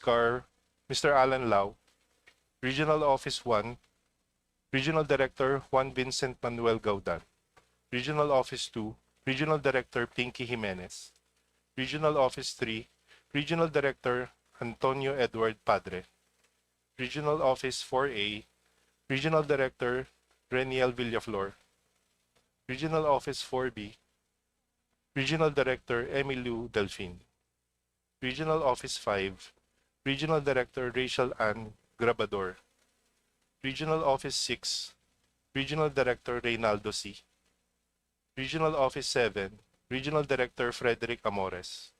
CAR, Mr. Alan Lau. Regional Office 1, Regional Director Juan Vincent Manuel Gaudan. Regional Office 2, Regional Director Pinky Jimenez. Regional Office 3, Regional Director Antonio Edward Padre. Regional Office 4A, Regional Director Reniel Villaflor. Regional Office 4B, Regional Director Emilio Delfin. Regional Office 5, Regional Director Rachel Ann Grabador. Regional Office 6, Regional Director Reynaldo C. Regional Office 7, Regional Director Frederick Amores.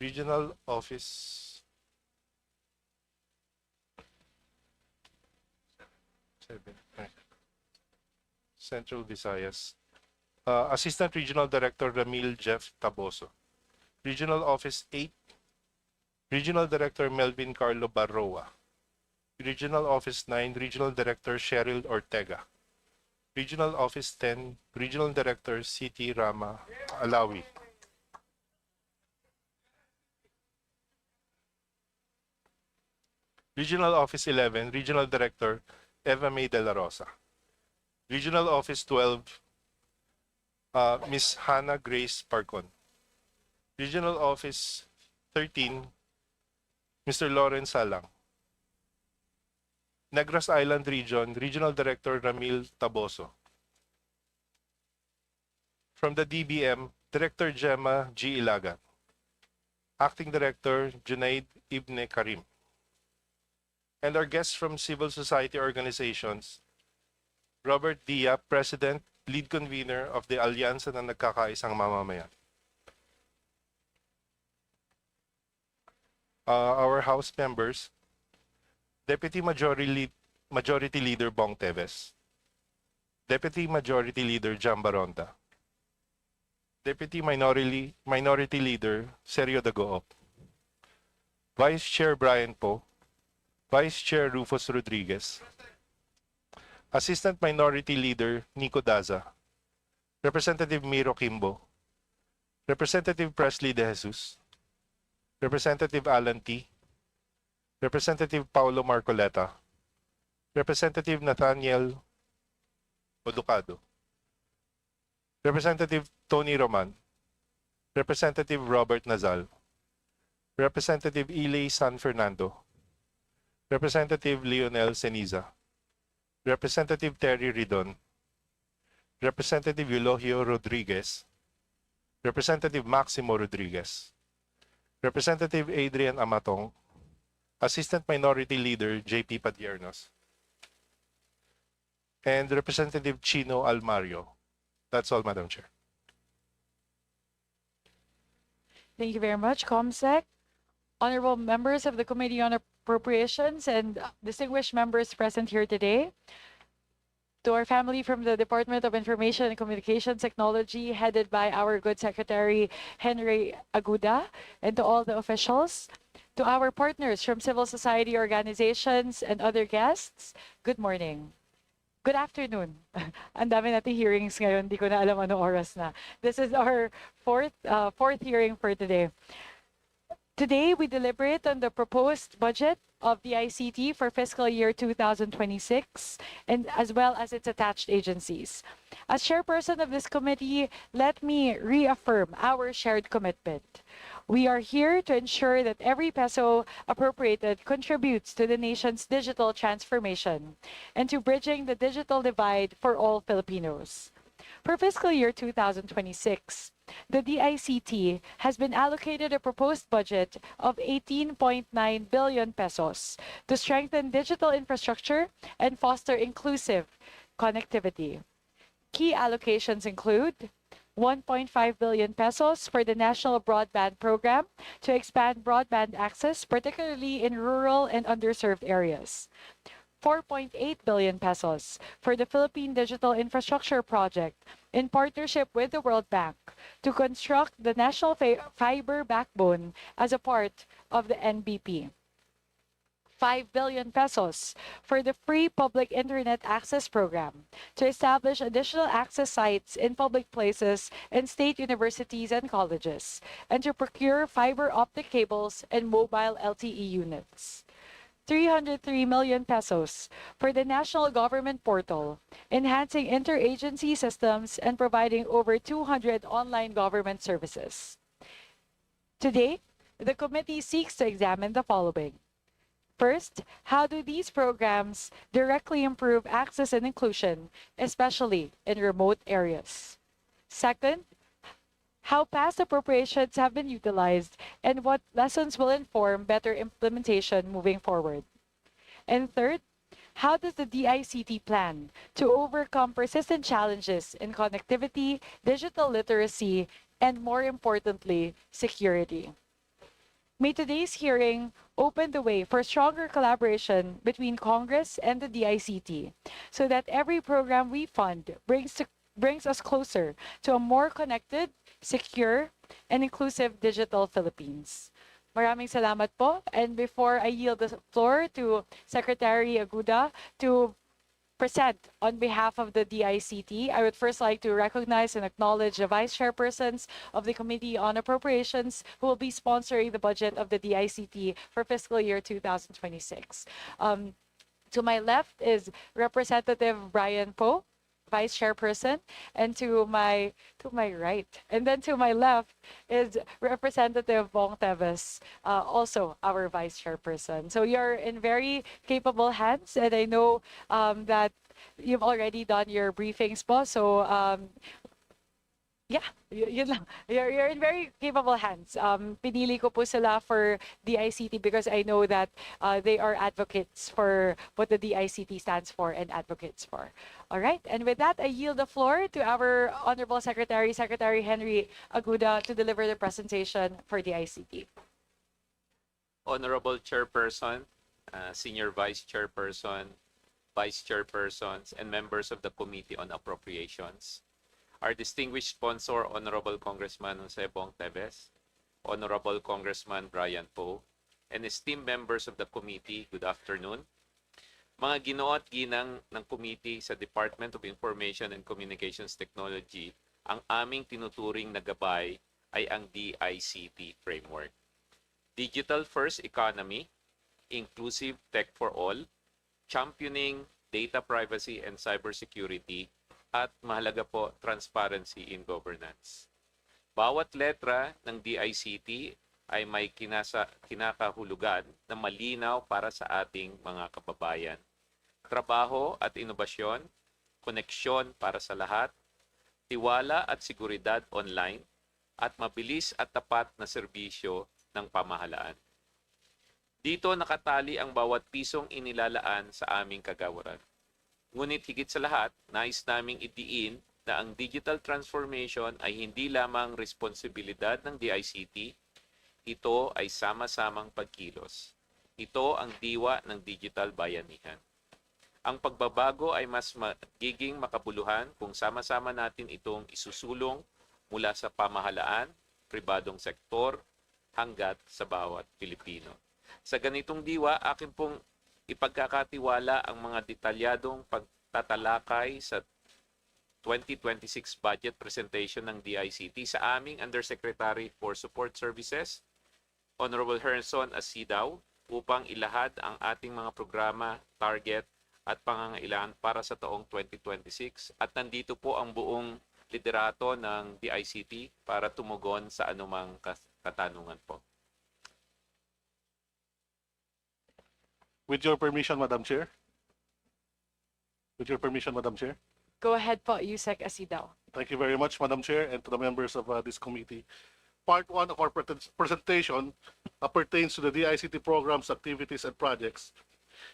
Regional Office 7, Central Visayas. Assistant Regional Director Ramil Jeff Taboso. Regional Office 8, Regional Director Melvin Carlo Barroa. Regional Office 9, Regional Director Cheryl Ortega. Regional Office 10, Regional Director City Rama Alawi. Regional Office 11, Regional Director Eva May De La Rosa. Regional Office 12, Ms. Hannah Grace Parcon. Regional Office 13, Mr. Lawrence Salang. Negros Island Region, Regional Director Ramil Taboso. From the DBM, Director Gemma G. Ilaga. Acting Director Junaid Ibne Karim. And our guests from civil society organizations, Robert Dia, President, Lead Convener of the Alyansa ng Nagkakaisang Mamamayan. Our House members, Deputy Majority Leader Bong Teves, Deputy Majority Leader Jam Baronda, Deputy Minority Leader Sergio Dagoop, Vice Chair Brian Poe, Vice Chair Rufus Rodriguez, Assistant Minority Leader Nico Daza, Representative Miro Kimbo, Representative Presley De Jesus, Representative Alan T., Representative Paulo Marcoleta, Representative Nathaniel Oducado, Representative Tony Roman, Representative Robert Nazal, Representative Ilay San Fernando, Representative Leonel Ceniza, Representative Terry Ridon, Representative Eulogio Rodriguez, Representative Maximo Rodriguez, Representative Adrian Amatong, Assistant Minority Leader JP Padiernos, and Representative Chino Almario. That's all, Madam Chair. Thank you very much, ComSec. Honorable members of the Committee on Appropriations and distinguished members present here today. To our family from the Department of Information and Communications Technology, headed by our good Secretary Henry Aguda, and to all the officials. To our partners from civil society organizations and other guests, good morning. Good afternoon. Ang dami nating hearings ngayon, di ko na alam ano oras na. This is our fourth hearing for today. Today, we deliberate on the proposed budget of the ICT for fiscal year 2026, and as well as its attached agencies. As chairperson of this committee, let me reaffirm our shared commitment. We are here to ensure that every peso appropriated contributes to the nation's digital transformation and to bridging the digital divide for all Filipinos. For fiscal year 2026, the DICT has been allocated a proposed budget of 18.9 billion pesos to strengthen digital infrastructure and foster inclusive connectivity. Key allocations include 1.5 billion pesos for the National Broadband Program to expand broadband access, particularly in rural and underserved areas. 4.8 billion pesos for the Philippine Digital Infrastructure Project in partnership with the World Bank to construct the national fiber backbone as a part of the NBP. 5 billion pesos for the Free Public Internet Access Program to establish additional access sites in public places and state universities and colleges, and to procure fiber optic cables and mobile LTE units. 303 million pesos for the National Government Portal, enhancing interagency systems and providing over 200 online government services. Today, the committee seeks to examine the following. First, how do these programs directly improve access and inclusion, especially in remote areas? Second, how past appropriations have been utilized and what lessons will inform better implementation moving forward. And third, how does the DICT plan to overcome persistent challenges in connectivity, digital literacy, and more importantly, security? May today's hearing open the way for stronger collaboration between Congress and the DICT so that every program we fund brings us closer to a more connected, secure, and inclusive digital Philippines. Maraming salamat po. And before I yield the floor to Secretary Aguda to present on behalf of the DICT, I would first like to recognize and acknowledge the Vice Chairpersons of the Committee on Appropriations who will be sponsoring the budget of the DICT for fiscal year 2026. To my left is Representative Brian Poe, Vice Chairperson, and to my right, and then to my left is Representative Bong Teves, also our Vice Chairperson. So you're in very capable hands, and I know that you've already done your briefings po. So yeah, yun lang. You're in very capable hands. Pinili ko po sila for DICT because I know that they are advocates for what the DICT stands for and advocates for. All right, and with that, I yield the floor to our Honorable Secretary, Secretary Henry Aguda, to deliver the presentation for DICT. Honorable Chairperson, Senior Vice Chairperson, Vice Chairpersons, and members of the Committee on Appropriations. Our distinguished sponsor, Honorable Congressman Jose Bong Teves, Honorable Congressman Brian Poe, and esteemed members of the committee, good afternoon. Mga ginoo at ginang ng committee sa Department of Information and Communications Technology, ang aming tinuturing na gabay ay ang DICT framework. Digital First Economy, Inclusive Tech for All, Championing Data Privacy and Cybersecurity, at mahalaga po, transparency in governance. Bawat letra ng DICT ay may kinakahulugan na malinaw para sa ating mga kababayan. Trabaho at inobasyon, koneksyon para sa lahat, tiwala at seguridad online, at mabilis at tapat na serbisyo ng pamahalaan. Dito nakatali ang bawat pisong inilalaan sa aming kagawaran. Ngunit higit sa lahat, nais naming idiin na ang digital transformation ay hindi lamang responsibilidad ng DICT, ito ay sama-samang pagkilos. Ito ang diwa ng digital bayanihan. Ang pagbabago ay mas magiging makabuluhan kung sama-sama natin itong isusulong mula sa pamahalaan, pribadong sektor, hanggat sa bawat Pilipino. Sa ganitong diwa, akin pong ipagkakatiwala ang mga detalyadong pagtatalakay sa 2026 budget presentation ng DICT sa aming Undersecretary for Support Services, Honorable Herson Asidaw, upang ilahad ang ating mga programa, target at pangangailangan para sa taong 2026. At nandito po ang buong liderato ng DICT para tumugon sa anumang katanungan po. With your permission, Madam Chair. With your permission, Madam Chair. Go ahead po, Yusek Asidaw. Thank you very much, Madam Chair, and to the members of this committee. Part 1 of our presentation pertains to the DICT programs, activities, and projects.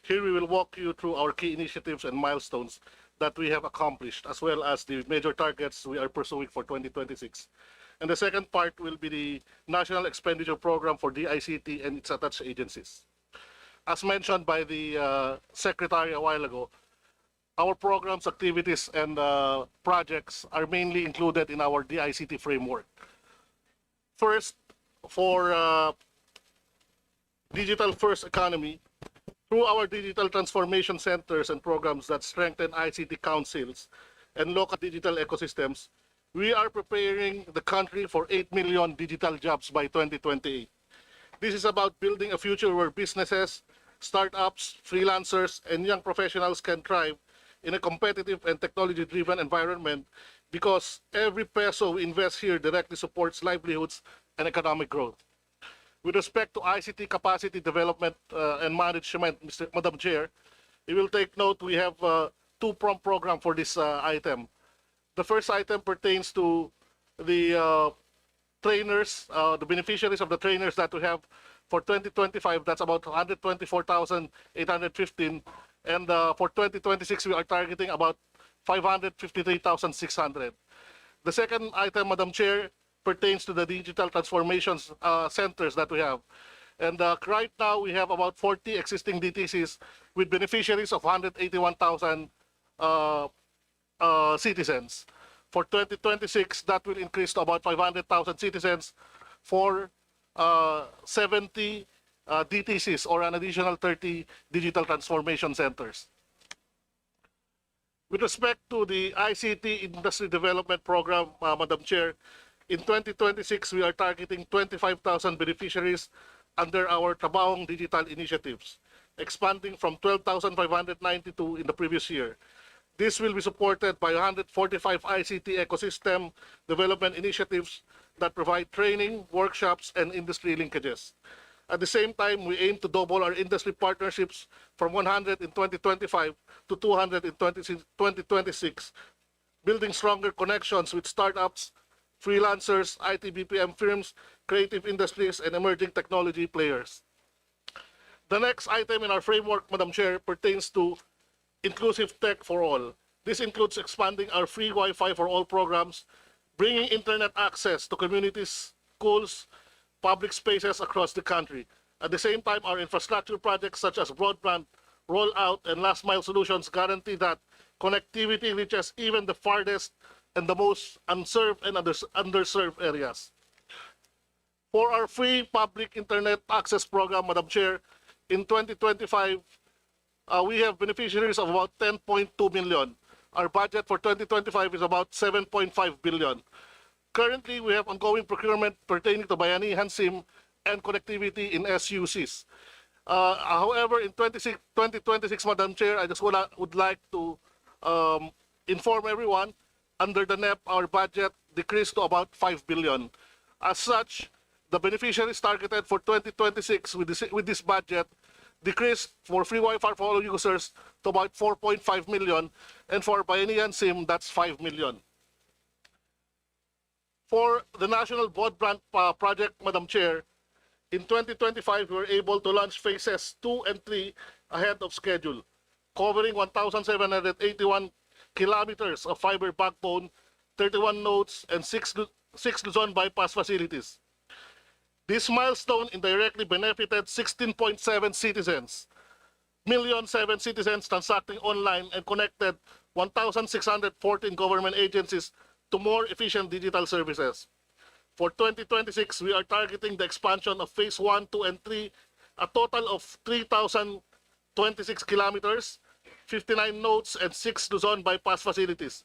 Here we will walk you through our key initiatives and milestones that we have accomplished, as well as the major targets we are pursuing for 2026. And the second part will be the National Expenditure Program for DICT and its attached agencies. As mentioned by the Secretary a while ago, our programs, activities, and projects are mainly included in our DICT framework. First, for Digital First Economy, Through our digital transformation centers and programs that strengthen ICT councils and local digital ecosystems, we are preparing the country for 8 million digital jobs by 2028. This is about building a future where businesses, startups, freelancers, and young professionals can thrive in a competitive and technology-driven environment because every peso we invest here directly supports livelihoods and economic growth. With respect to ICT capacity development and management, Madam Chair, you will take note we have two-pronged program for this item. The first item pertains to the trainers, the beneficiaries of the trainers that we have for 2025. That's about 124,815, and for 2026 we are targeting about 553,600. The second item, Madam Chair, pertains to the digital transformations centers that we have. And right now, we have about 40 existing DTCs with beneficiaries of 181,000 citizens. For 2026, that will increase to about 500,000 citizens for 70 DTCs, or an additional 30 digital transformation centers. With respect to the ICT Industry Development Program, Madam Chair, in 2026, we are targeting 25,000 beneficiaries under our Trabahong Digital initiatives, expanding from 12,592 in the previous year. This will be supported by 145 ICT ecosystem development initiatives that provide training, workshops, and industry linkages. At the same time, we aim to double our industry partnerships from 100 in 2025 to 200 in 2026, building stronger connections with startups, freelancers, IT BPM firms, creative industries, and emerging technology players. The next item in our framework, Madam Chair, pertains to inclusive tech for all. This includes expanding our free Wi-Fi for all programs, bringing internet access to communities, schools, public spaces across the country. At the same time, our infrastructure projects such as broadband, rollout, and last mile solutions guarantee that connectivity reaches even the farthest and the most unserved and underserved areas. For our free public internet access program, Madam Chair, in 2025, we have beneficiaries of about 10.2 million. Our budget for 2025 is about 7.5 billion. Currently, we have ongoing procurement pertaining to Bayanihan SIM and connectivity in SUCs. However, in 2026, Madam Chair, I just would like to inform everyone, under the NEP, our budget decreased to about 5 billion. As such, the beneficiaries targeted for 2026 with this budget decreased for free Wi-Fi for all users to about 4.5 million, and for Bayanihan SIM, that's 5 million. For the National Broadband Project, Madam Chair, in 2025, we were able to launch phases 2 and 3 ahead of schedule, covering 1,781 kilometers of fiber backbone, 31 nodes, and 6 Luzon bypass facilities. This milestone indirectly benefited 16.7 citizens, million 7 citizens transacting online, and connected 1,614 government agencies to more efficient digital services. For 2026, we are targeting the expansion of phase 1, 2, and 3, a total of 3,026 kilometers, 59 nodes, and 6 Luzon bypass facilities.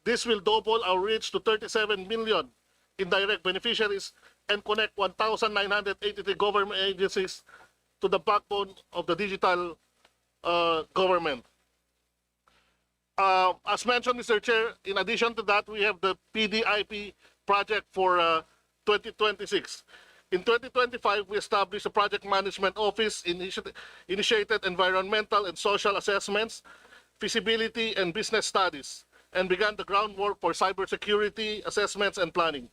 This will double our reach to 37 million indirect beneficiaries and connect 1,983 government agencies to the backbone of the digital government. As mentioned, Mr. Chair, in addition to that, we have the PDIP project for 2026. In 2025, we established a project management office, initiated environmental and social assessments, feasibility and business studies, and began the groundwork for cybersecurity assessments and planning.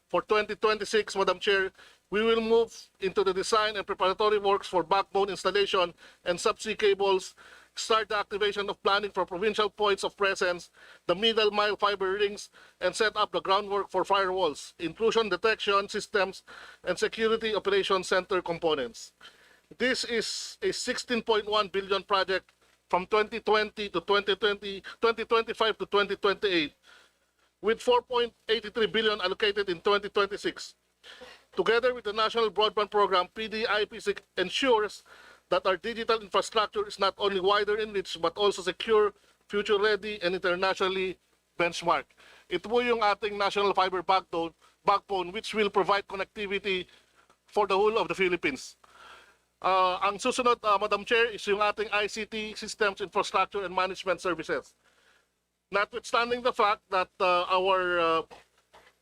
For 2026, Madam Chair, we will move into the design and preparatory works for backbone installation and subsea cables, start the activation of planning for provincial points of presence, the middle mile fiber rings, and set up the groundwork for firewalls, intrusion detection systems, and security operations center components. This is a 16.1 billion project from 2020 to 2025 to 2028, with 4.83 billion allocated in 2026. Together with the National Broadband Program, PDIP ensures that our digital infrastructure is not only wider in reach but also secure, future-ready, and internationally benchmarked. Ito po yung ating national fiber backbone which will provide connectivity for the whole of the Philippines. Ang susunod, Madam Chair, is yung ating ICT Systems Infrastructure and Management Services. Notwithstanding the fact that our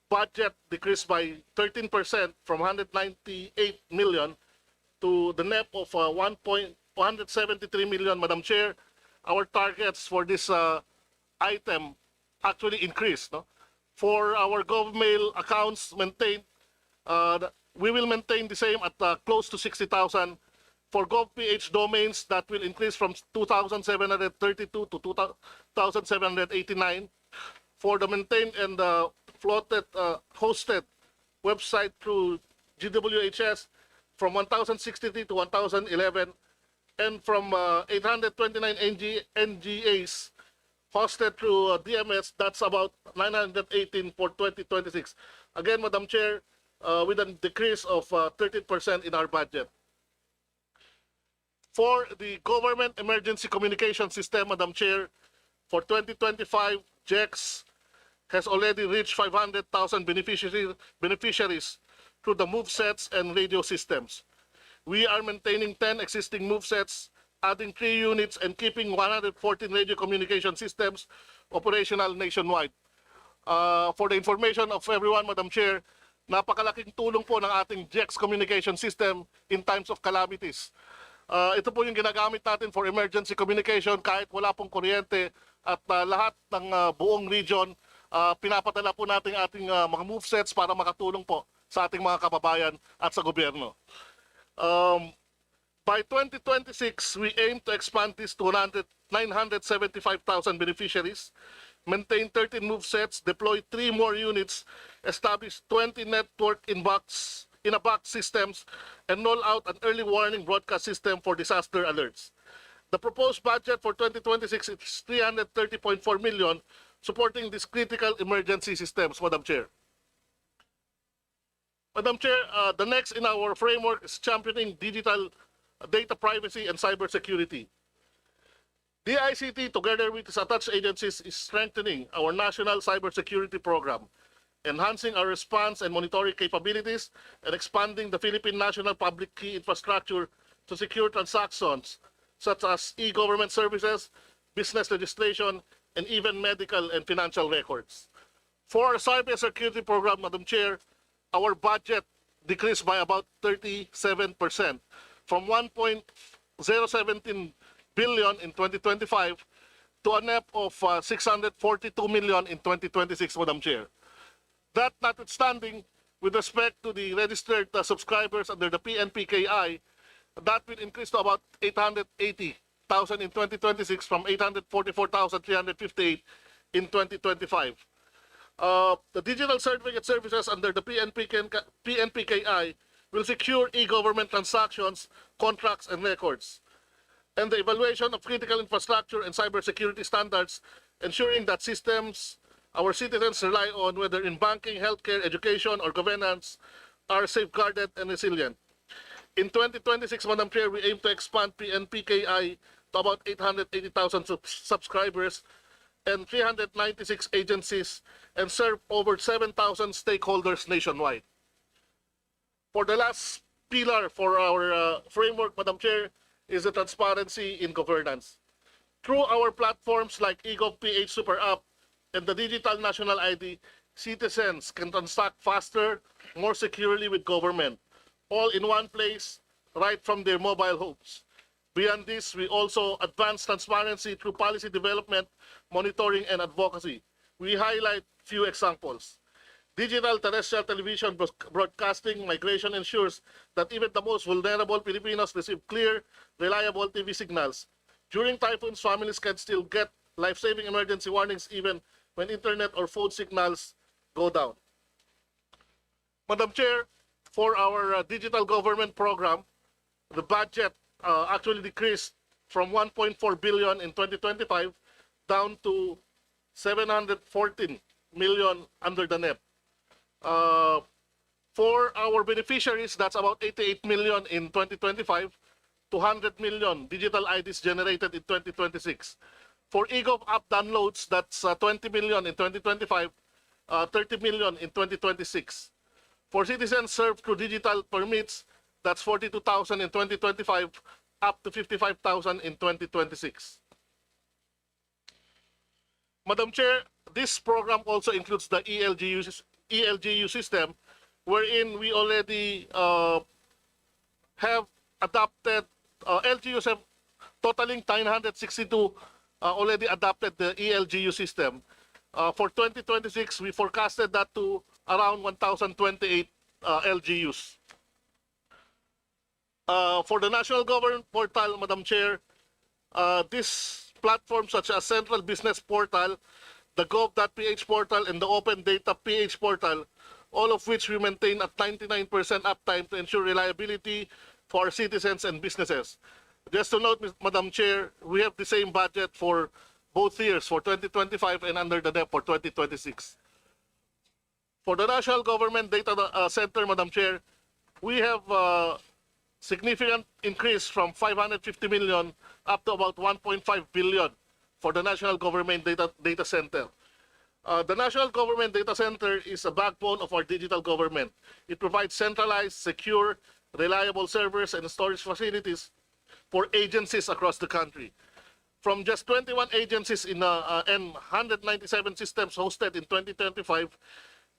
budget decreased by 13% from 198 million to the net of 173 million, Madam Chair, our targets for this item actually increased. No? For our GovMail accounts maintained, we will maintain the same at close to 60,000. For GovPH domains, that will increase from 2,732 to 2,789. For the maintained and floated, hosted website through GWHS, from 1,063 to 1,011, and from 829 NGAs hosted through DMS, that's about 918 for 2026. Again, Madam Chair, with a decrease of 13% in our budget. For the Government Emergency Communication System, Madam Chair, for 2025, JEX has already reached 500,000 beneficiaries through the MoveSets and radio systems. We are maintaining 10 existing MoveSets, adding 3 units, and keeping 114 radio communication systems operational nationwide. For the information of everyone, Madam Chair, napakalaking tulong po ng ating JEX communication system in times of calamities. Ito po yung ginagamit natin for emergency communication kahit wala pong kuryente at lahat ng buong region, pinapadala po natin ating mga MoveSets para makatulong po sa ating mga kababayan at sa gobyerno. By 2026, we aim to expand this to 975,000 beneficiaries, maintain 13 MoveSets, deploy 3 more units, establish 20 network in a box systems, and roll out an early warning broadcast system for disaster alerts. The proposed budget for 2026 is 330.4 million, supporting these critical emergency systems, Madam Chair. Madam Chair, the next in our framework is championing digital data privacy and cybersecurity. DICT, together with its attached agencies, is strengthening our national cybersecurity program, enhancing our response and monitoring capabilities, and expanding the Philippine national public key infrastructure to secure transactions such as e-government services, business registration, and even medical and financial records. For our cybersecurity program, Madam Chair, our budget decreased by about 37% from 1.017 billion in 2025 to a net of 642 million in 2026, Madam Chair. That notwithstanding, with respect to the registered subscribers under the PNPKI, that will increase to about 880,000 in 2026 from 844,358 in 2025. The digital certificate services under the PNPKI will secure e-government transactions, contracts, and records, and the evaluation of critical infrastructure and cybersecurity standards, ensuring that systems our citizens rely on, whether in banking, healthcare, education, or governance, are safeguarded and resilient. In 2026, Madam Chair, we aim to expand PNPKI to about 880,000 subscribers and 396 agencies and serve over 7,000 stakeholders nationwide. For the last pillar for our framework, Madam Chair, is the transparency in governance. Through our platforms like eGovPH Super App and the Digital National ID, citizens can transact faster, more securely with government, all in one place, right from their mobile homes. Beyond this, we also advance transparency through policy development, monitoring, and advocacy. We highlight few examples. Digital terrestrial television broadcasting migration ensures that even the most vulnerable Filipinos receive clear, reliable TV signals. During typhoons, families can still get life-saving emergency warnings even when internet or phone signals go down. Madam Chair, for our digital government program, the budget actually decreased from 1.4 billion in 2025 down to 714 million under the NEP. For our beneficiaries, that's about 88 million in 2025. 200 million digital IDs generated in 2026. For eGov app downloads, that's 20 million in 2025, 30 million in 2026. For citizens served through digital permits, that's 42,000 in 2025, up to 55,000 in 2026. Madam Chair, this program also includes the ELGU system, wherein we already have adopted, LGUs have totaling 962 already adopted the ELGU system. For 2026, we forecasted that to around 1,028 LGUs. For the National Government Portal, Madam Chair, this platform such as Central Business Portal, the gov.ph portal, and the Open Data PH portal, all of which we maintain at 99% uptime to ensure reliability for our citizens and businesses. Just to note, Madam Chair, we have the same budget for both years, for 2025 and under the NEP for 2026. For the National Government Data Center, Madam Chair, we have significant increase from 550 million up to about 1.5 billion for the National Government Data Center. The National Government Data Center is a backbone of our digital government. It provides centralized, secure, reliable servers and storage facilities for agencies across the country. From just 21 agencies and 197 systems hosted in 2025,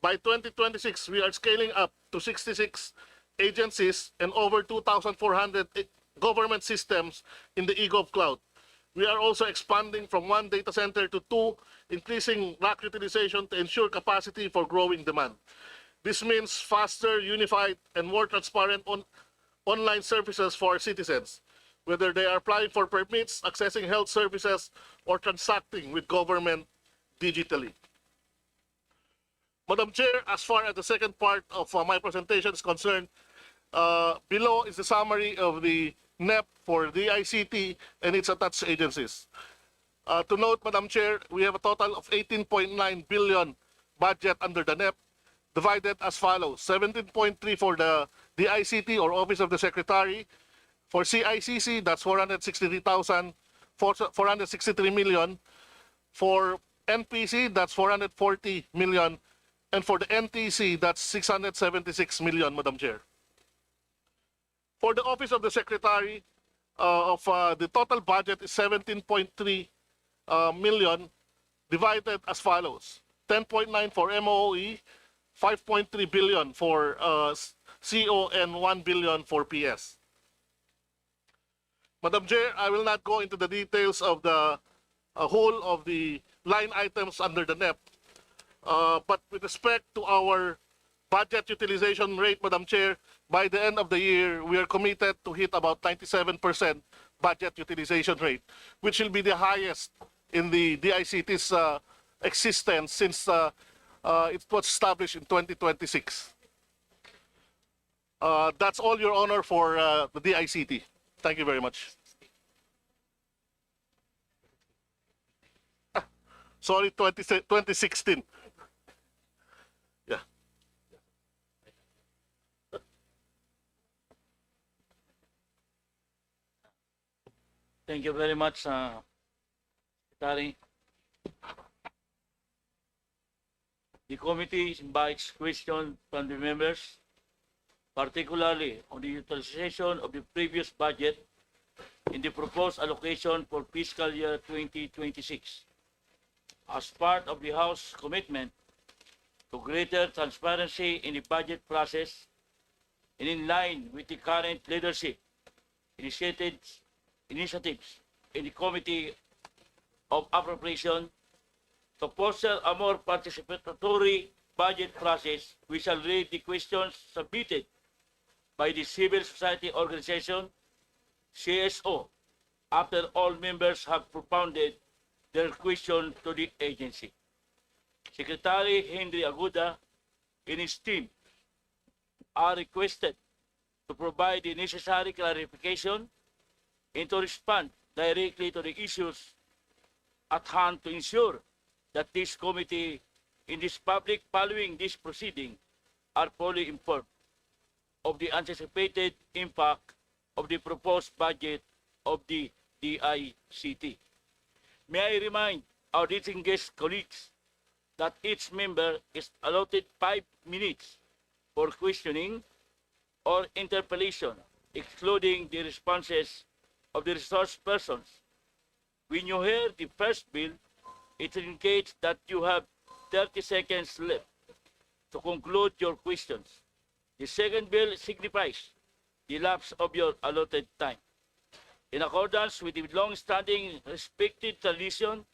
by 2026, we are scaling up to 66 agencies and over 2,400 government systems in the eGov cloud. We are also expanding from one data center to two, increasing rack utilization to ensure capacity for growing demand. This means faster, unified, and more transparent online services for our citizens, whether they are applying for permits, accessing health services, or transacting with government digitally. Madam Chair, as far as the second part of my presentation is concerned, below is the summary of the NEP for DICT and its attached agencies. To note, Madam Chair, we have a total of 18.9 billion budget under the NEP, divided as follows: 17.3 for the DICT or Office of the Secretary. For CICC, that's 463 million. For NPC, that's 440 million. And for the NTC, that's 676 million, Madam Chair. For the Office of the Secretary, the total budget is 17.3 million, divided as follows: 10.9 for MOE, 5.3 billion for CO, and 1 billion for PS. Madam Chair, I will not go into the details of the whole of the line items under the NEP, but with respect to our budget utilization rate, Madam Chair, by the end of the year, we are committed to hit about 97% budget utilization rate, which will be the highest in the DICT's existence since it was established in 2026. That's all, Your Honor, for the DICT. Thank you very much. Sorry, 2016. Yeah. Thank you very much, Secretary. The committee invites questions from the members, particularly on the utilization of the previous budget in the proposed allocation for fiscal year 2026. As part of the House commitment to greater transparency in the budget process and in line with the current leadership initiatives in the Committee of Appropriation, to foster a more participatory budget process, we shall read the questions submitted by the civil society organization, CSO, after all members have propounded their question to the agency. Secretary Henry Aguda and his team are requested to provide the necessary clarification and to respond directly to the issues at hand to ensure that this committee and this public following this proceeding are fully informed of the anticipated impact of the proposed budget of the DICT. May I remind our distinguished colleagues that each member is allotted 5 minutes for questioning or interpellation, excluding the responses of the resource persons. When you hear the first bill, it indicates that you have 30 seconds left to conclude your questions. The second bill signifies the lapse of your allotted time. In accordance with the long-standing respected tradition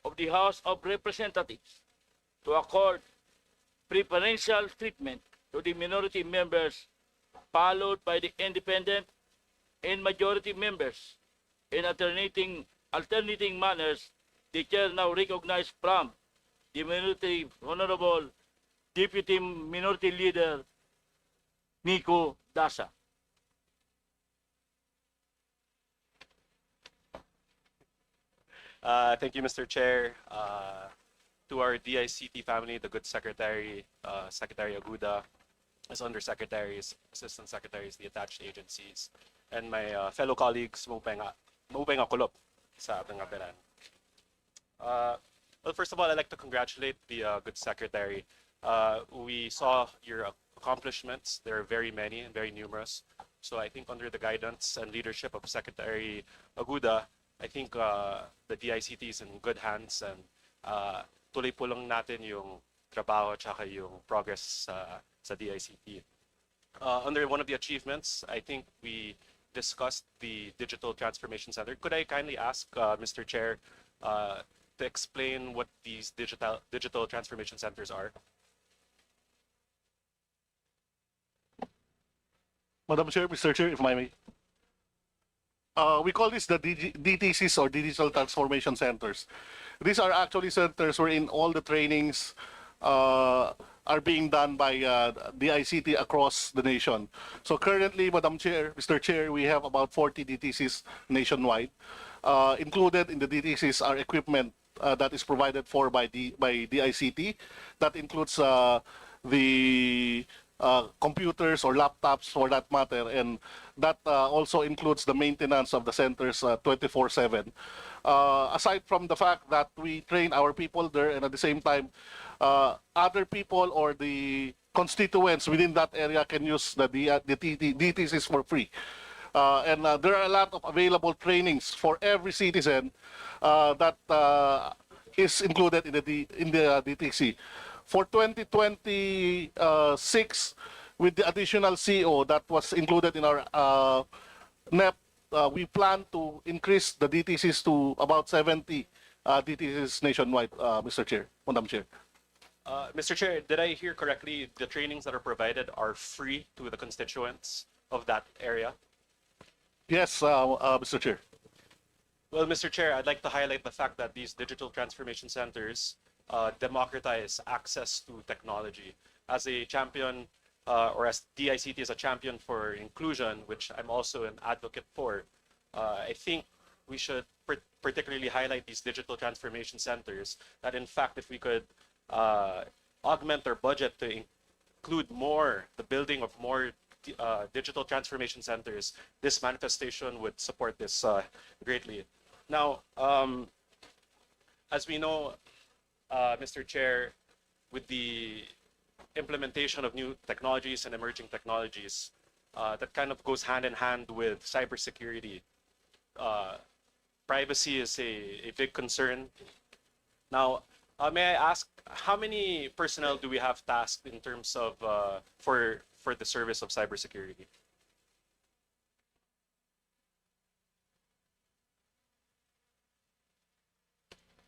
of the House of Representatives to accord preferential treatment to the minority members, followed by the independent and majority members in alternating manners, the chair now recognized from the minority Honorable Deputy Minority Leader Nico Dasa. Thank you, Mr. Chair. To our DICT family, the good secretary, Secretary Aguda, as undersecretaries, assistant secretaries, the attached agencies, and my fellow colleagues, maupay nga kulop sa ating kapilan. Well, first of all, I'd like to congratulate the good secretary. We saw your accomplishments. There are very many and very numerous. So I think under the guidance and leadership of Secretary Aguda, I think the DICT is in good hands, and tuloy po lang natin yung trabaho at yung progress sa DICT. Under one of the achievements, I think we discussed the Digital Transformation Center. Could I kindly ask Mr. Chair to explain what these digital transformation centers are? Madam Chair, Mr. Chair, if I may. We call this the DTCs, or Digital Transformation Centers. These are actually centers wherein all the trainings are being done by the ICT across the nation. So currently, Madam Chair, Mr. Chair, we have about 40 DTCs nationwide. Included in the DTCs are equipment that is provided for by the ICT. That includes the computers or laptops for that matter, and that also includes the maintenance of the centers 24/7. Aside from the fact that we train our people there, and at the same time, other people or the constituents within that area can use the DTCs for free. And there are a lot of available trainings for every citizen that is included in the DTC. For 2026, with the additional CO that was included in our NEP, we plan to increase the DTCs to about 70 DTCs nationwide, Mr. Chair, Madam Chair. Mr. Chair, did I hear correctly? The trainings that are provided are free to the constituents of that area? Yes, Mr. Chair. Well, Mr. Chair, I'd like to highlight the fact that these digital transformation centers democratize access to technology. As a champion, or as DICT is a champion for inclusion, which I'm also an advocate for, I think we should particularly highlight these digital transformation centers, that in fact, if we could augment our budget to include the building of more digital transformation centers, this manifestation would support this greatly. Now, as we know, Mr. Chair, with the implementation of new technologies and emerging technologies, that kind of goes hand in hand with cybersecurity. Privacy is a big concern. Now, may I ask, how many personnel do we have tasked in terms of for the service of cybersecurity?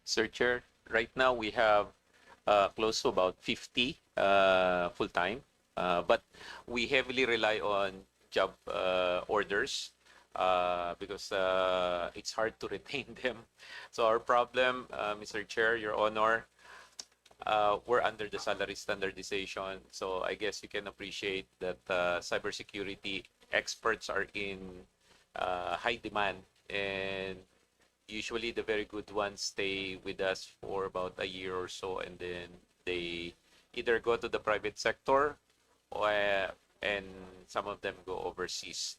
Sir Chair, right now we have close to about 50 full-time, but we heavily rely on job orders because it's hard to retain them. So our problem, Mr. Chair, Your Honor, we're under the salary standardization. So I guess you can appreciate that cybersecurity experts are in high demand, and usually the very good ones stay with us for about a year or so, and then they either go to the private sector and some of them go overseas.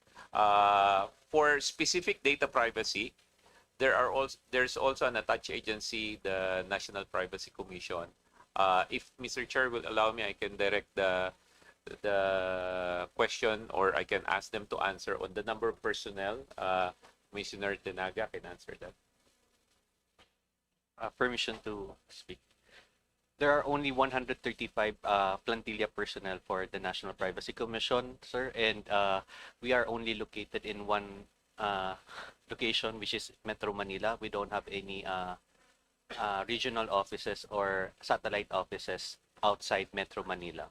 For specific data privacy, there's also an attached agency, the National Privacy Commission. If Mr. Chair will allow me, I can direct the question, or I can ask them to answer on the number of personnel. Commissioner Tenaga can answer that. Permission to speak. There are only 135 plantilla personnel for the National Privacy Commission, sir, and we are only located in one location, which is Metro Manila. We don't have any regional offices or satellite offices outside Metro Manila.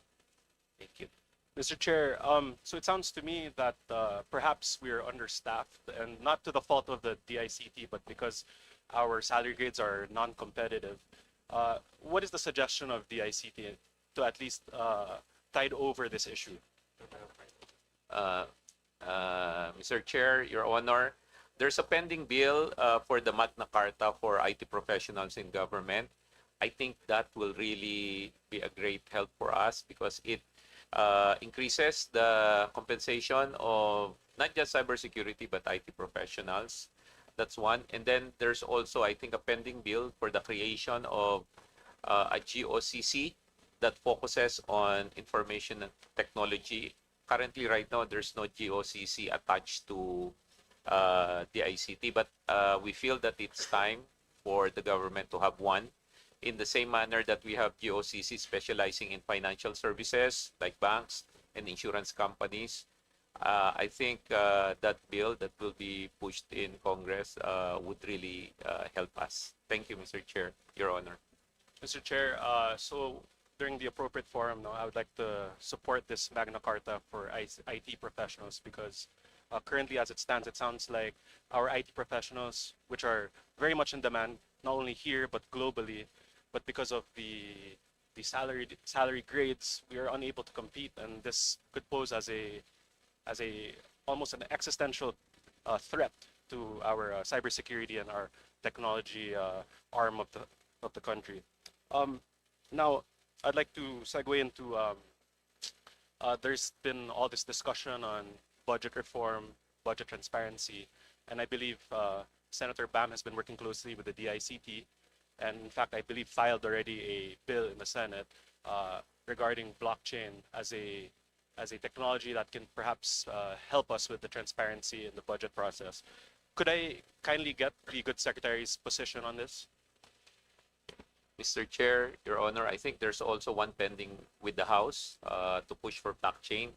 Thank you. Mr. Chair, so it sounds to me that perhaps we're understaffed, and not to the fault of the DICT, but because our salary grades are non-competitive. What is the suggestion of DICT to at least tide over this issue? Mr. Chair, Your Honor, there's a pending bill for the Magna Carta for IT professionals in government. I think that will really be a great help for us because it increases the compensation of not just cybersecurity but IT professionals. That's one. And then there's also, I think, a pending bill for the creation of a GOCC that focuses on information technology. Currently, right now, there's no GOCC attached to the ICT, but we feel that it's time for the government to have one in the same manner that we have GOCC specializing in financial services like banks and insurance companies. I think that bill that will be pushed in Congress would really help us. Thank you, Mr. Chair, Your Honor. Mr. Chair, so during the appropriate forum, no, I would like to support this Magna Carta for IT professionals because currently, as it stands, it sounds like our IT professionals, which are very much in demand, not only here but globally, but because of the salary grades, we are unable to compete, and this could pose as a almost an existential threat to our cybersecurity and our technology arm of the country. Now, I'd like to segue into there's been all this discussion on budget reform, budget transparency, and I believe Senator Bam has been working closely with the DICT, and in fact, I believe filed already a bill in the Senate regarding blockchain as a technology that can perhaps help us with the transparency in the budget process. Could I kindly get the good secretary's position on this? Mr. Chair, Your Honor, I think there's also one pending with the House to push for blockchain.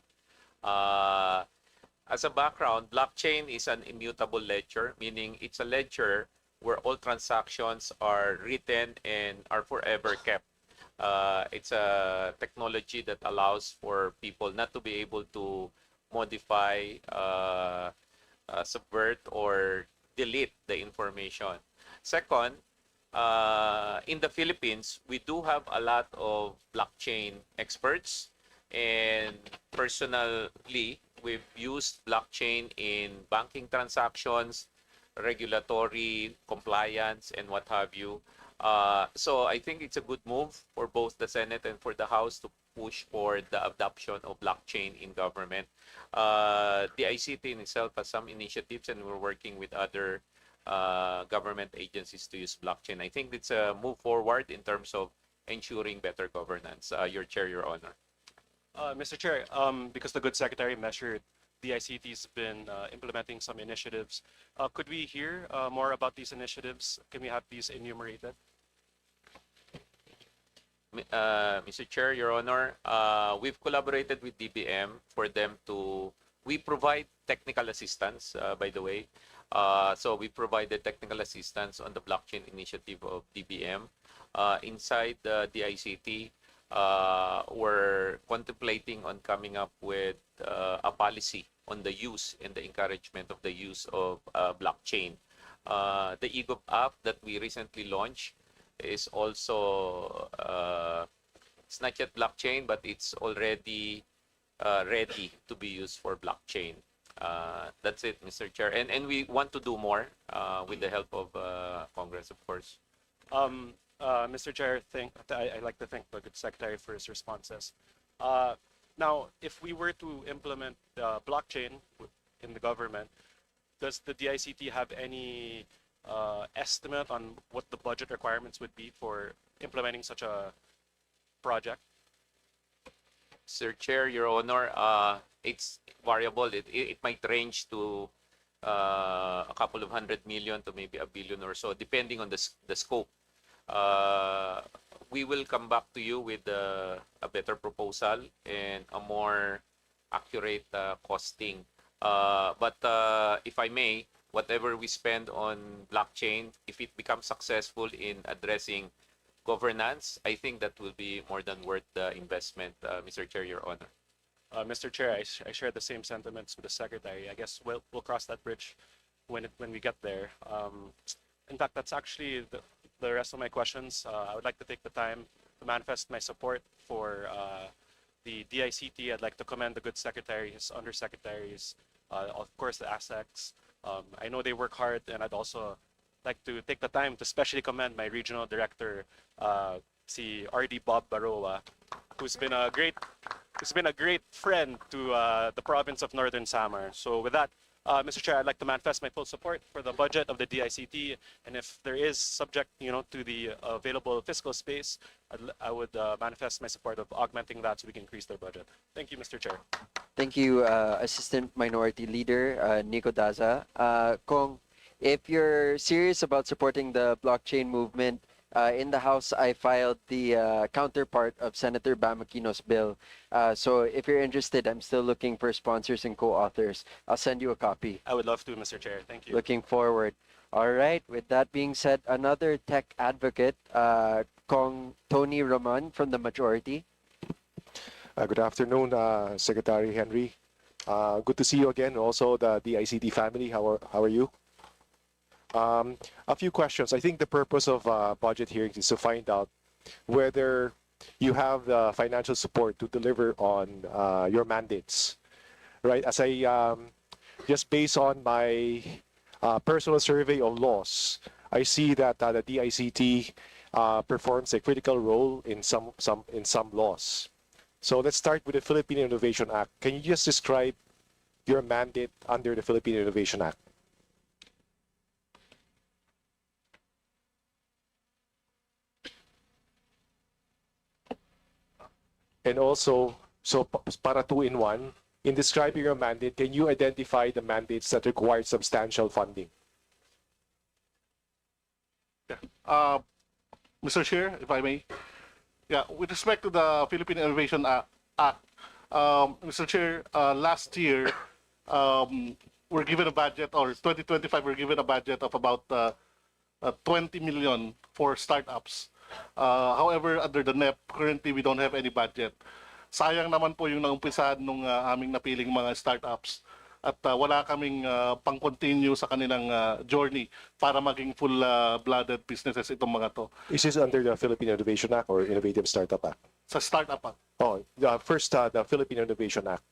As a background, blockchain is an immutable ledger, meaning it's a ledger where all transactions are written and are forever kept. It's a technology that allows for people not to be able to modify, subvert, or delete the information. Second, in the Philippines, we do have a lot of blockchain experts, and personally, we've used blockchain in banking transactions, regulatory compliance, and what have you. So I think it's a good move for both the Senate and for the House to push for the adoption of blockchain in government. The ICT in itself has some initiatives, and we're working with other government agencies to use blockchain. I think it's a move forward in terms of ensuring better governance. Your Chair, Your Honor. Mr. Chair, because the good secretary measured, the ICT's been implementing some initiatives. Could we hear more about these initiatives? Can we have these enumerated? Mr. Chair, Your Honor, we've collaborated with DBM for them to, we provide technical assistance, by the way. So we provided technical assistance on the blockchain initiative of DBM. Inside the ICT, we're contemplating on coming up with a policy on the use and the encouragement of the use of blockchain. The eGov app that we recently launched is also, it's not yet blockchain, but it's already ready to be used for blockchain. That's it, Mr. Chair. And we want to do more with the help of Congress, of course. Mr. Chair, I'd like to thank the good secretary for his responses. Now, if we were to implement blockchain in the government, does the DICT have any estimate on what the budget requirements would be for implementing such a project? Sir Chair, Your Honor, it's variable. It might range to a couple of 100 million to maybe a billion or so, depending on the scope. We will come back to you with a better proposal and a more accurate costing. But if I may, whatever we spend on blockchain, if it becomes successful in addressing governance, I think that will be more than worth the investment, Mr. Chair, Your Honor. Mr. Chair, I share the same sentiments with the Secretary. I guess we'll cross that bridge when we get there. In fact, that's actually the rest of my questions. I would like to take the time to manifest my support for the DICT. I'd like to commend the good secretary, his undersecretaries, of course the ASECs. I know they work hard, and I'd also like to take the time to especially commend my regional director, si RD Bob Baroa, who's been a great friend to the province of Northern Samar. So with that, Mr. Chair, I'd like to manifest my full support for the budget of the DICT, and if there is subject, to the available fiscal space, I would manifest my support of augmenting that so we can increase their budget. Thank you, Mr. Chair. Thank you, Assistant Minority Leader Nico Daza. Kong, if you're serious about supporting the blockchain movement, in the House, I filed the counterpart of Senator Bamakino's bill. So if you're interested, I'm still looking for sponsors and co-authors. I'll send you a copy. I would love to, Mr. Chair. Thank you. Looking forward. All right. With that being said, another tech advocate, Kong Tony Roman from the majority. Good afternoon, Secretary Henry. Good to see you again. Also, the DICT family. How are you? A few questions. I think the purpose of budget hearings is to find out whether you have the financial support to deliver on your mandates, right? As I just based on my personal survey of laws, I see that the DICT performs a critical role in some laws. So let's start with the Philippine Innovation Act. Can you just describe your mandate under the Philippine Innovation Act? And also, so para 2-in-1, in describing your mandate, can you identify the mandates that require substantial funding? Yeah. Mr. Chair, if I may. Yeah, with respect to the Philippine Innovation Act, Mr. Chair, last year, we're given a budget, or 2025, we're given a budget of about 20 million for startups. However, under the NEP, currently we don't have any budget. Sayang naman po yung naumpisahan nung aming napiling mga startups at wala kaming pang-continue sa kanilang journey para maging full-blooded businesses itong mga to. Is this under the Philippine Innovation Act or Innovative Startup Act? Sa startup Act. Oh, first, the Philippine Innovation Act.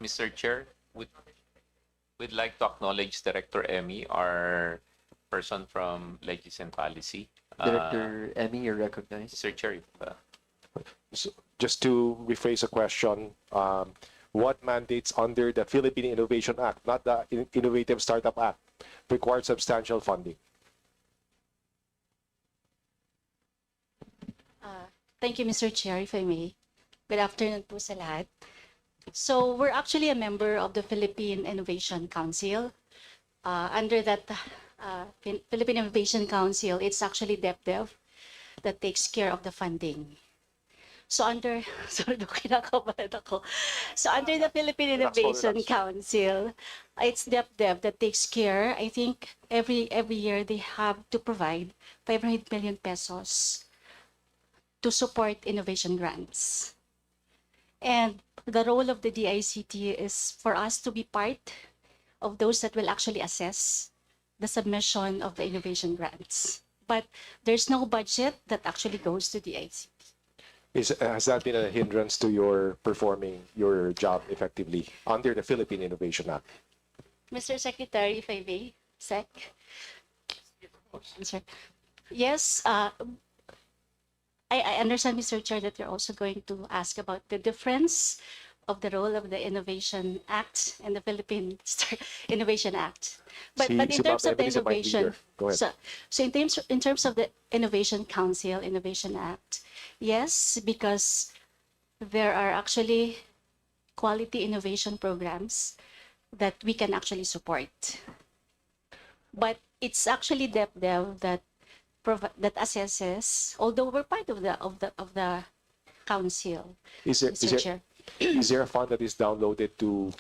Mr. Chair, we'd like to acknowledge Director Emmy, our person from Legis and Policy. Director Emmy, you're recognized. Mr. Chair, if, So just to rephrase a question, what mandates under the Philippine Innovation Act, not the Innovative Startup Act, require substantial funding? Thank you, Mr. Chair, if I may. Good afternoon po sa lahat. So we're actually a member of the Philippine Innovation Council. Under that Philippine Innovation Council, it's actually DepDev that takes care of the funding. So under, sorry, kinakabahan ako. So under the Philippine Innovation Council, it's DepDev that takes care. I think every year they have to provide 500 million pesos to support innovation grants. And the role of the DICT is for us to be part of those that will actually assess the submission of the innovation grants. But there's no budget that actually goes to DICT. Has that been a hindrance to your performing your job effectively under the Philippine Innovation Act? Mr. Secretary, if I may, Sec. Sir. Yes, I understand, Mr. Chair, that you're also going to ask about the difference of the role of the Innovation Act and the Philippine Innovation Act. But in Si terms Ma'am of the Evelyn is a mind innovation, reader. Go ahead. so in terms of the Innovation Council, Innovation Act, yes, because there are actually quality innovation programs that we can actually support. But it's actually DepDev that that assesses, although we're part of the council, Mr. Chair. Is there a fund that is downloaded to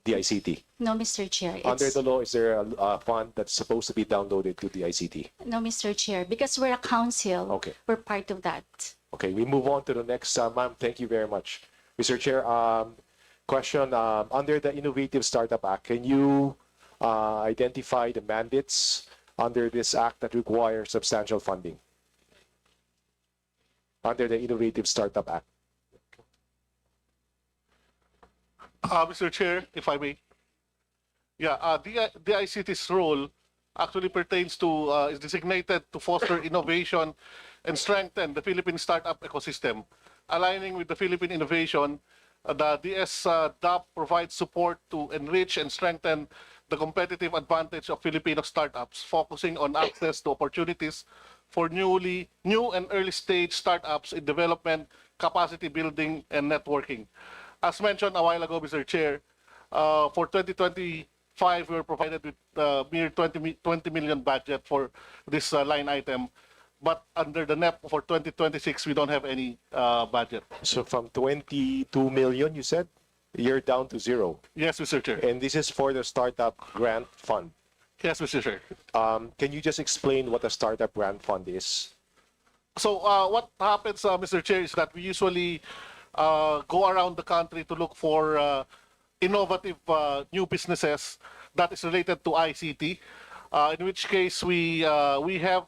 DICT? No, Mr. Chair. Under It's, the law, is there a fund that's supposed to be downloaded to DICT? no, Mr. Chair, because we're a council. Okay. We're part of that. Okay, we move on to the next. Ma'am, thank you very much. Mr. Chair, question, under the Innovative Startup Act, can you identify the mandates under this act that require substantial funding? Under the Innovative Startup Act. Mr. Chair, if I may. Yeah, the ICT's role actually pertains to, is designated to foster innovation and strengthen the Philippine startup ecosystem. Aligning with the Philippine innovation, the DS-DAP provides support to enrich and strengthen the competitive advantage of Filipino startups, focusing on access to opportunities for new and early stage startups in development, capacity building, and networking. As mentioned a while ago, Mr. Chair, for 2025, we were provided with mere 20 million budget for this line item. But under the NEP for 2026, we don't have any budget. So from 22 million, you said, you're down to zero. Yes, Mr. Chair. And this is for the Startup Grant Fund. Yes, Mr. Chair. Can you just explain what a Startup Grant Fund is? So what happens, Mr. Chair, is that we usually go around the country to look for innovative new businesses that is related to ICT. In which case we have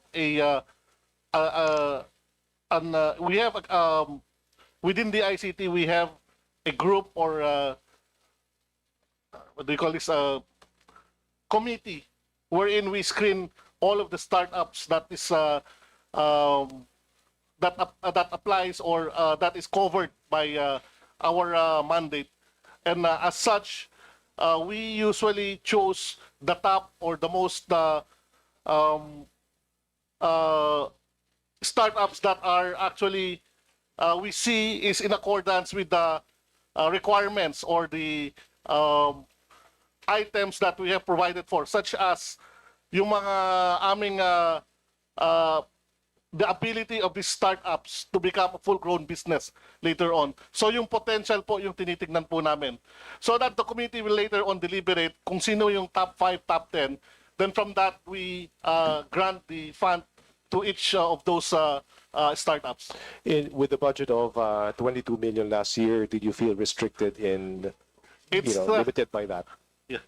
within the ICT we have a group or what do you call this, committee wherein we screen all of the startups that is that applies or that is covered by our mandate, and as such, we usually choose the top or the most startups that are actually we see is in accordance with the requirements or the items that we have provided for, such as yung mga aming the ability of these startups to become a full-grown business later on. So yung potential po yung tinitignan po namin. So that the committee will later on deliberate kung sino yung top 5, top 10. Then from that, we grant the fund to each of those startups. With the budget of 22 million last year, did you feel restricted in, limited by that? Yeah.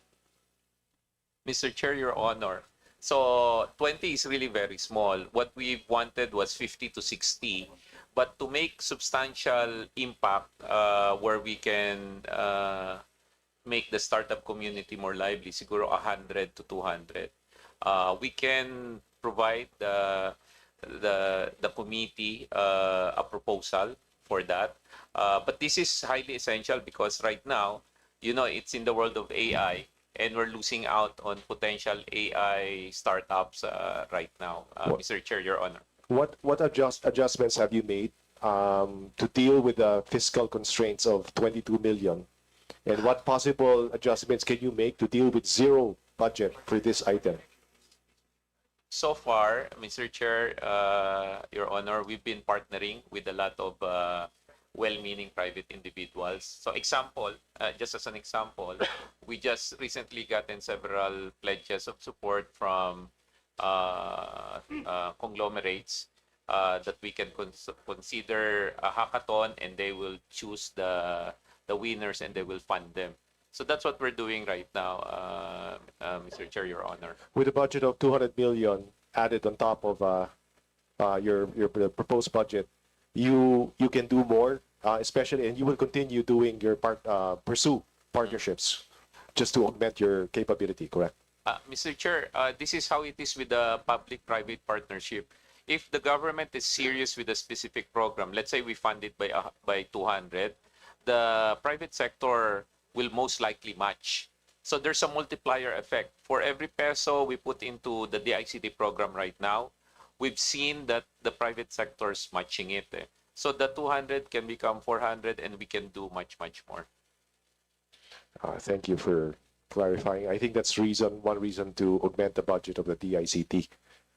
Mr. Chair, Your Honor. So 20 is really very small. What we wanted was 50 to 60. But to make substantial impact where we can make the startup community more lively, siguro 100 to 200. We can provide the committee a proposal for that. But this is highly essential because right now, it's in the world of AI. And we're losing out on potential AI startups right now, Mr. Chair, Your Honor. What adjustments have you made to deal with the fiscal constraints of 22 million? And what possible adjustments can you make to deal with zero budget for this item? So far, Mr. Chair, Your Honor, we've been partnering with a lot of well-meaning private individuals. So example, just as an example, we just recently gotten several pledges of support from conglomerates that we can consider a hackathon, and they will choose the winners and they will fund them. So that's what we're doing right now, Mr. Chair, Your Honor. With a budget of 200 million added on top of your proposed budget, you can do more, especially, and you will continue doing your pursue partnerships just to augment your capability, correct? Mr. Chair, this is how it is with the public-private partnership. If the government is serious with a specific program, let's say we fund it by 200, the private sector will most likely match. So there's a multiplier effect. For every peso we put into the DICT program right now, we've seen that the private sector is matching it. So the 200 can become 400 and we can do much, much more. Thank you for clarifying. I think that's one reason to augment the budget of the DICT.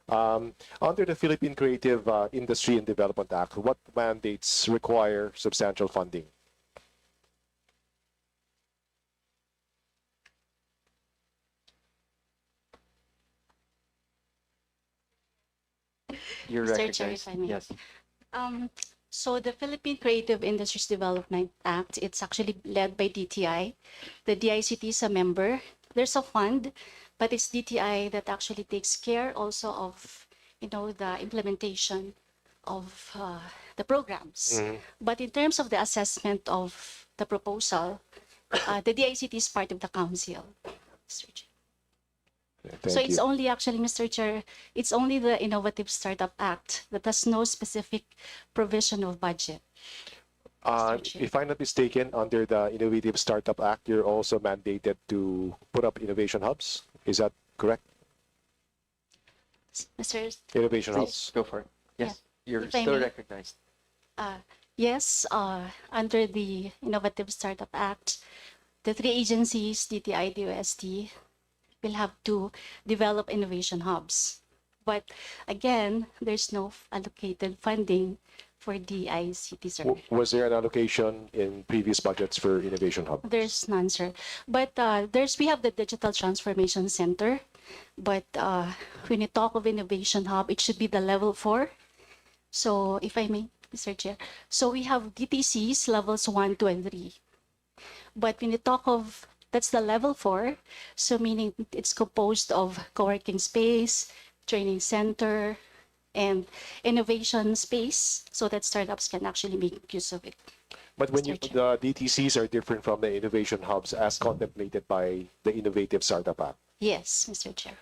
Under the Philippine Creative Industry and Development Act, what mandates require substantial funding? You're Mr. Chair, recognized. if I may. Yes. So the Philippine Creative Industries Development Act, it's actually led by DTI. The DICT is a member. There's a fund, but it's DTI that actually takes care also of, the implementation of the programs. But in terms of the assessment of the proposal, the DICT is part of the council. Mr. Chair. Thank So it's you. only actually, Mr. Chair, it's only the Innovative Startup Act that has no specific provision of budget. Mr. Chair. If I'm not mistaken, under the Innovative Startup Act, you're also mandated to put up innovation hubs. Is that correct? Mr. Innovation Please hubs. go for it. Yes, you're If I still may. recognized. Yes, under the Innovative Startup Act, the three agencies, DTI, DOST, will have to develop innovation hubs. But again, there's no allocated funding for DICT, sir. Was there an allocation in previous budgets for innovation hub? There's none, sir. But we have the Digital Transformation Center. But when you talk of innovation hub, it should be the level 4. So if I may, Mr. Chair. So we have DTCs levels 1, 2, and 3. But when you talk of, that's the level 4. So meaning it's composed of co-working space, training center, and innovation space so that startups can actually make use of it. But when Mr. the DTCs are different from the innovation hubs as contemplated by the Innovative Startup Act. Yes, Mr. Chair.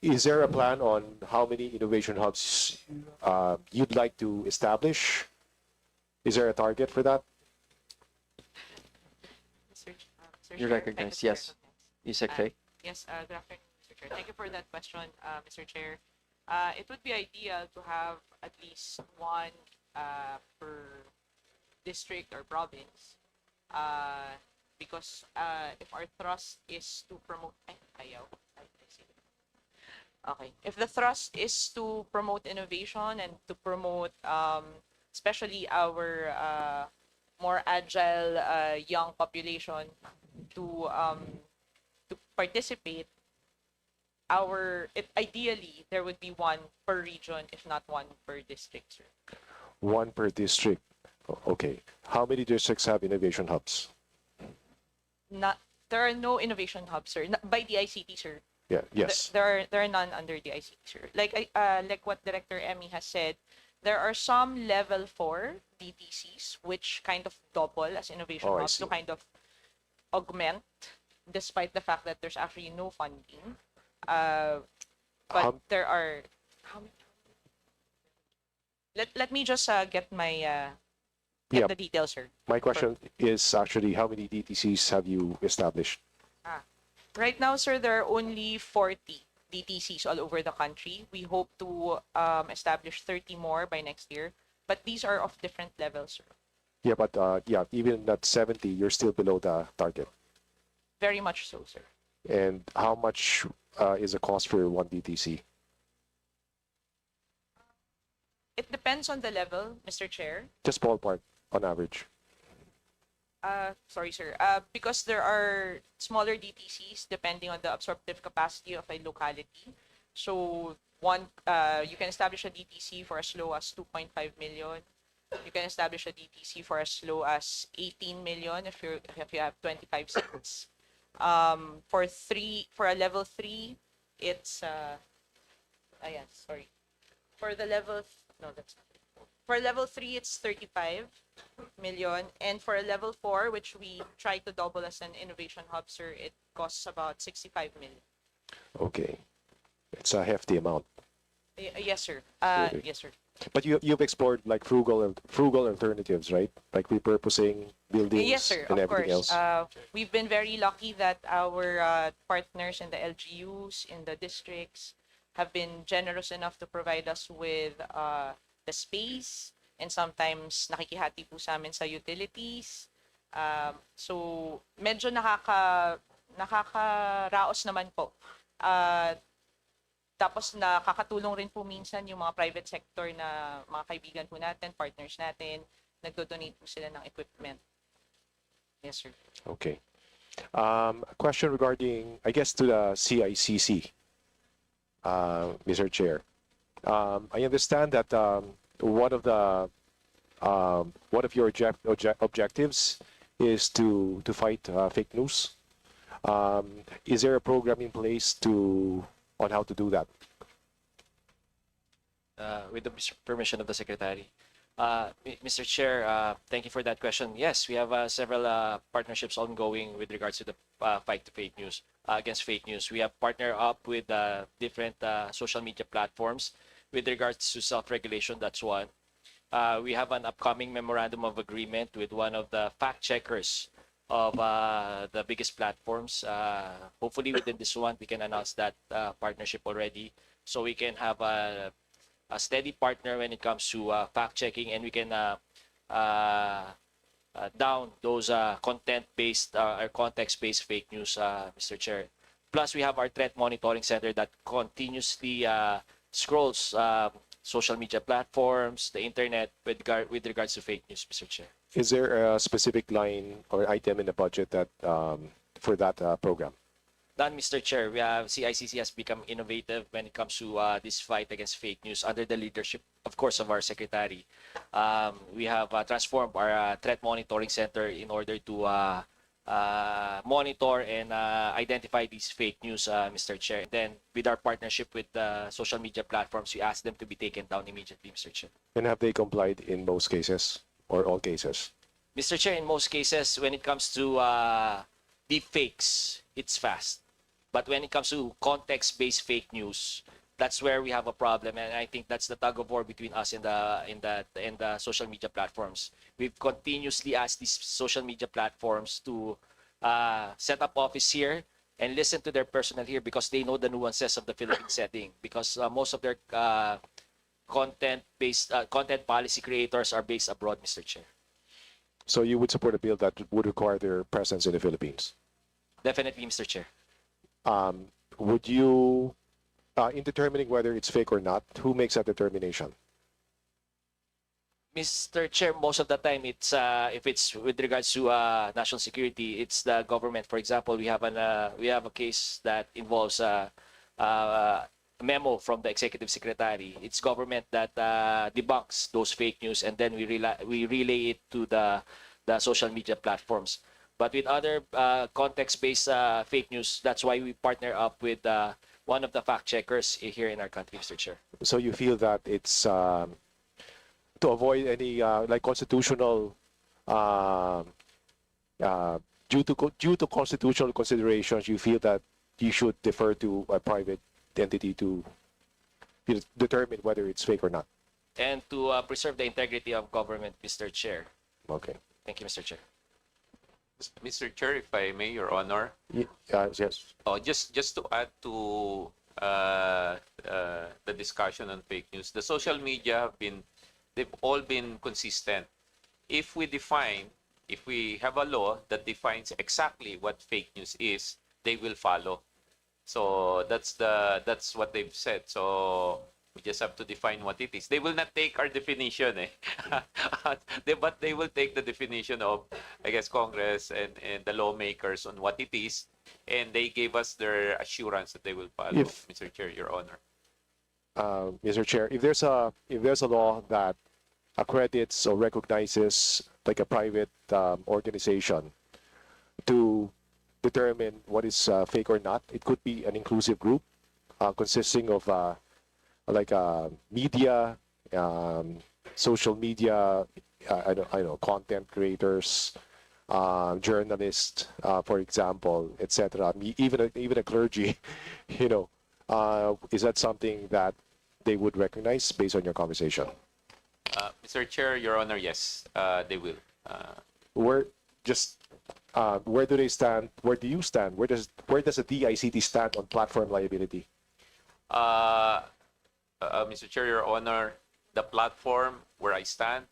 Is there a plan on how many innovation hubs you'd like to establish? Is there a target for that? You're recognized. Yes. Yusek Faye. Yes, good afternoon, Mr. Chair. Thank you for that question, Mr. Chair. It would be ideal to have at least one per district or province because if our thrust is to promote if the thrust is to promote innovation and to promote especially our more agile young population to participate, ideally there would be one per region, if not one per district, sir. One per district. Okay. How many districts have innovation hubs? There are no innovation hubs, sir. By the ICT, sir. Yeah. Yes. There are none under the ICT, sir. Like what Director Emmy has said, there are some level 4 DTCs which kind of double as innovation Oh, I hubs see. to kind of augment, despite the fact that there's actually no funding. But there are how many? Let me just get my Yeah. the details, sir. My question is actually how many DTCs have you established? Right now, sir, there are only 40 DTCs all over the country. We hope to establish 30 more by next year, but these are of different levels, sir. Yeah, but even at 70, you're still below the target. Very much so, sir. And how much is the cost for one DTC? It depends on the level, Mr. Chair. Just ballpark on average. Sorry, sir. Because there are smaller DTCs depending on the absorptive capacity of a locality. So you can establish a DTC for as low as 2.5 million. You can establish a DTC for as low as 18 million if you have 25 seats. For a level 3, it's sorry. For the level no, that's not it. For level 3, it's 35 million. And for level 4, which we try to double as an innovation hub, sir, it costs about 65 million. Okay. It's a hefty amount. Yes, sir. Really? Yes, sir. But you've explored like frugal alternatives, right? Like repurposing buildings Yes, sir. and Of everything course. else. We've been very lucky that our partners in the LGUs, in the districts, have been generous enough to provide us with the space, and sometimes nakikihati po sa amin sa utilities. So medyo nakakaraos naman po. Tapos nakakatulong rin po minsan yung mga private sector na mga kaibigan po natin, partners natin, nagdo-donate po sila ng equipment. Yes, sir. Okay. A question regarding, I guess, to the CICC, Mr. Chair. I understand that one of your objectives is to fight fake news. Is there a program in place on how to do that? With the permission of the Secretary. Mr. Chair, thank you for that question. Yes, we have several partnerships ongoing with regards to the fight to fake news, against fake news. We have partnered up with different social media platforms with regards to self-regulation. That's one. We have an upcoming memorandum of agreement with one of the fact checkers of the biggest platforms. Hopefully within this month, we can announce that partnership already, so we can have a steady partner when it comes to fact checking, and we can down those content-based or context-based fake news, Mr. Chair. Plus, we have our threat monitoring center that continuously scrolls social media platforms, the internet, with regards to fake news, Mr. Chair. Is there a specific line or item in the budget that for that program? Done, Mr. Chair. CICC has become innovative when it comes to this fight against fake news under the leadership, of course, of our secretary. We have transformed our threat monitoring center in order to monitor and identify these fake news, Mr. Chair. Then, with our partnership with social media platforms, we ask them to be taken down immediately, Mr. Chair. And have they complied in most cases or all cases? Mr. Chair, in most cases, when it comes to deep fakes, it's fast. But when it comes to context-based fake news, that's where we have a problem, and I think that's the tug of war between us and the social media platforms. We've continuously asked these social media platforms to set up office here and listen to their personnel here, because they know the nuances of the Philippine setting. Because most of their content policy creators are based abroad, Mr. Chair. So you would support a bill that would require their presence in the Philippines? Definitely, Mr. Chair. Would you, in determining whether it's fake or not, who makes that determination? Mr. Chair, most of the time, it's if it's with regards to national security, it's the government. For example, we have a case that involves a memo from the executive secretary. It's government that debunks those fake news, and then we relay it to the social media platforms. But with other context-based fake news, that's why we partner up with one of the fact checkers here in our country, Mr. Chair. So you feel that it's to avoid any like constitutional due to constitutional considerations, you feel that you should defer to a private entity to determine whether it's fake or not? And to preserve the integrity of government, Mr. Chair. Okay. Thank you, Mr. Chair. Mr. Chair, if I may, Your Honor. Yes. Oh, just to add to the discussion on fake news, the social media they've all been consistent. If we have a law that defines exactly what fake news is, they will follow. So that's what they've said. So we just have to define what it is. They will not take our definition, but they will take the definition of, I guess, Congress and the lawmakers on what it is, and they gave us their assurance that they will follow. Mr. Chair, Your Honor. Mr. Chair, if there's a law that accredits or recognizes like a private organization to determine what is fake or not, it could be an inclusive group consisting of like media, social media, I know, content creators, journalists, for example, etc. Even a clergy, you know, is that something that they would recognize based on your conversation? Mr. Chair, Your Honor, yes, they will. Where just where do they stand? Where do you stand? Where does the DICT stand on platform liability? Mr. Chair, Your Honor, the platform where I stand,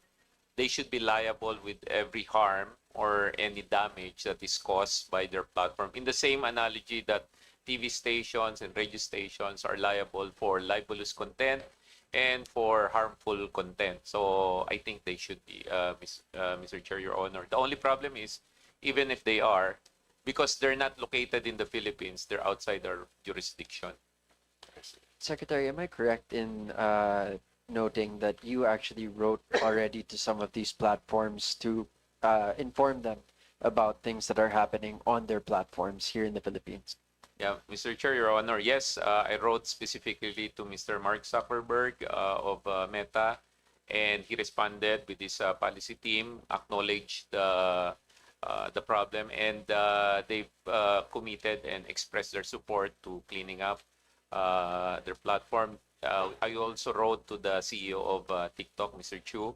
they should be liable with every harm or any damage that is caused by their platform. In the same analogy that TV stations and radio stations are liable for libelous content and for harmful content. So I think they should be, Mr. Chair, Your Honor. The only problem is, even if they are, because they're not located in the Philippines, they're outside our jurisdiction. Secretary, am I correct in noting that you actually wrote already to some of these platforms to inform them about things that are happening on their platforms here in the Philippines? Yeah, Mr. Chair, Your Honor, yes, I wrote specifically to Mr. Mark Zuckerberg of Meta, and he responded with his policy team, acknowledged the problem, and they've committed and expressed their support to cleaning up their platform. I also wrote to the CEO of TikTok, Mr. Chu.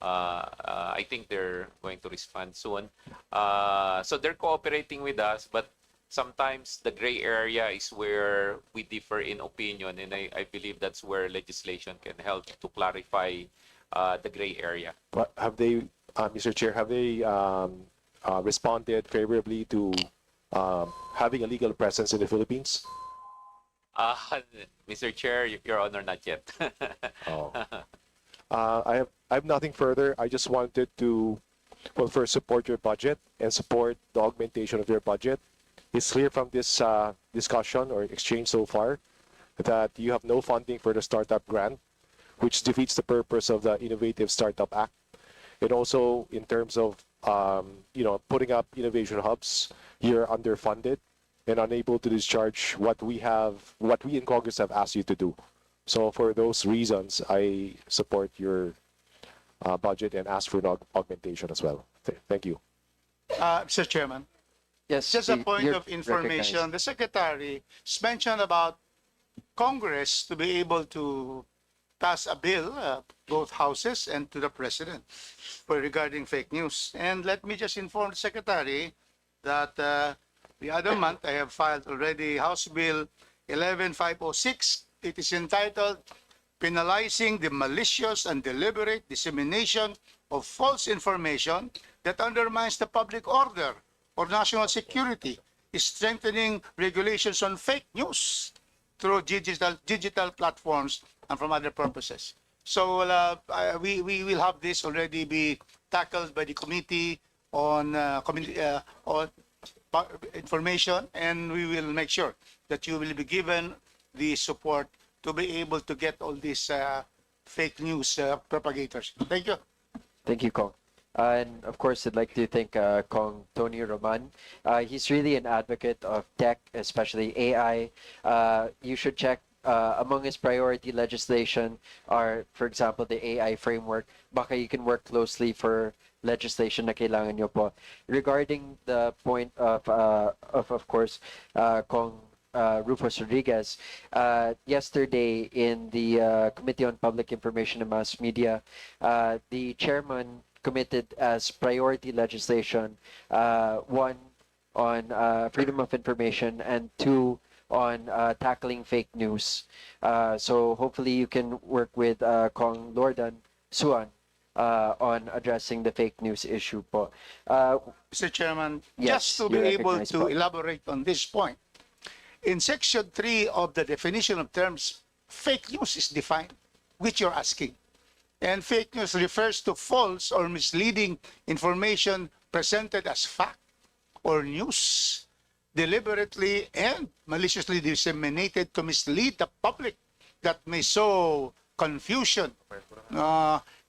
I think they're going to respond soon. So they're cooperating with us, but sometimes the gray area is where we differ in opinion, and I believe that's where legislation can help to clarify the gray area. But have they, Mr. Chair, have they responded favorably to having a legal presence in the Philippines? Mr. Chair, Your Honor, not yet. Oh. I have nothing further. I just wanted to, well, first support your budget and support the augmentation of your budget. It's clear from this discussion or exchange so far that you have no funding for the startup grant, which defeats the purpose of the Innovative Startup Act. And also in terms of putting up innovation hubs, you're underfunded and unable to discharge what we in Congress have asked you to do. So for those reasons, I support your budget and ask for an augmentation as well. Thank you. Mr. Chairman, Yes. just a point you're of information. recognized. The Secretary has mentioned about Congress to be able to pass a bill, both houses and to the President, for regarding fake news. And let me just inform the Secretary that the other month I have filed already House Bill 11506. It is entitled Penalizing the Malicious and Deliberate Dissemination of False Information that Undermines the Public Order or National Security, is strengthening regulations on fake news through digital platforms and from other purposes. So we will have this already be tackled by the committee on information, and we will make sure that you will be given the support to be able to get all these fake news propagators. Thank you. Thank you, Kong. And of course, I'd like to thank Kong Tony Roman. He's really an advocate of tech, especially AI. You should check among his priority legislation are, for example, the AI framework. Baka you can work closely for legislation na kailangan nyo po. Regarding the point of course, Kong Rufus Rodriguez, yesterday in the Committee on Public Information and Mass Media, the chairman committed as priority legislation, one on freedom of information and two on tackling fake news. So hopefully you can work with Kong Lordan Suan on addressing the fake news issue po. Mr. Chairman, Yes, just to be you're able recognized to po. elaborate on this point, in Section 3 of the definition of terms, fake news is defined, which you're asking. And fake news refers to false or misleading information presented as fact or news, deliberately and maliciously disseminated to mislead the public that may sow confusion,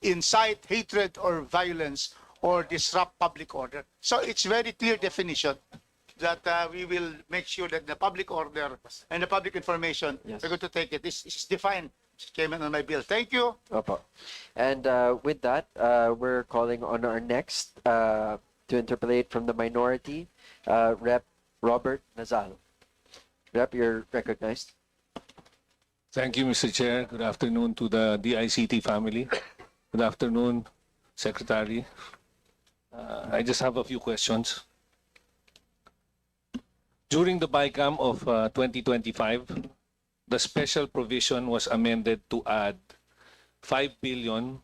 incite hatred or violence, or disrupt public order. So it's very clear definition that we will make sure that the public order and the public information, Yes. we're going to take it. This is defined Mr. Chairman, on my bill. Thank you. Opo. And with that, we're calling on our next to interpolate from the minority, Rep. Robert Nazal. Rep, you're recognized. Thank you, Mr. Chair. Good afternoon to the DICT family. Good afternoon, Secretary. I just have a few questions. During the BICAM of 2025, the special provision was amended to add 5 billion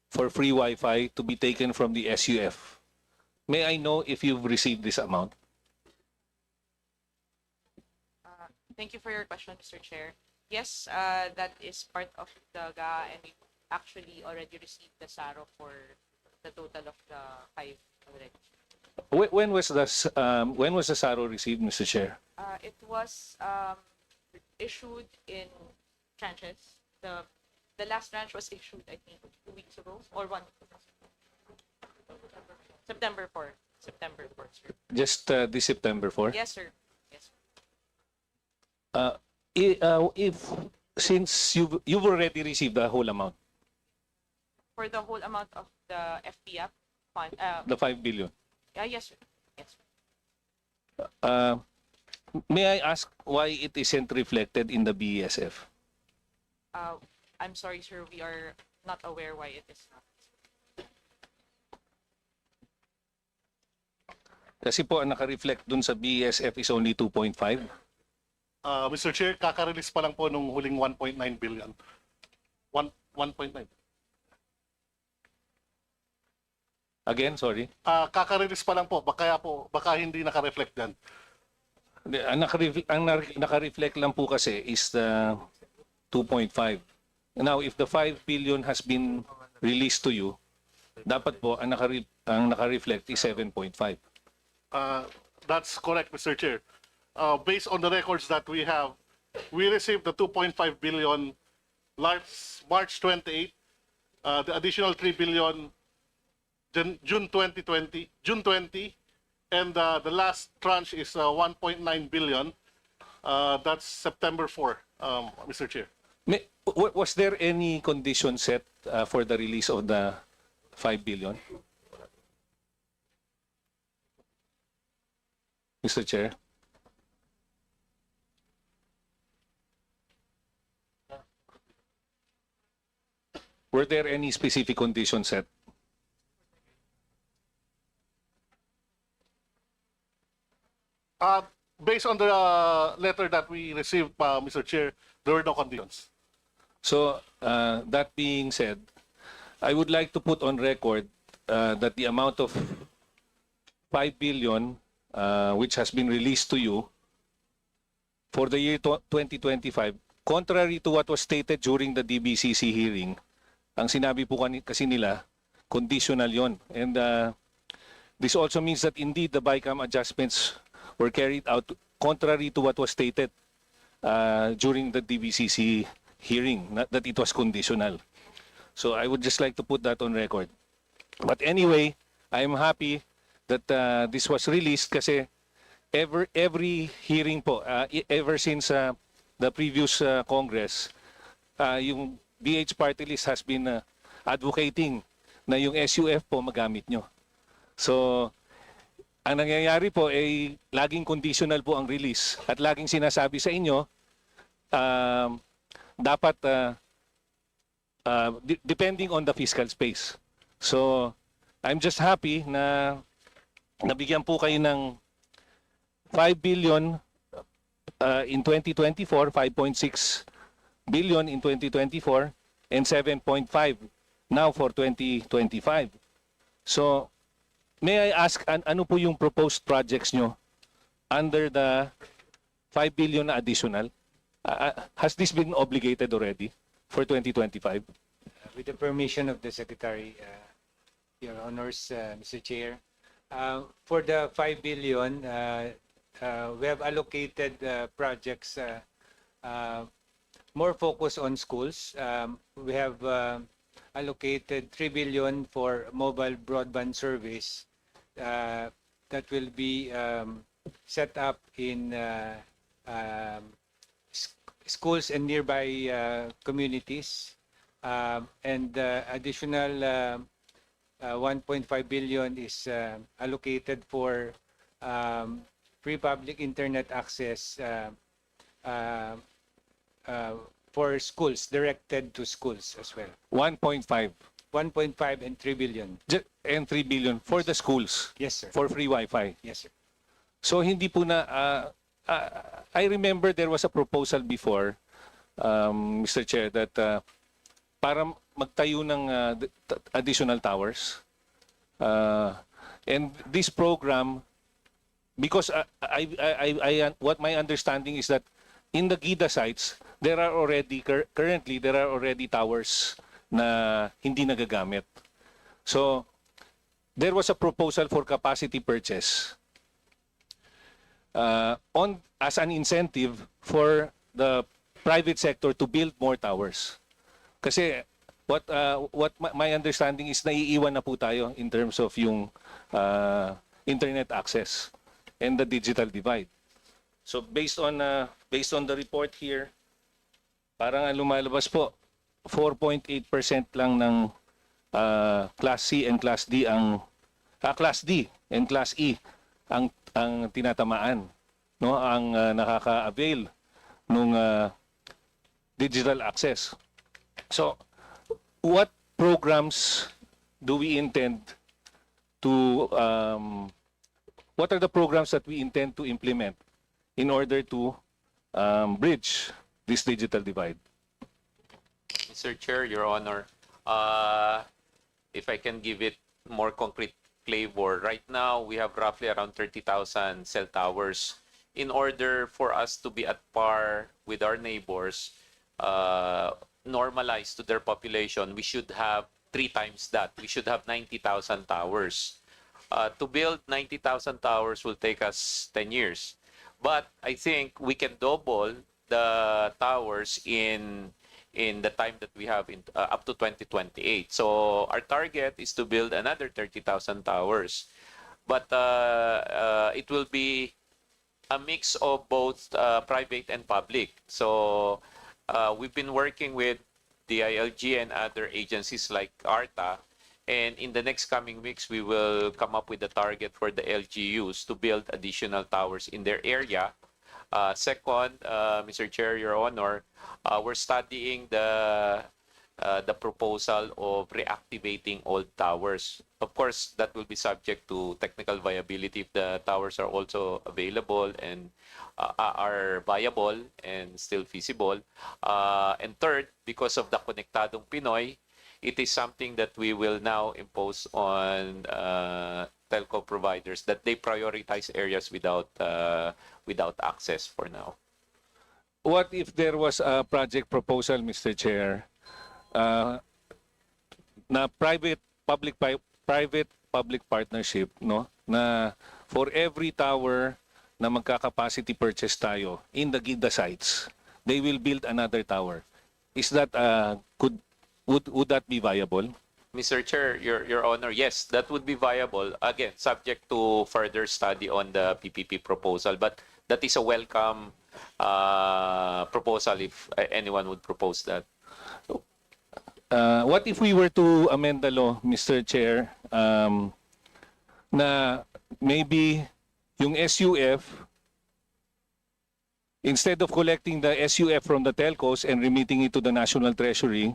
for free Wi-Fi to be taken from the SUF. May I know if you've received this amount? Thank you for your question, Mr. Chair. Yes, that is part of the GA, and we actually already received the SARO for the total of the 5 already. When was the SARO received, Mr. Chair? It was issued in tranches. The last tranche was issued, I think, 2 weeks ago or 1 September 4. September 4, sir. Just this September 4? Yes, sir. Yes. If since you've already received the whole amount, For the whole amount of the FPF fund. the 5 billion, Yes, sir. Yes, sir. may I ask why it isn't reflected in the BESF? I'm sorry, sir. We are not aware why it is not. Kasi po ang naka-reflect dun sa BESF is only 2.5. Mr. Chair, kaka-release pa lang po nung huling 1.9 billion. 1.9. Again, sorry. Kaka-release pa lang po, baka hindi naka-reflect dyan. Ang naka-reflect lang po kasi is the 2.5. Now, if the 5 billion has been released to you, dapat po ang naka-reflect is 7.5. That's correct, Mr. Chair. Based on the records that we have, we received the 2.5 billion March 28, the additional 3 billion June 20, and the last tranche is 1.9 billion. That's September 4, Mr. Chair. Was there any condition set for the release of the 5 billion? Mr. Chair. Were there any specific conditions set? Based on the letter that we received, Mr. Chair, there were no conditions. So, that being said, I would like to put on record that the amount of 5 billion which has been released to you for the year 2025, contrary to what was stated during the DBCC hearing, ang sinabi po kasi nila, conditional yon. And this also means that indeed the BICAM adjustments were carried out contrary to what was stated during the DBCC hearing, not that it was conditional. So I would just like to put that on record. But anyway, I am happy that this was released kasi every hearing po, ever since the previous Congress, yung BH party list has been advocating na yung SUF po magamit nyo. So, ang nangyayari po ay laging conditional po ang release at laging sinasabi sa inyo, dapat depending on the fiscal space. So, I'm just happy na nabigyan po kayo ng 5 billion in 2024, 5.6 billion in 2024, and 7.5 now for 2025. So, may I ask, ano po yung proposed projects nyo under the 5 billion na additional? Has this been obligated already for 2025? With the permission of the Secretary, Your Honors, Mr. Chair, for the 5 billion, we have allocated projects more focused on schools. We have allocated 3 billion for mobile broadband service that will be set up in schools and nearby communities. And additional 1.5 billion is allocated for free public internet access uh, for schools, directed to schools as well. 1.5 1.5 and 3 billion. and 3 billion for the schools Yes, sir. for free Wi-Fi. Yes, sir. So hindi po na I remember there was a proposal before, Mr. Chair, that para magtayo ng additional towers. And this program, because what my understanding is that in the GIDA sites, there are already currently there are already towers na hindi nagagamit. So there was a proposal for capacity purchase as an incentive for the private sector to build more towers. Kasi what my understanding is naiiwan na po tayo in terms of yung internet access and the digital divide. So based on the report here, parang ang lumalabas po 4.8% lang ng Class C and Class D ang Class D and Class E ang tinatamaan, no, ang nakaka-avail nung digital access. So what programs do we intend to what are the programs that we intend to implement in order to bridge this digital divide? Mr. Chair, Your Honor, if I can give it more concrete flavor, right now we have roughly around 30,000 cell towers. In order for us to be at par with our neighbors, normalized to their population, we should have 3 times that. We should have 90,000 towers. To build 90,000 towers will take us 10 years. But I think we can double the towers in the time that we have up to 2028. So our target is to build another 30,000 towers. But it will be a mix of both private and public. So we've been working with DILG and other agencies like ARTA. And in the next coming weeks, we will come up with a target for the LGUs to build additional towers in their area. Second, Mr. Chair, Your Honor, we're studying the proposal of reactivating old towers. Of course, that will be subject to technical viability if the towers are also available and are viable and still feasible. And third, because of the Konektadong Pinoy, it is something that we will now impose on telco providers that they prioritize areas without access for now. What if there was a project proposal, Mr. Chair, na private-public partnership, no? Na for every tower na magka-capacity purchase tayo in the GIDA sites, they will build another tower. Is that would that be viable? Mr. Chair, Your Honor, yes, that would be viable. Again, subject to further study on the PPP proposal, but that is a welcome proposal if anyone would propose that. What if we were to amend the law, Mr. Chair, na maybe yung SUF, instead of collecting the SUF from the telcos and remitting it to the National Treasury,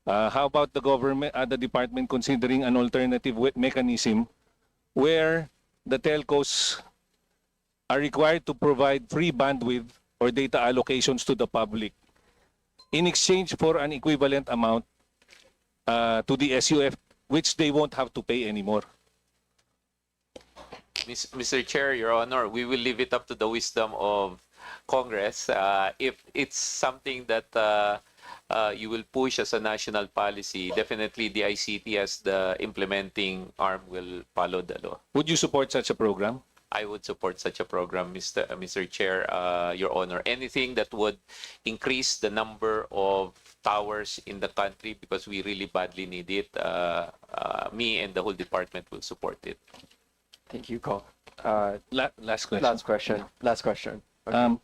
how about the government, the department considering an alternative mechanism where the telcos are required to provide free bandwidth or data allocations to the public in exchange for an equivalent amount to the SUF, which they won't have to pay anymore? Mr. Chair, Your Honor, we will leave it up to the wisdom of Congress. If it's something that you will push as a national policy, definitely the ICT as the implementing arm will follow the law. Would you support such a program? I would support such a program, Mr. Chair, Your Honor. Anything that would increase the number of towers in the country because we really badly need it, me and the whole department will support it. Thank you, Col. Last question. Last question. Okay.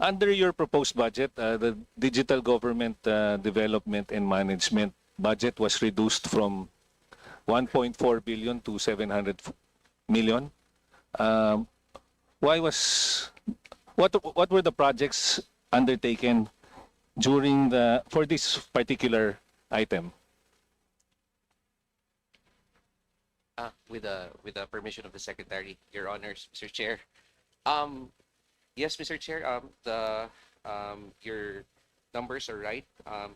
Under your proposed budget, the digital government development and management budget was reduced from 1.4 billion to 700 million. Why was what were the projects undertaken during for this particular item? With the permission of the Secretary, Your Honors, Mr. Chair. Yes, Mr. Chair, your numbers are right.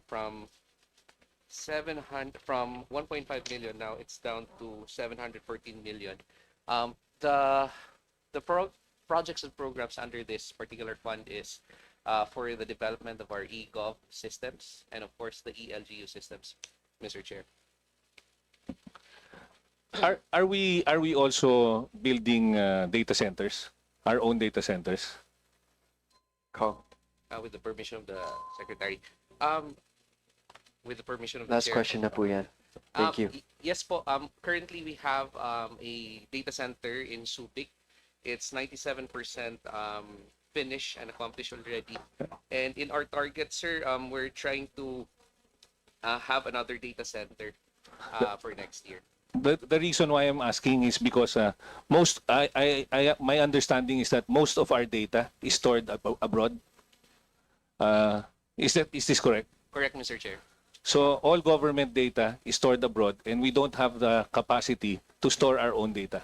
From 1.5 million now, it's down to 714 million. The projects and programs under this particular fund is for the development of our e-gov systems and of course the ELGU systems, Mr. Chair. Are we also building data centers, our own data centers? With the permission of the Secretary. With the permission of the Last Chair. question na po yan. Thank you. Yes po. Currently we have a data center in Subic. It's 97% finished and accomplished already. And in our target, sir, we're trying to have another data center for next year. The reason why I'm asking is because my understanding is that most of our data is stored abroad. Is this correct? Correct, Mr. Chair. So all government data is stored abroad, and we don't have the capacity to store our own data.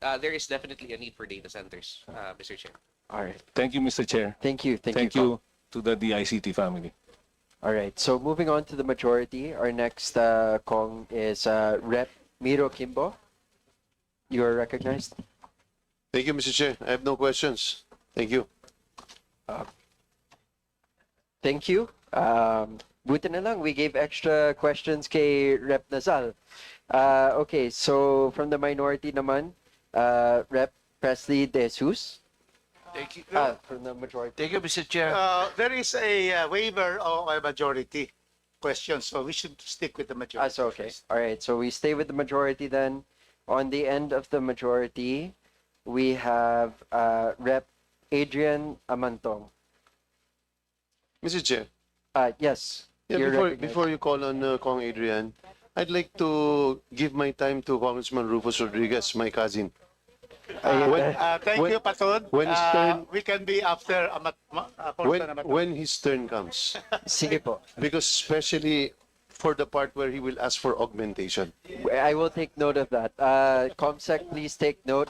There is definitely a need for data centers, Mr. Chair. All right. Thank you, Mr. Chair. Thank you. Thank you to the DICT family. All right. So moving on to the majority, our next Kong is Rep. Miro Kimbo. You are recognized. Thank you, Mr. Chair. I have no questions. Thank you. Thank you. Buti na lang, we gave extra questions kay Rep. Nazal. Okay, so from the minority naman, Rep. Presley De Jesus. Thank you. From the majority. Thank you, Mr. Chair. There is a waiver of a majority question, so we should stick with the majority. So okay. All right, so we stay with the majority then. On the end of the majority, we have Rep. Adrian Amantong. Mr. Chair. Yes. Yeah, before you call on Kong Adrian, I'd like to give my time to Congressman Rufus Rodriguez, my cousin. Thank you, Patod. When his turn, we can be after when his turn comes. Sige po. Because especially for the part where he will ask for augmentation. I will take note of that. Comsec, please take note.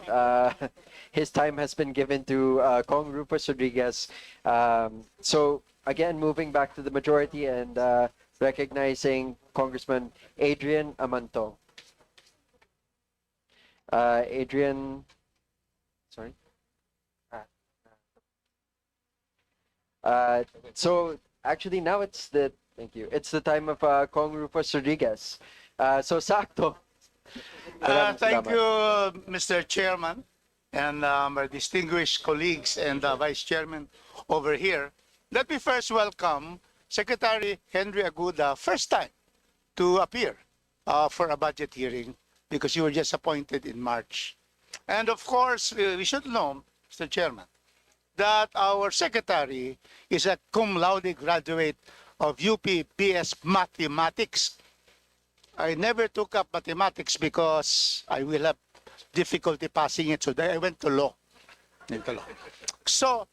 His time has been given to Kong Rufus Rodriguez. So again, moving back to the majority and recognizing Congressman Adrian Amantong. Adrian, sorry. So actually now it's thank you. It's the time of Kong Rufus Rodriguez. So sakto. Thank you, Mr. Chairman, and my distinguished colleagues and Vice Chairman over here. Let me first welcome Secretary Henry Aguda, first time to appear for a budget hearing because you were just appointed in March. And of course, we should know, Mr. Chairman, that our secretary is a cum laude graduate of UP BS Mathematics. I never took up mathematics because I will have difficulty passing it, so I went to law. So,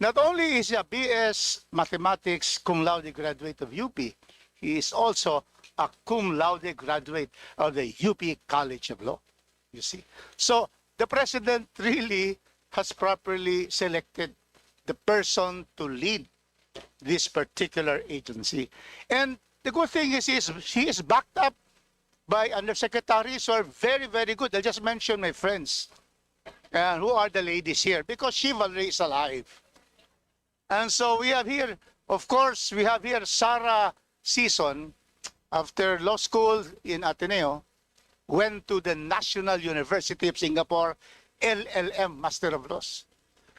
not only is he a BS Mathematics cum laude graduate of UP, he is also a cum laude graduate of the UP College of Law, you see. So, the President really has properly selected the person to lead this particular agency. And the good thing is he is backed up by undersecretaries who are very, very good. I'll just mention my friends. And who are the ladies here? Because chivalry is alive. And so we have here, of course, we have here Sarah Season, after law school in Ateneo, went to the National University of Singapore, LLM, Master of Laws.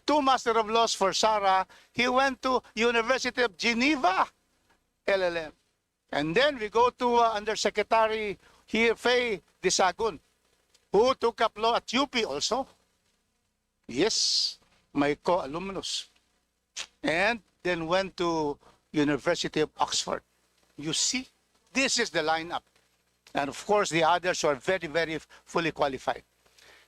2 Master of Laws for Sarah. He went to University of Geneva, LLM. And then we go to Undersecretary here, Faye Desagun, who took up law at UP also. Yes, my co-alumnus. and then went to University of Oxford. You see, this is the lineup. And of course, the others are very, very fully qualified.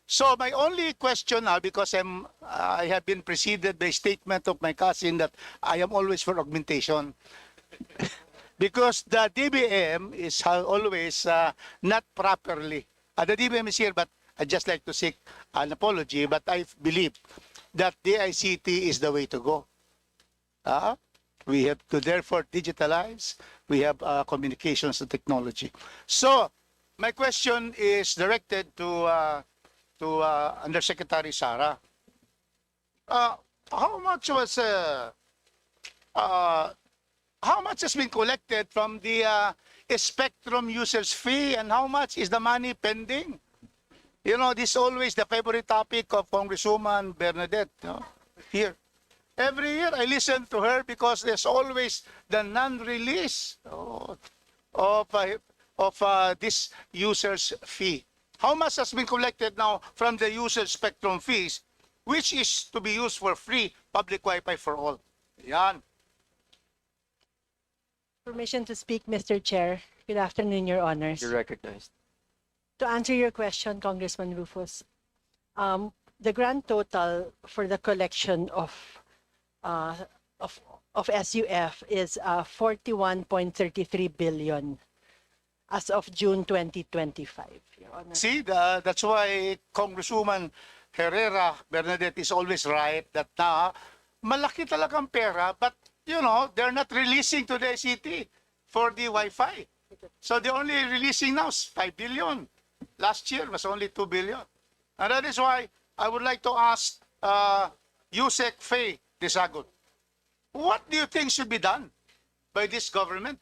So my only question now, because I have been preceded by a statement of my cousin that I am always for augmentation. Because the DBM is always not properly. The DBM is here, but I'd just like to seek an apology, but I believe that DICT is the way to go. We have to therefore digitalize. We have communications and technology. So my question is directed to Undersecretary Sara. How much was how much has been collected from the spectrum users fee, and how much is the money pending? You know, this is always the favorite topic of Congresswoman Bernadette, here. Every year I listen to her because there's always the non-release of this user's fee. How much has been collected now from the user spectrum fees, which is to be used for free public Wi-Fi for all? Yan. Permission to speak, Mr. Chair. Good afternoon, Your Honors. You're recognized. To answer your question, Congressman Rufus, the grand total for the collection of SUF is 41.33 billion as of June 2025, Your Honor. See, that's why Congresswoman Herrera Bernadette is always right that malaki talagang pera, but you know, they're not releasing to the ICT for the Wi-Fi. So they're only releasing now 5 billion. Last year was only 2 billion. And that is why I would like to ask Yusek Faye Desagut, what do you think should be done by this government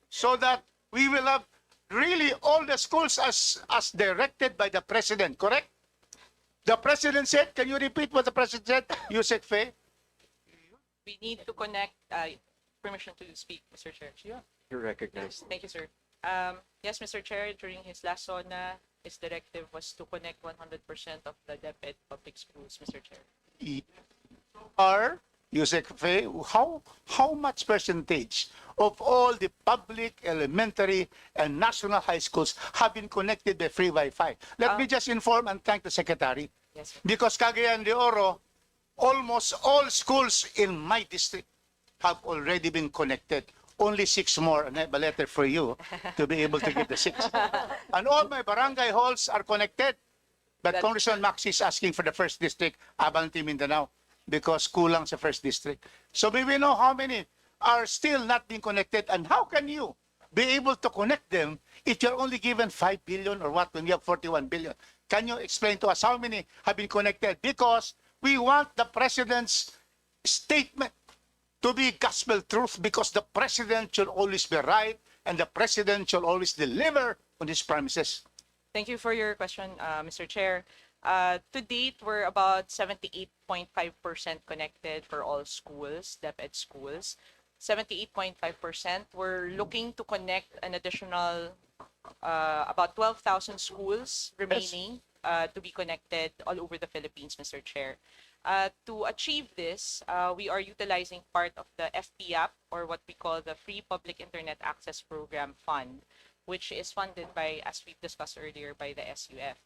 so that we will have really all the schools as directed by the president, correct? The president said, can you repeat what the president said, Yusek Faye? We need to connect, permission to speak, Mr. Chair. Yeah. You're recognized. Thank you, sir. Yes, Mr. Chair, during his last SONA, his directive was to connect 100% of the DepEd public schools, Mr. Chair. Are, Yusek Faye, how much percentage of all the public, elementary, and national high schools have been connected by free Wi-Fi? Let me just inform and thank the Secretary. Yes, sir. Because Cagayan de Oro, almost all schools in my district have already been connected. Only 6 more, and I have a letter for you to be able to give the 6. And all my barangay halls are connected. But Congressman Maxi is asking for the first district, Abanti, Mindanao, because kulang sa first district. So may we know how many are still not being connected, and how can you be able to connect them if you're only given 5 billion or what when you have 41 billion? Can you explain to us how many have been connected? Because we want the president's statement to be gospel truth, because the president should always be right and the president should always deliver on his promises. Thank you for your question, Mr. Chair. To date, we're about 78.5% connected for all schools, DepEd schools. 78.5%. We're looking to connect an additional about 12,000 schools remaining to be connected all over the Philippines, Mr. Chair. To achieve this, we are utilizing part of the FPAP, or what we call the Free Public Internet Access Program Fund, which is funded by, as we've discussed earlier, by the SUF.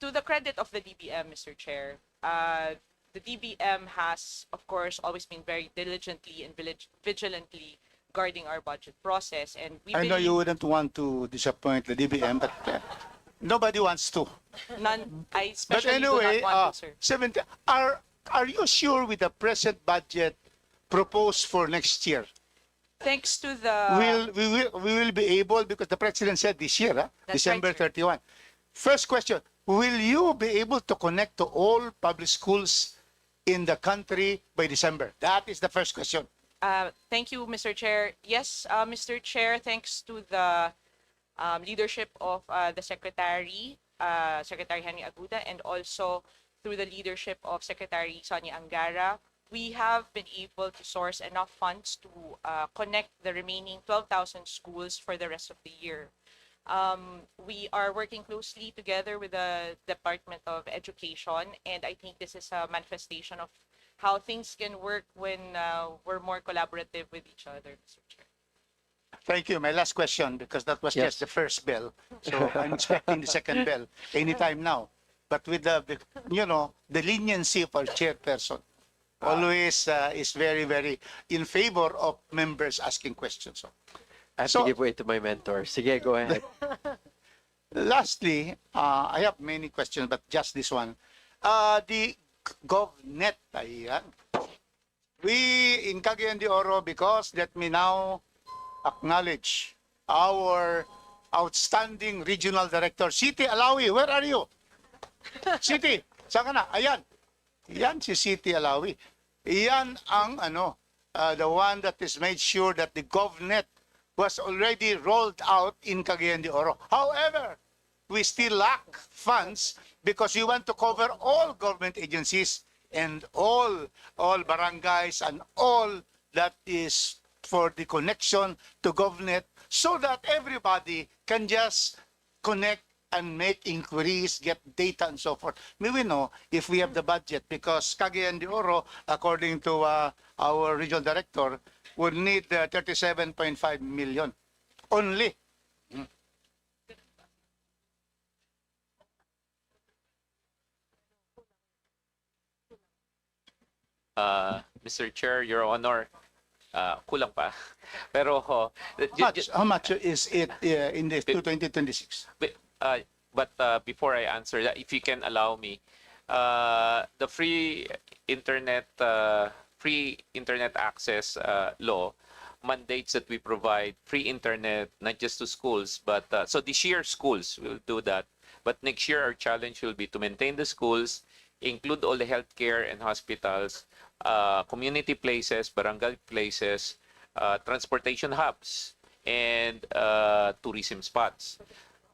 To the credit of the DBM, Mr. Chair, the DBM has, of course, always been very diligently and vigilantly guarding our budget process. And we I know you wouldn't want to disappoint the DBM, but nobody wants to. None, I But especially anyway, do not want to, sir. 70, are you sure with the present budget proposed for next year? Thanks to the... We will be able, because the president said this year, That's December right, sir. 31. First question, will you be able to connect to all public schools in the country by December? That is the first question. Thank you, Mr. Chair. Yes, Mr. Chair, thanks to the leadership of the Secretary, Secretary Henry Aguda, and also through the leadership of Secretary Sonia Angara, we have been able to source enough funds to connect the remaining 12,000 schools for the rest of the year. We are working closely together with the Department of Education, and I think this is a manifestation of how things can work when we're more collaborative with each other, Mr. Chair. Thank you. My last question, because that was Yes. just the first bell. So I'm expecting the second bell anytime now. But with the leniency of our chairperson, always is very, very in favor of members asking questions. So, I have So- to give way to my mentor. Sige, go ahead. lastly, I have many questions, but just this one. The GovNet, ayan. We in Cagayan de Oro, because let me now acknowledge our outstanding regional director, City Alawi. Where are you? City, saan ka na? Ayan. Yan si City Alawi. Yan ang the one that is made sure that the GovNet was already rolled out in Cagayan de Oro. However, we still lack funds because we want to cover all government agencies and all barangays and all that is for the connection to GovNet so that everybody can just connect and make inquiries, get data and so forth. May we know if we have the budget because Cagayan de Oro, according to our regional director, would need 37.5 million only. Mr. Chair, Your Honor, kulang pa. Pero How much is it in the 2026? But before I answer that, if you can allow me, the free internet access law mandates that we provide free internet not just to schools, but so this year schools will do that. But next year our challenge will be to maintain the schools, include all the healthcare and hospitals, community places, barangay places, transportation hubs, and tourism spots.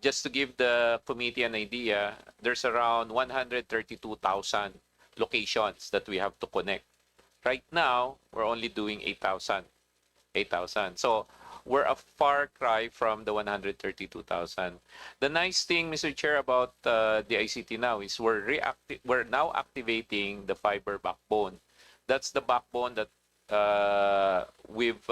Just to give the committee an idea, there's around 132,000 locations that we have to connect. Right now, we're only doing 8,000. So we're a far cry from the 132,000. The nice thing, Mr. Chair, about the ICT now is we're now activating the fiber backbone. That's the backbone that we've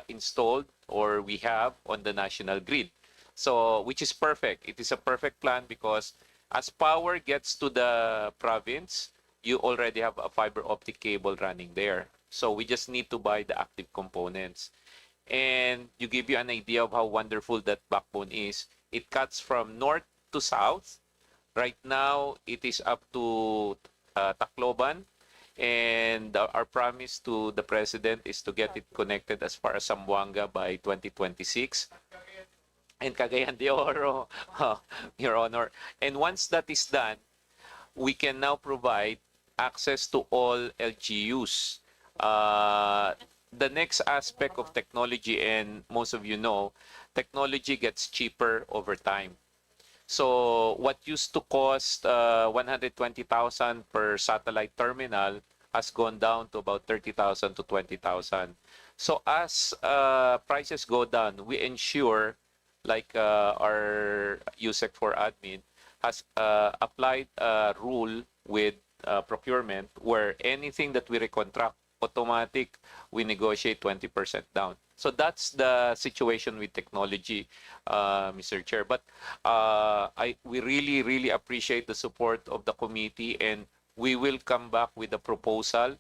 installed or we have on the national grid. So, which is perfect. It is a perfect plan because as power gets to the province, you already have a fiber optic cable running there. So we just need to buy the active components. And you give you an idea of how wonderful that backbone is. It cuts from north to south. Right now, it is up to Tacloban. And our promise to the President is to get it connected as far as Zamboanga by 2026. And Cagayan de Oro, Your Honor. And once that is done, we can now provide access to all LGUs. The next aspect of technology, and most of you know, technology gets cheaper over time. So what used to cost 120,000 per satellite terminal has gone down to about 30,000 to 20,000. So as prices go down, we ensure, like our USEC for admin has applied a rule with procurement where anything that we recontract, automatic, we negotiate 20% down. So that's the situation with technology, Mr. Chair. But we really, really appreciate the support of the committee, and we will come back with a proposal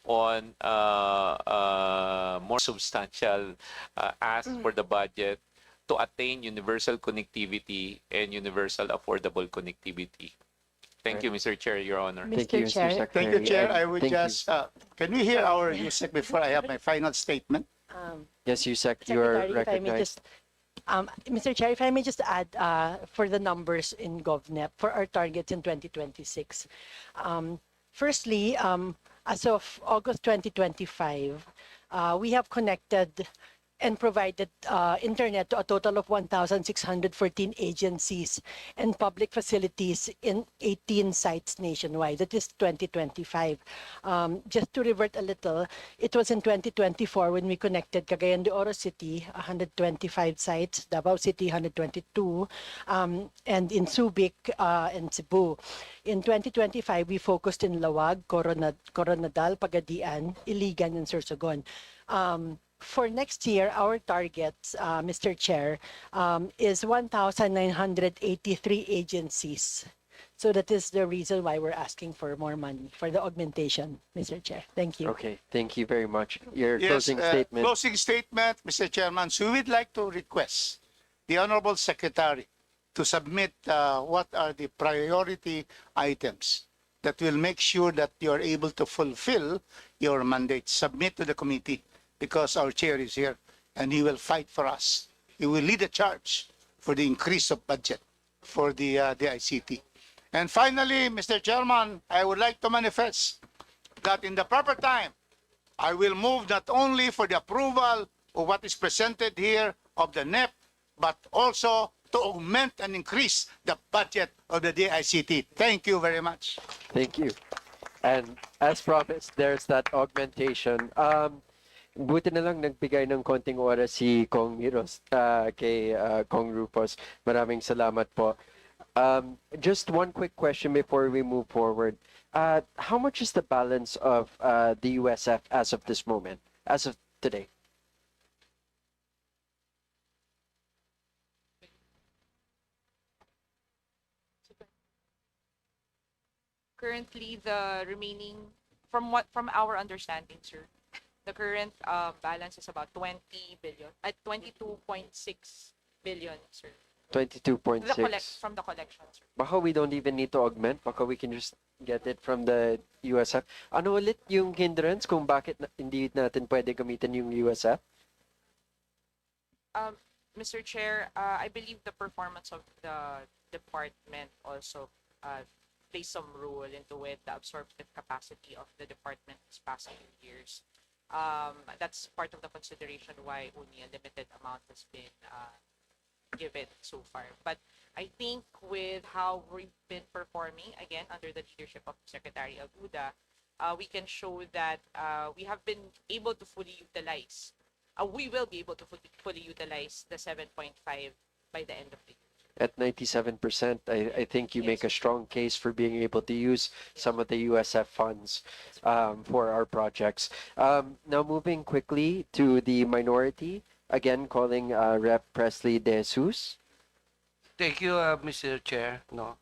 on more substantial ask for the budget to attain universal connectivity and universal affordable connectivity. Thank you, Mr. Chair, Your Honor. Thank you, Mr. Secretary. Thank you, Chair. I would Thank you. just, can we hear our USEC before I have my final statement? Yes, Yusek, you are Secretary, if I may recognized. just, Mr. Chair, if I may just add for the numbers in GovNet for our targets in 2026. Firstly, as of August 2025, we have connected and provided internet to a total of 1,614 agencies and public facilities in 18 sites nationwide. That is 2025. Just to revert a little, it was in 2024 when we connected Cagayan de Oro City, 125 sites, Davao City, 122, and in Subic and Cebu. In 2025, we focused in Lawag, Coronadal, Pagadian, Iligan, and Sorsogon. For next year, our target, Mr. Chair, is 1,983 agencies. So that is the reason why we're asking for more money for the augmentation, Mr. Chair. Thank you. Okay, thank you very much. Your Yes, closing statement. Closing statement, Mr. Chairman. So we'd like to request the Honorable Secretary to submit what are the priority items that will make sure that you are able to fulfill your mandate. Submit to the committee because our chair is here and he will fight for us. He will lead the charge for the increase of budget for the ICT. And finally, Mr. Chairman, I would like to manifest that in the proper time, I will move not only for the approval of what is presented here of the NEP, but also to augment and increase the budget of the DICT. Thank you very much. Thank you. And as promised, there's that augmentation. Buti na lang nagbigay ng konting oras si Kong Miros kay Kong Rufus. Maraming salamat po. Just one quick question before we move forward. How much is the balance of the USF as of this moment, as of today? Currently, the remaining, from our understanding, sir, the current balance is about 20 billion, at 22.6 billion, sir. 22.6. From the collection, sir. Baka we don't even need to augment. Baka we can just get it from the USF. Ano ulit yung hindrance kung bakit hindi natin pwede gamitin yung USF? Mr. Chair, I believe the performance of the department also plays some role into it, the absorptive capacity of the department this past few years. That's part of the consideration why only a limited amount has been given so far. But I think with how we've been performing, again, under the leadership of Secretary Aguda, we can show that we have been able to fully utilize, we will be able to fully utilize the 7.5 by the end of the year. At 97%, I think you make a strong case for being able to use some of the USF funds for our projects. Now moving quickly to the minority, again calling Rep. Presley De Jesus. Thank you, Mr. Chair. No,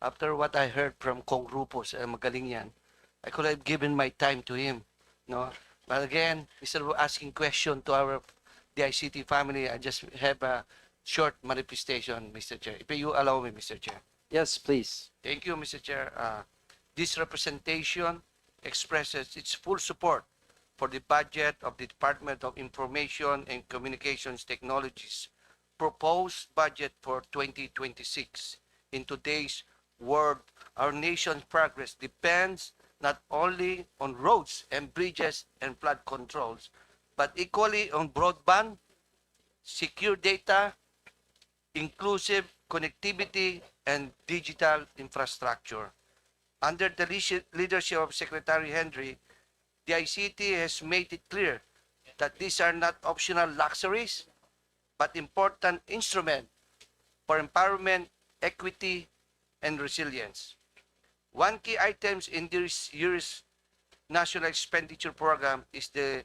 after what I heard from Kong Rufus, magaling yan, I could have given my time to him. No, but again, instead of asking question to our DICT family, I just have a short manifestation, Mr. Chair. If you allow me, Mr. Chair. Yes, please. Thank you, Mr. Chair. This representation expresses its full support for the budget of the Department of Information and Communications Technologies proposed budget for 2026. In today's world, our nation's progress depends not only on roads and bridges and flood controls, but equally on broadband, secure data, inclusive connectivity, and digital infrastructure. Under the leadership of Secretary Henry, the ICT has made it clear that these are not optional luxuries, but important instruments for empowerment, equity, and resilience. One key item in this year's National Expenditure Program is the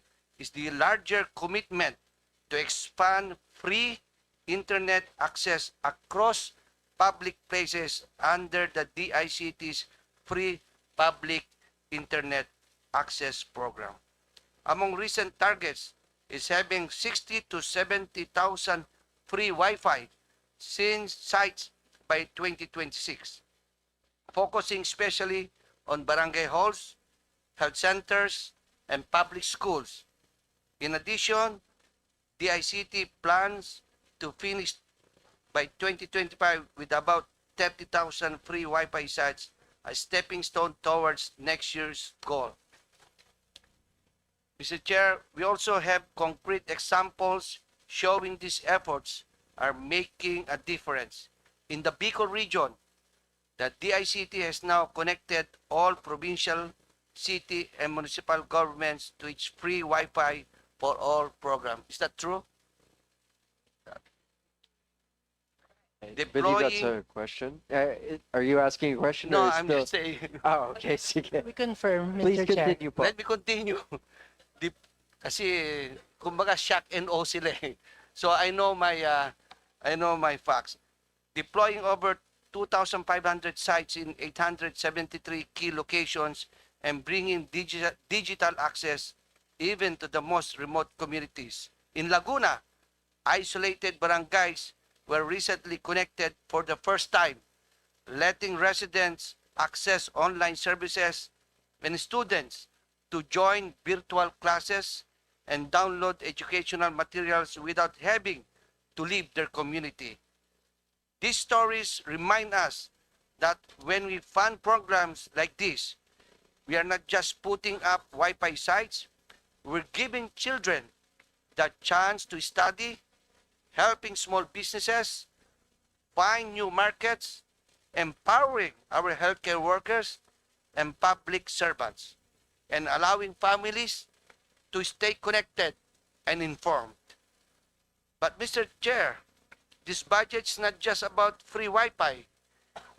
larger commitment to expand free internet access across public places under the DICT's Free Public Internet Access Program. Among recent targets is having 60 to 70,000 free Wi-Fi sites by 2026, focusing especially on barangay halls, health centers, and public schools. In addition, DICT plans to finish by 2025 with about 30,000 free Wi-Fi sites, a stepping stone towards next year's goal. Mr. Chair, we also have concrete examples showing these efforts are making a difference. In the Bicol region, the DICT has now connected all provincial, city, and municipal governments to its free Wi-Fi for all program. Is that true? I believe that's Deploying. a question. Are you asking a question No, or is I'm still? just saying. Oh, okay. Sige. We confirm, Please Mr. Chair. continue po. Let me continue. Kasi kumbaga shock and awe sila eh. So I know my facts. Deploying over 2,500 sites in 873 key locations and bringing digital access even to the most remote communities. In Laguna, isolated barangays were recently connected for the first time, letting residents access online services and students to join virtual classes and download educational materials without having to leave their community. These stories remind us that when we fund programs like this, we are not just putting up Wi-Fi sites, we're giving children the chance to study, helping small businesses find new markets, empowering our healthcare workers and public servants, and allowing families to stay connected and informed. But Mr. Chair, this budget is not just about free Wi-Fi.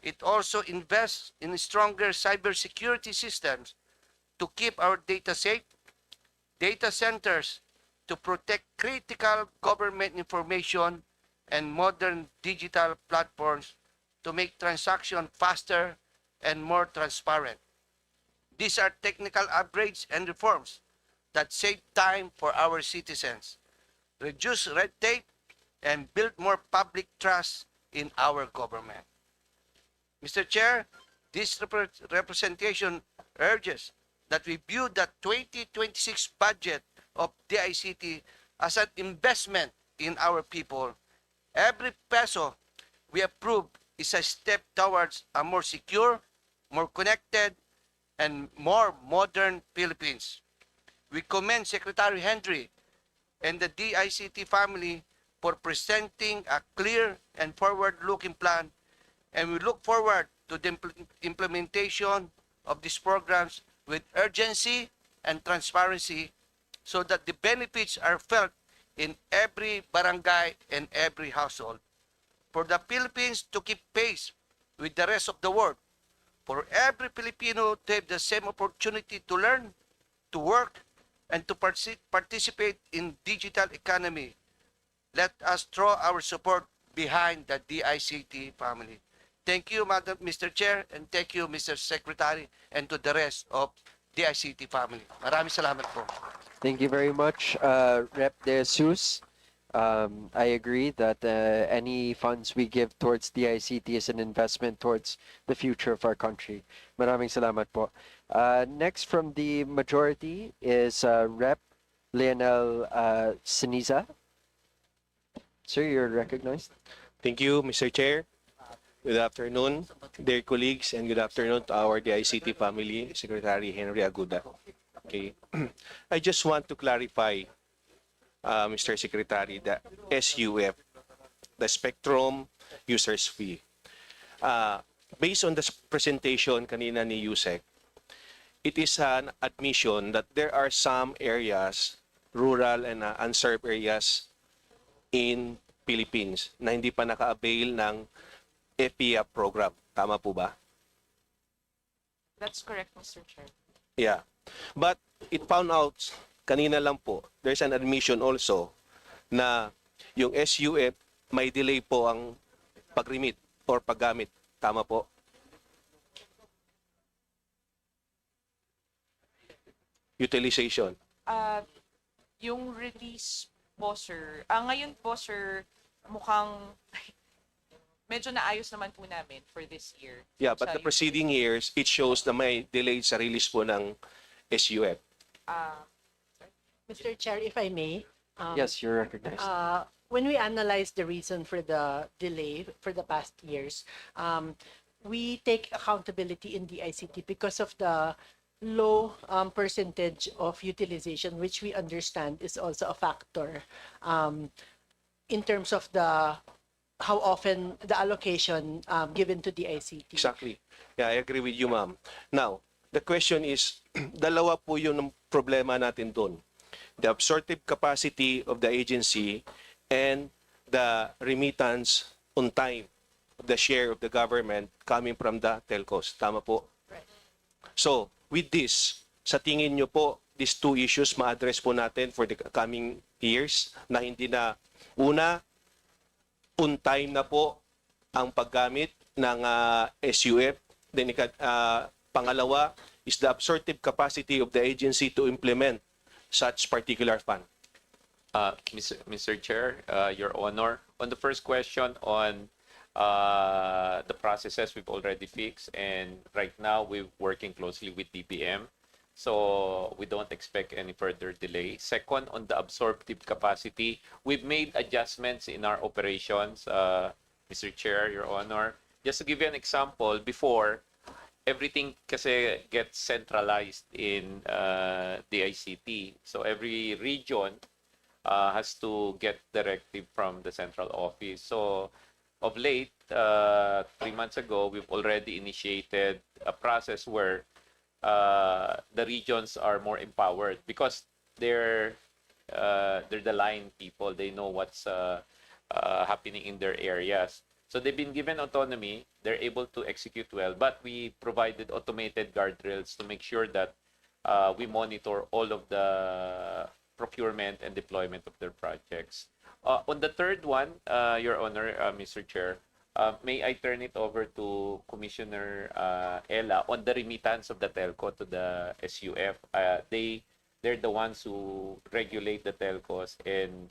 It also invests in stronger cybersecurity systems to keep our data safe, data centers to protect critical government information, and modern digital platforms to make transactions faster and more transparent. These are technical upgrades and reforms that save time for our citizens, reduce red tape, and build more public trust in our government. Mr. Chair, this representation urges that we view the 2026 budget of DICT as an investment in our people. Every peso we approve is a step towards a more secure, more connected, and more modern Philippines. We commend Secretary Henry and the DICT family for presenting a clear and forward-looking plan, and we look forward to the implementation of these programs with urgency and transparency so that the benefits are felt in every barangay and every household. For the Philippines to keep pace with the rest of the world, for every Filipino to have the same opportunity to learn, to work, and to participate in digital economy, let us throw our support behind the DICT family. Thank you, Madam Mr. Chair, and thank you, Mr. Secretary, and to the rest of DICT family. Maraming salamat po. Thank you very much, Rep. De Jesus. I agree that any funds we give towards DICT is an investment towards the future of our country. Maraming salamat po. Next from the majority is Rep. Leonel Siniza. Sir, you're recognized. Thank you, Mr. Chair. Good afternoon, dear colleagues, and good afternoon to our DICT family, Secretary Henry Aguda. Okay, I just want to clarify, Mr. Secretary, the SUF, the Spectrum Users Fee. Based on the presentation kanina ni Yusek, it is an admission that there are some areas, rural and unserved areas in Philippines na hindi pa naka-avail ng EPIA program. Tama po ba? That's correct, Mr. Chair. Yeah. But it found out, kanina lang po, there's an admission also na yung SUF may delay po ang pag-remit or paggamit. Tama po? Utilization. Yung release po, sir. Ngayon po, sir, mukhang medyo naayos naman po namin for this year. Yeah, but the preceding years, it shows na may delay sa release po ng SUF. Mr. Chair, if I may. Yes, you're recognized. When we analyze the reason for the delay for the past years, we take accountability in the ICT because of the low percentage of utilization, which we understand is also a factor in terms of the how often the allocation given to the ICT. Exactly. Yeah, I agree with you, ma'am. Now, the question is, dalawa po yung problema natin doon. The absorptive capacity of the agency and the remittance on time of the share of the government coming from the telcos. Tama po? Right. So, with this, sa tingin nyo po, these two issues ma-address po natin for the coming years na hindi na una, on time na po ang paggamit ng SUF. Then, pangalawa is the absorptive capacity of the agency to implement such particular fund. Mr. Chair, Your Honor, on the first question on the processes we've already fixed, and right now we're working closely with DBM, so we don't expect any further delay. Second, on the absorptive capacity, we've made adjustments in our operations, Mr. Chair, Your Honor. Just to give you an example, before, everything kasi gets centralized in the ICT. So every region has to get directive from the central office. So of late, 3 months ago, we've already initiated a process where the regions are more empowered because they're the line people. They know what's happening in their areas. So they've been given autonomy. They're able to execute well, but we provided automated guardrails to make sure that we monitor all of the procurement and deployment of their projects. On the third one, Your Honor, Mr. Chair, may I turn it over to Commissioner Ella on the remittance of the telco to the SUF. They're the ones who regulate the telcos and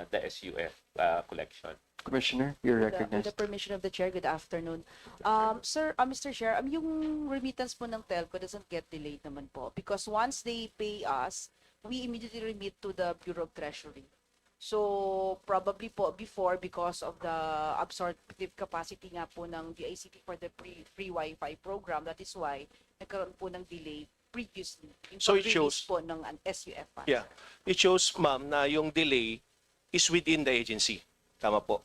the SUF collection. Commissioner, you're With recognized. the permission of the chair, good afternoon. Sir, Mr. Chair, yung remittance po ng telco doesn't get delayed naman po because once they pay us, we immediately remit to the Bureau of Treasury. So probably po before, because of the absorptive capacity nga po ng DICT for the free Wi-Fi program, that is why nagkaroon po ng delay previously. Yung So it pag-release shows- po ng SUF fund. Yeah. It shows, ma'am, na yung delay is within the agency. Tama po.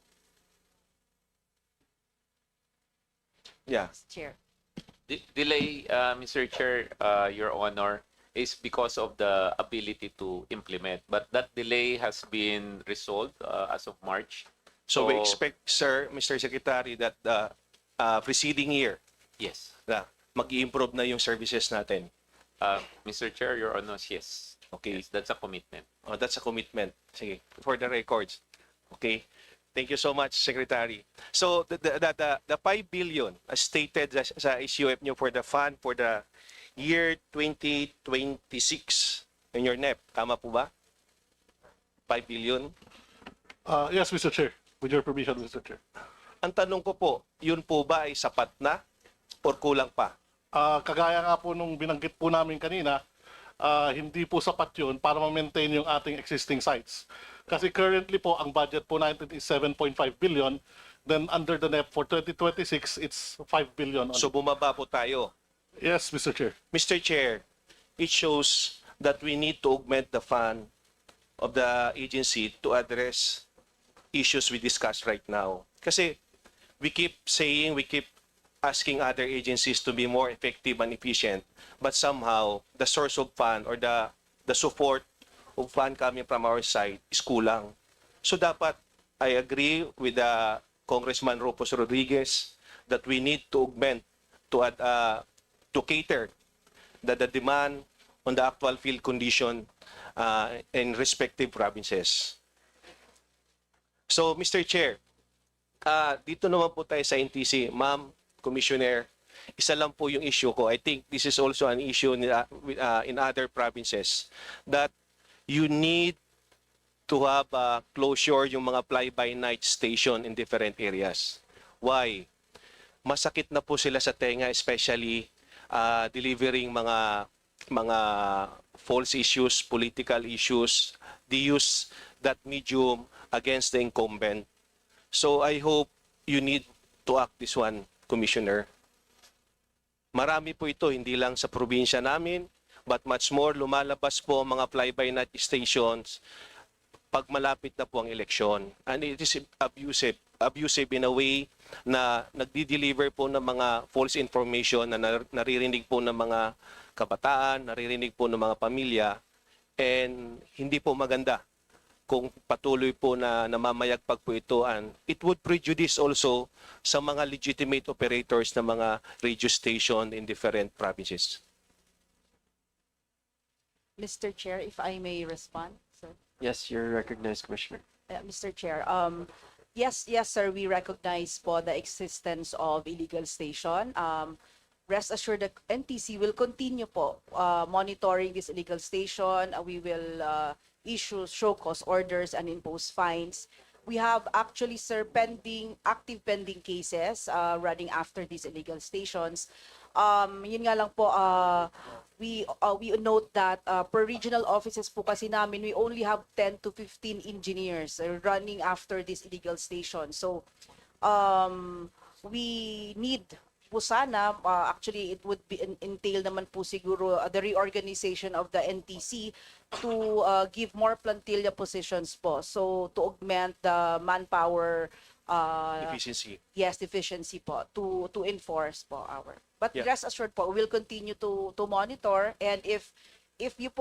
Yeah. Chair. Delay, Mr. Chair, Your Honor, is because of the ability to implement. But that delay has been resolved as of March. So we expect, sir, Mr. Secretary, that the preceding year, Yes. na mag-i-improve na yung services natin. Mr. Chair, Your Honor, yes. Okay. Yes, that's a commitment. Oh, that's a commitment. Sige, for the records. Okay. Thank you so much, Secretary. So the 5 billion as stated sa SUF nyo for the fund for the year 2026 in your NEP, tama po ba? 5 billion? Yes, Mr. Chair. With your permission, Mr. Chair. Ang tanong ko po, yun po ba ay sapat na or kulang pa? Kagaya nga po nung binanggit po namin kanina, hindi po sapat yun para ma-maintain yung ating existing sites. Kasi currently po, ang budget po natin is 7.5 billion. Then under the NEP for 2026, it's 5 billion. So bumaba po tayo. Yes, Mr. Chair. Mr. Chair, it shows that we need to augment the fund of the agency to address issues we discussed right now. Kasi we keep saying, we keep asking other agencies to be more effective and efficient, but somehow the source of fund or the support of fund coming from our side is kulang. So dapat, I agree with Congressman Rufus Rodriguez that we need to augment to cater the demand on the actual field condition in respective provinces. So, Mr. Chair, dito naman po tayo sa NTC. Ma'am, Commissioner, isa lang po yung issue ko. I think this is also an issue in other provinces that you need to have closure yung mga fly-by-night station in different areas. Why? Masakit na po sila sa tenga, especially delivering mga false issues, political issues. They use that medium against the incumbent. So I hope you need to act this one, Commissioner. Marami po ito, hindi lang sa probinsya namin, but much more, lumalabas po ang mga fly-by-night stations pag malapit na po ang eleksyon. And it is abusive in a way na nagdi-deliver po ng mga false information na naririnig po ng mga kabataan, naririnig po ng mga pamilya, and hindi po maganda kung patuloy po na namamayagpag po ito, and it would prejudice also sa mga legitimate operators ng mga radio station in different provinces. Mr. Chair, if I may respond, sir. Yes, you're recognized, Commissioner. Mr. Chair, yes, sir, we recognize po the existence of illegal station. Rest assured that NTC will continue po monitoring this illegal station. We will issue show cause orders and impose fines. We have actually, sir, active pending cases running after these illegal stations. Yun nga lang po, we note that per regional offices po kasi namin, we only have 10 to 15 engineers running after this illegal station. So, we need po sana, actually it would be entail naman po siguro the reorganization of the NTC to give more plantilla positions po. So, to augment the manpower Efficiency. Yes, deficiency po to enforce po our. But Yeah. rest assured po, we'll continue to monitor, and if we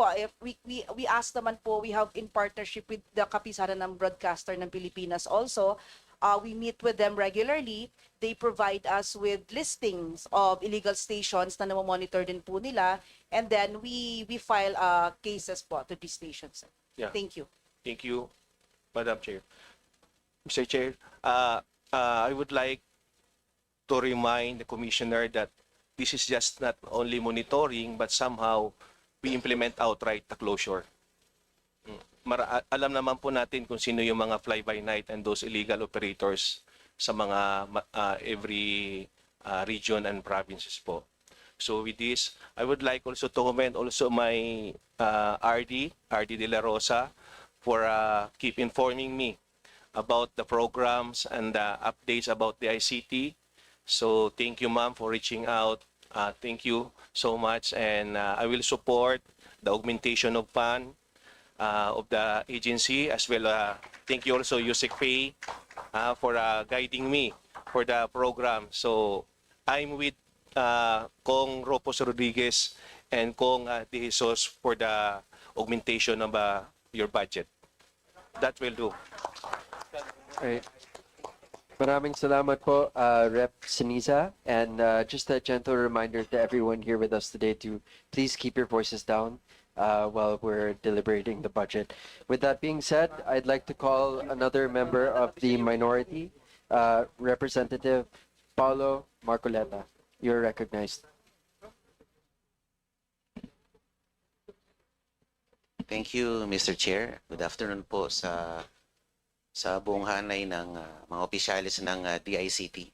ask naman po, we have in partnership with the Kapisanan ng Broadcaster ng Pilipinas also. We meet with them regularly. They provide us with listings of illegal stations na namomonitor din po nila, and then we file cases po to these stations. Yeah. Thank you. Thank you, Madam Chair. Mr. Chair, I would like to remind the Commissioner that this is just not only monitoring, but somehow we implement outright the closure. Alam naman po natin kung sino yung mga fly-by-night and those illegal operators sa mga every region and provinces po. So with this, I would like also to commend also my RD De La Rosa, for keep informing me about the programs and the updates about the ICT. So thank you, ma'am, for reaching out. Thank you so much, and I will support the augmentation of fund of the agency, as well. Thank you also, Yusek Pay, for guiding me for the program. So I'm with Kong Ropos Rodriguez and Kong De Jesus for the augmentation of your budget. That will do. Right. Maraming salamat po, Rep. Siniza. And just a gentle reminder to everyone here with us today to please keep your voices down while we're deliberating the budget. With that being said, I'd like to call another member of the minority, Representative Paulo Marcoleta. You're recognized. Thank you, Mr. Chair. Good afternoon po sa buong hanay ng mga opisyalis ng DICT.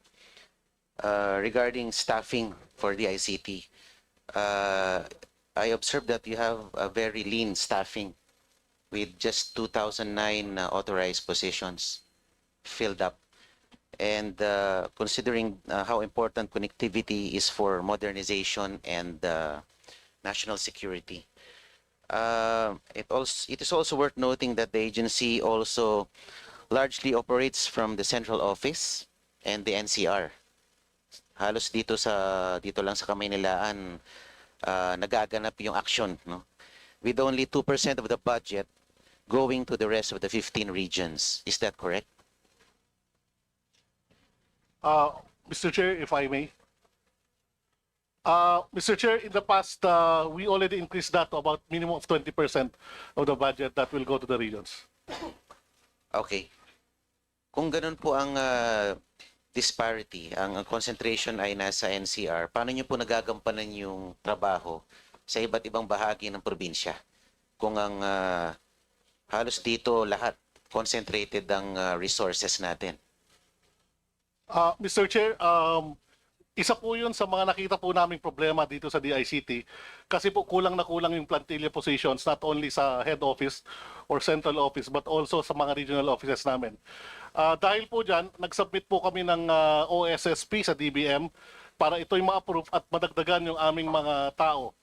Regarding staffing for DICT, I observed that you have a very lean staffing with just 2,009 authorized positions filled up. And considering how important connectivity is for modernization and national security, it is also worth noting that the agency also largely operates from the central office and the NCR. Halos dito lang sa Kamaynilaan nagaganap yung action, no? With only 2% of the budget going to the rest of the 15 regions. Is that correct? Mr. Chair, if I may. Mr. Chair, in the past, we already increased that to about minimum of 20% of the budget that will go to the regions. Okay. Kung ganun po ang disparity, ang concentration ay nasa NCR, paano nyo po nagagampanan yung trabaho sa iba't ibang bahagi ng probinsya? Kung ang halos dito lahat concentrated ang resources natin. Mr. Chair, isa po yun sa mga nakita po naming problema dito sa DICT kasi po kulang na kulang yung plantilla positions not only sa head office or central office but also sa mga regional offices namin. Dahil po dyan, nag-submit po kami ng OSSP sa DBM para ito'y ma-approve at madagdagan yung aming mga tao.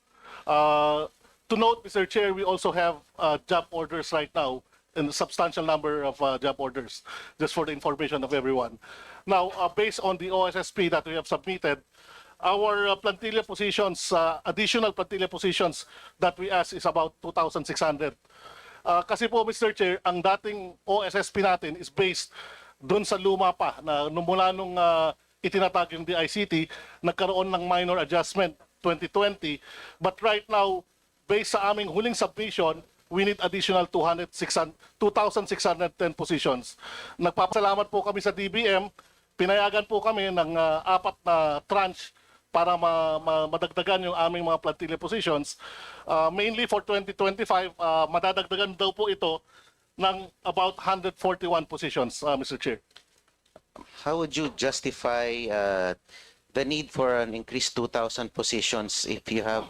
To note, Mr. Chair, we also have job orders right now, and a substantial number of job orders, just for the information of everyone. Now, based on the OSSP that we have submitted, our plantilla positions, additional plantilla positions that we ask is about 2,600. Kasi po, Mr. Chair, ang dating OSSP natin is based doon sa luma pa, na mula nung itinatag yung DICT, nagkaroon ng minor adjustment 2020. But right now, based sa aming huling submission, we need additional 2,610 positions. Nagpapasalamat po kami sa DBM, pinayagan po kami ng 4 na tranche para madagdagan yung aming mga plantilla positions. Mainly for 2025, madadagdagan daw po ito ng about 141 positions, Mr. Chair. How would you justify the need for an increased 2,000 positions if you have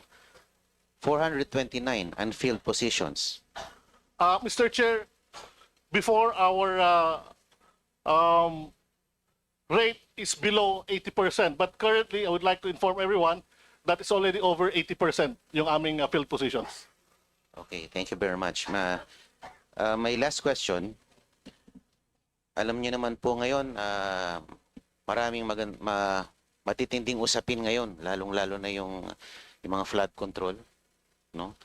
429 unfilled positions? Mr. Chair, before our rate is below 80%, but currently I would like to inform everyone that it's already over 80% yung aming filled positions. Okay, thank you very much. My last question, alam niyo naman po ngayon, maraming matitinding usapin ngayon, lalong-lalo na yung mga flood control, no?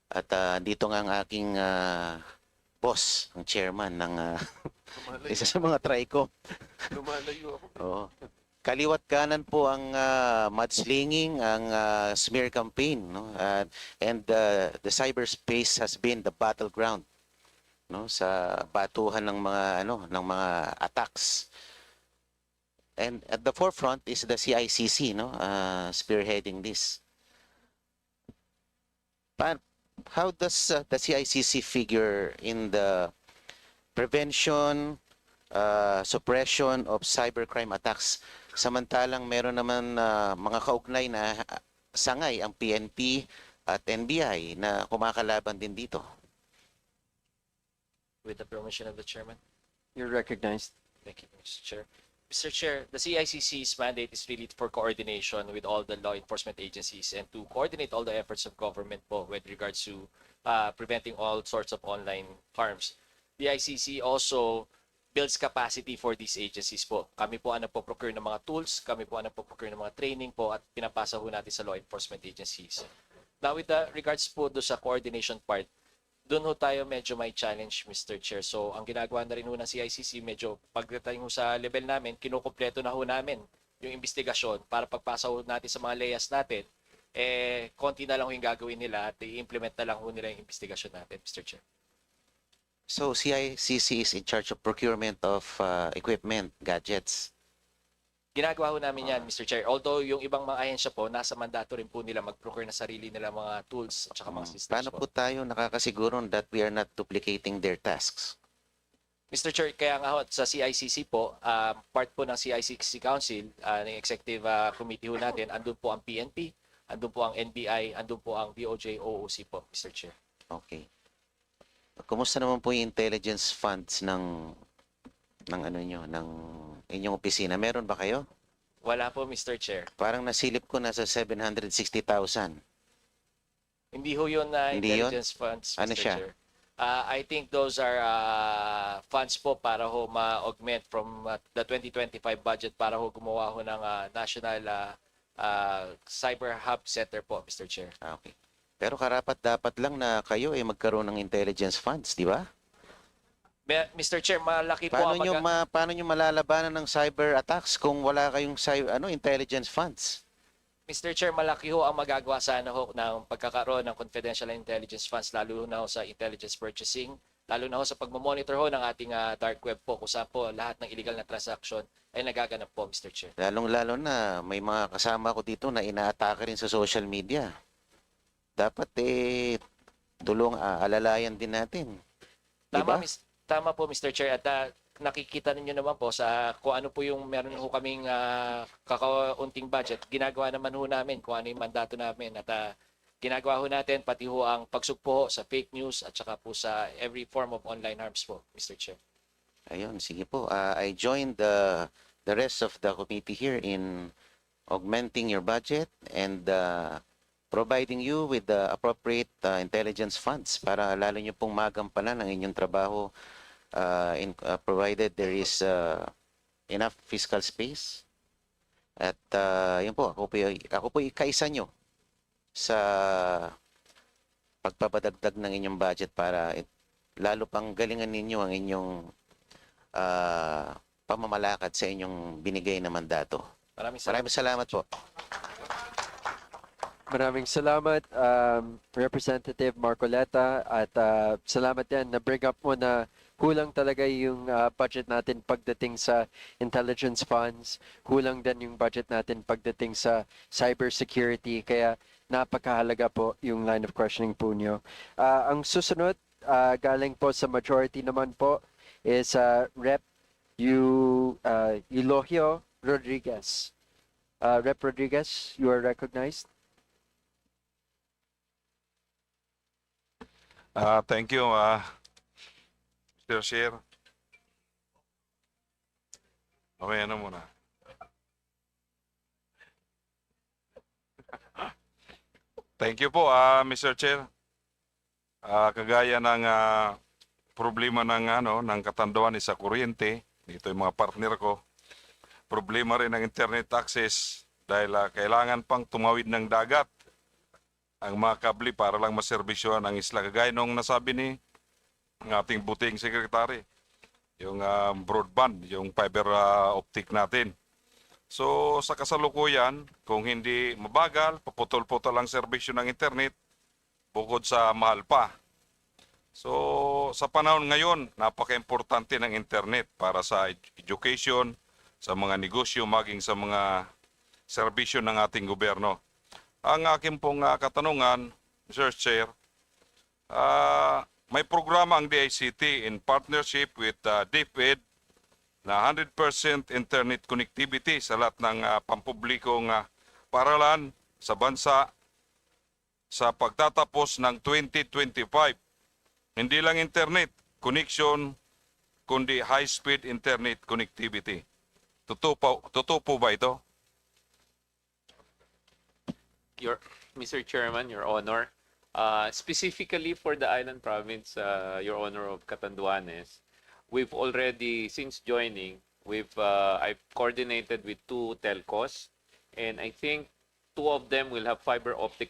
At dito nga ang aking boss, ang chairman ng isa sa mga TRICO. Lumalayo ako. Oo. Kaliwat kanan po ang mudslinging, ang smear campaign, no? And the cyberspace has been the battleground, no, sa batuhan ng mga attacks. And at the forefront is the CICC, no, spearheading this. How does the CICC figure in the prevention, suppression of cybercrime attacks? Samantalang meron naman mga kaugnay na sangay ang PNP at NBI na kumakalaban din dito. With the permission of the chairman. You're recognized. Thank you, Mr. Chair. Mr. Chair, the CICC's mandate is really for coordination with all the law enforcement agencies and to coordinate all the efforts of government po with regards to preventing all sorts of online harms. The ICC also builds capacity for these agencies po. Kami po ang nagpo-procure ng mga tools, kami po ang nagpo-procure ng mga training po at pinapasa po natin sa law enforcement agencies. Now with the regards po do sa coordination part, doon ho tayo medyo may challenge, Mr. Chair. So, ang ginagawa na rin ho ng CICC, medyo pagdating ho sa level namin, kinukumpleto na ho namin yung investigasyon para pagpasa ho natin sa mga layers natin, konti na lang ho yung gagawin nila at i-implement na lang ho nila yung investigasyon natin, Mr. Chair. So CICC is in charge of procurement of equipment, gadgets. Ginagawa ho namin yan, Mr. Chair. Although yung ibang mga ahensya po, nasa mandato rin po nila mag-procure na sarili nila mga tools at saka mga systems Paano po tayo nakakasiguro that we are not duplicating their tasks? Mr. Chair, kaya nga ho, sa CICC po, part po ng CICC Council, ng Executive Committee ho natin, andun po ang PNP, andun po ang NBI, andun po ang DOJ, OOC po, Mr. Chair. Okay. Kumusta naman po yung intelligence funds ng inyong opisina? Meron ba kayo? Wala po, Mr. Chair. Parang nasilip ko nasa 760,000. Hindi ho yun Hindi yun? intelligence funds, Mr. Ano siya? Chair. I think those are funds po para ho ma-augment from the 2025 budget para ho gumawa ho ng National Cyber Hub Center po, Mr. Chair. Okay. Pero karapat-dapat lang na kayo magkaroon ng intelligence funds, di ba? Mr. Chair, malaki po Paano nyo malalabanan ng cyber attacks kung wala kayong intelligence funds? Mr. Chair, malaki ho ang magagawa sana ho ng pagkakaroon ng confidential intelligence funds, lalo na ho sa intelligence purchasing, lalo na ho sa pagmamonitor ho ng ating dark web po, kung saan po lahat ng illegal na transaction ay nagaganap po, Mr. Chair. Lalong-lalo na may mga kasama ko dito na inaatake rin sa social media. Dapat alalayan din natin. Diba? Tama po, Mr. Chair, at nakikita ninyo naman po sa kung ano po yung meron ho kaming kakaunting budget. Ginagawa naman ho namin kung ano yung mandato namin at ginagawa ho natin pati ho ang pagsugpo sa fake news at saka po sa every form of online harms po, Mr. Chair. Ayun, sige po. I joined the rest of the committee here in augmenting your budget and providing you with the appropriate intelligence funds para lalo nyo pong magampanan ang inyong trabaho provided there is enough fiscal space. At yun po, ako po ikaisa nyo sa pagpapadagdag ng inyong budget para lalo pang galingan ninyo ang inyong pamamalakad sa inyong binigay na mandato. Maraming salamat po. Maraming salamat, Representative Marcoleta, at salamat din na bring up mo na kulang talaga yung budget natin pagdating sa intelligence funds, kulang din yung budget natin pagdating sa cybersecurity, kaya napakahalaga po yung line of questioning po nyo. Ang susunod, galing po sa majority naman po, is Rep. Eulogio Rodriguez. Rep. Rodriguez, you are recognized. Thank you, Mr. Chair. Okay, ano muna? Thank you po, Mr. Chair. Kagaya ng problema ng katanduan sa kuryente, dito yung mga partner ko. Problema rin ng internet access dahil kailangan pang tumawid ng dagat ang mga kabli para lang maserbisyohan ang isla. Kagaya nung nasabi ni ng ating buting secretary, yung broadband, yung fiber optic natin. So sa kasalukuyan, kung hindi mabagal, paputol-putol ang serbisyo ng internet, bukod sa mahal pa. So sa panahon ngayon, napaka-importante ng internet para sa education, sa mga negosyo, maging sa mga serbisyo ng ating gobyerno. Ang aking pong katanungan, Mr. Chair, may programa ang DICT in partnership with DepEd na 100% internet connectivity sa lahat ng pampublikong paaralan sa bansa sa pagtatapos ng 2025. Hindi lang internet connection, kundi high-speed internet connectivity. Totoo po ba ito? Mr. Chairman, Your Honor, specifically for the island province, Your Honor of Catanduanes, we've already, since joining, I've coordinated with 2 telcos, and I think 2 of them will have fiber optic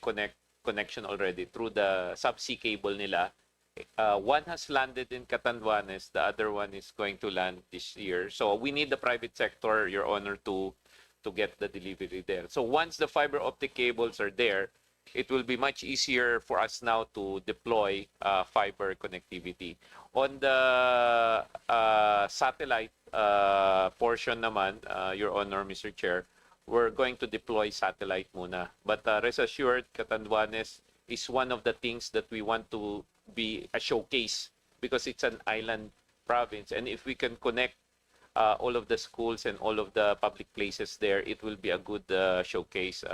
connection already through the subsea cable nila. One has landed in Catanduanes, the other one is going to land this year. So we need the private sector, Your Honor, to get the delivery there. So once the fiber optic cables are there, it will be much easier for us now to deploy fiber connectivity. On the satellite portion naman, Your Honor, Mr. Chair, we're going to deploy satellite muna. But rest assured, Catanduanes is one of the things that we want to be a showcase because it's an island province. And if we can connect all of the schools and all of the public places there, it will be a good showcase,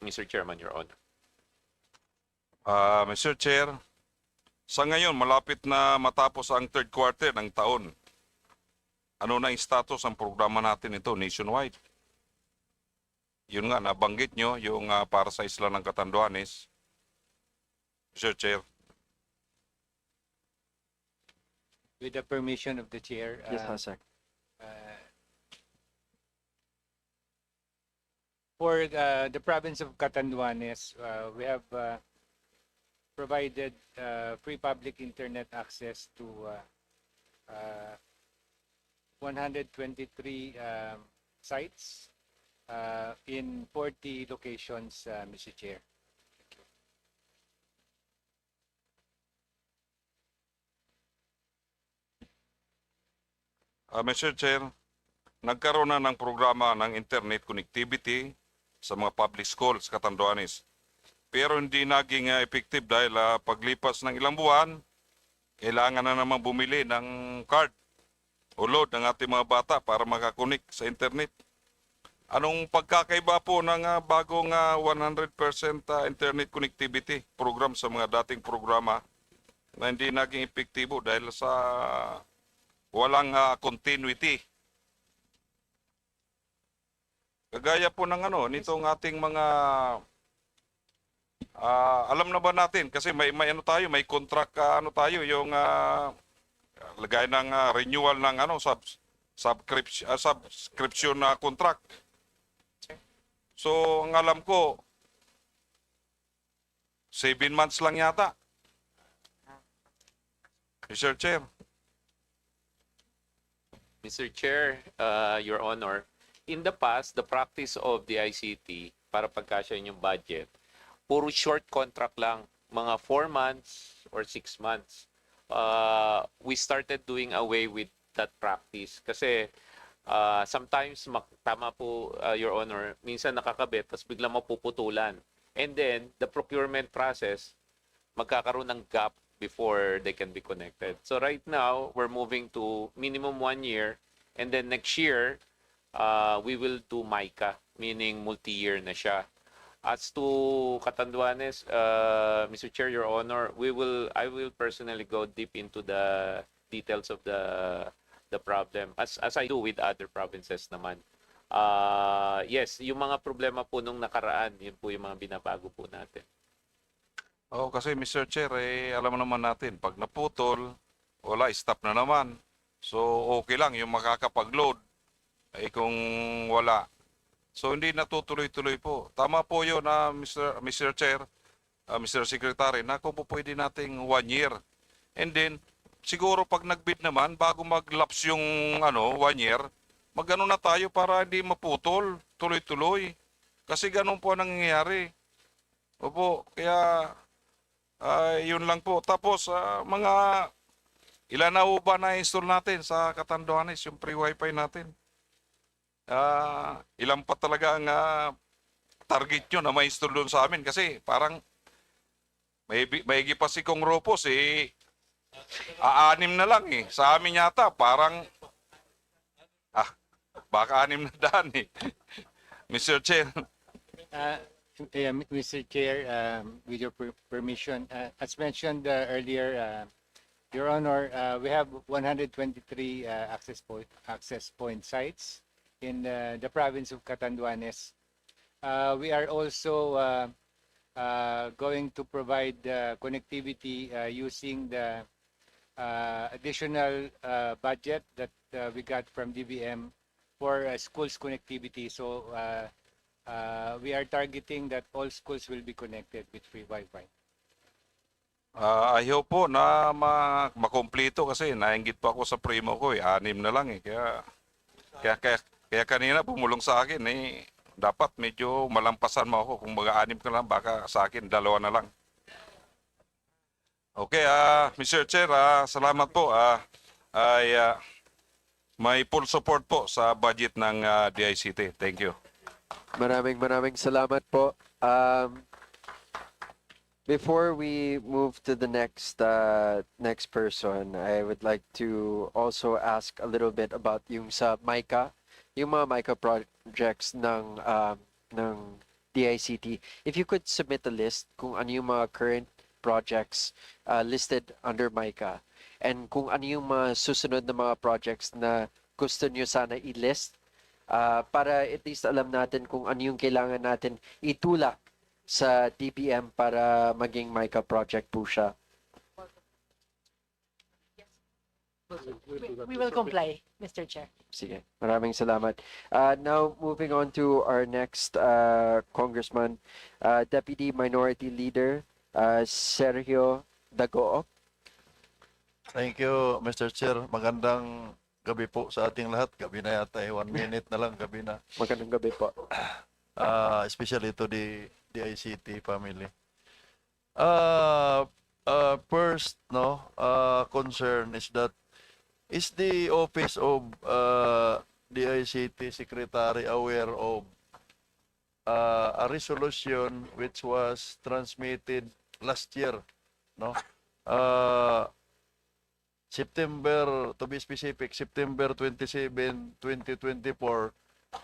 Mr. Chairman, Your Honor. Mr. Chair, sa ngayon, malapit na matapos ang 3rd quarter ng taon. Ano na yung status ang programa natin ito nationwide? Yun nga, nabanggit nyo yung para sa isla ng Catanduanes. Mr. Chair. With the permission of the chair. Yes, Hasek. For the province of Catanduanes, we have provided free public internet access to 123 sites in 40 locations, Mr. Chair. Mr. Chair, nagkaroon na ng programa ng internet connectivity sa mga public schools sa Catanduanes. Pero hindi naging effective dahil paglipas ng ilang buwan, kailangan na naman bumili ng card o load ng ating mga bata para makakonek sa internet. Anong pagkakaiba po ng bagong 100% internet connectivity program sa mga dating programa na hindi naging epektibo dahil sa walang continuity? Kagaya po ng nitong ating mga alam na ba natin kasi may ano tayo, may contract tayo yung lagay ng renewal ng subscription na contract. So, ang alam ko 7 months lang yata. Mr. Chair. Mr. Chair, Your Honor, in the past, the practice of the ICT para pagkasya yung budget, puro short contract lang, mga 4 months or 6 months. We started doing away with that practice kasi sometimes tama po, Your Honor, minsan nakakabit tapos biglang mapuputulan. And then, the procurement process, magkakaroon ng gap before they can be connected. So right now, we're moving to minimum 1 year. And then next year, we will do MICA, meaning multi-year na siya. As to Catanduanes, Mr. Chair, Your Honor, I will personally go deep into the details of the problem, as I do with other provinces naman. Yes, yung mga problema po nung nakaraan, yun po yung mga binabago po natin. Kasi Mr. Chair, alam naman natin, pag naputol, wala, stop na naman. So, okay lang yung makakapag-load. Kung wala. So, hindi natutuloy-tuloy po. Tama po yun, Mr. Chair, Mr. Secretary, na kung po pwede nating 1 year. And then, siguro pag nag-bid naman, bago mag-lapse yung 1 year, mag-ano na tayo para hindi maputol, tuloy-tuloy. Kasi ganun po ang nangyayari. Opo, kaya yun lang po. Tapos, mga ilan na ba na-install natin sa Catanduanes, yung free wifi natin? Ilan pa talaga ang target nyo na ma-install doon sa amin? Kasi parang may pa si Kong Ropos, aanim na lang Sa amin yata, parang baka 6 na daan Mr. Chair. Mr. Chair, with your permission, as mentioned earlier, Your Honor, we have 123 access point sites in the province of Catanduanes. We are also going to provide connectivity using the additional budget that we got from DBM for schools connectivity. So we are targeting that all schools will be connected with free Wi-Fi. Ayaw po na makompleto kasi nainggit pa ako sa primo ko 6 na lang Kaya kanina pumulong sa akin dapat medyo malampasan mo ako. Kung mag-6 ka lang, baka sa akin 2 na lang. Okay, Mr. Chair, salamat po. May full support po sa budget ng DICT. Thank you. Maraming salamat po. Before we move to the next person, I would like to also ask a little bit about yung sa MICA, yung mga MICA projects ng DICT. If you could submit a list kung ano yung mga current projects listed under MICA and kung ano yung mga susunod na mga projects na gusto nyo sana i-list para at least alam natin kung ano yung kailangan natin itulak sa DBM para maging MICA project po siya. We will comply, Mr. Chair. Sige, maraming salamat. Now, moving on to our next Congressman, Deputy Minority Leader, Sergio Dagook. Thank you, Mr. Chair. Magandang gabi po sa ating lahat. Gabi na yata 1 minute na lang, gabi na. Magandang gabi po. Especially to the ICT family. First, concern is that is the office of the ICT secretary aware of a resolution which was transmitted last year, September, to be specific, September 27, 2024,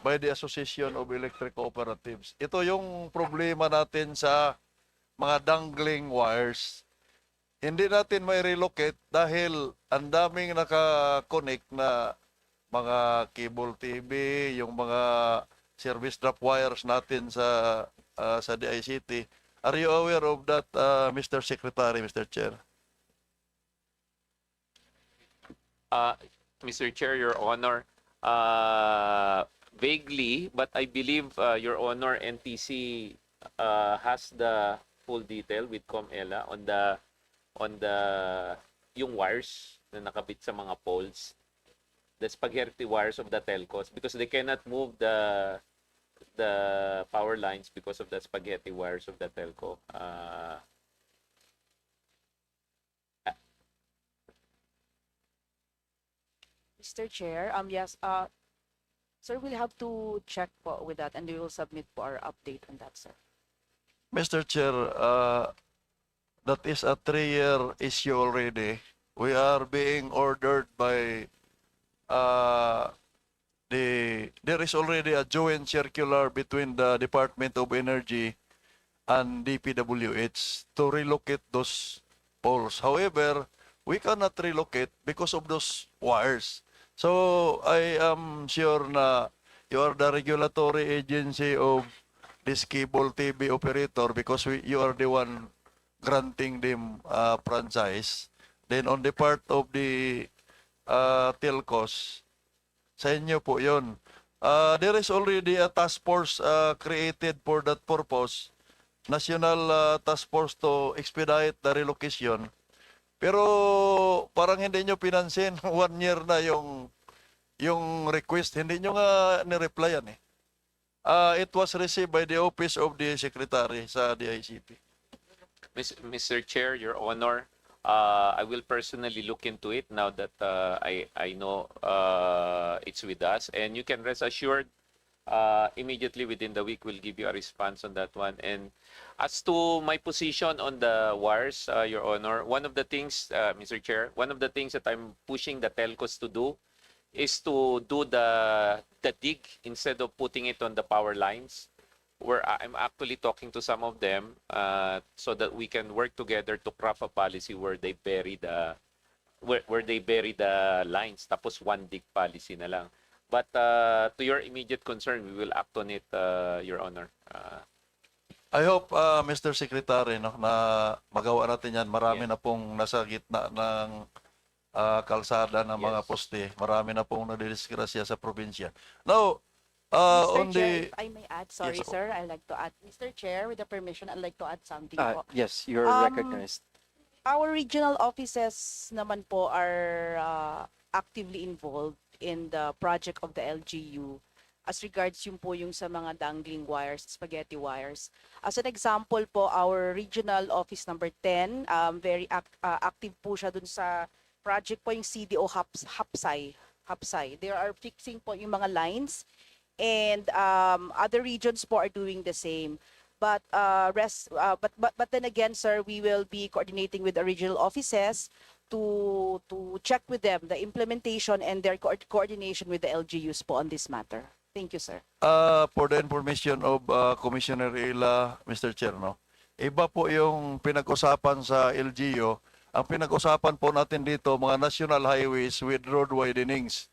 by the Association of Electric Cooperatives. Ito yung problema natin sa mga dangling wires. Hindi natin may relocate dahil ang daming naka-connect na mga cable TV, yung mga service drop wires natin sa DICT. Are you aware of that, Mr. Secretary, Mr. Chair? Mr. Chair, Your Honor, vaguely, but I believe, Your Honor, NTC has the full detail with COMELA on the yung wires na nakabit sa mga poles, the spaghetti wires of the telcos, because they cannot move the power lines because of the spaghetti wires of the telco. Mr. Chair, yes, sir, we'll have to check po with that and we will submit po our update on that, sir. Mr. Chair, that is a 3-year issue already. We are being ordered by there is already a joint circular between the Department of Energy and DPWH to relocate those poles. However, we cannot relocate because of those wires. So I am sure na you are the regulatory agency of this cable TV operator because you are the one granting them franchise. Then on the part of the telcos, sa inyo po yun. There is already a task force created for that purpose, National Task Force to expedite the relocation. Pero parang hindi nyo pinansin, 1 year na yung request, hindi nyo nga ni-replyan eh. It was received by the Office of the Secretary sa DICT. Mr. Chair, Your Honor, I will personally look into it now that I know it's with us, and you can rest assured immediately within the week we'll give you a response on that one. And as to my position on the wires, Your Honor, one of the things, Mr. Chair, one of the things that I'm pushing the telcos to do is to do the dig instead of putting it on the power lines, where I'm actually talking to some of them so that we can work together to craft a policy where they bury the lines, tapos one dig policy na lang. But to your immediate concern, we will act on it, Your Honor. I hope, Mr. Secretary, no, na magawa natin yan. Marami na pong nasa gitna ng kalsada ng mga poste. Marami na pong nadidisgrasya sa probinsya. Now, Mr. on Chair, the... if I may add, sorry, Yes, sir, I'd like to add. Mr. Chair, with the permission, I'd like to add something po. Yes, you're recognized. Our regional offices naman po are actively involved in the project of the LGU as regards yung sa mga dangling wires, spaghetti wires. As an example po, our regional office number 10, very active po siya dun sa project po yung CDO Hapsay. They are fixing po yung mga lines, and other regions po are doing the same. But then again, sir, we will be coordinating with the regional offices to check with them the implementation and their coordination with the LGUs po on this matter. Thank you, sir. For the information of Commissioner Ila, Mr. Chair, no? Iba po yung pinag-usapan sa LGU. Ang pinag-usapan po natin dito, mga national highways with road widenings.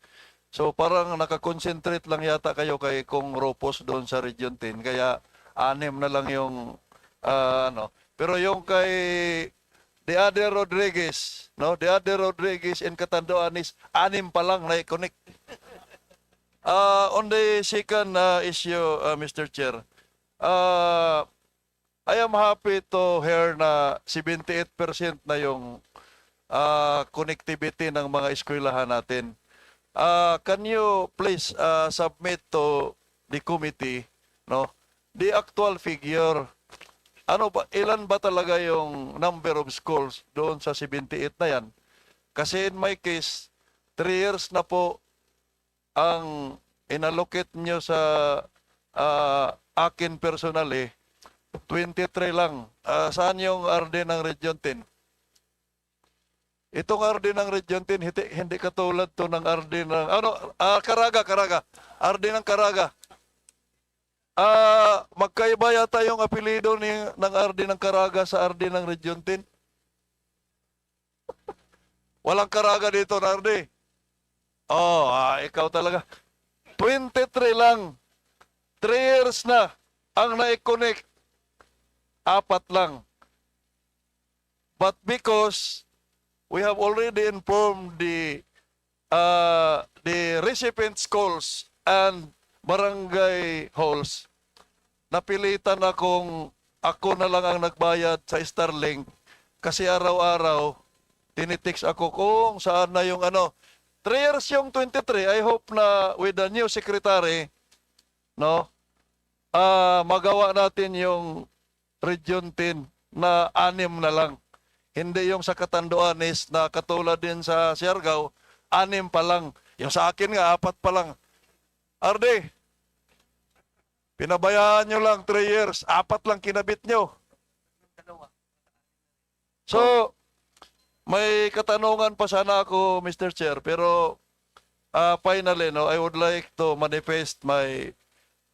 So parang nakakonsentrate lang yata kayo kay Kong Ropos doon sa Region 10. Kaya 6 na lang yung Pero yung kay the other Rodriguez, no? The other Rodriguez in Catanduanes, 6 pa lang na i-connect. On the second issue, Mr. Chair, I am happy to hear na 78% na yung connectivity ng mga eskwelahan natin. Can you please submit to the committee, no, the actual figure? Ilan ba talaga yung number of schools doon sa 78 na yan? Kasi in my case, 3 years na po ang inallocate nyo sa akin personally, 23 lang. Saan yung RD ng Region 10? Itong RD ng Region 10, hindi katulad to ng RD ng, Caraga. RD ng Caraga. Magkaiba yata yung apelido ng RD ng Caraga sa RD ng Region 10. Walang Caraga dito na RD. Ikaw talaga. 23 lang. 3 years na ang na-connect, 4 lang. But because we have already informed the recipient schools and barangay halls, napilitan ako na lang ang nagbayad sa Starlink kasi araw-araw tinitext ako kung saan na yung 3 years yung 23. I hope na with the new secretary, no, magawa natin yung Region 10 na 6 na lang. Hindi yung sa Catanduanes na katulad din sa Siargao, 6 pa lang. Yung sa akin nga, 4 pa lang. Arde, pinabayaan nyo lang 3 years, 4 lang kinabit nyo. So, may katanungan pa sana ako, Mr. Chair, pero finally, no, I would like to manifest my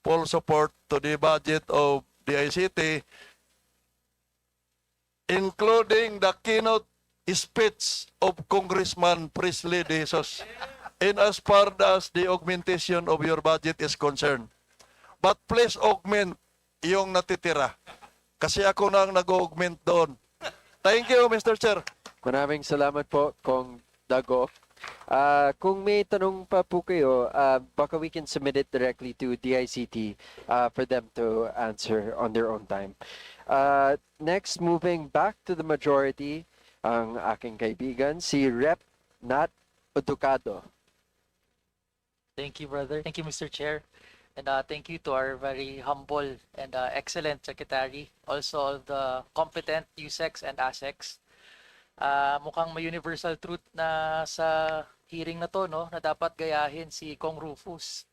full support to the budget of the ICT, including the keynote speech of Congressman Presley De Jesus, in as far as the augmentation of your budget is concerned. But please augment yung natitira. Kasi ako na ang nag-augment doon. Thank you, Mr. Chair. Maraming salamat po, Kong Dago. Kung may tanong pa po kayo, baka we can submit it directly to DICT for them to answer on their own time. Next, moving back to the majority, ang aking kaibigan, si Rep. Nat Oducado. Thank you, brother. Thank you, Mr. Chair. And thank you to our very humble and excellent secretary, also all the competent USECs and ASECs. Mukhang may universal truth na sa hearing na to, no, na dapat gayahin si Kong Rufus.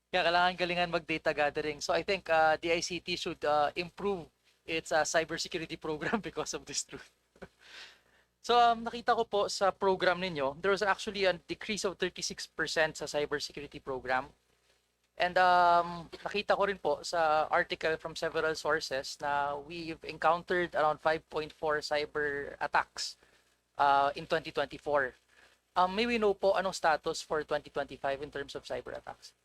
Kaya kailangan galingan mag-data gathering. So I think the ICT should improve its cybersecurity program because of this truth. So nakita ko po sa program ninyo, there was actually a decrease of 36% sa cybersecurity program. And nakita ko rin po sa article from several sources na we've encountered around 5.4 cyber attacks in 2024. May we know po anong status for 2025 in terms of cyber attacks?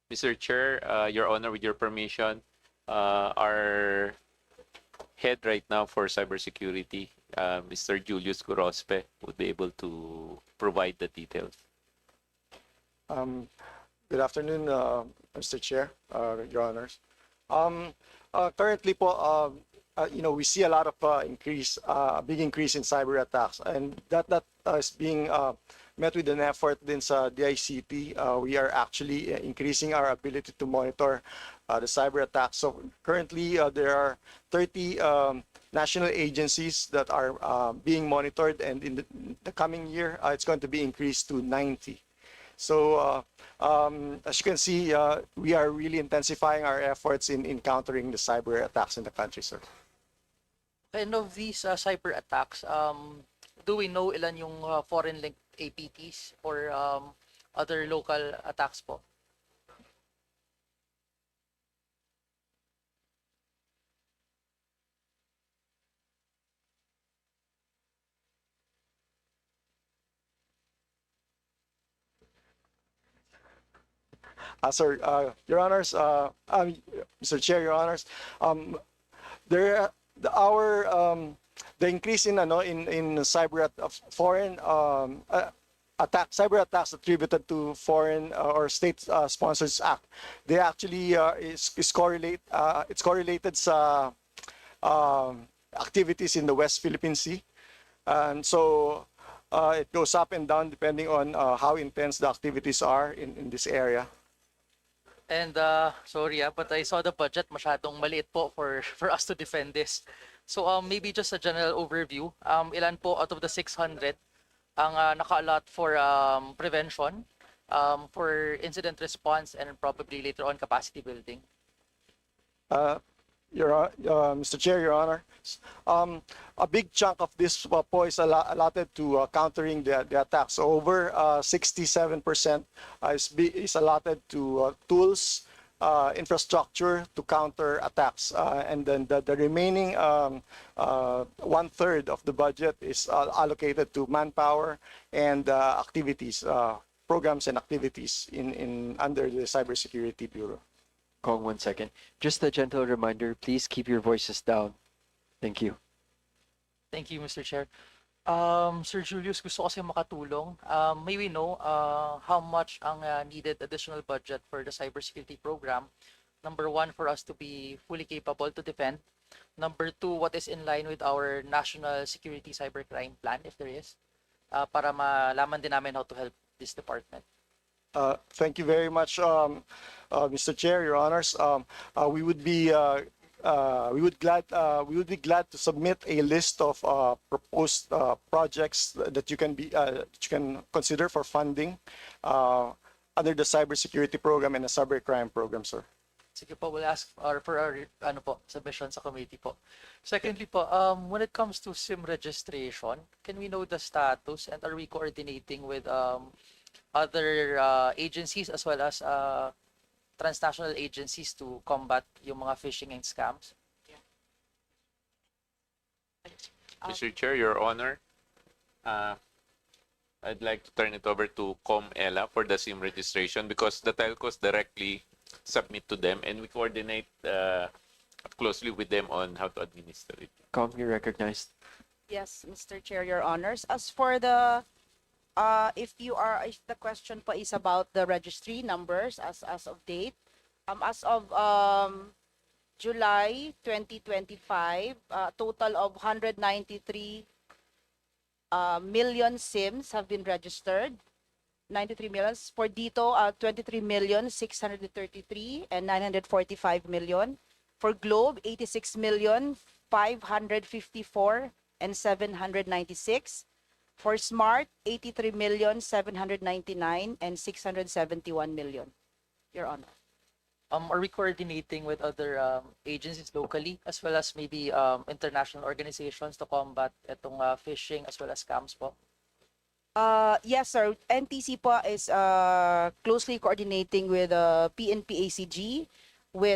Mr. Chair, Your Honor, with your permission, our head right now for cybersecurity, Mr. Julius Gorospe, would be able to provide the details. Good afternoon, Mr. Chair, Your Honors. Currently po, we see a lot of big increase in cyber attacks, and that is being met with an effort din sa DICT. We are actually increasing our ability to monitor the cyber attacks. So currently, there are 30 national agencies that are being monitored, and in the coming year, it's going to be increased to 90. So as you can see, we are really intensifying our efforts in countering the cyber attacks in the country, sir. And of these cyber attacks, do we know ilan yung foreign linked APTs or other local attacks po? Sir, Your Honors, Mr. Chair, Your Honors, the increase in foreign cyber attacks attributed to foreign or state sponsors act, they actually is correlated sa activities in the West Philippine Sea, and so it goes up and down depending on how intense the activities are in this area. And sorry, but I saw the budget masyadong maliit po for us to defend this. So maybe just a general overview. Ilan po out of the 600 ang naka-allot for prevention, for incident response, and probably later on capacity building? Mr. Chair, Your Honor, a big chunk of this po is allotted to countering the attacks. So over 67% is allotted to tools, infrastructure to counter attacks. And then the remaining one-third of the budget is allocated to manpower and activities, programs and activities in under the Cybersecurity Bureau. Kong, 1 second. Just a gentle reminder, please keep your voices down. Thank you. Thank you, Mr. Chair. Sir Julius, gusto ko kasi makatulong. May we know how much ang needed additional budget for the cybersecurity program? Number one, for us to be fully capable to defend. Number two, what is in line with our national security cybercrime plan, if there is, para malaman din namin how to help this department. Thank you very much, Mr. Chair, Your Honors. We would be glad to submit a list of proposed projects that you can consider for funding under the cybersecurity program and the cybercrime program, sir. Sige po, we'll ask for our submission sa committee po. Secondly po, when it comes to SIM registration, can we know the status and are we coordinating with other agencies as well as transnational agencies to combat yung mga phishing and scams? Mr. Chair, Your Honor, I'd like to turn it over to COMELA for the SIM registration because the telcos directly submit to them and we coordinate closely with them on how to administer it. Kong, you're recognized. Yes, Mr. Chair, Your Honors. As for the if the question po is about the registry numbers as of date, as of July 2025, total of 193 million SIMs have been registered. 93 millions. For dito, 23,633,945 million. For Globe, 86,554,796. For Smart, 83,799,671 million. Your Honor. Are we coordinating with other agencies locally as well as maybe international organizations to combat itong phishing as well as scams po? Yes, sir. NTC po is closely coordinating with PNP-ACG,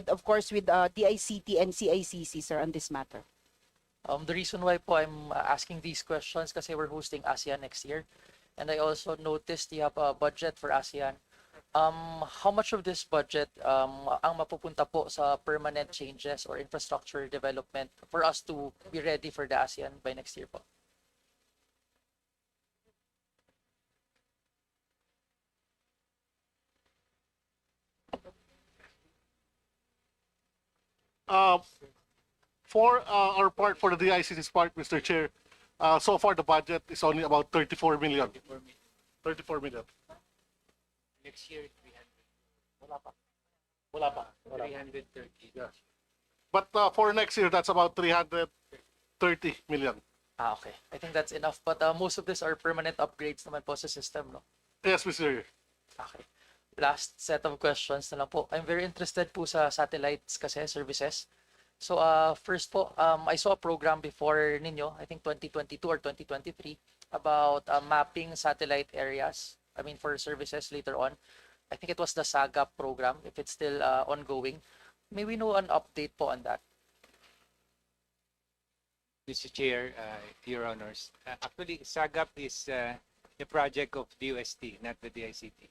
of course, with DICT and CICC, sir, on this matter. The reason why po I'm asking these questions kasi we're hosting ASEAN next year. And I also noticed you have a budget for ASEAN. How much of this budget ang mapupunta po sa permanent changes or infrastructure development for us to be ready for the ASEAN by next year po? For our part, for the DICT's part, Mr. Chair, so far the budget is only about 34 million. 34 million. Next year, 300. Wala pa. 330. Yes. But for next year, that's about 330 million. Okay. I think that's enough. But most of these are permanent upgrades naman po sa system, no? Yes, Mr. Chair. Okay. Last set of questions na lang po. I'm very interested po sa satellites kasi, services. So first po, I saw a program before ninyo, I think 2022 or 2023, about mapping satellite areas, I mean for services later on. I think it was the SAGAP program, if it's still ongoing. May we know an update po on that? Mr. Chair, Your Honors. Actually, SAGAP is the project of DOST, not the DICT.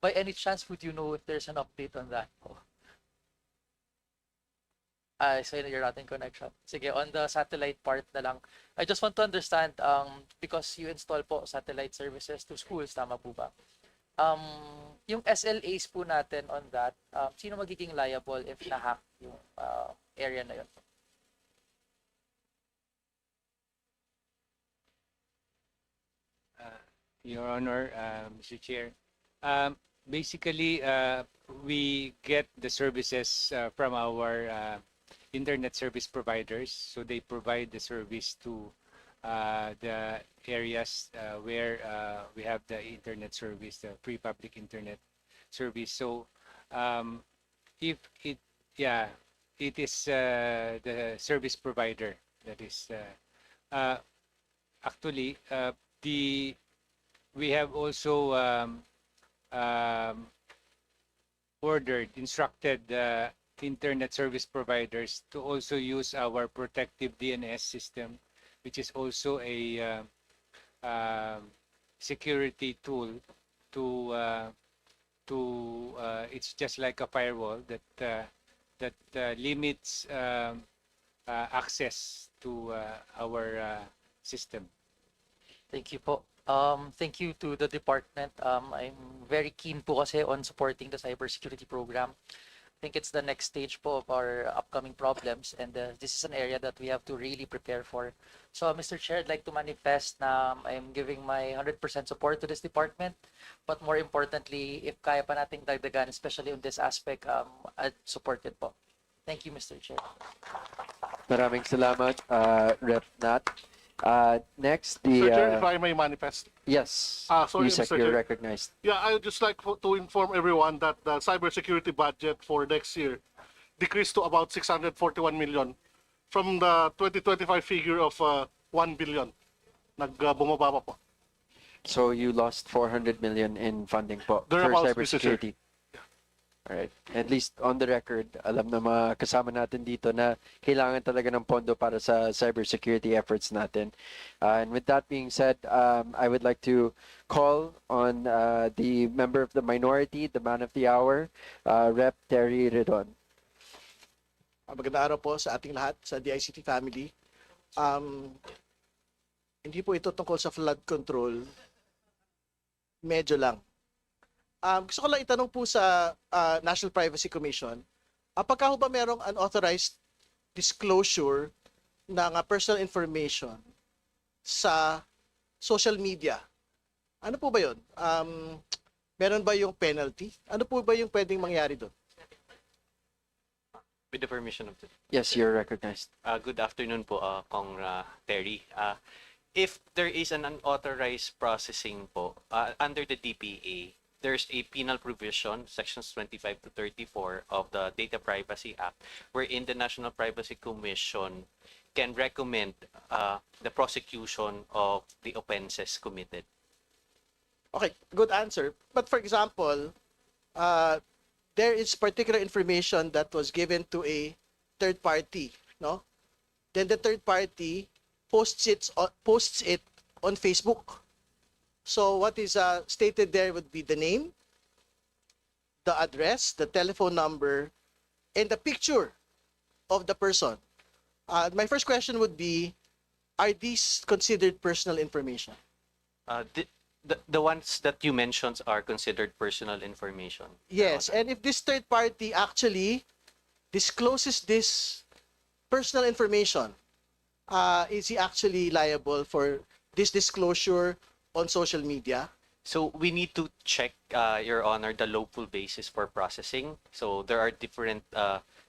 By any chance, would you know if there's an update on that? I say you're not in connection. Sige, on the satellite part na lang. I just want to understand, because you install po satellite services to schools, tama po ba? Yung SLAs po natin on that, sino magiging liable if na-hack yung area na yun? Your Honor, Mr. Chair, basically, we get the services from our internet service providers. So they provide the service to the areas where we have the internet service, the free public internet service. So if it is the service provider that is actually we have also instructed internet service providers to also use our protective DNS system, which is also a security tool to it's just like a firewall that limits access to our system. Thank you po. Thank you to the department. I'm very keen po kasi on supporting the cybersecurity program. I think it's the next stage po of our upcoming problems, and this is an area that we have to really prepare for. So, Mr. Chair, I'd like to manifest na I'm giving my 100% support to this department, but more importantly, if kaya pa nating dagdagan, especially on this aspect, I'd support it po. Thank you, Mr. Chair. Maraming salamat, Rep. Nat. Next, Mr. Chair, if the... I may manifest. Yes, Sorry, Yusek, Mr. you're Chair. recognized. Yeah, I would just like to inform everyone that the cybersecurity budget for next year decreased to about 641 million from the 2025 figure of 1 billion. Bumaba pa po. So you lost 400 million in funding po for Thereabouts, Mr. Chair. cybersecurity. All right. At least on the record, alam na mga kasama natin dito na kailangan talaga ng pondo para sa cybersecurity efforts natin. And with that being said, I would like to call on the member of the minority, the man of the hour, Rep. Terry Redon. Magandang araw po sa ating lahat, sa DICT family. Hindi po ito tungkol sa flood control. Medyo lang. Gusto ko lang itanong po sa National Privacy Commission, pagka ho ba merong unauthorized disclosure ng personal information sa social media, ano po ba yun? Meron ba yung penalty? Ano po ba yung pwedeng mangyari doon? With the permission of the... Yes, you're recognized. Good afternoon po, Kong Terry. If there is an unauthorized processing po, under the DPA, there's a penal provision, sections 25 to 34 of the Data Privacy Act, wherein the National Privacy Commission can recommend the prosecution of the offenses committed. Okay, good answer. But for example, there is particular information that was given to a third party, no? Then the third party posts it on Facebook. So what is stated there would be the name, the address, the telephone number, and the picture of the person. My first question would be, are these considered personal information? The ones that you mentioned are considered personal information. Yes, and if this third party actually discloses this personal information, is he actually liable for this disclosure on social media? So we need to check, Your Honor, the lawful basis for processing. So there are different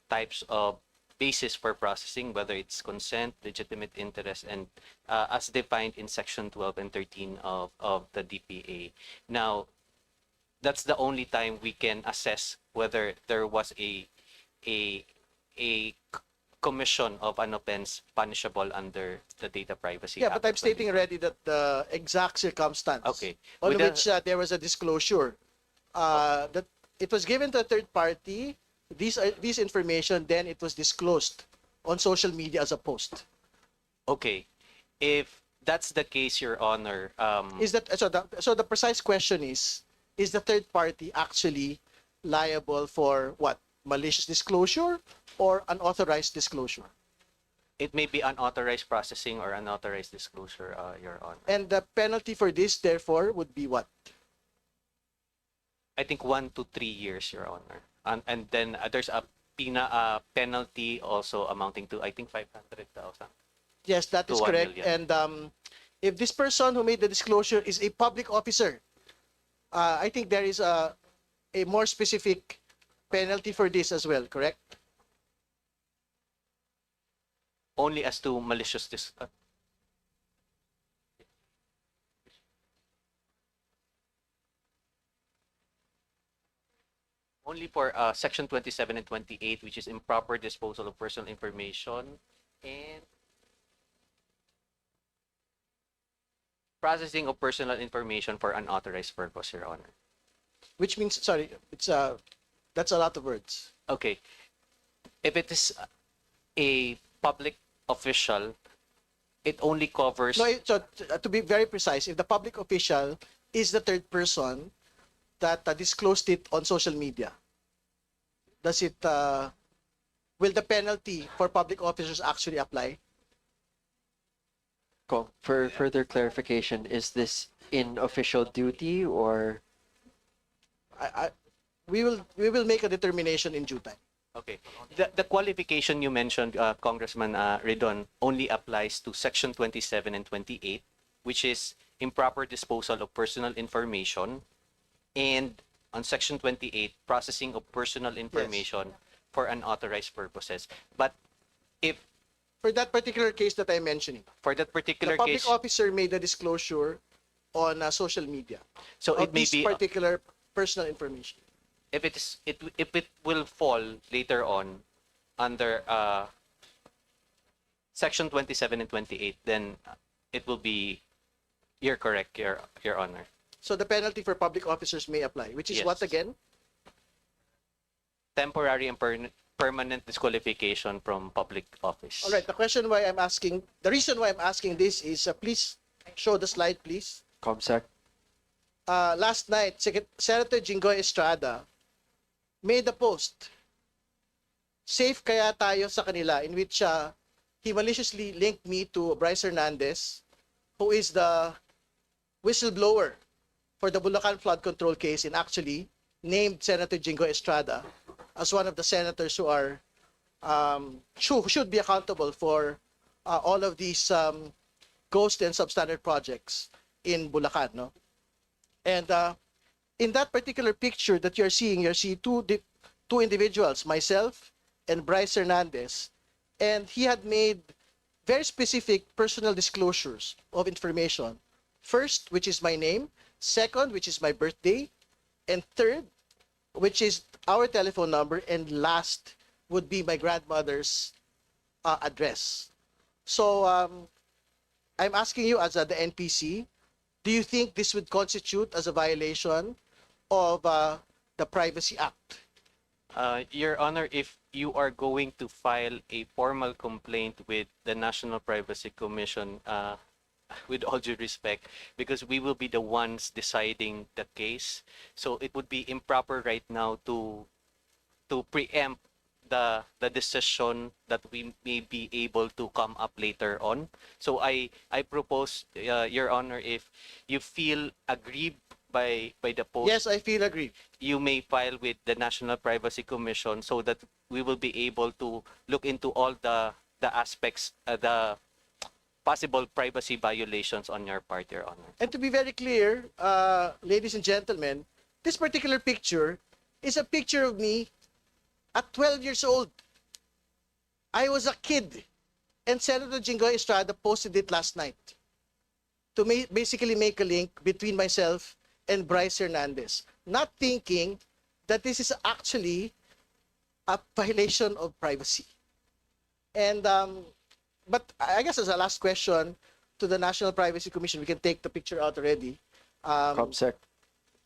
types of basis for processing, whether it's consent, legitimate interest, and as defined in Section 12 and 13 of the DPA. Now, that's the only time we can assess whether there was a commission of an offense punishable under the Data Privacy Act. But I'm stating already that the exact circumstance on which there was a disclosure, that it was given to a third party, this information, then it was disclosed on social media as a post. Okay, if that's the case, Your Honor, Is that so? The precise question is the third party actually liable for what? Malicious disclosure or unauthorized disclosure? it may be unauthorized processing or unauthorized disclosure, Your Honor. And the penalty for this, therefore, would be what? I think 1 to 3 years, Your Honor. And then there's a penalty also amounting to, I think, 500,000. Yes, that to is 1 correct. million. And if this person who made the disclosure is a public officer, I think there is a more specific penalty for this as well, correct? Only as to malicious only for section 27 and 28, which is improper disposal of personal information and processing of personal information for unauthorized purpose, Your Honor. Which means, sorry, it's That's a lot of words. Okay. If it is a public official, it only covers. No, so to be very precise, if the public official is the third person that disclosed it on social media, does it will the penalty for public officers actually apply? Cool. For further clarification, is this in official duty or? We will make a determination in due time. Okay. The qualification you mentioned, Congressman Redon, only applies to Section 27 and 28, which is improper disposal of personal information, and on Section 28, processing of personal information for unauthorized purposes. But if for that particular case that I'm mentioning, for that particular the public case, officer made a disclosure on social media, so of it may this be particular personal information. if it will fall later on under Section 27 and 28, then it will be. You're correct, Your Honor. So the penalty for public officers may apply, which is Yes. what again? Temporary and permanent disqualification from public office. All right. The reason why I'm asking this is, please show the slide, please. ComSec. Last night, Senator Jinggoy Estrada made a post. Safe kaya tayo sa kanila, in which he maliciously linked me to Bryce Hernandez, who is the whistleblower for the Bulacan flood control case, and actually named Senator Jinggoy Estrada as one of the senators who are should be accountable for all of these ghost and substandard projects in Bulacan, no? And in that particular picture that you're seeing two individuals, myself and Bryce Hernandez, and he had made very specific personal disclosures of information. First, which is my name. Second, which is my birthday. And third, which is our telephone number. And last would be my grandmother's address. So I'm asking you as the NPC, do you think this would constitute as a violation of the Privacy Act? Your Honor, if you are going to file a formal complaint with the National Privacy Commission, with all due respect, because we will be the ones deciding the case, so it would be improper right now to preempt the decision that we may be able to come up later on. So I propose, Your Honor, if you feel aggrieved by the post. Yes, I feel aggrieved. You may file with the National Privacy Commission so that we will be able to look into all the aspects, the possible privacy violations on your part, Your Honor. And to be very clear, ladies and gentlemen, this particular picture is a picture of me at 12 years old. I was a kid, and Senator Jinggoy Estrada posted it last night to basically make a link between myself and Bryce Hernandez, not thinking that this is actually a violation of privacy. And but I guess as a last question to the National Privacy Commission, we can take the picture out already. ComSec,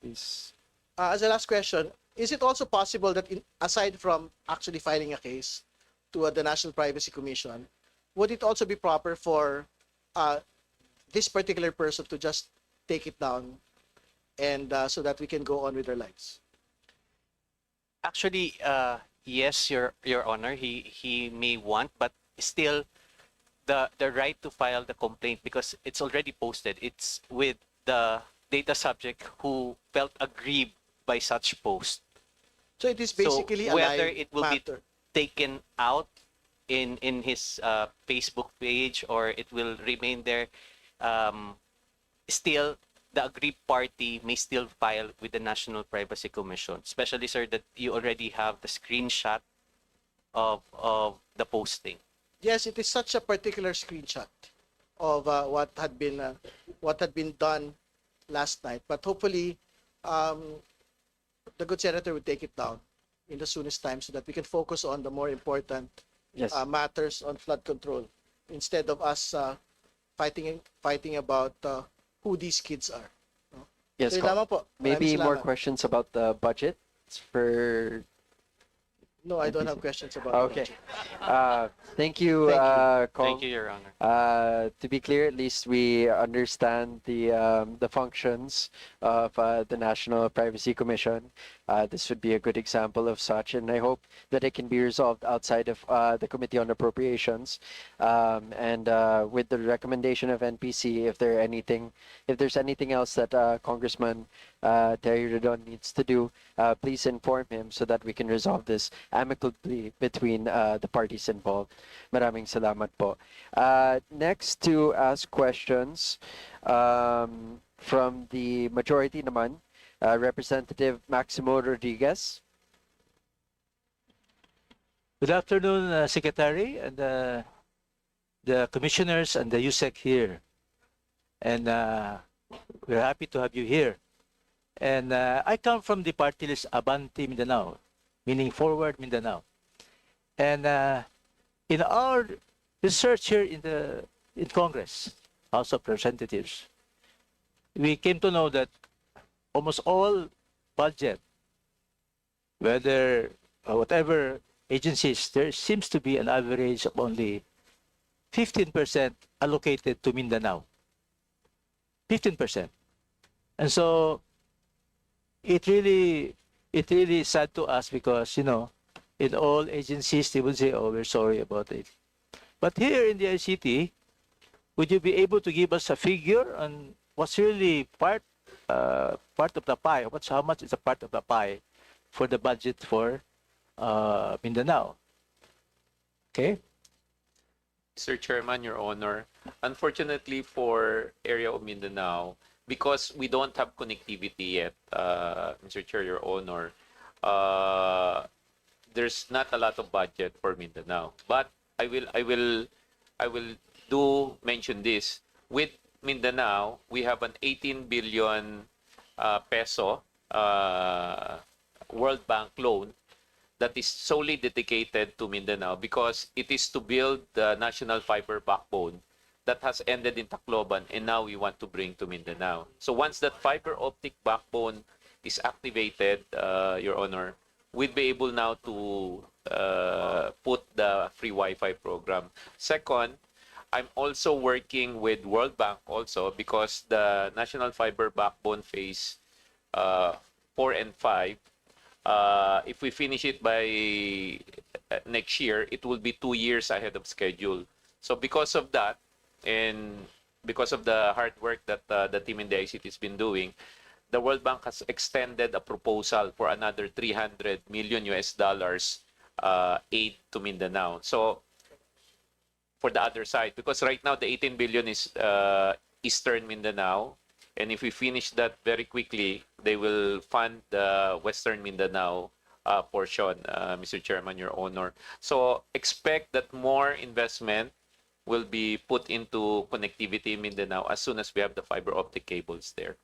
please. As a last question, is it also possible that aside from actually filing a case to the National Privacy Commission, would it also be proper for this particular person to just take it down and so that we can go on with our lives? Actually, yes, Your Honor, he may want, but still the right to file the complaint, because it's already posted, it's with the data subject who felt aggrieved by such post. So it is basically a whether live it will matter. be taken out in his Facebook page or it will remain there, still the aggrieved party may still file with the National Privacy Commission, especially, sir, that you already have the screenshot of the posting. Yes, it is such a particular screenshot of what had been done last night. But hopefully, the good senator will take it down in the soonest time so that we can focus on the more important matters on flood control instead of us fighting about who these kids are. No? Yes, So, yun lamang po. maybe Maraming more salamat. questions about the budget for No, I don't have questions about Okay. that. Thank you, Thank you. Kong. Thank you, Your Honor. To be clear, at least we understand the functions of the National Privacy Commission. This would be a good example of such, and I hope that it can be resolved outside of the Committee on Appropriations. And with the recommendation of NPC, if there's anything else that Congressman Terry Redon needs to do, please inform him so that we can resolve this amicably between the parties involved. Maraming salamat po. Next to ask questions from the majority naman, Representative Maximo Rodriguez. Good afternoon, Secretary, and the commissioners and the USEC here. And we're happy to have you here. And I come from the party list Abante Mindanao, meaning Forward Mindanao. And in our research here in Congress, House of Representatives, we came to know that almost all budget, whether whatever agencies, there seems to be an average of only 15% allocated to Mindanao. 15%. And so it really is sad to us because, you know, in all agencies, they will say, oh, we're sorry about it. But here in the ICT, would you be able to give us a figure on what's really part of the pie? How much is a part of the pie for the budget for Mindanao? Okay. Mr. Chairman, Your Honor, unfortunately for area of Mindanao, because we don't have connectivity yet, Mr. Chair, Your Honor, there's not a lot of budget for Mindanao. But I will do mention this. With Mindanao, we have an 18 billion peso World Bank loan that is solely dedicated to Mindanao because it is to build the national fiber backbone that has ended in Tacloban and now we want to bring to Mindanao. So once that fiber optic backbone is activated, Your Honor, we'd be able now to put the free Wi-Fi program. Second, I'm also working with World Bank also because the National Fiber Backbone Phase 4 and 5, if we finish it by next year, it will be 2 years ahead of schedule. So because of that, and because of the hard work that the team in the ICT has been doing, the World Bank has extended a proposal for another 300 million US dollars aid to Mindanao. So for the other side, because right now the 18 billion is Eastern Mindanao, and if we finish that very quickly, they will fund the Western Mindanao portion, Mr. Chairman, Your Honor. So expect that more investment will be put into connectivity in Mindanao as soon as we have the fiber optic cables there.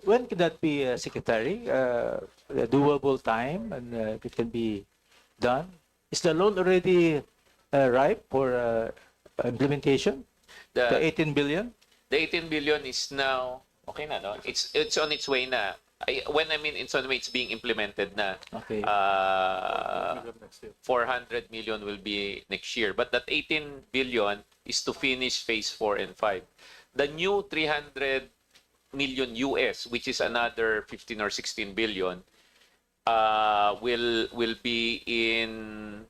When can that be, Secretary? A doable time and it can be done? Is the loan already ripe for implementation? The 18 billion? The 18 billion is now, okay na, no? It's on its way na. When I mean it's on its way, it's being implemented na. Okay. 400 million will be next year. But that 18 billion is to finish phase 4 and 5. The new 300 million US, which is another 15 or 16 billion, will be in.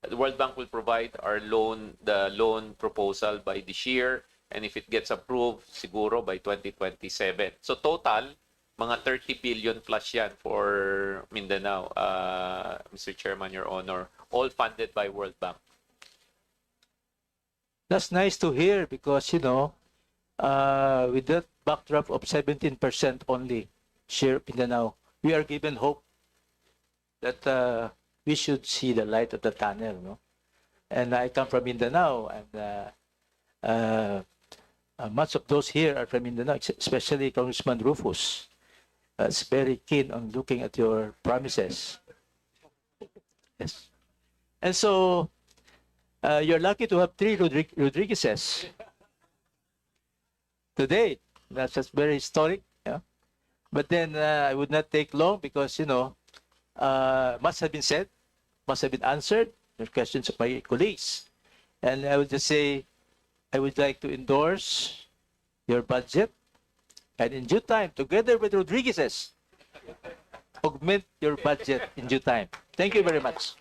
The World Bank will provide the loan proposal by this year, and if it gets approved, siguro by 2027. So total, mga 30 billion plus yan for Mindanao, Mr. Chairman, Your Honor, all funded by World Bank. That's nice to hear because, you know, with that backdrop of 17% only share of Mindanao, we are given hope that we should see the light of the tunnel, no? And I come from Mindanao, and much of those here are from Mindanao, especially Congressman Rufus. Is very keen on looking at your promises. Yes. And so, you're lucky to have 3 Rodriguezes today. That's just very historic. Yeah. But then I would not take long because, you know, much has been said. must have been answered, the questions of my colleagues. And I would just say, I would like to endorse your budget, and in due time, together with Rodriguez's, augment your budget in due time. Thank you very much.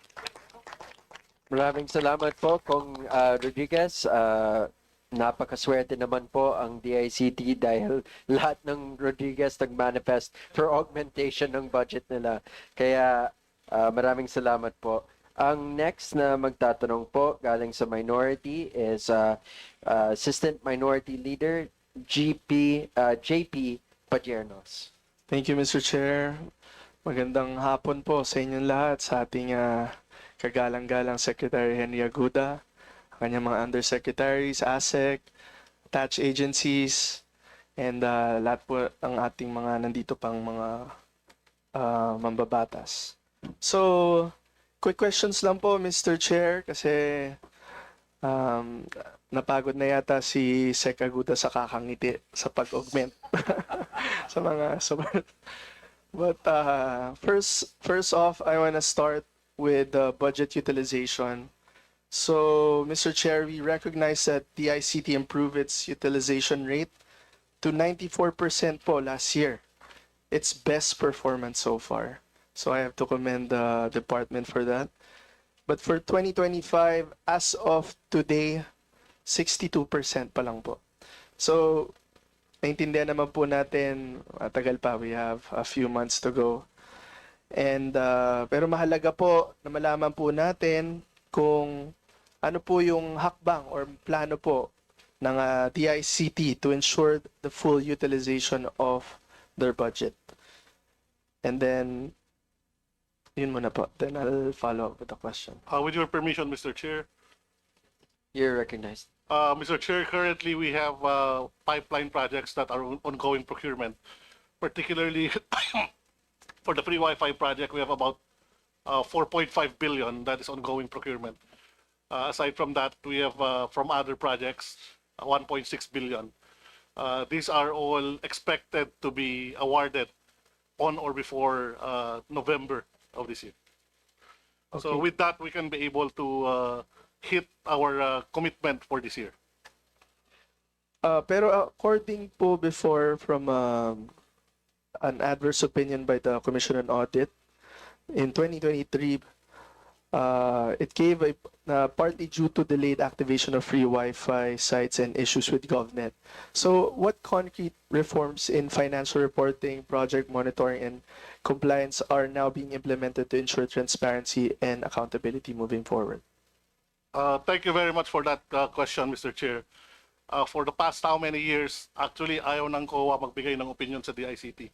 Maraming salamat po, Kong Rodriguez. Napakaswerte naman po ang DICT dahil lahat ng Rodriguez nag-manifest for augmentation ng budget nila. Kaya maraming salamat po. Ang next na magtatanong po galing sa minority is Assistant Minority Leader JP Padiernos. Thank you, Mr. Chair. Magandang hapon po sa inyong lahat, sa ating kagalang-galang Secretary Henry Aguda, kanyang mga undersecretaries, ASEC, attached agencies, and lahat po ng ating mga nandito pang mga mambabatas. So, quick questions lang po, Mr. Chair, kasi napagod na yata si Sec Aguda sa kakangiti sa pag-augment sa mga But first off, I want to start with budget utilization. So, Mr. Chair, we recognize that the ICT improved its utilization rate to 94% po last year. Its best performance so far. So I have to commend the department for that. But for 2025, as of today, 62% pa lang po. So, naintindihan naman po natin, matagal pa, we have a few months to go. And pero mahalaga po na malaman po natin kung ano po yung hakbang or plano po ng DICT to ensure the full utilization of their budget. And then, yun muna po. Then I'll follow up with a question. With your permission, Mr. Chair. You're recognized. Mr. Chair, currently we have pipeline projects that are ongoing procurement. Particularly for the free Wi-Fi project, we have about 4.5 billion that is ongoing procurement. Aside from that, we have from other projects 1.6 billion. These are all expected to be awarded on or before November of this year. Okay. So with that, we can be able to hit our commitment for this year. Pero according po before from an adverse opinion by the Commission on Audit, in 2023, it gave partly due to delayed activation of free Wi-Fi sites and issues with GovNet. So what concrete reforms in financial reporting, project monitoring, and compliance are now being implemented to ensure transparency and accountability moving forward? Thank you very much for that question, Mr. Chair. For the past how many years, actually ayaw ng COA magbigay ng opinion sa DICT.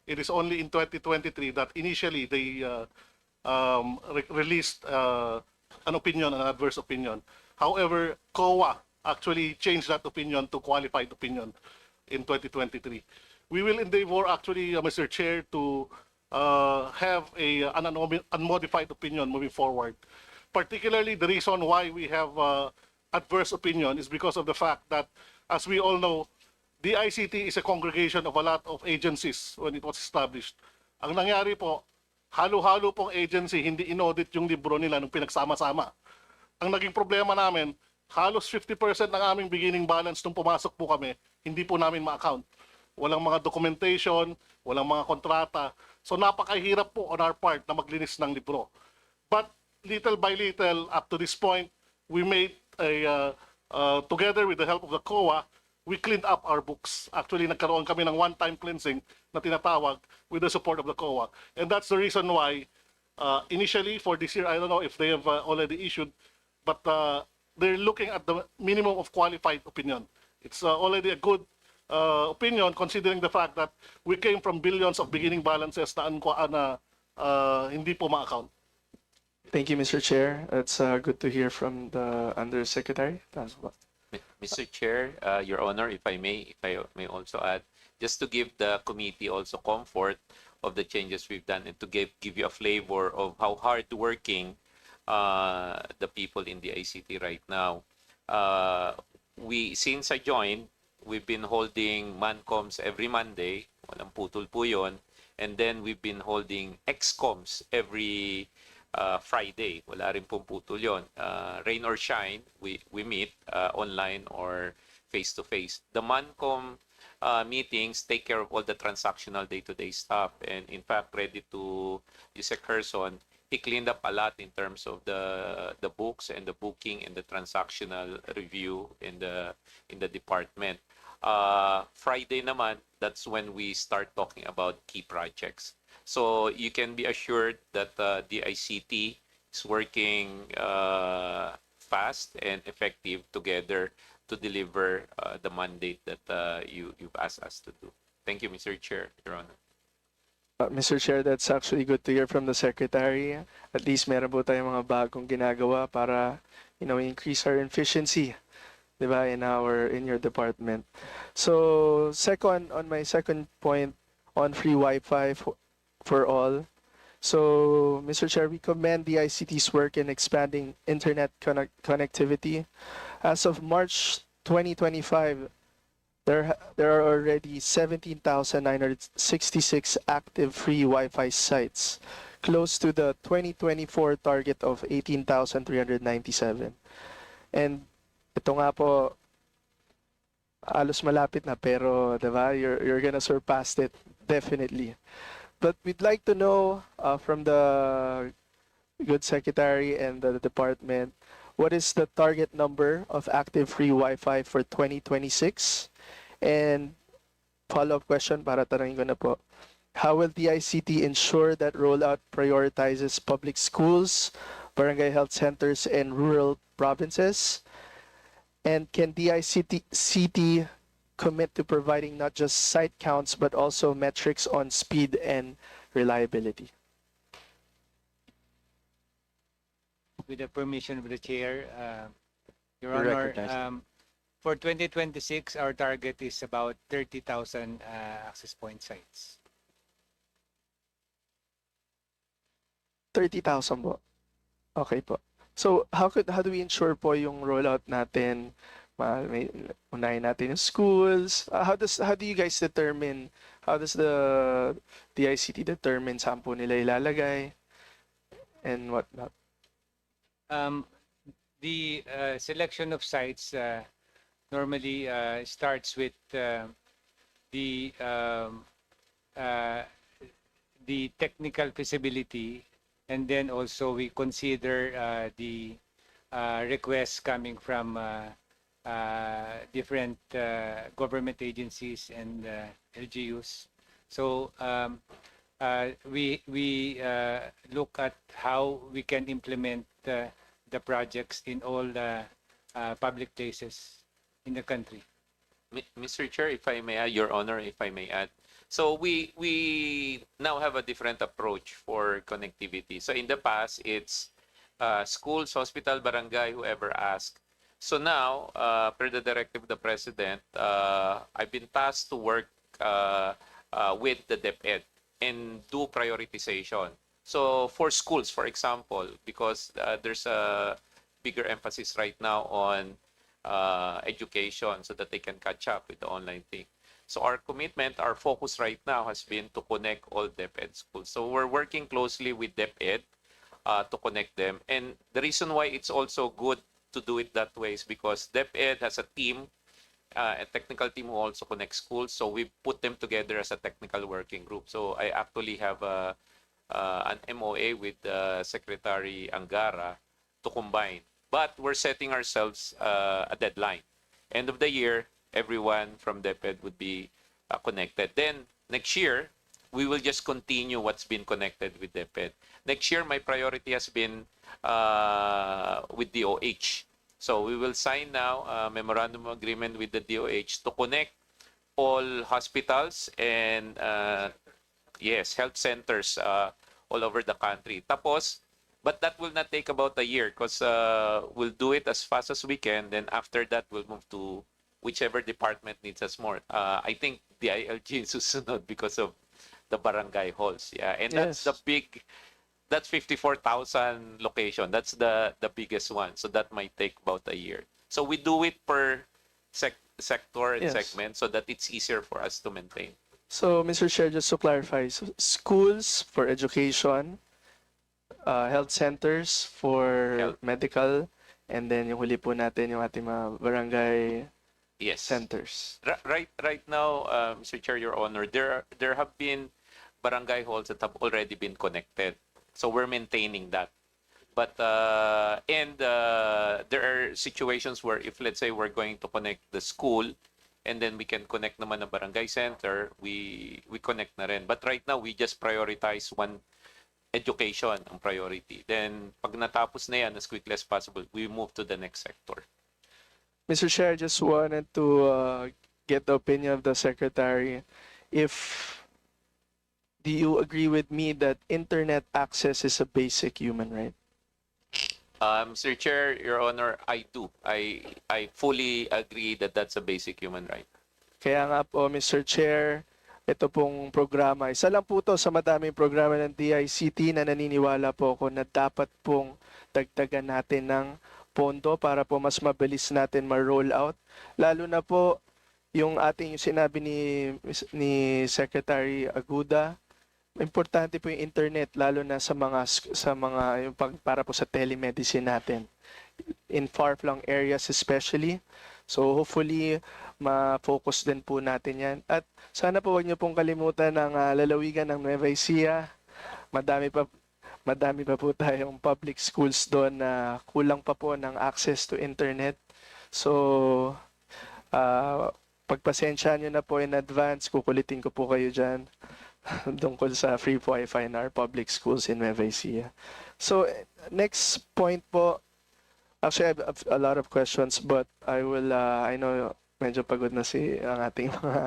It is only in 2023 that initially they released an opinion, an adverse opinion. However, COA actually changed that opinion to qualified opinion in 2023. We will endeavor actually, Mr. Chair, to have an unmodified opinion moving forward. Particularly the reason why we have adverse opinion is because of the fact that, as we all know, the ICT is a congregation of a lot of agencies when it was established. Ang nangyari po, halo-halo pong agency, hindi inaudit yung libro nila nung pinagsama-sama. Ang naging problema namin, halos 50% ng aming beginning balance nung pumasok po kami, hindi po namin ma-account. Walang mga documentation, walang mga kontrata. So napakahirap po on our part na maglinis ng libro. But little by little, up to this point, we made together with the help of the COA, we cleaned up our books. Actually, nagkaroon kami ng one-time cleansing na tinatawag with the support of the COA. And that's the reason why, initially for this year, I don't know if they have already issued, but they're looking at the minimum of qualified opinion. It's already a good opinion considering the fact that we came from billions of beginning balances na hindi po ma-account. Thank you, Mr. Chair. It's good to hear from the Undersecretary. Mr. Chair, Your Honor, if I may also add, just to give the committee also comfort of the changes we've done and to give you a flavor of how hardworking the people in the ICT right now. Since I joined, we've been holding mancoms every Monday, walang putol po yun, and then we've been holding excoms every Friday. Wala rin pong putol yun. Rain or shine, we meet online or face-to-face. The MANCOM meetings take care of all the transactional day-to-day stuff. And in fact, ready to use a person, he cleaned up a lot in terms of the books and the booking and the transactional review in the department. Friday naman, that's when we start talking about key projects. So you can be assured that the ICT is working fast and effective together to deliver the mandate that you've asked us to do. Thank you, Mr. Chair, Your Honor. Mr. Chair, that's actually good to hear from the Secretary. At least meron po tayong mga bagong ginagawa para, increase our efficiency, diba, in your department. So, on my second point on free Wi-Fi for all. So, Mr. Chair, we commend the ICT's work in expanding internet connectivity. As of March 2025, there are already 17,966 active free Wi-Fi sites, close to the 2024 target of 18,397. And ito nga po, halos malapit na, pero diba, you're gonna surpass it, definitely. But we'd like to know from the good secretary and the department, what is the target number of active free Wi-Fi for 2026? And follow-up question para tanongin ko na po. How will the ICT ensure that rollout prioritizes public schools, barangay health centers, and rural provinces? And can the ICT commit to providing not just site counts but also metrics on speed and reliability? With the permission of the chair, Your You're Honor, recognized. for 2026, our target is about 30,000 access point sites. 30,000 po. Okay po. So how do we ensure po yung rollout natin? Unahin natin yung schools. How do you guys determine? How does the ICT determine saan po nila ilalagay and whatnot? The selection of sites normally starts with the technical feasibility, and then also we consider the requests coming from different government agencies and LGUs. So we look at how we can implement the projects in all the public places in the country. Mr. Chair, if I may add, Your Honor, if I may add. So we now have a different approach for connectivity. So in the past, it's schools, hospital, barangay, whoever asked. So now, per the directive of the President, I've been tasked to work with the DepEd and do prioritization. So for schools, for example, because there's a bigger emphasis right now on education so that they can catch up with the online thing. So our commitment, our focus right now has been to connect all DepEd schools. So we're working closely with DepEd to connect them. And the reason why it's also good to do it that way is because DepEd has a team, a technical team who also connects schools. So we put them together as a technical working group. So I actually have an MOA with Secretary Angara to combine. But we're setting ourselves a deadline. End of the year, everyone from DepEd would be connected. Then next year, we will just continue what's been connected with DepEd. Next year, my priority has been with DOH. So we will sign now a memorandum of agreement with the DOH to connect all hospitals and yes, health centers all over the country. Tapos, but that will not take about a year because we'll do it as fast as we can. Then after that, we'll move to whichever department needs us more. I think the ILG is susunod because of the barangay halls. Yeah, and that's the big, that's 54,000 location. That's the biggest one. So that might take about a year. So we do it per sector and segment so that it's easier for us to maintain. So, Mr. Chair, just to clarify, so schools for education, health centers for medical, and then yung huli po natin yung ating mga barangay Yes. centers. Right now, Mr. Chair, Your Honor, there have been barangay halls that have already been connected. So we're maintaining that. But there are situations where if let's say we're going to connect the school and then we can connect naman na barangay center, we connect na rin. But right now we just prioritize one education ang priority. Then pag natapos na yan as quickly as possible, we move to the next sector. Mr. Chair, I just wanted to get the opinion of the Secretary. Do you agree with me that internet access is a basic human right? Mr. Chair, Your Honor, I do. I fully agree that that's a basic human right. Kaya nga po, Mr. Chair, ito pong programa, isa lang po to sa madaming programa ng DICT na naniniwala po ako na dapat pong dagdagan natin ng pondo para po mas mabilis natin ma-roll out. Lalo na po yung sinabi ni Secretary Aguda, importante po yung internet lalo na sa mga yung para po sa telemedicine natin in far-flung areas especially. So hopefully ma-focus din po natin yan. At sana po wag niyo pong kalimutan ng lalawigan ng Nueva Ecija. Madami pa po tayong public schools doon na kulang pa po ng access to internet. So pagpasensya nyo na po in advance, kukulitin ko po kayo dyan tungkol sa free Wi-Fi in our public schools in Nueva Ecija. So, next point po, actually I have a lot of questions, but I will, I know medyo pagod na ang ating mga...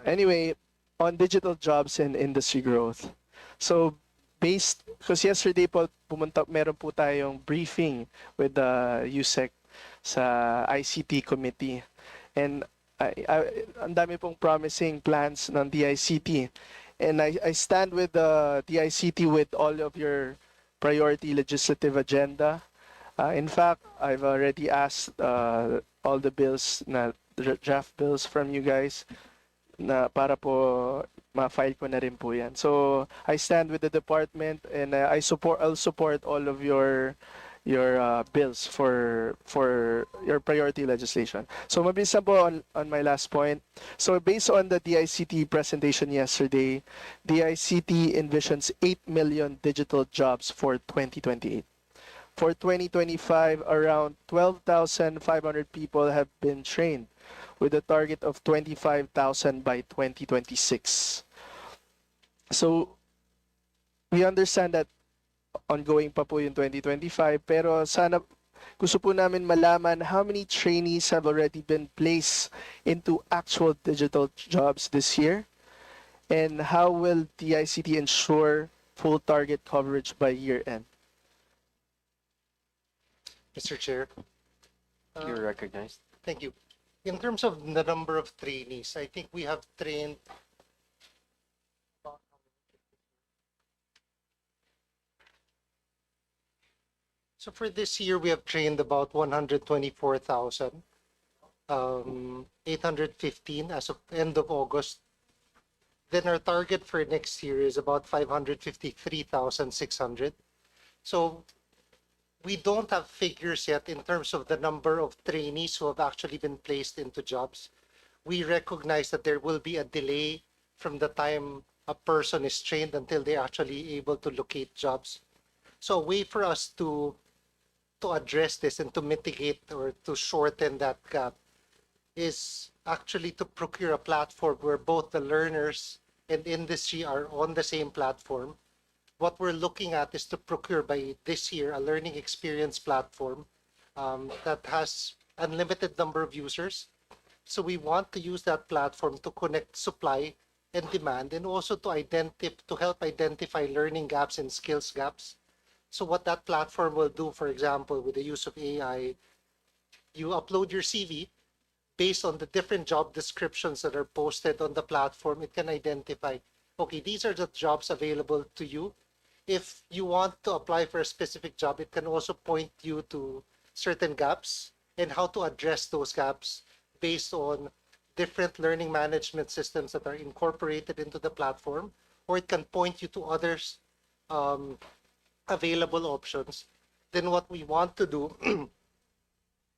Anyway, on digital jobs and industry growth. So, because yesterday po, meron po tayong briefing with the USEC sa ICT committee. And ang dami pong promising plans ng DICT. And I stand with the DICT with all of your priority legislative agenda. In fact, I've already asked all the bills, draft bills from you guys na para po ma-file ko na rin po yan. So, I stand with the department and I'll support all of your bills for your priority legislation. So mabilis na po on my last point. So based on the DICT presentation yesterday, DICT envisions 8 million digital jobs for 2028. For 2025, around 12,500 people have been trained with a target of 25,000 by 2026. So we understand that ongoing pa po yung 2025, pero sana gusto po namin malaman how many trainees have already been placed into actual digital jobs this year, and how will DICT ensure full target coverage by year end? Mr. Chair. You're recognized. Thank you. In terms of the number of trainees, I think we have trained So for this year, we have trained about 124,815 as of end of August. Then our target for next year is about 553,600. So we don't have figures yet in terms of the number of trainees who have actually been placed into jobs. We recognize that there will be a delay from the time a person is trained until they're actually able to locate jobs. So a way for us to address this and to mitigate or to shorten that gap is actually to procure a platform where both the learners and industry are on the same platform. What we're looking at is to procure by this year a learning experience platform that has unlimited number of users. So we want to use that platform to connect supply and demand, and also to help identify learning gaps and skills gaps. So what that platform will do, for example, with the use of AI, you upload your CV based on the different job descriptions that are posted on the platform. It can identify, okay, these are the jobs available to you. If you want to apply for a specific job, it can also point you to certain gaps and how to address those gaps based on different learning management systems that are incorporated into the platform, or it can point you to others um, available options, then what we want to do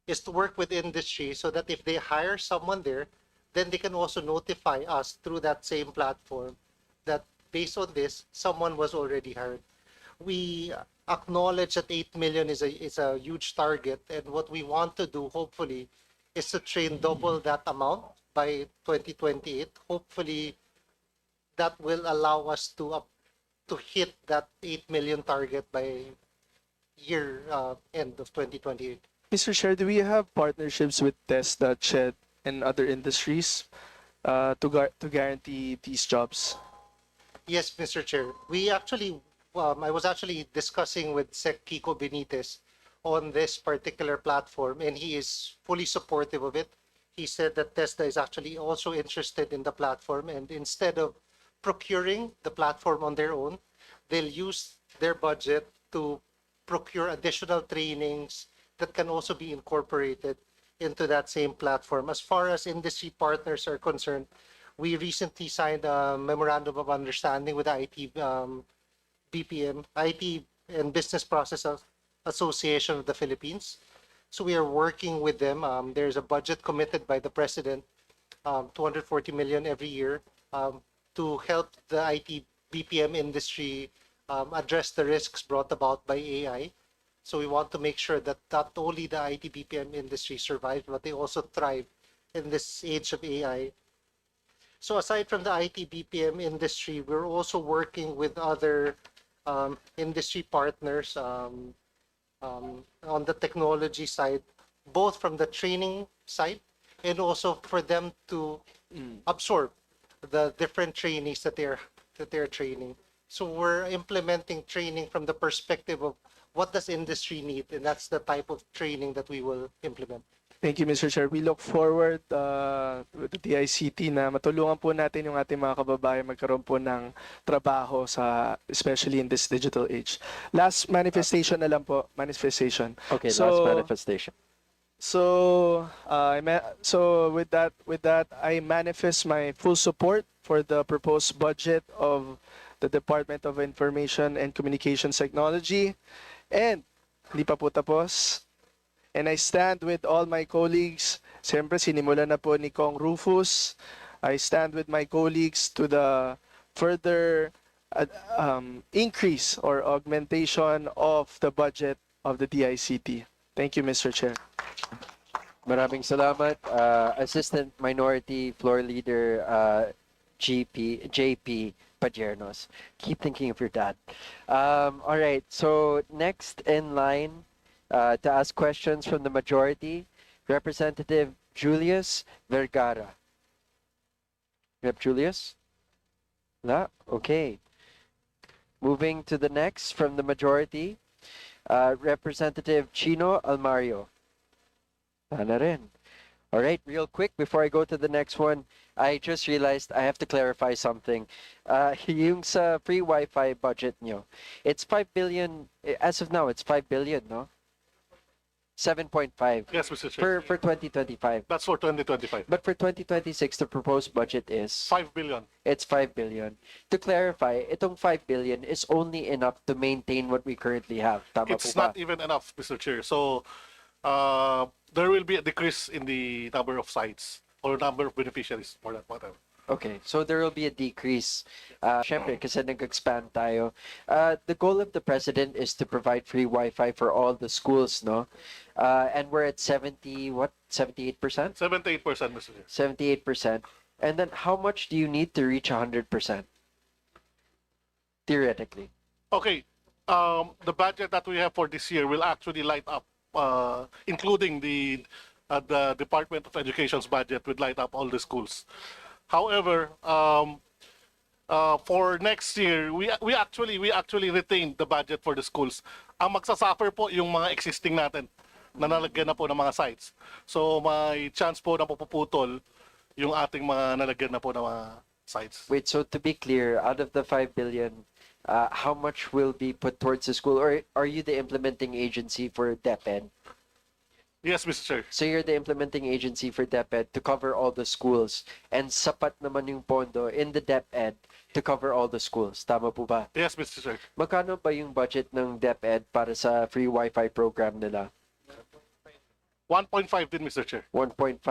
is to work with industry so that if they hire someone there, then they can also notify us through that same platform that based on this, someone was already hired. We acknowledge that 8 million is a huge target, and what we want to do, hopefully, is to train double that amount by 2028. Hopefully, that will allow us to hit that 8 million target by year end of 2028. Mr. Chair, do we have partnerships with Tesla, Ched, and other industries to guarantee these jobs? Yes, Mr. Chair. We actually, I was actually discussing with Sec Kiko Benitez on this particular platform, and he is fully supportive of it. He said that Tesla is actually also interested in the platform, and instead of procuring the platform on their own, they'll use their budget to procure additional trainings that can also be incorporated into that same platform. As far as industry partners are concerned, we recently signed a memorandum of understanding with the IT and Business Process Association of the Philippines. So we are working with them. There's a budget committed by the president, 240 million every year, to help the IT BPM industry address the risks brought about by AI. So we want to make sure that not only the IT BPM industry survives, but they also thrive in this age of AI. So aside from the IT BPM industry, we're also working with other industry partners on the technology side, both from the training side and also for them to absorb the different trainees that they're training. So we're implementing training from the perspective of what does industry need, and that's the type of training that we will implement. Thank you, Mr. Chair. We look forward with the DICT na matulungan po natin yung ating mga kababayan magkaroon po ng trabaho especially in this digital age. Last manifestation na lang po, manifestation. Okay, last manifestation. So, with that, I manifest my full support for the proposed budget of the Department of Information and Communications Technology. And, hindi pa po tapos. And I stand with all my colleagues. Siyempre, sinimula na po ni Kong Rufus. I stand with my colleagues to the further increase or augmentation of the budget of the DICT. Thank you, Mr. Chair. Maraming salamat, Assistant Minority Floor Leader JP Padiernos. Keep thinking of your dad. All right, so next in line to ask questions from the majority, Representative Julius Vergara. Rep Julius? No? Okay. Moving to the next from the majority, Representative Chino Almario. Sana rin. All right, real quick, before I go to the next one, I just realized I have to clarify something. Yung sa free Wi-Fi budget nyo, it's 5 billion, as of now, it's 5 billion, no? 7.5. Yes, Mr. Chair. For 2025. That's for 2025. But for 2026, the proposed budget is? 5 billion. It's 5 billion. To clarify, itong 5 billion is only enough to maintain what we currently have. Tama It's po ba? not even enough, Mr. Chair. So, there will be a decrease in the number of sites or number of beneficiaries for that matter. Okay, so there will be a decrease. Syempre, kasi nag-expand tayo. The goal of the president is to provide free Wi-Fi for all the schools, no? And we're at 78%? 78%, Mr. Chair. 78%. And then how much do you need to reach 100%? Theoretically. Okay, the budget that we have for this year will actually light up, including the Department of Education's budget, would light up all the schools. However, for next year, we actually retained the budget for the schools. Ang magsasuffer po yung mga existing natin na nalagyan na po ng mga sites. So may chance po na puputol yung ating mga nalagyan na po ng mga sites. Wait, so to be clear, out of the 5 billion, how much will be put towards the school? Or are you the implementing agency for DepEd? Yes, Mr. Chair. So you're the implementing agency for DepEd to cover all the schools, and sapat naman yung pondo in the DepEd to cover all the schools. Tama po ba? Yes, Mr. Chair. Magkano ba yung budget ng DepEd para sa free Wi-Fi program nila? 1.5 din, Mr. Chair. 1.5.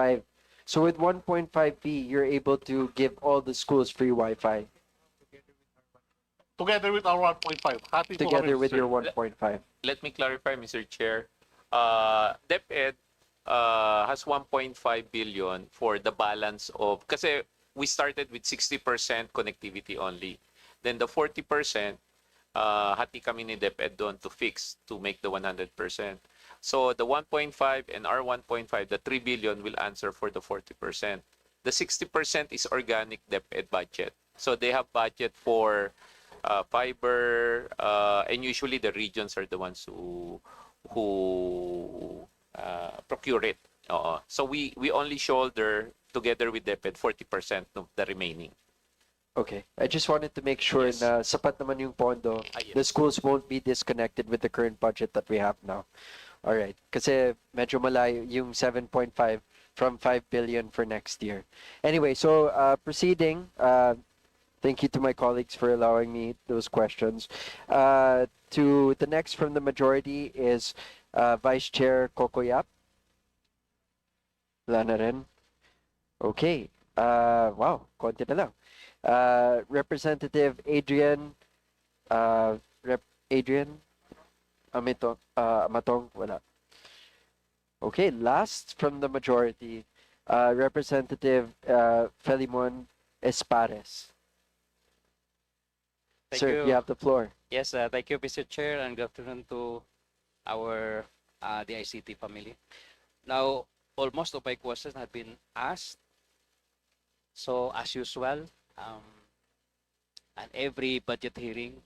So with 1.5p, you're able to give all the schools free Wi-Fi Together with our 1.5. Happy po kami, together Mr. with Chair. your 1.5. Let me clarify, Mr. Chair. DepEd has 1.5 billion for the balance of, kasi we started with 60% connectivity only. Then the 40%, hati kami ni DepEd doon to fix, to make the 100%. So the 1.5 and our 1.5, the 3 billion will answer for the 40%. The 60% is organic DepEd budget. So they have budget for fiber, and usually the regions are the ones who procure it. So we only shoulder together with DepEd 40% of the remaining. Okay. I just wanted to make sure na sapat naman yung pondo. Yes. The schools won't be disconnected with the current budget that we have now. All right. Kasi medyo malayo yung 7.5 from 5 billion for next year. Anyway, so proceeding, thank you to my colleagues for allowing me those questions. To the next from the majority is Vice Chair Kokoyap. Wala na rin. Okay. Wow, konti na lang. Representative Adrian, Adrian Amatong, wala. Okay, last from the majority, Representative Felimon Espares. Thank Sir, you. you have the floor. Yes, thank you, Mr. Chair, and good afternoon to our DICT family. Now, almost of my questions have been asked. So, as usual, and every budget hearing,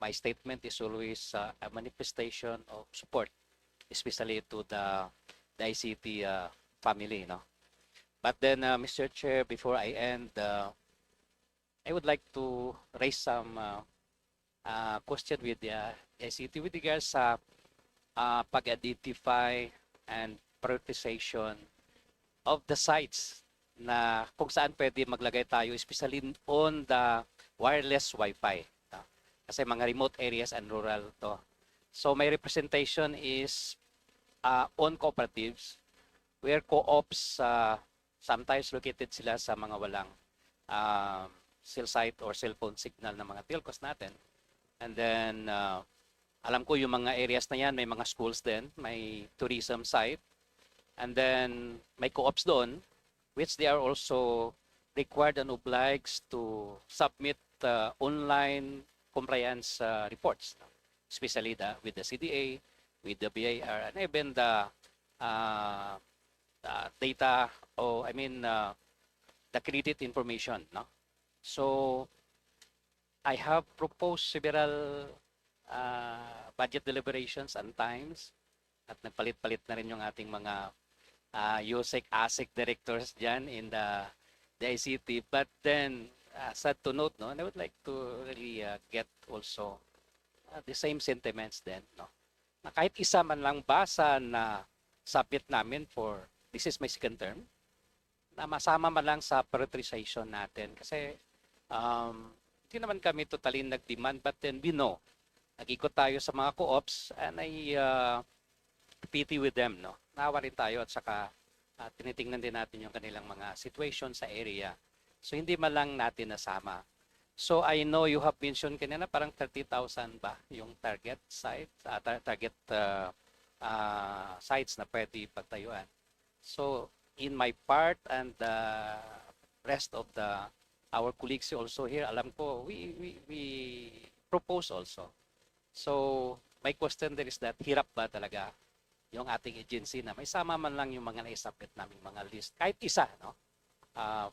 my statement is always a manifestation of support, especially to the ICT family. No? But then, Mr. Chair, before I end, I would like to raise some question with the ICT with regards sa pag-identify and prioritization of the sites na kung saan pwede maglagay tayo, especially on the wireless Wi-Fi. Kasi mga remote areas and rural to. So my representation is on cooperatives where co-ops sometimes located sila sa mga walang cell site or cellphone signal ng mga telcos natin. And then alam ko yung mga areas na yan, may mga schools din, may tourism site. And then may co-ops doon which they are also required and obliged to submit online compliance reports, especially with the CDA, with the BIR, and even the data, the credit information. No? So, I have proposed several budget deliberations and times at nagpalit-palit na rin yung ating mga USEC, ASEC directors dyan in the ICT. But then, sad to note, no, and I would like to really get also the same sentiments then, no? Na kahit isa man lang basa na submit namin for, this is my second term, na masama man lang sa prioritization natin. Kasi, hindi naman kami totally nag-demand, but then we know, nag-ikot tayo sa mga co-ops, and I pity with them, no? Nawa rin tayo at saka tinitingnan din natin yung kanilang mga situation sa area. So hindi man lang natin nasama. So I know you have mentioned kanina parang 30,000 ba yung target site, target sites na pwede pagtayuan. So in my part and the rest of our colleagues also here, alam ko we propose also. So my question there is that hirap ba talaga yung ating agency na may sama man lang yung mga naisubmit naming mga list, kahit isa, no?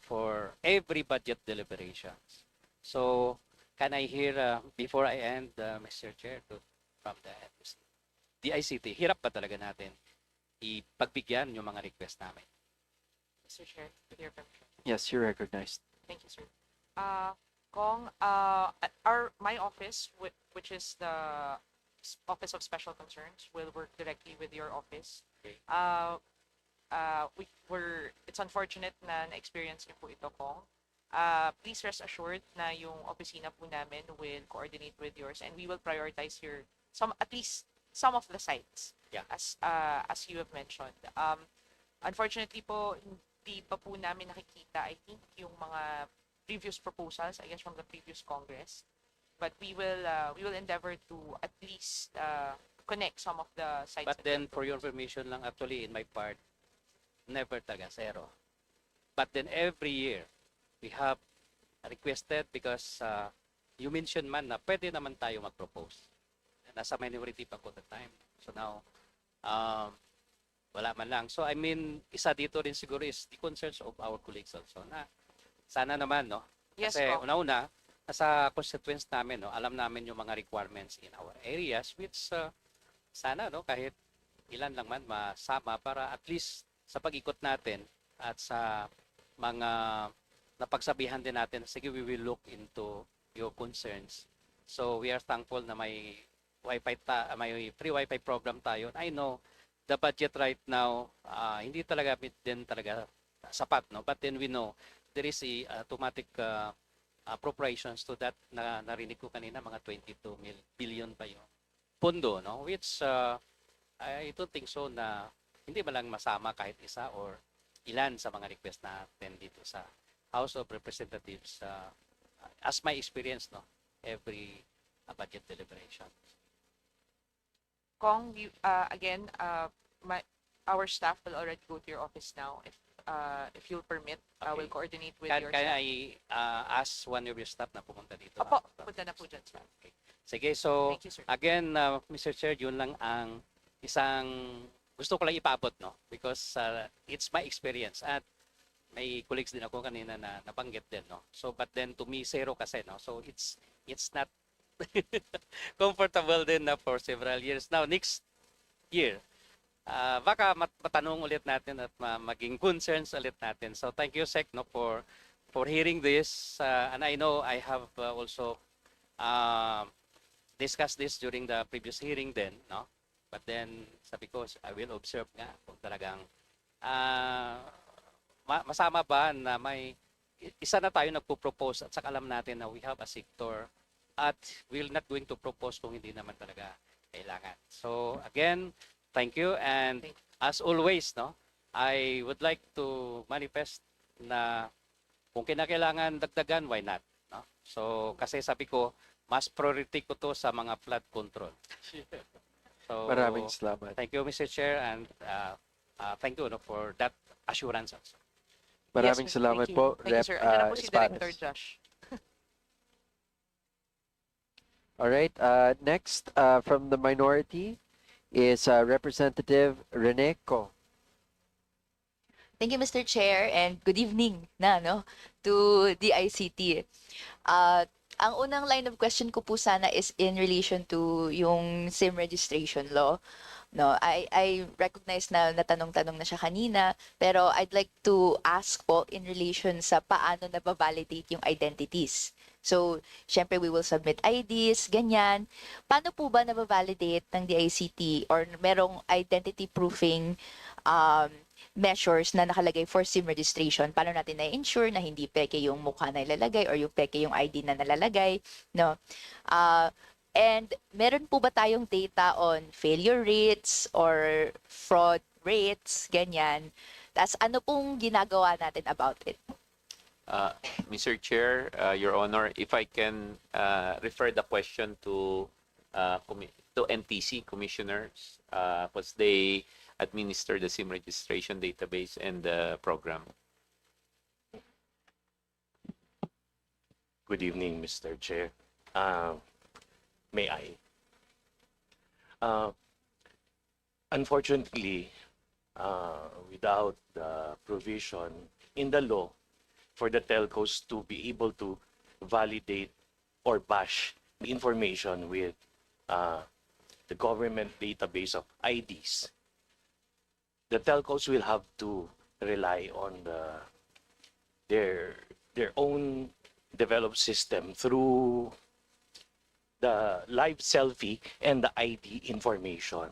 For every budget deliberations. So, can I hear, before I end, Mr. Chair, from the ICT, hirap ba talaga natin ipagbigyan yung mga request namin? Mr. Chair, with your permission. Yes, you're recognized. Thank you, sir. Kong, my office, which is the Office of Special Concerns, will work directly with your office It's unfortunate na na-experience niyo po ito, Kong. Please rest assured na yung opisina po namin will coordinate with yours and we will prioritize at least some of the sites, Yeah. as you have mentioned. Unfortunately po, hindi pa po namin nakikita, I think, yung mga previous proposals, I guess, from the previous Congress. But we will endeavor to at least connect some of the sites. But then, for your information lang, actually, in my part, never talaga, zero. But then, every year, we have requested because you mentioned man na pwede naman tayo mag-propose. Nasa minority pa ko the time. So now, wala man lang. So I mean, isa dito rin siguro is the concerns of our colleagues also na sana naman, no? Yes, Kasi po. una-una, sa constituents namin, no, alam namin yung mga requirements in our areas which sana, no, kahit ilan lang man masama para at least sa pag-ikot natin at sa mga napagsabihan din natin, sige, we will look into your concerns. So we are thankful na may may free Wi-Fi program tayo. I know the budget right now hindi talaga din talaga sapat, no? But then we know there is a automatic appropriations to that na narinig ko kanina mga 22 billion pa yung pondo, no? Which I don't think so na hindi man lang masama kahit isa or ilan sa mga request natin dito sa House of Representatives as my experience, no, every budget deliberation. Kong, again, our staff will already go to your office now. If you'll permit, we'll coordinate with your Can staff. I ask one of your staff na pumunta dito? Opo, punta na po dyan, sir. Okay. Sige, so Thank you, sir. again, Mr. Chair, yun lang ang isang gusto ko lang ipaabot, no? Because it's my experience at may colleagues din ako kanina na nabanggit din, no? So but then to me zero kasi, no? So it's not comfortable din na for several years. Now next year, baka matanong ulit natin at maging concerns ulit natin. So thank you, Sec, no, for hearing this. And I know I have also discussed this during the previous hearing then, no? But then sabi ko, I will observe nga kung talagang masama ba na may isa na tayo nagpo-propose at saka alam natin na we have a sector at we're not going to propose kung hindi naman talaga kailangan. So again, thank you, and as always, no, I would like to manifest na kung kinakailangan dagdagan, why not, no? So kasi sabi ko, mas priority ko to sa mga flood control. So Maraming salamat. thank you, Mr. Chair, and thank you, no, for that assurance also. Maraming Yes, salamat thank you. po, Thank you, Rep. sir. Andyan na po si Espadas. Director Josh. All right. Next, from the minority is Representative Reneco. Thank you, Mr. Chair, and good evening to DICT. Ang unang line of question ko po sana is in relation to yung SIM registration law. No, I recognize na natanong-tanong na siya kanina, pero I'd like to ask po in relation sa paano na-validate yung identities. So, syempre we will submit IDs, ganyan. Paano po ba na-validate ng DICT or merong identity proofing measures na nakalagay for SIM registration? Paano natin na-ensure na hindi peke yung mukha na ilalagay or yung peke yung ID na nalalagay, no? And meron po ba tayong data on failure rates or fraud rates, ganyan? Tas ano pong ginagawa natin about it? Mr. Chair, Your Honor, if I can refer the question to NTC commissioners, because they administer the SIM registration database and the program. Good evening, Mr. Chair. May I? Unfortunately, without the provision in the law for the telcos to be able to validate or bash the information with the government database of IDs, the telcos will have to rely on their own developed system through the live selfie and the ID information.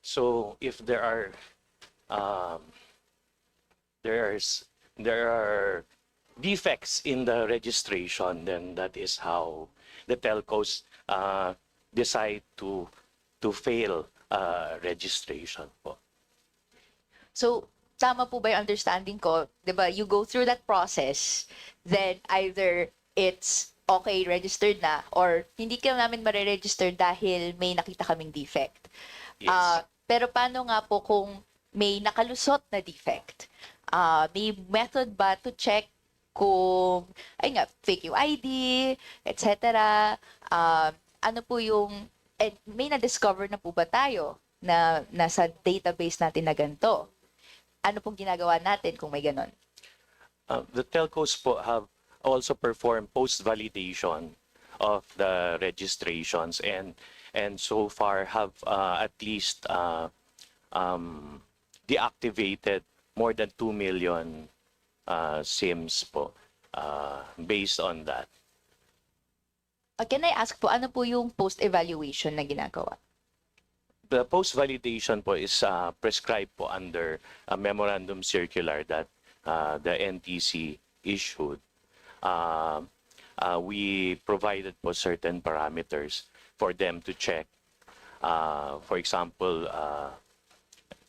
So if there are um, there are defects in the registration, then that is how the telcos decide to fail registration po. So, tama po ba yung understanding ko? 'Di ba? You go through that process, then either it's okay, registered na, or hindi ka namin mare-register dahil may nakita kaming defect. Yes. Pero paano nga po kung may nakalusot na defect? May method ba to check kung, ay nga, fake yung ID, etc. Ano po yung, may na-discover na po ba tayo na nasa database natin na ganito? Ano pong ginagawa natin kung may ganon? The telcos po have also performed post-validation of the registrations and so far have at least deactivated more than 2 million SIMs po based on that. Can I ask po, ano po yung post-evaluation na ginagawa? The post-validation po is prescribed po under a memorandum circular that the NTC issued. We provided po certain parameters for them to check. For example,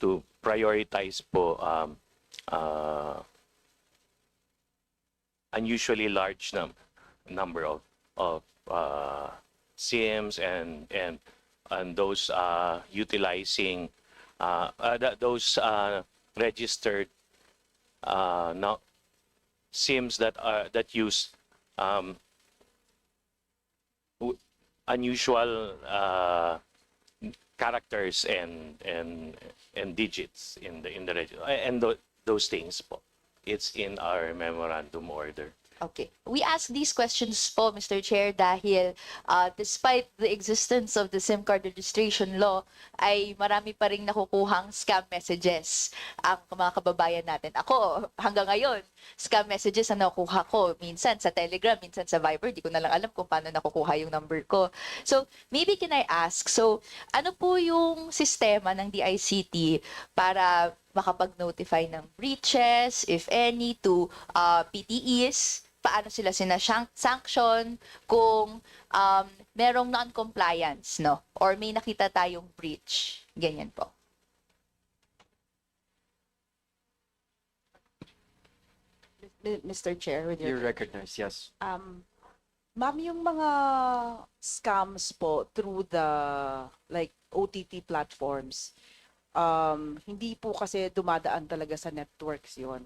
to prioritize po unusually large number of SIMs and those utilizing those registered SIMs that use unusual characters and digits in the and those things po. It's in our memorandum order. Okay. We ask these questions po, Mr. Chair, dahil despite the existence of the SIM card registration law, ay marami pa rin nakukuhang scam messages ang mga kababayan natin. Ako, hanggang ngayon, scam messages ang nakukuha ko. Minsan sa Telegram, minsan sa Viber, di ko na lang alam kung paano nakukuha yung number ko. So, maybe can I ask, so, ano po yung sistema ng DICT para makapag-notify ng breaches, if any, to PTEs? Paano sila sina-sanction kung merong non-compliance, no? Or may nakita tayong breach. Ganyan po. Mr. Chair, with your You're recognized, yes. Ma'am, yung mga scams po through the like OTT platforms, hindi po kasi dumadaan talaga sa networks yon.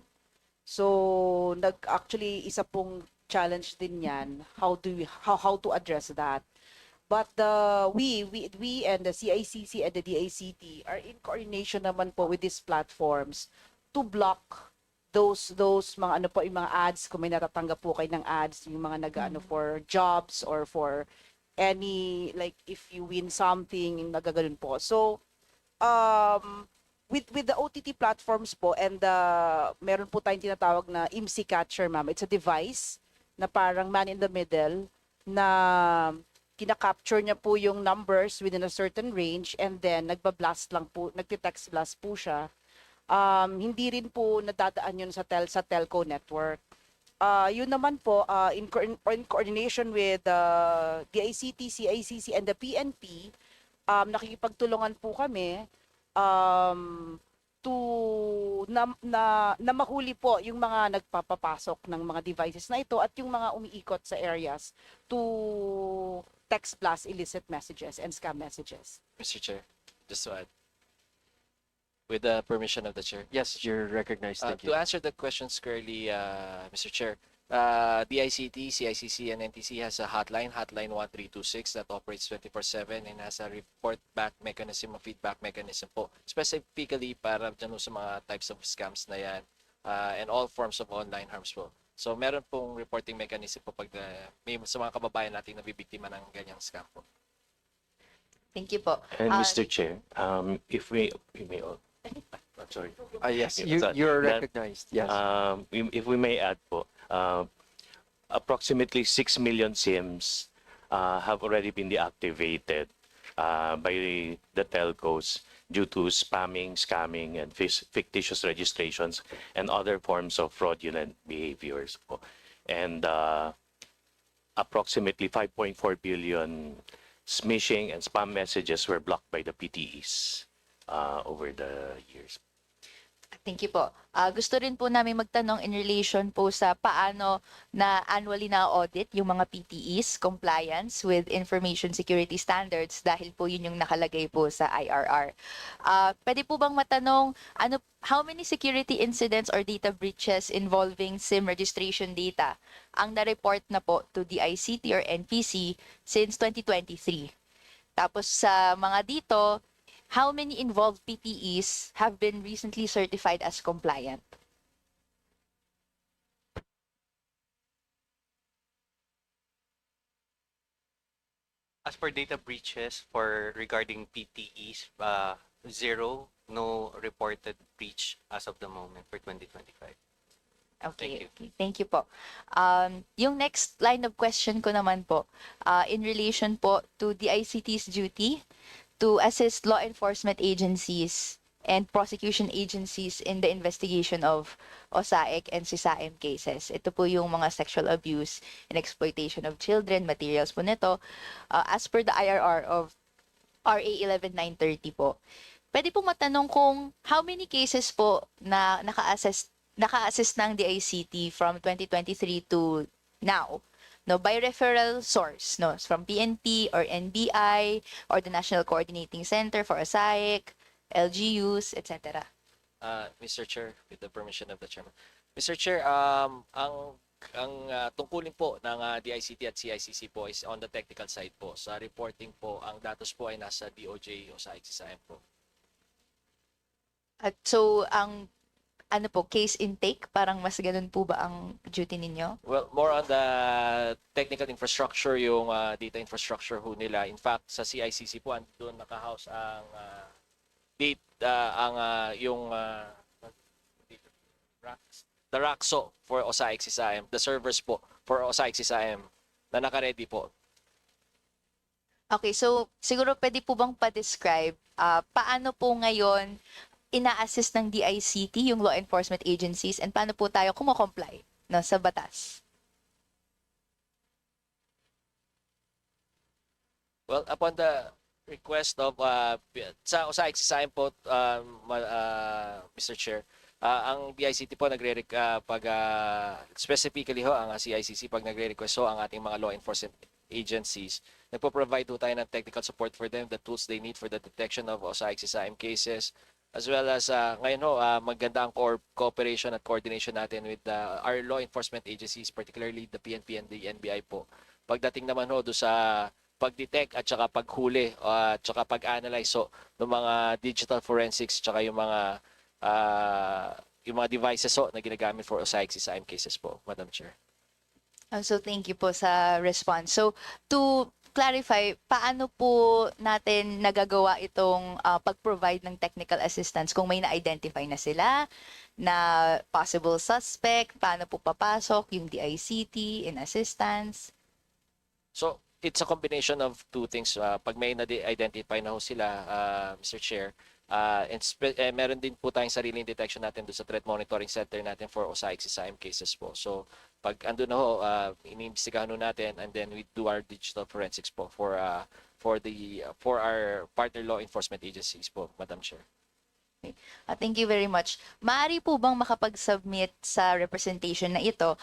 So, actually isa pong challenge din yan, how to address that. But we and the CICC and the DICT are in coordination naman po with these platforms to block those mga ano po, yung mga ads, kung may natatanggap po kayo ng ads, yung mga nag-ano for jobs or for any, like if you win something, yung nagaganon po. So, with the OTT platforms po and meron po tayong tinatawag na IMSI catcher, ma'am. It's a device na parang man in the middle na kina-capture niya po yung numbers within a certain range and then nagba-blast lang po, nagti-text blast po siya. Hindi rin po nadadaan yun sa telco network. Yun naman po, in coordination with DICT, CICC, and the PNP, nakikipagtulungan po kami na mahuli po yung mga nagpapapasok ng mga devices na ito at yung mga umiikot sa areas to text blast illicit messages and scam messages. Mr. Chair, just to add. With the permission of the chair. Yes, you're recognized. Thank To you. answer the questions clearly, Mr. Chair, DICT, CICC, and NTC has a hotline 1326 that operates 24/7 and has a report back mechanism, a feedback mechanism po, specifically para dyan sa mga types of scams na yan and all forms of online harms po. So meron pong reporting mechanism po pag may sa mga kababayan natin na bibiktima ng ganyang scam po. Thank you po. And Mr. Chair, if we may sorry. Yes, Sorry. you're That, recognized. Yes. If we may add po, approximately 6 million SIMs have already been deactivated by the telcos due to spamming, scamming, and fictitious registrations and other forms of fraudulent behaviors po. And approximately 5.4 billion smishing and spam messages were blocked by the PTEs over the years. Thank you po. Gusto rin po namin magtanong in relation po sa paano na annually na-audit yung mga PTEs compliance with information security standards dahil po yun yung nakalagay po sa IRR. Pwede po bang matanong how many security incidents or data breaches involving SIM registration data ang na-report na po to DICT or NPC since 2023? Tapos sa mga dito, how many involved PTEs have been recently certified as compliant? As for data breaches regarding PTEs, zero, no reported breach as of the moment for 2025. Okay, thank you po. Yung next line of question ko naman po, in relation po to the ICT's duty to assist law enforcement agencies and prosecution agencies in the investigation of OSAIC and CISAIM cases. Ito po yung mga sexual abuse and exploitation of children, materials po nito. As per the IRR of RA 11930 po. Pwede po matanong kung how many cases po na naka-assist ng DICT from 2023 to now, no, by referral source, no, from PNP or NBI or the National Coordinating Center for OSAIC, LGUs, etc. Mr. Chair, with the permission of the Chairman. Mr. Chair, ang tungkulin po ng DICT at CICC po is on the technical side po. Sa reporting po, ang datos po ay nasa DOJ o sa ICCIM po. At so, ang ano po, case intake, parang mas ganun po ba ang duty ninyo? Well, more on the technical infrastructure, yung data infrastructure ho nila. In fact, sa CICC po, doon naka-house ang the RACSO for OSAIC CISAIM, the servers po for OSAIC CISAIM na naka-ready po. Okay, so siguro pwede po bang pa-describe paano po ngayon ina-assist ng DICT yung law enforcement agencies and paano po tayo kumo-comply no, sa batas? Well, upon the request of sa OSAIC CISAIM po, Mr. Chair, ang DICT po specifically ho ang CICC pag nagre-request ho ang ating mga law enforcement agencies, nagpo-provide ho tayo ng technical support for them, the tools they need for the detection of OSAIC CISAIM cases, as well as ngayon ho, maganda ang cooperation at coordination natin with our law enforcement agencies, particularly the PNP and the NBI po. Pagdating naman ho do sa pag-detect at saka paghuli at saka pag-analyze so ng mga digital forensics tsaka yung mga devices so na ginagamit for OSAIC CISAIM cases po, Madam Chair. So thank you po sa response. So to clarify, paano po natin nagagawa itong pag-provide ng technical assistance kung may na-identify na sila na possible suspect, paano po papasok yung DICT in assistance? So it's a combination of two things. Pag may na-identify na ho sila, Mr. Chair, meron din po tayong sariling detection natin doon sa threat monitoring center natin for OSAIC CISAIM cases po. So pag ando na ho, iniimbestigahan ho natin and then we do our digital forensics po for our partner law enforcement agencies po, Madam Chair. Thank you very much. Maaari po bang makapag-submit sa representation na ito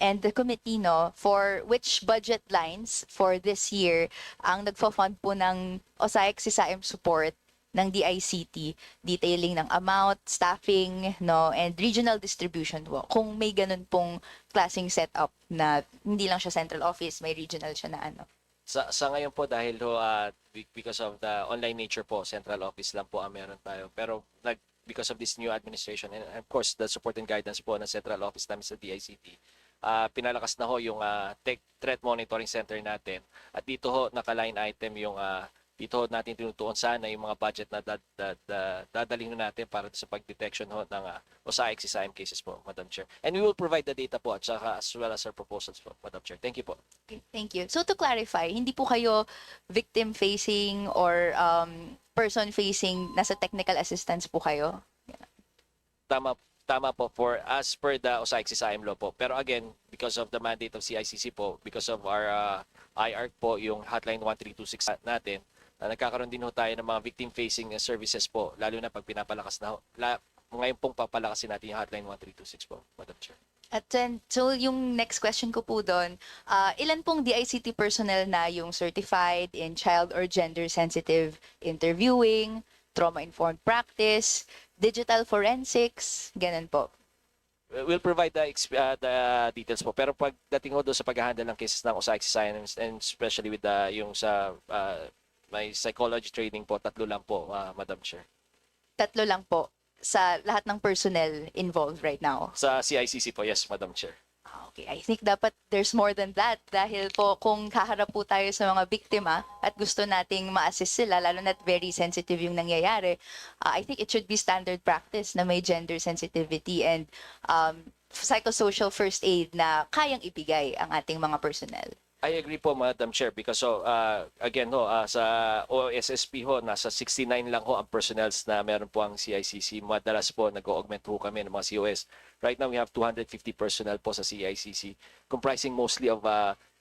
and the committee no, for which budget lines for this year ang nagfo-fund po ng OSAIC CISAIM support ng DICT, detailing ng amount, staffing, no, and regional distribution po. Kung may ganun pong klaseng setup na hindi lang siya central office, may regional siya na ano. Sa ngayon po dahil ho, because of the online nature po, central office lang po ang meron tayo. Pero because of this new administration and of course the support and guidance po ng central office namin sa DICT, pinalakas na ho yung tech threat monitoring center natin. At dito ho naka-line item yung dito natin tinutuon sana yung mga budget na dadalhin natin para sa pag-detection ho ng OSAIC CISAIM cases po, Madam Chair. And we will provide the data po at saka as well as our proposals po, Madam Chair. Thank you po. Okay, thank you. So to clarify, hindi po kayo victim-facing or person facing, nasa technical assistance po kayo? Tama po for as per the OSIC law po. Pero again, because of the mandate of CICC po, because of our IARC po, yung hotline 1326 natin, nagkakaroon din ho tayo ng mga victim-facing services po, lalo na pag pinapalakas na ho. Ngayon pong papalakasin natin yung hotline 1326 po, Madam Chair. At then, so yung next question ko po doon, ilan pong DICT personnel na yung certified in child or gender sensitive interviewing, trauma-informed practice, digital forensics, ganun po? We'll provide the details po. Pero pagdating ho doon sa pag-handle ng cases ng OSIC science and especially with yung sa may psychology training po, 3 lang po, Madam Chair. 3 lang po sa lahat ng personnel involved right now? Sa CICC po, yes, Madam Chair. Okay, I think dapat there's more than that dahil po kung kaharap po tayo sa mga biktima at gusto nating ma-assist sila, lalo na't very sensitive yung nangyayari, I think it should be standard practice na may gender sensitivity and psychosocial first aid na kayang ibigay ang ating mga personnel. I agree po, Madam Chair, because again ho, sa OSSP ho, nasa 69 lang ho ang personnels na meron po ang CICC. Madalas po nag-augment ho kami ng mga COS. Right now we have 250 personnel po sa CICC, comprising mostly of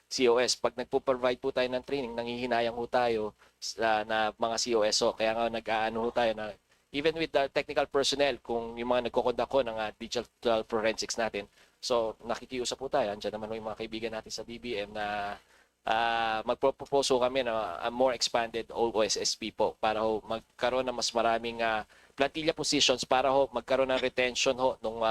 COS. Pag nagpo-provide po tayo ng training, nanghihinayang ho tayo na mga COS. So, kaya nga nag-aano ho tayo na even with the technical personnel, kung yung mga nagkoconduct ko ng digital forensics natin, so, nakikiusap po tayo. Andiyan naman yung mga kaibigan natin sa DBM na magpropose kami na a more expanded OSSP po para ho magkaroon ng mas maraming plantilla positions para ho magkaroon ng retention ho ng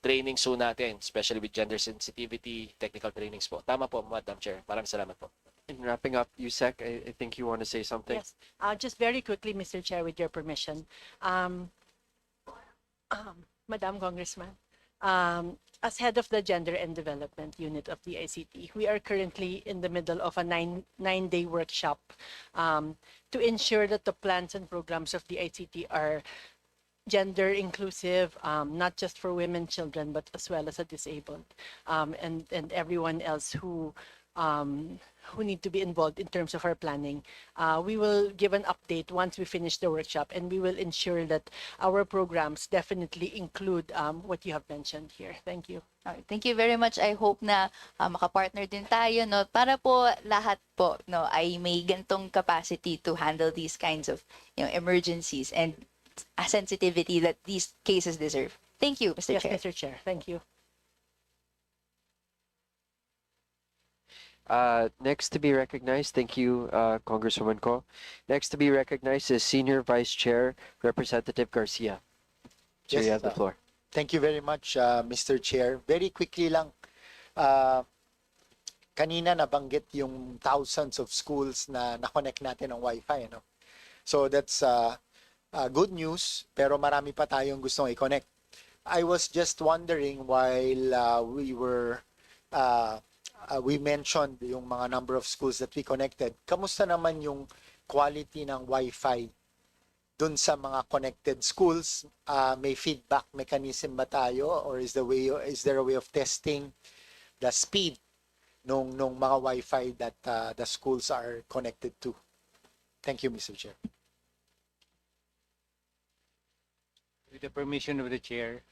trainings ho natin, especially with gender sensitivity, technical trainings po. Tama po, Madam Chair. Maraming salamat po. In wrapping up, Yusek, I think you want to say something. Yes, just very quickly, Mr. Chair, with your permission. Madam Congressman, as head of the Gender and Development Unit of the ICT, we are currently in the middle of a nine-day workshop to ensure that the plans and programs of the ICT are gender inclusive, not just for women, children, but as well as the disabled, and everyone else who need to be involved in terms of our planning. We will give an update once we finish the workshop, and we will ensure that our programs definitely include what you have mentioned here. Thank you. Alright, thank you very much. I hope na makapartner din tayo, no, para po lahat po, no, ay may gantong capacity to handle these kinds of, emergencies and sensitivity that these cases deserve. Thank you, Mr. Chair. Yes, Mr. Chair. Thank you. Next to be recognized, thank you, Congresswoman Ko. Next to be recognized is Senior Vice Chair, Representative Garcia. So you have the floor. Thank you very much, Mr. Chair. Very quickly lang, kanina nabanggit yung thousands of schools na na-connect natin ng Wi-Fi. No? So that's good news, pero marami pa tayong gustong i-connect. I was just wondering while we mentioned yung mga number of schools that we connected. Kamusta naman yung quality ng Wi-Fi dun sa mga connected schools? May feedback mechanism ba tayo, or is there a way of testing the speed nung mga Wi-Fi that the schools are connected to? Thank you, Mr. Chair. With the permission of the chair.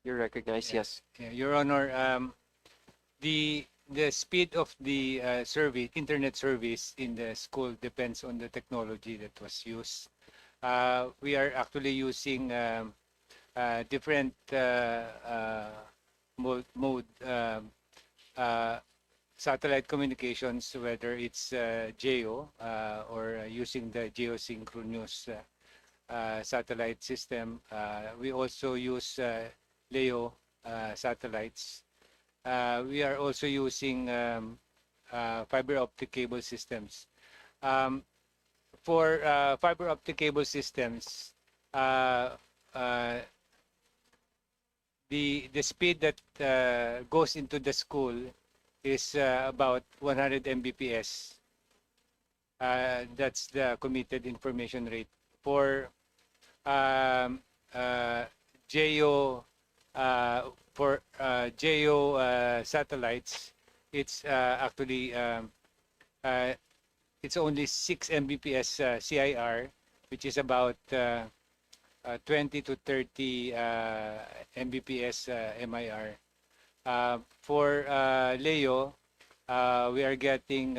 You're recognized, yes. Your Honor, the speed of the internet service in the school depends on the technology that was used. We are actually using different mode satellite communications, whether it's GEO or using the geosynchronous satellite system. We also use LEO satellites. We are also using fiber optic cable systems. For fiber optic cable systems, the speed that goes into the school is about 100 Mbps. That's the committed information rate. For GEO satellites, it's actually it's only 6 Mbps CIR, which is about 20 to 30 Mbps MIR. For Leo, we are getting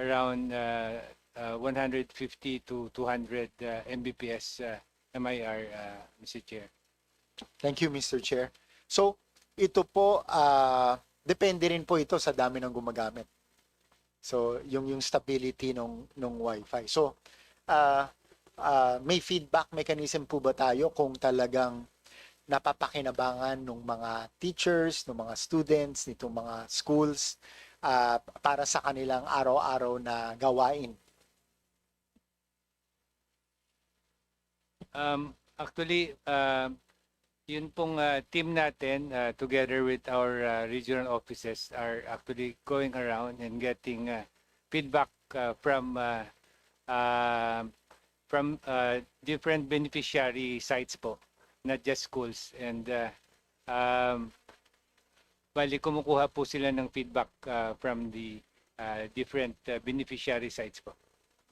around 150 to 200 Mbps MIR, Mr. Chair. Thank you, Mr. Chair. So, ito po, depende rin po ito sa dami ng gumagamit. So, yung stability ng Wi-Fi. So, may feedback mechanism po ba tayo kung talagang napapakinabangan ng mga teachers, ng mga students, nitong mga schools para sa kanilang araw-araw na gawain? Actually, yun pong team natin together with our regional offices are actually going around and getting feedback from different beneficiary sites po, not just schools. And bali kumukuha po sila ng feedback from the different beneficiary sites po.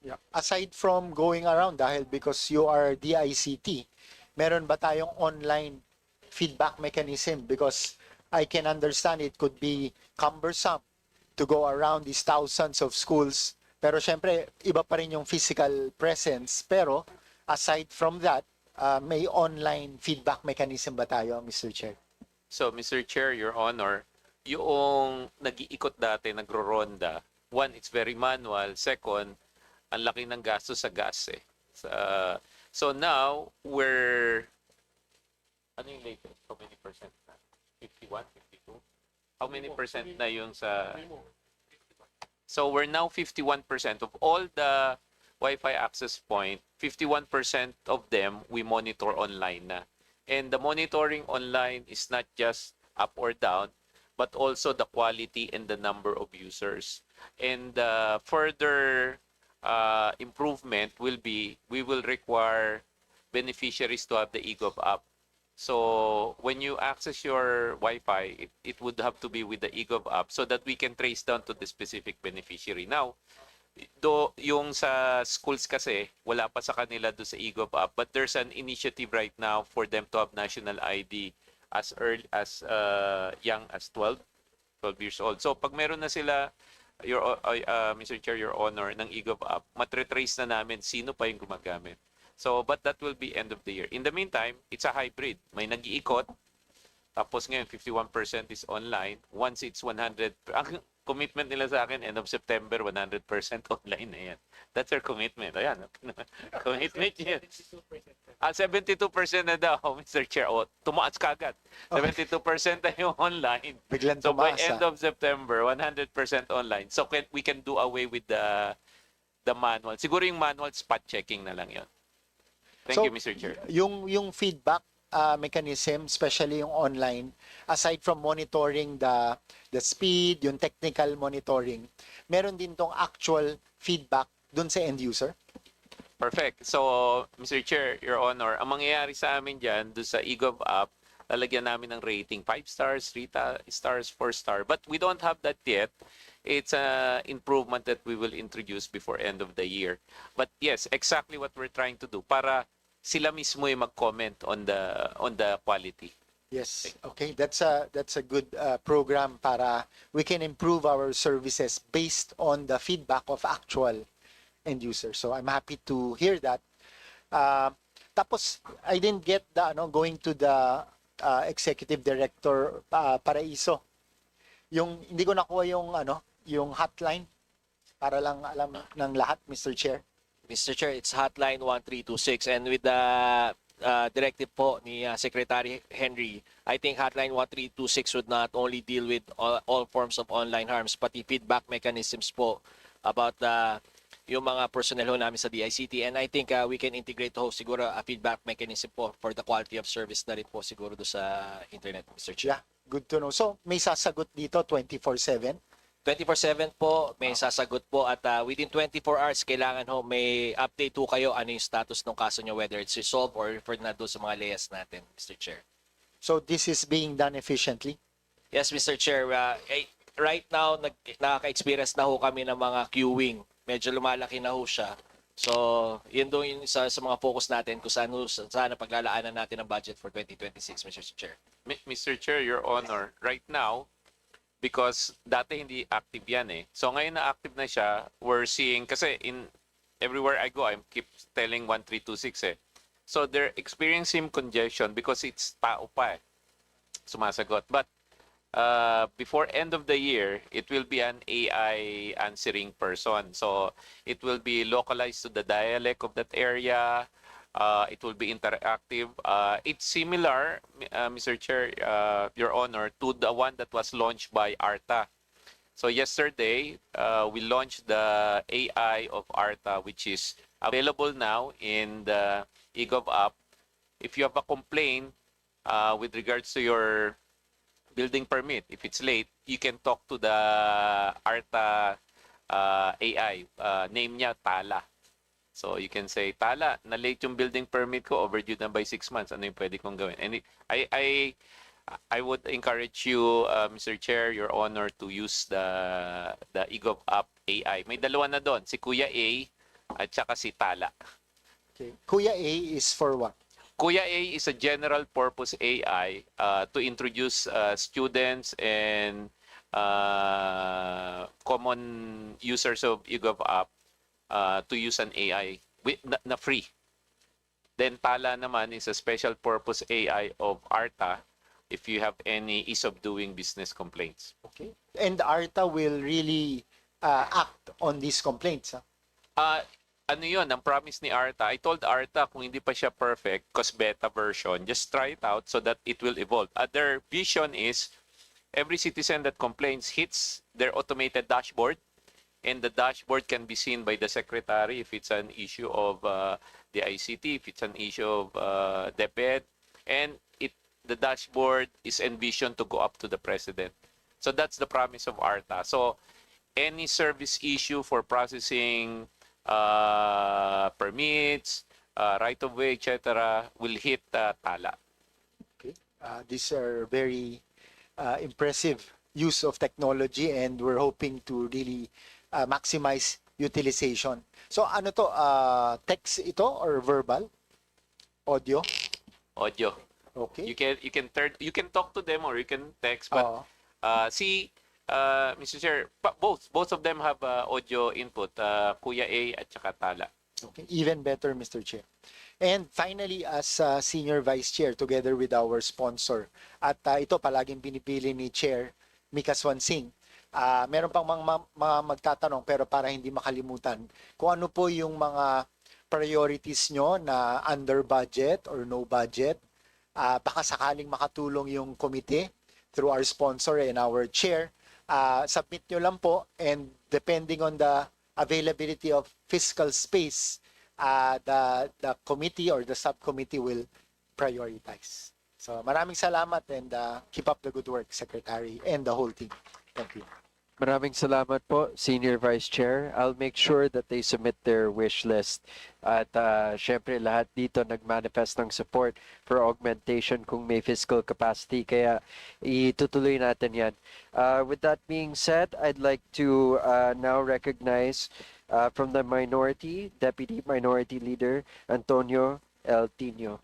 Yeah. Aside from going around, dahil because you are DICT, meron ba tayong online feedback mechanism? Because I can understand it could be cumbersome to go around these thousands of schools. Pero syempre, iba pa rin yung physical presence. Pero aside from that, may online feedback mechanism ba tayo, Mr. Chair? So, Mr. Chair, Your Honor, yung nag-iikot dati, nagro-ronda, one, it's very manual. Second, ang laki ng gasto sa gas eh. So now, ano yung latest? How many percent na? 51, 52? How many percent na yung sa... So we're now 51% of all the Wi-Fi access point, 51% of them we monitor online na. And the monitoring online is not just up or down, but also the quality and the number of users. And further improvement will be, we will require beneficiaries to have the eGov app. So when you access your Wi-Fi, it would have to be with the eGov app so that we can trace down to the specific beneficiary. Now, yung sa schools kasi, wala pa sa kanila do sa eGov app, but there's an initiative right now for them to have national ID as early as young as 12 years old. So pag meron na sila, Mr. Chair, Your Honor, ng eGov app, matre-trace na namin sino pa yung gumagamit. So, but that will be end of the year. In the meantime, it's a hybrid. May nag-iikot, tapos ngayon 51% is online. Once it's 100, ang commitment nila sa akin, end of September, 100% online na yan. That's their commitment. Ayan, commitment yan. 72% na daw, Mr. Chair. O, tumaas kagad. 72% na yung online. Biglang so by tumaas, end of September, 100% online. So we can do away with the manual. Siguro yung manual spot checking na lang yon. Thank you, Mr. Chair. Yung feedback mechanism, especially yung online, aside from monitoring the speed, yung technical monitoring, meron din tong actual feedback dun sa end user? Perfect. So, Mr. Chair, Your Honor, ang mangyayari sa amin dyan, doon sa eGov app, lalagyan namin ng rating 5 stars, 3 stars, 4 star. But we don't have that yet. It's an improvement that we will introduce before end of the year. But yes, exactly what we're trying to do para sila mismo yung mag-comment on the quality. Yes. Okay, that's a good program para we can improve our services based on the feedback of actual end users. So I'm happy to hear that. Tapos I didn't get the going to the executive director Paraiso. Yung hindi ko nakuha yung hotline para lang alam ng lahat, Mr. Chair. Mr. Chair, it's hotline 1326 and with the directive po ni Secretary Henry, I think hotline 1326 would not only deal with all forms of online harms, pati feedback mechanisms po about yung mga personnel ho namin sa DICT, and I think we can integrate ho siguro a feedback mechanism po for the quality of service na rin po siguro do sa internet, Mr. Chair. Yeah, good to know. So may sasagot dito 24/7? 24/7 po, may sasagot po at within 24 hours, kailangan ho may update ho kayo ano yung status ng kaso nyo, whether it's resolved or referred na doon sa mga layers natin, Mr. Chair. So this is being done efficiently? Yes, Mr. Chair. Right now, nakaka-experience na ho kami ng mga queuing. Medyo lumalaki na ho siya. So, yun doon yung isa sa mga focus natin kung saan paglalaanan natin ang budget for 2026, Mr. Chair. Mr. Chair, Your Honor, right now, because dati hindi active yan eh. So ngayon na active na siya, we're seeing, kasi everywhere I go, I keep telling 1326 eh. So they're experiencing congestion because it's tao pa eh. Sumasagot. But before end of the year, it will be an AI answering person. So it will be localized to the dialect of that area. It will be interactive. It's similar, Mr. Chair, Your Honor, to the one that was launched by ARTA. So yesterday, we launched the AI of ARTA, which is available now in the eGov app. If you have a complaint with regards to your building permit, if it's late, you can talk to the ARTA AI. Name niya Tala. So you can say, Tala, na-late yung building permit ko, overdue na by 6 months. Ano yung pwede kong gawin? And I would encourage you, Mr. Chair, Your Honor, to use the eGov app AI. May dalawa na doon, si Kuya A at saka si Tala. Okay. Kuya A is for what? Kuya A is a general purpose AI to introduce students and common users of eGov app to use an AI na free. Then Tala naman is a special purpose AI of ARTA if you have any ease of doing business complaints. Okay. And ARTA will really act on these complaints. Huh? Ano yun, ang promise ni ARTA, I told ARTA kung hindi pa siya perfect, because beta version, just try it out so that it will evolve. Their vision is every citizen that complains hits their automated dashboard, and the dashboard can be seen by the secretary if it's an issue of the ICT, if it's an issue of DepEd, and the dashboard is envisioned to go up to the president. So that's the promise of ARTA. So any service issue for processing permits, right of way, etc., will hit Tala. Okay. These are very impressive use of technology, and we're hoping to really maximize utilization. So ano to, text ito or verbal? Audio? Audio. Okay. You can talk to them or you can text, but Mr. Chair, both of them have audio input, Kuya A at saka Tala. Okay, even better, Mr. Chair. And finally, as Senior Vice Chair, together with our sponsor, at ito palaging pinipili ni Chair Mika Swansing, meron pang mga magtatanong pero para hindi makalimutan, kung ano po yung mga priorities nyo na under budget or no budget, baka sakaling makatulong yung committee through our sponsor and our chair, submit nyo lang po, and depending on the availability of fiscal space, the committee or the subcommittee will prioritize. So maraming salamat, and keep up the good work, Secretary, and the whole team. Thank you. Maraming salamat po, Senior Vice Chair. I'll make sure that they submit their wish list. At syempre lahat dito nag-manifest ng support for augmentation kung may fiscal capacity. Kaya itutuloy natin yan. With that being said, I'd like to now recognize from the minority, Deputy Minority Leader Antonio El Tino.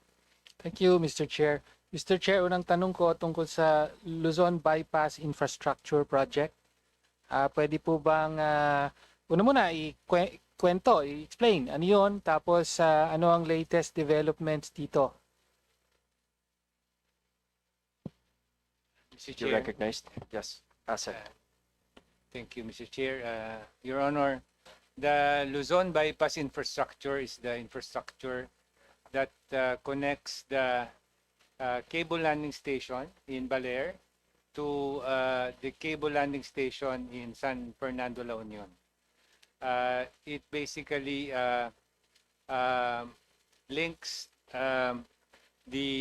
Thank you, Mr. Chair. Mr. Chair, unang tanong ko tungkol sa Luzon Bypass Infrastructure Project. Pwede po bang, una muna, i-explain ano yun, tapos ano ang latest developments dito? Mr. You Chair. recognized? Yes. Asset. Thank you, Mr. Chair. Your Honor, the Luzon Bypass Infrastructure is the infrastructure that connects the cable landing station in Baler to the cable landing station in San Fernando, La Union. It basically links the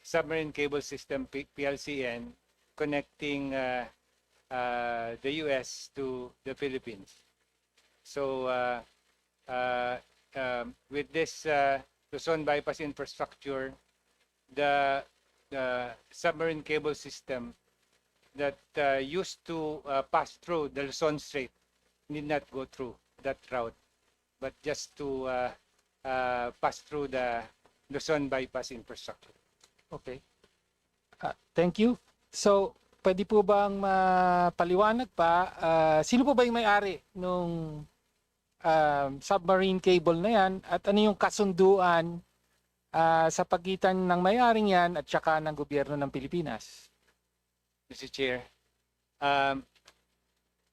submarine cable system PLCN connecting the US to the Philippines. So with this Luzon bypass infrastructure, the submarine cable system that used to pass through the Luzon Strait need not go through that route. but just to pass through the Luzon bypass infrastructure. Okay. Thank you. So, pwede po bang mapaliwanag pa, sino po ba yung may-ari nung submarine cable na yan at ano yung kasunduan sa pagitan ng may-aring yan at saka ng gobyerno ng Pilipinas? Mr. Chair,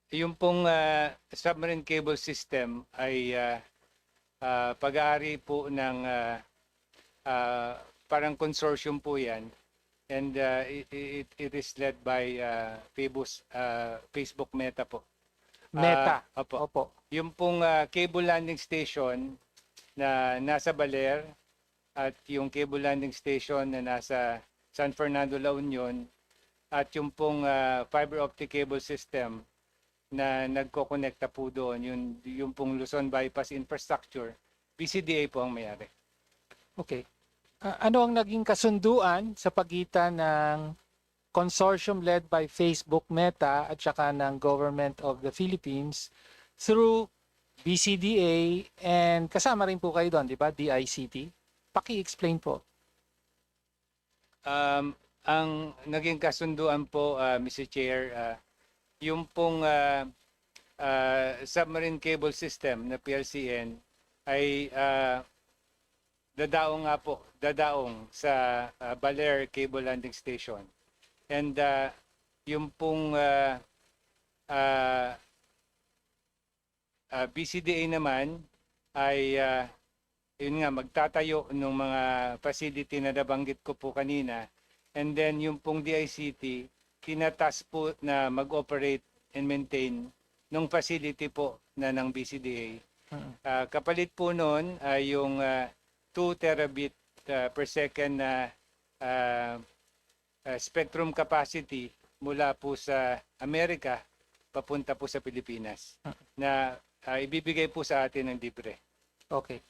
yung pong submarine cable system ay pag-aari po ng parang consortium po yan, and it is led by Facebook Meta po. Meta. Opo. Yung pong cable landing station na nasa Baler at yung cable landing station na nasa San Fernando, La Union, at yung pong fiber optic cable system na nagkokonekta po doon, yung pong Luzon bypass infrastructure, BCDA po ang may-ari. Okay. Ano ang naging kasunduan sa pagitan ng consortium led by Facebook Meta at saka ng Government of the Philippines through BCDA, and kasama rin po kayo doon, di ba? DICT. Paki-explain po. Ang naging kasunduan po, Mr. Chair, yung pong submarine cable system na PLCN ay dadaong sa Baler Cable Landing Station. And yung pong BCDA naman ay yun nga, magtatayo ng mga facility na nabanggit ko po kanina. And then yung pong DICT, tinatas po na mag-operate and maintain ng facility po na ng BCDA. Kapalit po noon ay yung 2 terabit per second na spectrum capacity mula po sa Amerika papunta po sa Pilipinas na ibibigay po sa atin ng libre. Okay.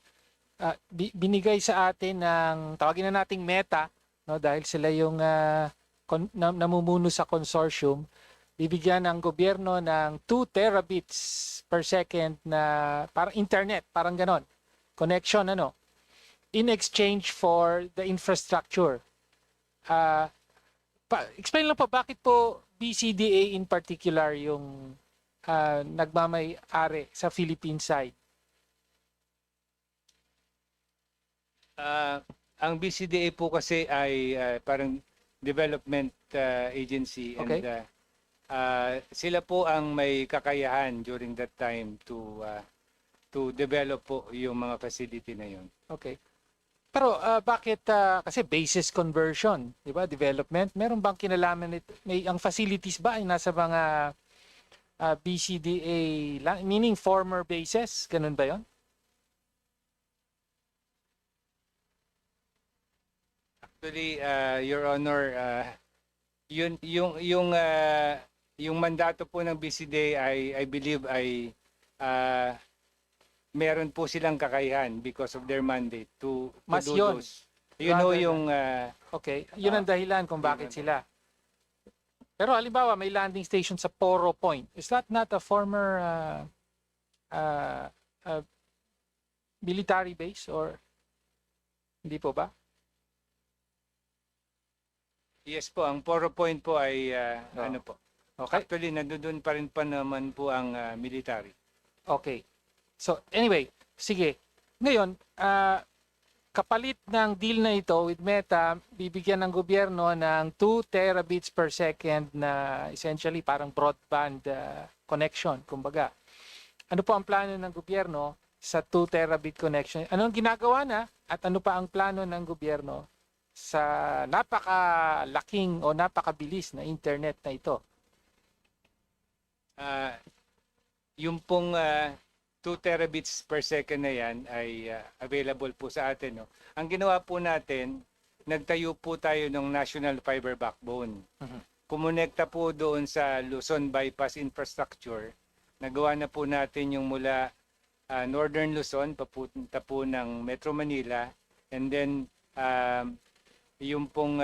Binigay sa atin ng, tawagin na nating Meta, no, dahil sila yung namumuno sa consortium, bibigyan ng gobyerno ng 2 terabits per second na parang internet, parang ganon, connection, in exchange for the infrastructure. Explain lang po, bakit po BCDA in particular yung nagmamay-ari sa Philippine side? Ang BCDA po kasi ay parang development agency, and sila po ang may kakayahan during that time to develop po yung mga facility na yun. Okay. Pero bakit kasi basis conversion, 'di ba? Development, meron bang kinalaman nito? Ang facilities ba ay nasa mga BCDA meaning former bases, ganun ba 'yon? Actually, Your Honor, yung mandato po ng BCDA ay I believe ay meron po silang kakayahan because of their mandate to Mas do yun. those. You know yung okay, yun ang dahilan kung bakit sila. Pero halimbawa may landing station sa Poro Point. Is that not a former military base or hindi po ba? Yes po, ang Poro Point po ay ano po. Okay. Actually, nandoon pa rin pa naman po ang military. Okay. So anyway, sige. Ngayon, kapalit ng deal na ito with Meta, bibigyan ng gobyerno ng 2 terabits per second na essentially parang broadband connection, kumbaga. Ano po ang plano ng gobyerno sa 2 terabit connection? Ano ang ginagawa na at ano pa ang plano ng gobyerno sa napakalaking o napakabilis na internet na ito? Yung pong 2 terabits per second na yan ay available po sa atin. No? Ang ginawa po natin, nagtayo po tayo ng National Fiber Backbone. Kumonekta po doon sa Luzon Bypass Infrastructure. Nagawa na po natin yung mula Northern Luzon, papunta po ng Metro Manila. And then, yung pong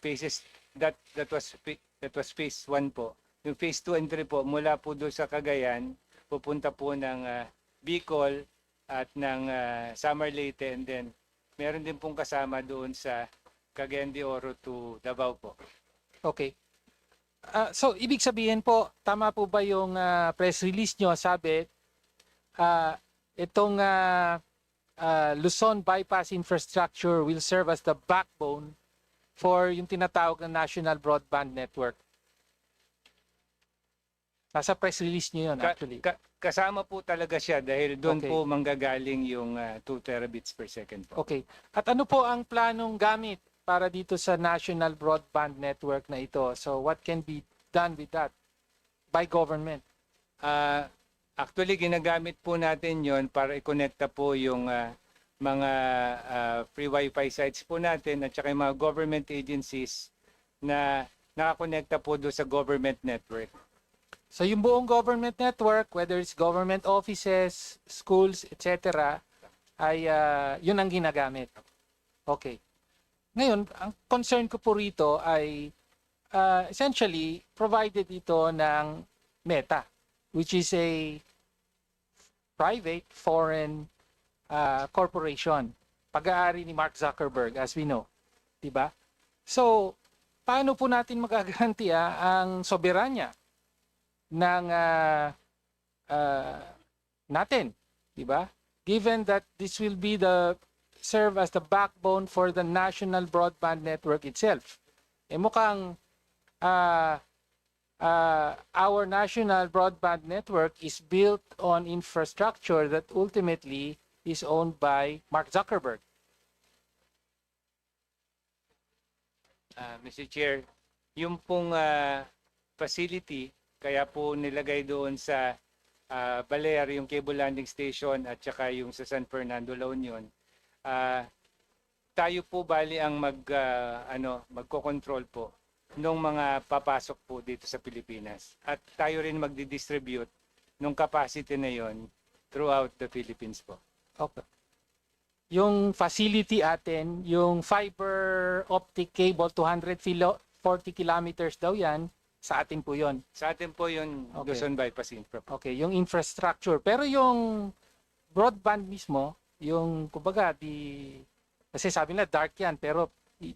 phases, that was phase 1 po. Yung phase 2 and 3 po, mula po doon sa Cagayan, pupunta po ng Bicol at ng Samar Leyte, and then meron din pong kasama doon sa Cagayan de Oro to Davao po. Okay. So, ibig sabihin po, tama po ba yung press release nyo? Sabi, itong Luzon bypass infrastructure will serve as the backbone for yung tinatawag na National Broadband Network. Nasa press release nyo yun, actually. Kasama po talaga siya dahil doon Okay. po manggagaling yung 2 terabits per second po. Okay. At ano po ang planong gamit para dito sa National Broadband Network na ito? So, what can be done with that by government? Actually, ginagamit po natin yon para i-connecta po yung mga free wifi sites po natin at saka yung mga government agencies na nakakonekta po doon sa government network. So yung buong government network, whether it's government offices, schools, etc., ay yun ang ginagamit. Okay. Ngayon, ang concern ko po rito ay essentially provided ito ng Meta, which is a private foreign corporation. Pag-aari ni Mark Zuckerberg, as we know. Diba? So, paano po natin magagarantiya ang soberanya ng natin, di ba? Given that this will be serve as the backbone for the national broadband network itself. Eh mukhang our national broadband network is built on infrastructure that ultimately is owned by Mark Zuckerberg. Mr. Chair, yung pong facility, kaya po nilagay doon sa Baler, yung cable landing station at saka yung sa San Fernando, La Union. Tayo po bali ang magko-control po nung mga papasok po dito sa Pilipinas. At tayo rin magdi-distribute nung capacity na yon throughout the Philippines po. Okay. Yung facility atin, yung fiber optic cable, 240 kilometers daw yan, sa atin po yon. Sa atin po yung Luzon Bypass Infra. Okay, yung infrastructure. Pero yung broadband mismo, yung kumbaga, kasi sabi na dark yan, pero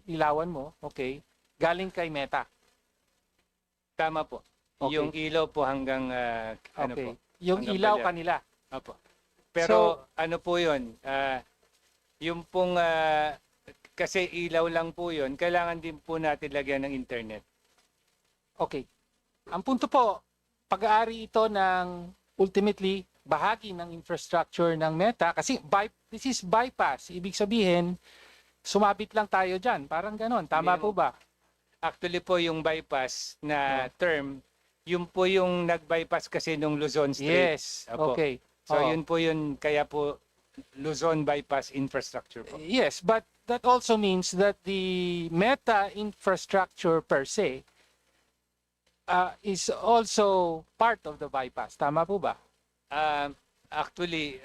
ilawan mo, okay, galing kay Meta. Tama po. Okay. Yung ilaw po hanggang ano Okay. po. Yung hanggang ilaw Baler. kanila. Opo. Pero ano po yun, yung pong, kasi ilaw lang po yun, kailangan din po natin lagyan ng internet. Okay. Ang punto po, pag-aari ito ng ultimately bahagi ng infrastructure ng Meta kasi this is bypass. Ibig sabihin, sumabit lang tayo dyan. Parang ganon. Tama po ba? Actually po yung bypass na term, yun po yung nag-bypass kasi nung Luzon Strait. Yes. Opo. Okay. So yun po yun, kaya po Luzon Bypass Infrastructure po. Yes, but that also means that the Meta infrastructure per se is also part of the bypass. Tama po ba? Actually,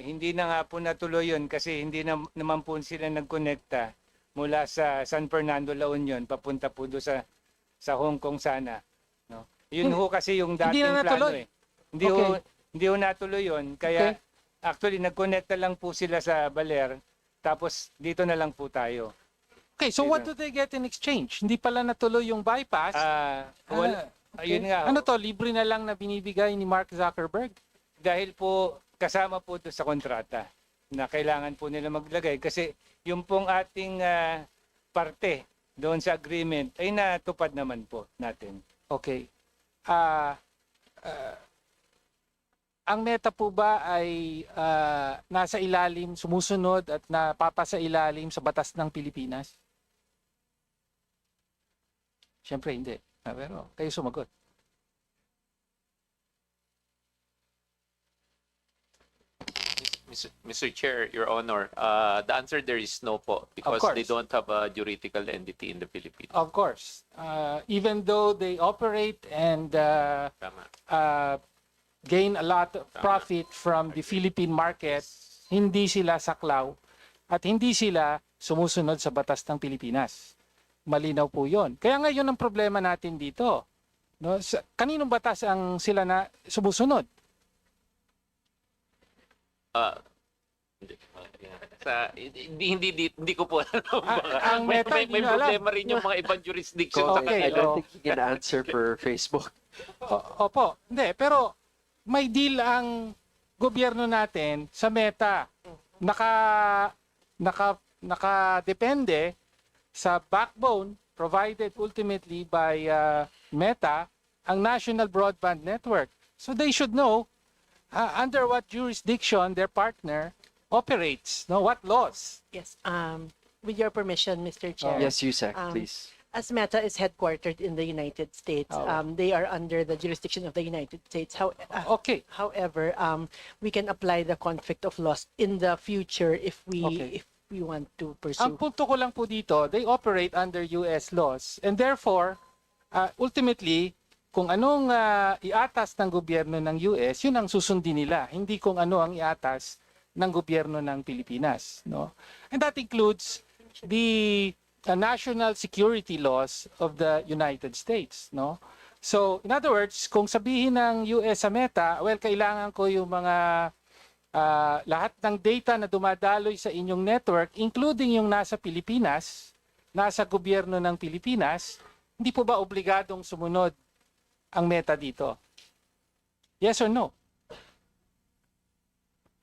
hindi na nga po natuloy yun kasi hindi naman po sila nagkonekta mula sa San Fernando, La Union papunta po doon sa Hong Kong sana. No? Yun ho kasi yung dating Hindi na plano natuloy. eh. Hindi Okay. hindi ho natuloy yun. Kaya Okay. actually nagkonekta lang po sila sa Baler tapos dito na lang po tayo. Okay, so what do they get in exchange? Hindi pala natuloy yung bypass. Ayun nga. Ano to, libre na lang na binibigay ni Mark Zuckerberg? Dahil po kasama po doon sa kontrata na kailangan po nila maglagay kasi yung pong ating parte doon sa agreement ay natupad naman po natin. Okay. Ang Meta po ba ay nasa ilalim, sumusunod at napapasa ilalim sa batas ng Pilipinas? Siyempre hindi. Pero kayo sumagot. Mr. Chair, Your Honor, the answer there is no po because course. they don't have a juridical entity in the Philippines. Of course. Even though they operate and gain a lot of profit from the Philippine market, hindi sila saklaw at hindi sila sumusunod sa batas ng Pilipinas. Malinaw po yun. Kaya ngayon ang problema natin dito. No? Kaninong batas ang sila na sumusunod? Ah, hindi. Hindi ko po alam. Baka ang Meta, may hindi nyo alam. problema rin yung mga ibang jurisdiction Kung sa Okay, I don't kanila. think he can answer for Facebook. Opo, hindi. Pero may deal ang gobyerno natin sa Meta. Nakadepende sa backbone provided ultimately by Meta, ang National Broadband Network. So they should know under what jurisdiction their partner operates, no? What laws? Yes. With your permission, Mr. Chair. Yes, Yusek, Um, please. As Meta is headquartered in the United States, they are under the jurisdiction of the United States. Okay. However, we can apply the conflict of laws in the future if we want to Ang pursue. punto ko lang po dito, they operate under US laws and therefore, ultimately, kung anong iatas ng gobyerno ng US, yun ang susundin nila, hindi kung ano ang iatas ng gobyerno ng Pilipinas, no? And that includes the national security laws of the United States, no? So, in other words, kung sabihin ng US sa Meta, well, kailangan ko yung mga lahat ng data na dumadaloy sa inyong network, including yung nasa Pilipinas, nasa gobyerno ng Pilipinas, hindi po ba obligadong sumunod ang Meta dito? Yes or no?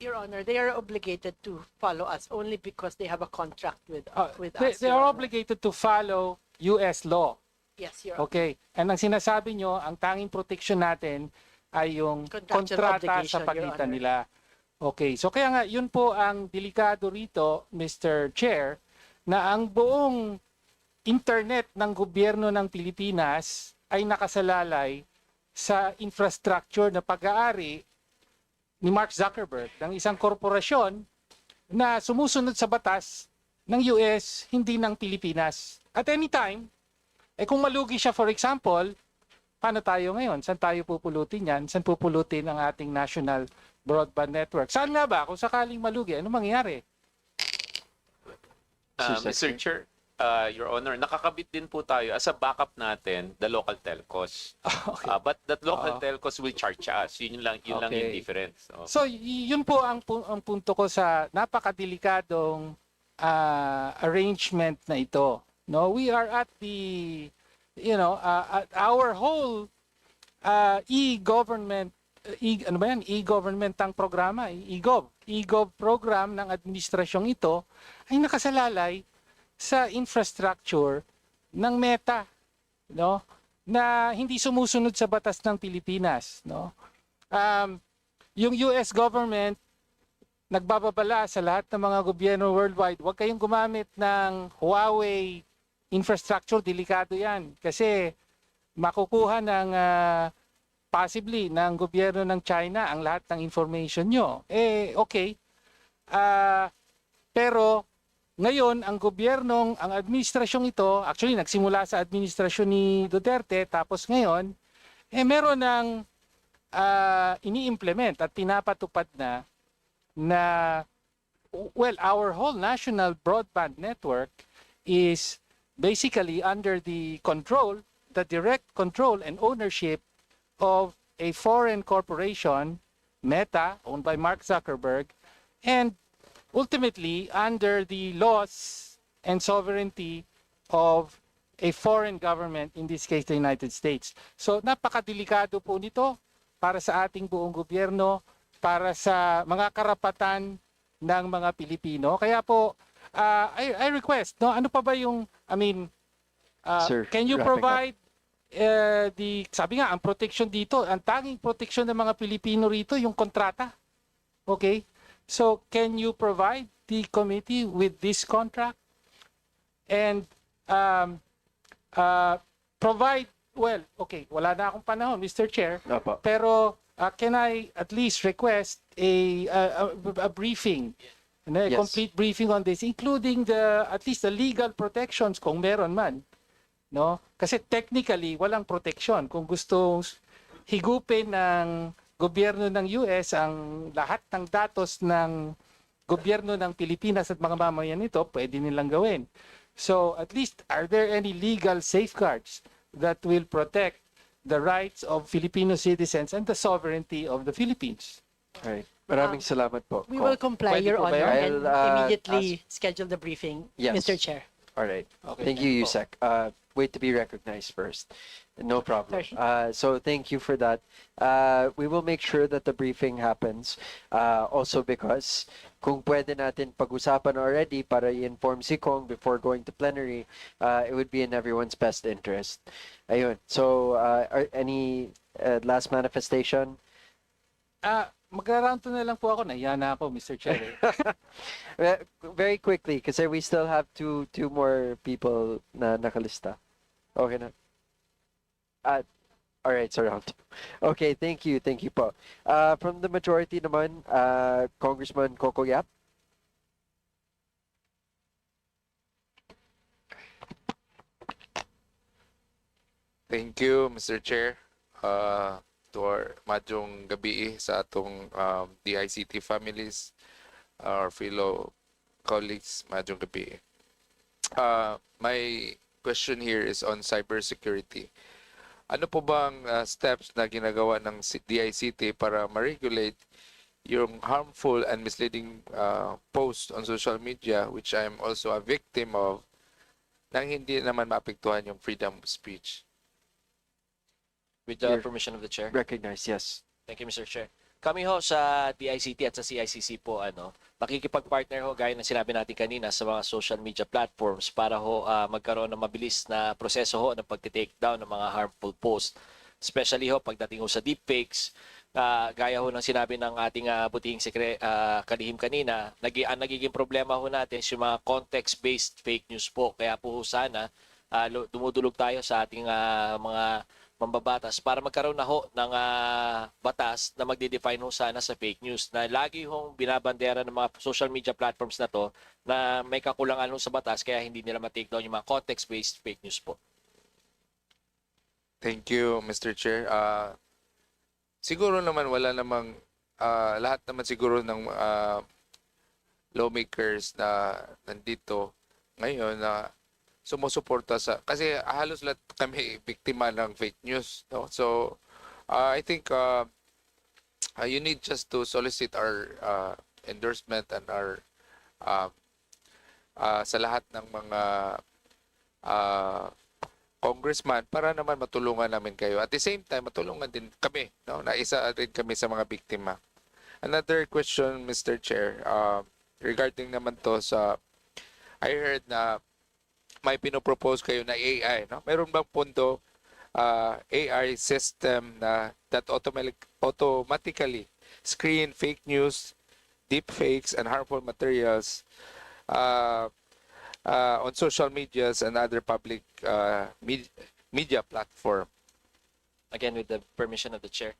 Your Honor, they are obligated to follow us only because they have a contract with us. They Your are Honor. obligated to follow US law. Yes, Your Honor. Okay. And ang sinasabi nyo, ang tanging protection natin ay yung Contractual kontrata obligation, sa Your pagitan Honor. nila. Okay. So kaya nga, yun po ang delikado rito, Mr. Chair, na ang buong internet ng gobyerno ng Pilipinas ay nakasalalay sa infrastructure na pag-aari ni Mark Zuckerberg ng isang korporasyon na sumusunod sa batas ng US, hindi ng Pilipinas. At any time, kung malugi siya, for example, paano tayo ngayon? Saan tayo pupulutin yan? Saan pupulutin ang ating national broadband network? Saan nga ba? Kung sakaling malugi, ano mangyayari? Mr. Chair, Your Honor, nakakabit din po tayo as a backup natin the local telcos. But that local telcos will charge us. Yun lang yung difference. So, yun po ang punto ko sa napakadelikadong arrangement na ito. No, we are at the, at our whole e-government, e-government ang programa, e-gov program ng administrasyong ito ay nakasalalay sa infrastructure ng Meta, no, na hindi sumusunod sa batas ng Pilipinas, no. Yung US government nagbababala sa lahat ng mga gobyerno worldwide, huwag kayong gumamit ng Huawei infrastructure, delikado 'yan kasi makukuha ng possibly ng gobyerno ng China ang lahat ng information nyo. Okay. Pero ngayon, ang administrasyong ito, actually nagsimula sa administrasyon ni Duterte, tapos ngayon, meron ng ini-implement at pinapatupad na, well, our whole national broadband network is basically under the direct control and ownership of a foreign corporation, Meta, owned by Mark Zuckerberg, and ultimately under the laws and sovereignty of a foreign government, in this case the United States. So napakadelikado po nito para sa ating buong gobyerno, para sa mga karapatan ng mga Pilipino. Kaya po, I request, no, ano pa ba yung, Sir, can you wrapping up. provide sabi nga, ang protection dito, ang tanging protection ng mga Pilipino rito, yung kontrata. Okay? So, can you provide the committee with this contract and provide, well, okay, wala na akong panahon, Mr. Chair, pero can I at least request a briefing, a complete briefing on this, including at least the legal protections kung meron man, no? Kasi technically, walang protection. Kung gusto higupin ng gobyerno ng US ang lahat ng datos ng gobyerno ng Pilipinas at mga mamayan nito, pwede nilang gawin. So, at least, are there any legal safeguards that will protect the rights of Filipino citizens and the sovereignty of the Philippines? Right. Maraming salamat po. We will comply, Pwede Your po ba Honor, yun? and I'll, immediately schedule the briefing, Yes. Mr. Chair. All right. Okay, Thank you, Yusek. Wait to be recognized first. No problem. So thank you for that. We will make sure that the briefing happens. Also because kung pwede natin pag-usapan already para i-inform si Kong before going to plenary, it would be in everyone's best interest. Ayun. So any last manifestation? Magra-round to na lang po ako. Nahiya na ako, Mr. Chair. Very quickly, kasi we still have two more people na nakalista. Okay na. All right, so round two. Okay, thank you po. From the majority naman, Congressman Coco Yap. Thank you, Mr. Chair. To our madjong gabi sa atong DICT families, our fellow colleagues, madjong gabi. My question here is on cybersecurity. Ano po bang steps na ginagawa ng DICT para ma-regulate yung harmful and misleading posts on social media, which I am also a victim of, nang hindi naman maapektuhan yung freedom of speech? With the permission of the chair. Recognize, yes. Thank you, Mr. Chair. Kami ho sa DICT at sa CICC po, makikipag-partner ho, gaya ng sinabi natin kanina, sa mga social media platforms para ho magkaroon ng mabilis na proseso ho ng pag-take down ng mga harmful posts. Especially ho, pagdating ho sa deepfakes, gaya ho ng sinabi ng ating butihing kalihim kanina, ang nagiging problema ho natin is yung mga context-based fake news po. Kaya po ho sana, dumudulog tayo sa ating mga mambabatas para magkaroon na ho ng batas na magde-define ho sana sa fake news na lagi hong binabandera ng mga social media platforms na to na may kakulangan ho sa batas kaya hindi nila ma-take down yung mga context-based fake news po. Thank you, Mr. Chair. Siguro naman wala namang lahat naman siguro ng lawmakers na nandito ngayon na sumusuporta sa kasi halos lahat kami biktima ng fake news, no? So I think you need just to solicit our endorsement and our sa lahat ng mga congressman para naman matulungan namin kayo. At the same time, matulungan din kami, no? Na isa rin kami sa mga biktima. Another question, Mr. Chair, regarding naman to sa I heard na may pinopropose kayo na AI, no? Meron bang pondo AI system na that automatically screen fake news, deep fakes, and harmful materials on social medias and other public media platform? Again, with the permission of the chair.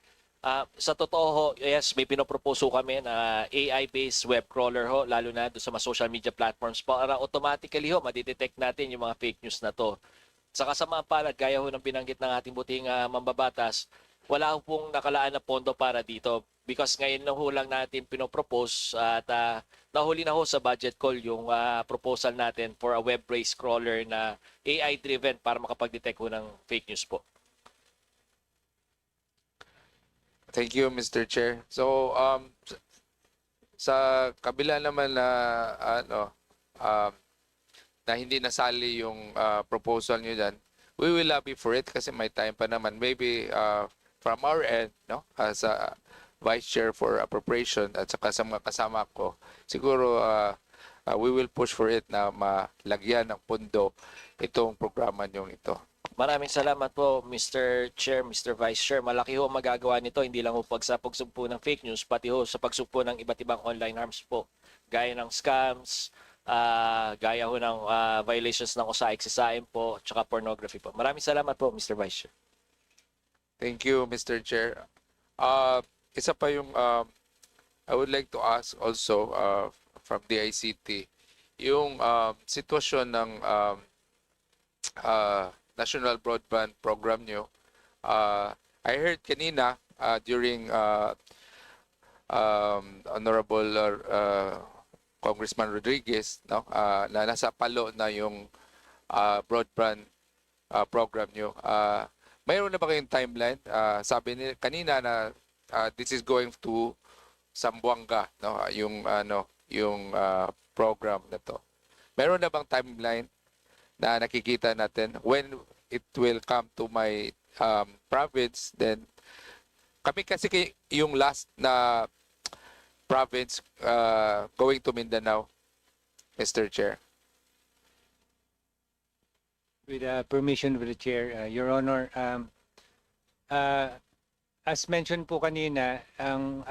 Sa totoo ho, yes, may pinoproposo kami na AI-based web crawler ho, lalo na doon sa mga social media platforms para automatically ho, madidetect natin yung mga fake news na to. Sa kasamaan palad, gaya ho ng binanggit ng ating buting mambabatas, wala ho pong nakalaan na pondo para dito because ngayon na ho lang natin pinopropose at nahuli na ho sa budget call yung proposal natin for a web-based crawler na AI-driven para makapag-detect ho ng fake news po. Thank you, Mr. Chair. So, sa kabila naman na na hindi nasali yung proposal niyo diyan, we will lobby for it kasi may time pa naman. Maybe from our end, no, as a Vice Chair for Appropriation at saka sa mga kasama ko, siguro we will push for it na malagyan ng pondo itong programa niyong ito. Maraming salamat po, Mr. Chair, Mr. Vice Chair. Malaki ho magagawa nito, hindi lang ho sa pagsugpo ng fake news, pati ho sa pagsugpo ng iba't ibang online harms po. Gaya ng scams, gaya ho ng violations ng usaik-sisain po, tsaka pornography po. Maraming salamat po, Mr. Vice Chair. Thank you, Mr. Chair. Isa pa yung I would like to ask also from DICT, yung sitwasyon ng National Broadband Program nyo. I heard kanina during Honorable Congressman Rodriguez, no, na nasa palo na yung broadband program nyo. Mayroon na ba kayong timeline? Sabi nila kanina na this is going to Sambuanga, no? Yung program na to. Meron na bang timeline na nakikita natin when it will come to my province? Then kami kasi yung last na province going to Mindanao, Mr. Chair. With permission of the chair, Your Honor, as mentioned po kanina, ang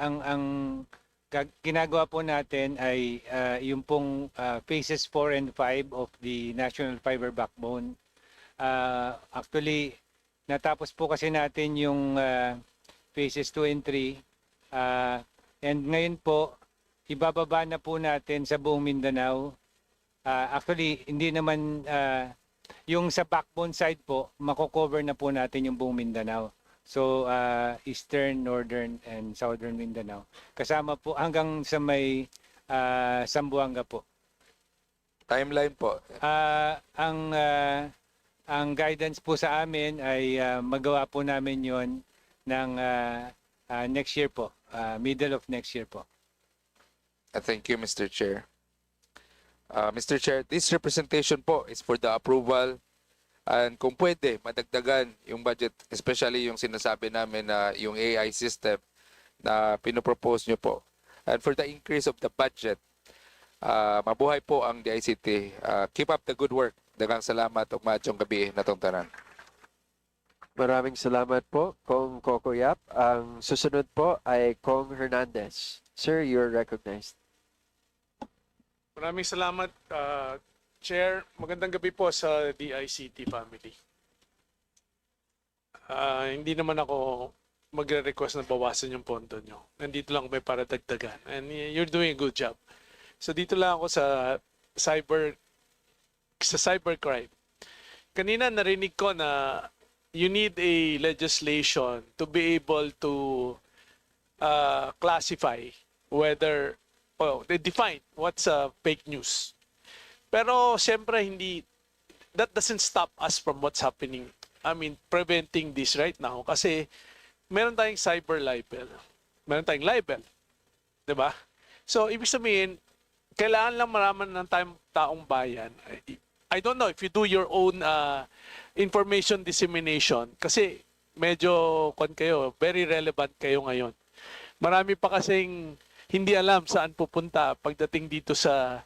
ginagawa po natin ay yung pong phases 4 and 5 of the National Fiber Backbone. Actually, natapos po kasi natin yung phases 2 and 3. And ngayon po, ibababa na po natin sa buong Mindanao. Actually, hindi naman yung sa backbone side po, mako-cover na po natin yung buong Mindanao. So, Eastern, Northern, and Southern Mindanao. Kasama po hanggang sa may Zamboanga po. Timeline po. Ang guidance po sa amin ay magawa po namin yon ng next year po, middle of next year po. Thank you, Mr. Chair. Mr. Chair, this representation po is for the approval and kung pwede, madagdagan yung budget, especially yung sinasabi namin na yung AI system na pinopropose nyo po. And for the increase of the budget, mabuhay po ang DICT. Keep up the good work. Daghang salamat ug maayong gabi natong tanan. Maraming salamat po, Kong Coco Yap. Ang susunod po ay Kong Hernandez. Sir, you're recognized. Maraming salamat, Chair. Magandang gabi po sa DICT family. Hindi naman ako magre-request na bawasan yung pondo nyo. Nandito lang may para dagdagan. And you're doing a good job. So dito lang ako sa cybercrime. Kanina narinig ko na you need a legislation to be able to classify whether they define what's fake news. Pero siyempre that doesn't stop us from what's happening. I mean, preventing this right now kasi meron tayong cyber libel. Meron tayong libel. 'Di ba? So, ibig sabihin, kailangan lang maraman ng taong bayan. I don't know if you do your own information dissemination kasi medyo very relevant kayo ngayon. Marami pa kasing hindi alam saan pupunta pagdating dito sa,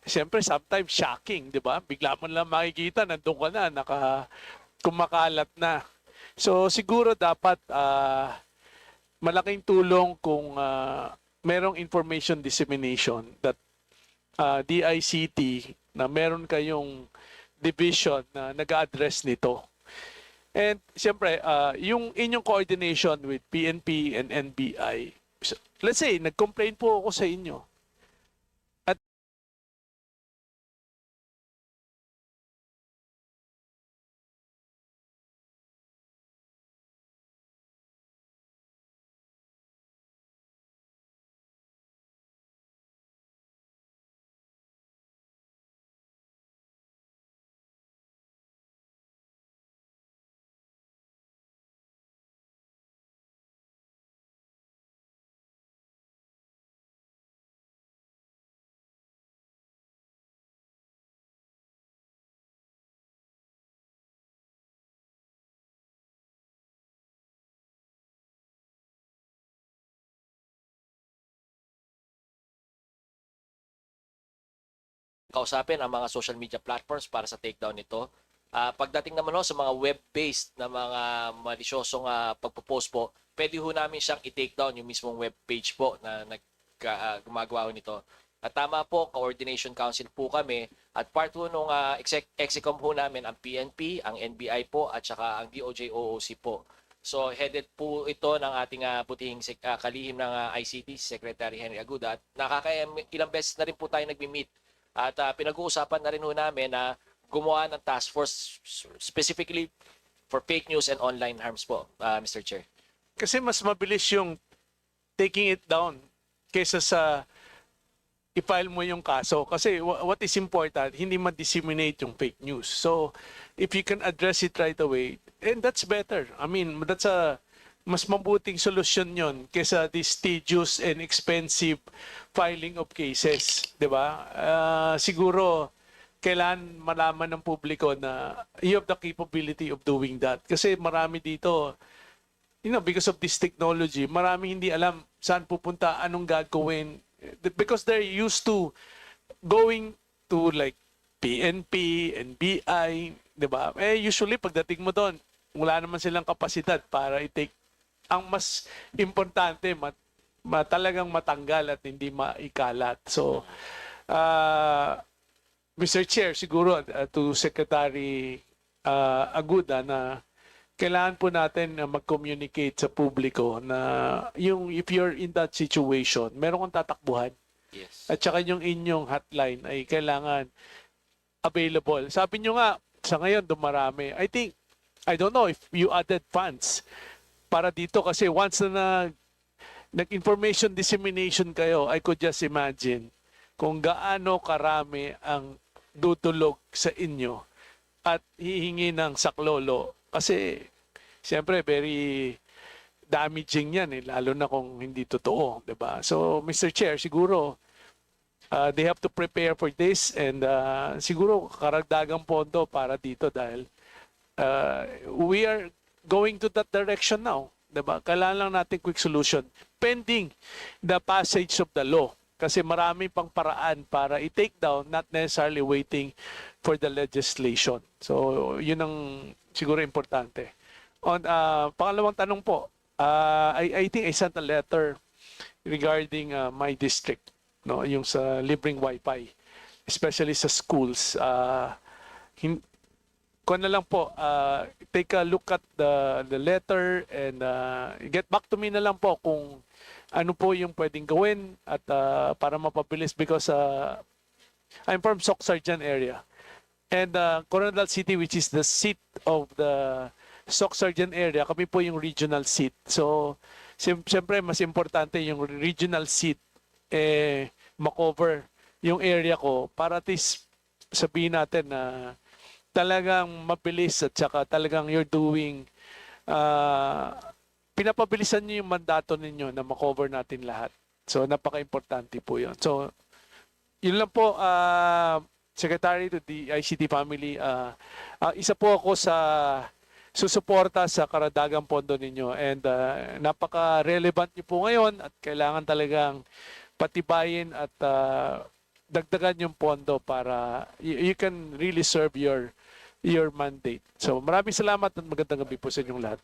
siyempre sometimes shocking, di ba? Bigla mo lang makikita, nandun ka na, kumakalat na. So siguro dapat malaking tulong kung merong information dissemination that DICT na meron kayong division na nag-address nito. And siyempre, yung inyong coordination with PNP and NBI, let's say, nag-complain po ako sa inyo. At kausapin ang mga social media platforms para sa takedown nito. Pagdating naman sa mga web-based na mga malisyosong pagpo-post po, pwede ho namin siyang i-takedown yung mismong web page po na gumagawa nito. At tama po, Coordination Council po kami at part po nung execom ho namin ang PNP, ang NBI po at saka ang DOJ OOC po. So headed po ito ng ating butihing kalihim ng ICT, Secretary Henry Aguda. At ilang beses na rin po tayo nagmi-meet. At pinag-uusapan na rin ho namin na gumawa ng task force specifically for fake news and online harms po, Mr. Chair. kasi mas mabilis yung taking it down kaysa sa i-file mo yung kaso. Kasi what is important, hindi ma-disseminate yung fake news. So, if you can address it right away, and that's better. I mean, mas mabuting solusyon yon kesa this tedious and expensive filing of cases, 'di ba? Siguro kailan malaman ng publiko na you have the capability of doing that. Kasi marami dito, because of this technology, marami hindi alam saan pupunta, anong gagawin. Because they're used to going to like PNP, NBI, 'di ba? Usually pagdating mo doon, wala naman silang kapasidad para i-take. Ang mas importante, talagang matanggal at hindi maikalat. So, Mr. Chair, siguro to Secretary Aguda na kailangan po natin mag-communicate sa publiko na if you're in that situation, meron kang tatakbuhan. Yes. At saka yung inyong hotline ay kailangan available. Sabi nyo nga, sa ngayon dumarami. I don't know if you added funds para dito kasi once na nag-information dissemination kayo, I could just imagine kung gaano karami ang dudulog sa inyo at hihingi ng saklolo. Kasi siyempre very damaging yan lalo na kung hindi totoo, 'di ba? So Mr. Chair, siguro they have to prepare for this and siguro karagdagang pondo para dito dahil we are going to that direction now, 'di ba? Kailangan lang natin quick solution pending the passage of the law. Kasi marami pang paraan para i-take down, not necessarily waiting for the legislation. So, yun ang siguro importante. On pangalawang tanong po, I think I sent a letter regarding my district, no, yung sa libreng wifi, especially sa schools. Kung na lang po, take a look at the letter and get back to me na lang po kung ano po yung pwedeng gawin at para mapabilis because I'm from Soc-Sarjan area. And Coronadal City, which is the seat of the Soc-Sarjan area, kami po yung regional seat. So, siyempre mas importante yung regional seat makover yung area ko para at least sabihin natin na talagang mabilis at saka talagang you're doing pinapabilisan niyo yung mandato ninyo na makover natin lahat. So napaka-importante po yun. So yun lang po, Secretary to the ICT family. Isa po ako sa susuporta sa karagdagang pondo ninyo and napaka-relevant niyo po ngayon at kailangan talagang patibayin at dagdagan yung pondo para you can really serve your mandate. So maraming salamat at magandang gabi po sa inyong lahat.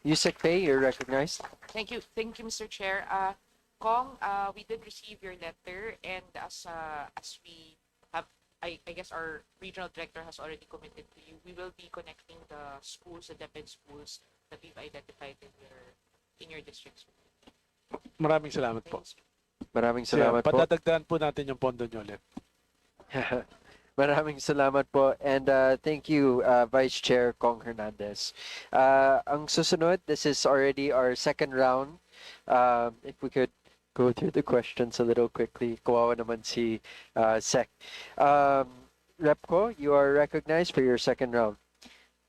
Yusek Pei, you're recognized. Thank you, Mr. Chair. Kong, we did receive your letter, and as we have, I guess our regional director has already committed to you. We will be connecting the schools, the DepEd schools that we've identified in your districts. Maraming salamat po. Maraming salamat po. Padadagdagan po natin yung pondo nyo ulit. Maraming salamat po and thank you Vice Chair Kong Hernandez. Ang susunod, this is already our second round. If we could go through the questions a little quickly. Kawawa naman si Sec. Repco, you are recognized for your second round.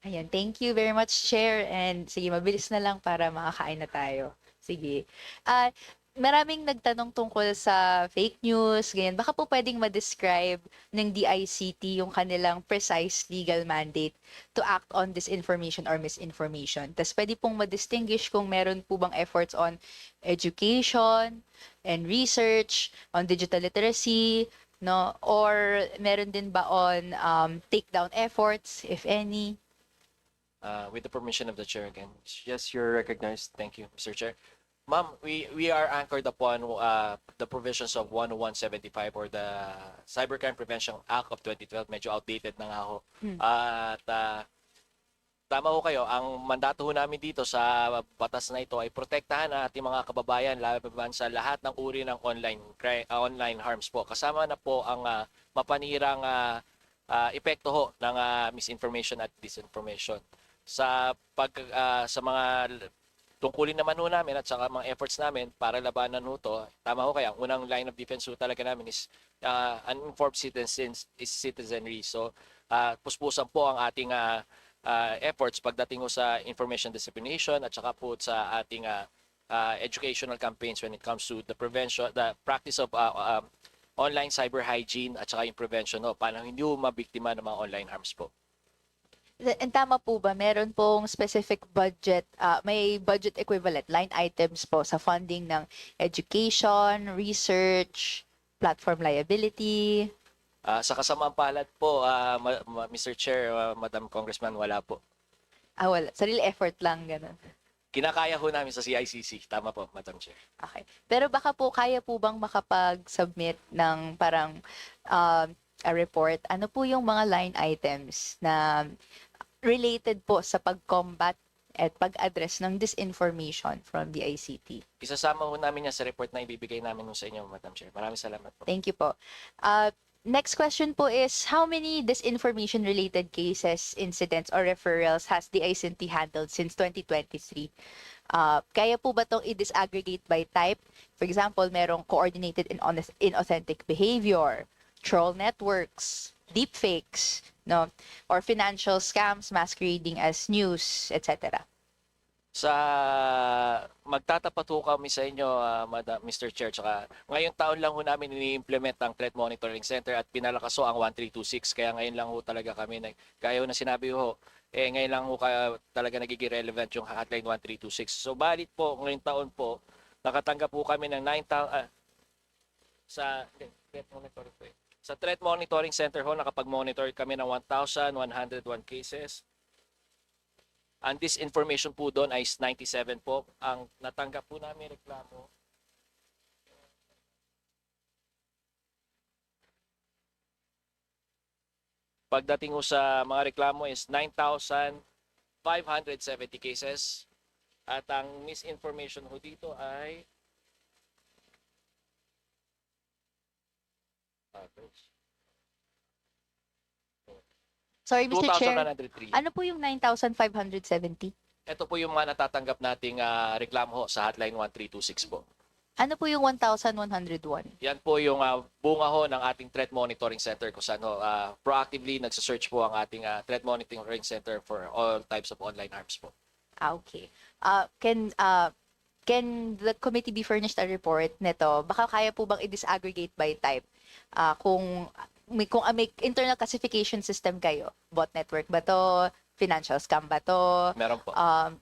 Ayan, thank you very much, Chair. And sige, mabilis na lang para makakain na tayo. Sige. Maraming nagtanong tungkol sa fake news, ganyan. Baka po pwedeng ma-describe ng DICT yung kanilang precise legal mandate to act on disinformation or misinformation. Tapos pwede pong ma-distinguish kung meron po bang efforts on education and research, on digital literacy, no? Or meron din ba on takedown efforts, if any? With the permission of the chair again. Yes, you're recognized. Thank you, Mr. Chair. Ma'am, we are anchored upon the provisions of 10175 or the Cybercrime Prevention Act of 2012. Medyo outdated na nga ako. At tama ho kayo, ang mandato ho namin dito sa batas na ito ay protektahan ang ating mga kababayan laban sa lahat ng uri ng online harms po. Kasama na po ang mapanirang epekto ho ng misinformation at disinformation. Sa mga tungkulin naman ho namin at saka mga efforts namin para labanan ho to, tama ho kaya, ang unang line of defense ho talaga namin is uninformed citizenry. So, puspusan po ang ating efforts pagdating ho sa information dissemination at saka po sa ating educational campaigns when it comes to the prevention, the practice of online cyber hygiene at saka yung prevention paano hindi ho mabiktima ng mga online harms po. And tama po ba, meron pong specific budget, may budget equivalent line items po sa funding ng education, research, platform liability? Sa kasamaang palad po, Mr. Chair, Madam Congressman, wala po. Wala. Sarili effort lang, ganun. Kinakaya ho namin sa CICC. Tama po, Madam Chair. Okay. Pero baka po, kaya po bang makapag-submit ng parang a report? Ano po yung mga line items na related po sa pag-combat at pag-address ng disinformation from the ICT? Isasama ho namin yan sa report na ibibigay namin sa inyo, Madam Chair. Maraming salamat po. Thank you po. Next question po is, how many disinformation-related cases, incidents, or referrals has the ICT handled since 2023? Kaya po ba itong i-disaggregate by type? For example, merong coordinated inauthentic behavior, troll networks, deepfakes, no, or financial scams masquerading as news, etc. Sa magtatapat ho kami sa inyo, Mr. Chair, tsaka ngayong taon lang ho namin ini-implement ang Threat Monitoring Center at pinalakas ho ang 1326. Kaya ngayon lang ho talaga kami, kaya ho na sinabi ho, ngayon lang ho kaya talaga nagiging relevant yung hotline 1326. So balit po, ngayong taon po, nakatanggap po kami ng 9,000, sa Threat Monitoring Center ho, nakapag-monitor kami ng 1,101 cases. Ang disinformation po doon ay 97 po. Ang natanggap po namin reklamo pagdating ho sa mga reklamo is 9,570 cases. At ang misinformation ho dito ay Sorry, Mr. Chair. 2,903. Ano po yung 9,570? Ito po yung mga natatanggap nating reklamo ho sa hotline 1326 po. Ano po yung 1,101? Yan po yung bunga ho ng ating Threat Monitoring Center kung saan proactively nagsasearch po ang ating Threat Monitoring Center for all types of online harms po. Okay. Can the committee be furnished a report nito? Baka kaya po bang i-disaggregate by type? Kung may internal classification system kayo, bot network ba to, financial scam ba to, Meron po.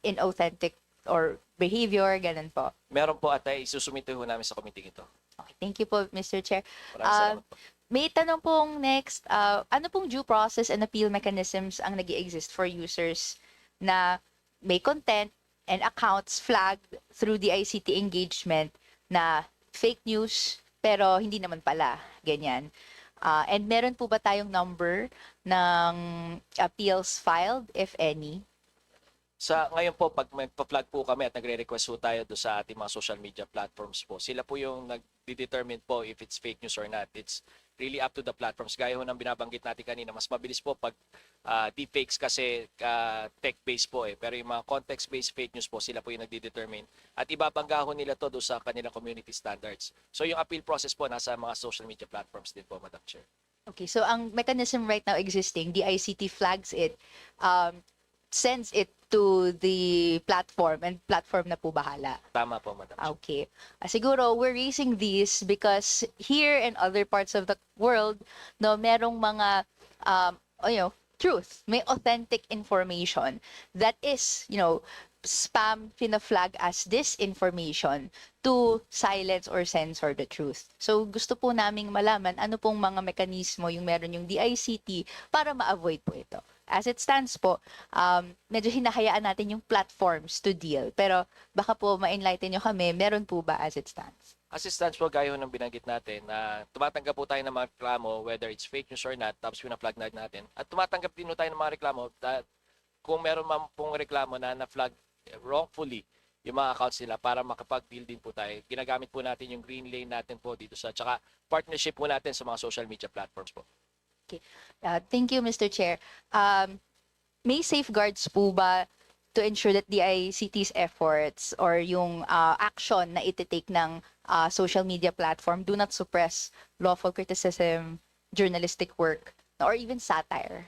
inauthentic or behavior, ganun po. Meron po at isusumite ho namin sa committee ito. Okay, thank you po, Mr. Chair. Maraming salamat po. May tanong pong next, ano pong due process and appeal mechanisms ang nag-exist for users na may content and accounts flagged through the ICT engagement na fake news pero hindi naman pala, ganyan. And meron po ba tayong number ng appeals filed, if any? Sa ngayon po, pag magpa-flag po kami at nagre-request po tayo do sa ating mga social media platforms po, sila po yung nag-determine po if it's fake news or not. It's really up to the platforms. Gaya ho ng binabanggit natin kanina, mas mabilis po pag deepfakes kasi tech-based po Pero yung mga context-based fake news po, sila po yung nagde-determine. At ibabangga ho nila to do sa kanilang community standards. So yung appeal process po nasa mga social media platforms din po, Madam Chair. Okay, so ang mechanism right now existing, the ICT flags it, sends it to the platform and platform na po bahala. Tama po, Madam Chair. Okay. Siguro we're raising these because here and other parts of the world, no, merong mga truth, may authentic information that is, spam fina-flag as disinformation to silence or censor the truth. So gusto po naming malaman ano pong mga mekanismo yung meron yung DICT para ma-avoid po ito. As it stands po, medyo hinahayaan natin yung platforms to deal. Pero baka po ma-enlighten nyo kami, meron po ba as it stands? As it stands po, gaya ng binanggit natin, tumatanggap po tayo ng mga reklamo, whether it's fake news or not, tapos pina-flag natin. At tumatanggap din po tayo ng mga reklamo, kung meron man pong reklamo na na-flag wrongfully yung mga accounts nila para makapag-deal din po tayo. Ginagamit po natin yung green lane natin po dito tsaka partnership po natin sa mga social media platforms po. Okay. Thank you, Mr. Chair. May safeguards po ba to ensure that the ICT's efforts or yung action na iti-take ng social media platform do not suppress lawful criticism, journalistic work, or even satire?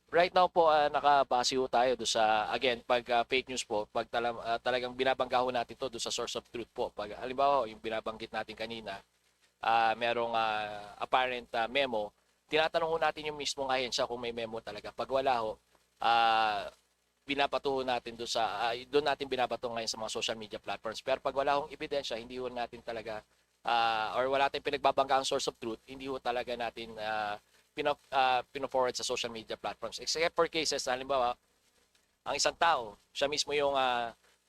Right now po, nakabase ho tayo do sa, again, pag fake news po, pag talagang binabangga ho natin to do sa source of truth po. Pag halimbawa, yung binabanggit natin kanina, merong apparent memo, tinatanong ho natin yung mismong ahensya kung may memo talaga. Pag wala ho, binabato ho natin doon natin binabato ngayon sa mga social media platforms. Pero pag wala hong ebidensya, hindi ho natin talaga, or wala tayong pinagbabangga ang source of truth, hindi ho talaga natin pino-forward sa social media platforms. Except for cases, halimbawa, ang isang tao, siya mismo yung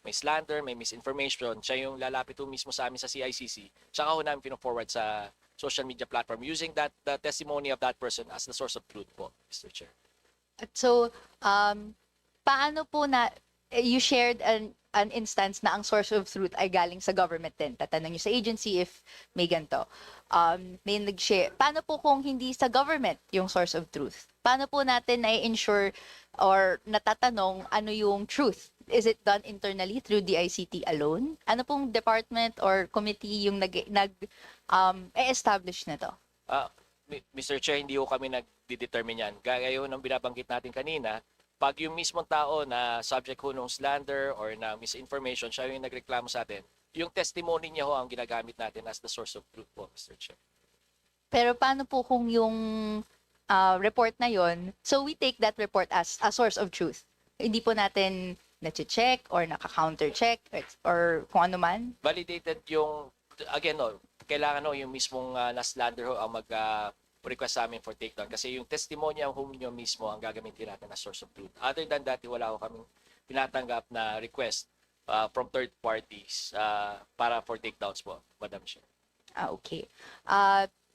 may slander, may misinformation, siya yung lalapit ho mismo sa amin sa CICC, saka ho namin pino-forward sa social media platform using the testimony of that person as the source of truth po, Mr. Chair. At so, paano po you shared an instance na ang source of truth ay galing sa government din. Tatanong nyo sa agency if may ganito. May nag-share. Paano po kung hindi sa government yung source of truth? Paano po natin na-ensure or natatanong ano yung truth? Is it done internally through DICT alone? Ano pong department or committee yung nag-establish nito? Mr. Chair, hindi ho kami nag-determine yan. Gaya yun ang binabanggit natin kanina, pag yung mismong tao na subject ho ng slander or na misinformation, siya yung nagreklamo sa atin, yung testimony niya ho ang ginagamit natin as the source of truth po, Mr. Chair. Pero paano po kung yung report na yon, so we take that report as a source of truth. Hindi po natin na-check or naka-counter-check or kung ano man? Validated yung, again, kailangan yung mismong na-slander ho ang request sa amin for takedown kasi yung testimony ang nyo mismo ang gagamitin natin as source of truth. Other than that, wala ko kaming tinatanggap na request from third parties para for takedowns po, Madam Chair. Okay.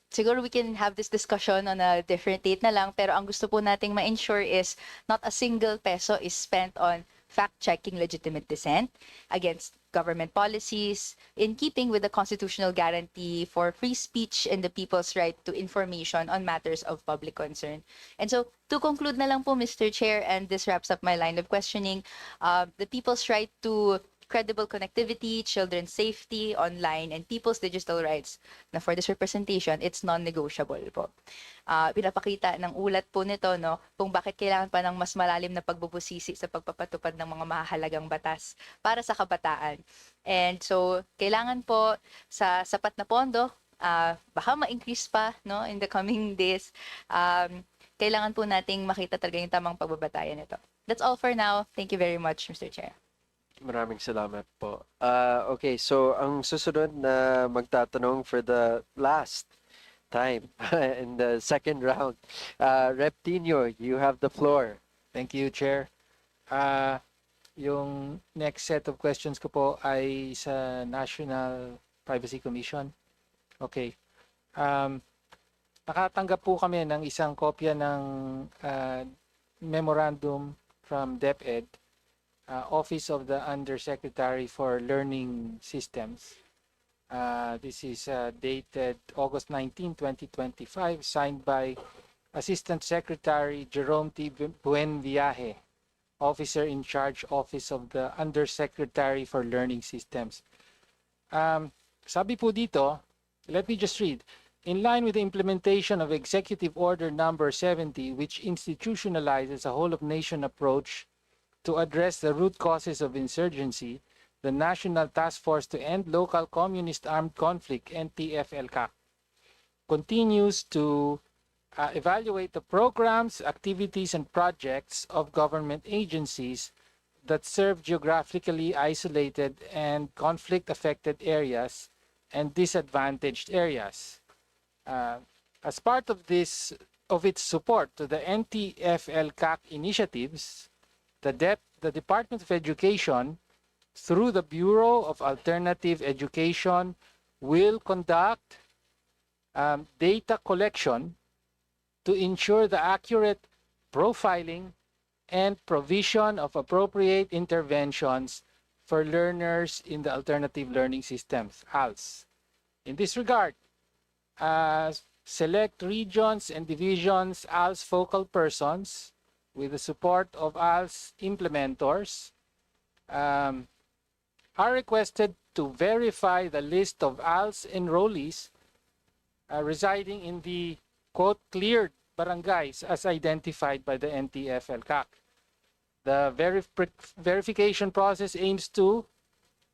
Siguro we can have this discussion on a different date na lang, pero ang gusto po nating ma-ensure is not a single peso is spent on fact-checking legitimate dissent against government policies in keeping with the constitutional guarantee for free speech and the people's right to information on matters of public concern. And so, to conclude na lang po, Mr. Chair, and this wraps up my line of questioning, the people's right to credible connectivity, children's safety online, and people's digital rights na for this representation, it's non-negotiable po. Pinapakita ng ulat po nito kung bakit kailangan pa ng mas malalim na pagbubusisi sa pagpapatupad ng mga mahalagang batas para sa kabataan. And so, kailangan po sa sapat na pondo, baka ma-increase pa in the coming days, kailangan po nating makita talaga yung tamang pagbabatayan nito. That's all for now. Thank you very much, Mr. Chair. Maraming salamat po. Okay, so ang susunod na magtatanong for the last time in the second round, Rep. Tino, you have the floor. Thank you, Chair. Yung next set of questions ko po ay sa National Privacy Commission. Okay. Nakatanggap po kami ng isang kopya ng memorandum from DepEd, Office of the Undersecretary for Learning Systems. This is dated August 19, 2025, signed by Assistant Secretary Jerome T. Buenviaje, Officer in Charge, Office of the Undersecretary for Learning Systems. Sabi po dito, let me just read. In line with the implementation of Executive Order Number 70, which institutionalizes a whole-of-nation approach to address the root causes of insurgency, the National Task Force to End Local Communist Armed Conflict, NTF-ELCAC, continues to evaluate the programs, activities, and projects of government agencies that serve geographically isolated and conflict-affected areas and disadvantaged areas. As part of its support to the NTF-ELCAC initiatives, the Department of Education, through the Bureau of Alternative Education, will conduct data collection to ensure the accurate profiling and provision of appropriate interventions for learners in the alternative learning systems, ALS. In this regard, select regions and divisions ALS focal persons with the support of ALS implementors are requested to verify the list of ALS enrollees residing in the quote cleared barangays as identified by the NTF-ELCAC. The verification process aims to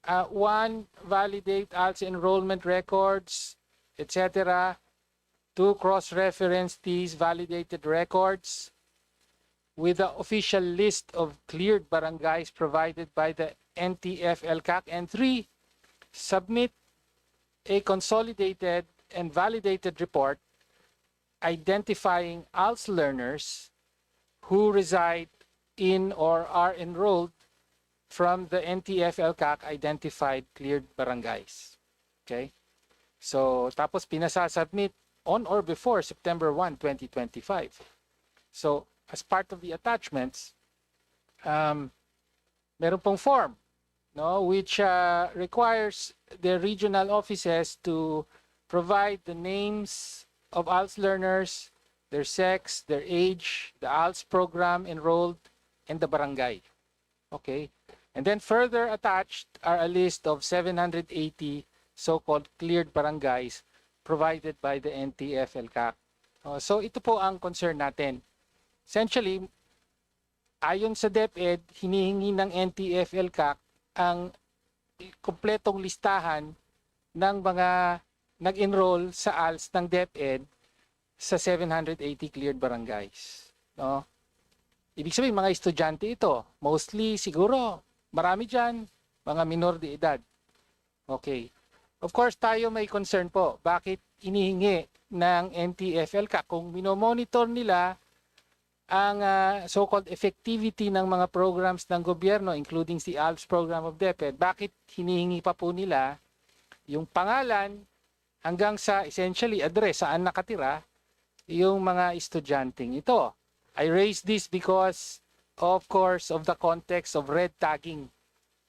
1. Validate ALS enrollment records, etc. 2. Cross-reference these validated records with the official list of cleared barangays provided by the NTF-ELCAC. And 3. Submit a consolidated and validated report identifying ALS learners who reside in or are enrolled from the NTF-ELCAC identified cleared barangays. Okay? So, tapos pinasasubmit on or before September 1, 2025. So, as part of the attachments, meron pong form, no, which requires the regional offices to provide the names of ALS learners, their sex, their age, the ALS program enrolled, and the barangay. Okay? And then further attached are a list of 780 so-called cleared barangays provided by the NTF-ELCAC. So ito po ang concern natin. Essentially, ayon sa DepEd, hinihingi ng NTF-ELCAC ang kompletong listahan ng mga nag-enroll sa ALS ng DepEd sa 780 cleared barangays. No? Ibig sabihin, mga estudyante ito. Mostly, siguro, marami dyan, mga minor de edad. Okay. Of course, tayo may concern po. Bakit inihingi ng NTF-ELCAC kung minomonitor nila ang so-called effectivity ng mga programs ng gobyerno, including the ALPS program of DepEd, bakit hinihingi pa po nila yung pangalan hanggang sa essentially address saan nakatira yung mga estudyanteng ito. I raise this because, of course, of the context of red tagging,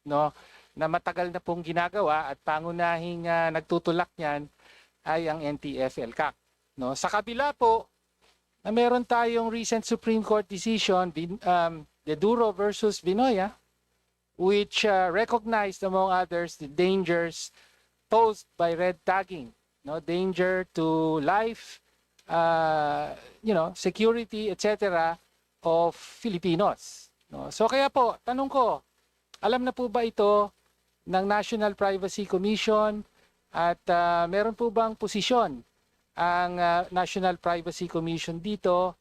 no, na matagal na pong ginagawa at pangunahing nagtutulak niyan ay ang NTF-ELCAC. No? Sa kabila po, na meron tayong recent Supreme Court decision, De Duro versus Binoya, which recognized, among others, the dangers posed by red tagging. No? Danger to life, security, etc. of Filipinos. No? So kaya po, tanong ko, alam na po ba ito ng National Privacy Commission at meron po bang posisyon ang National Privacy Commission dito?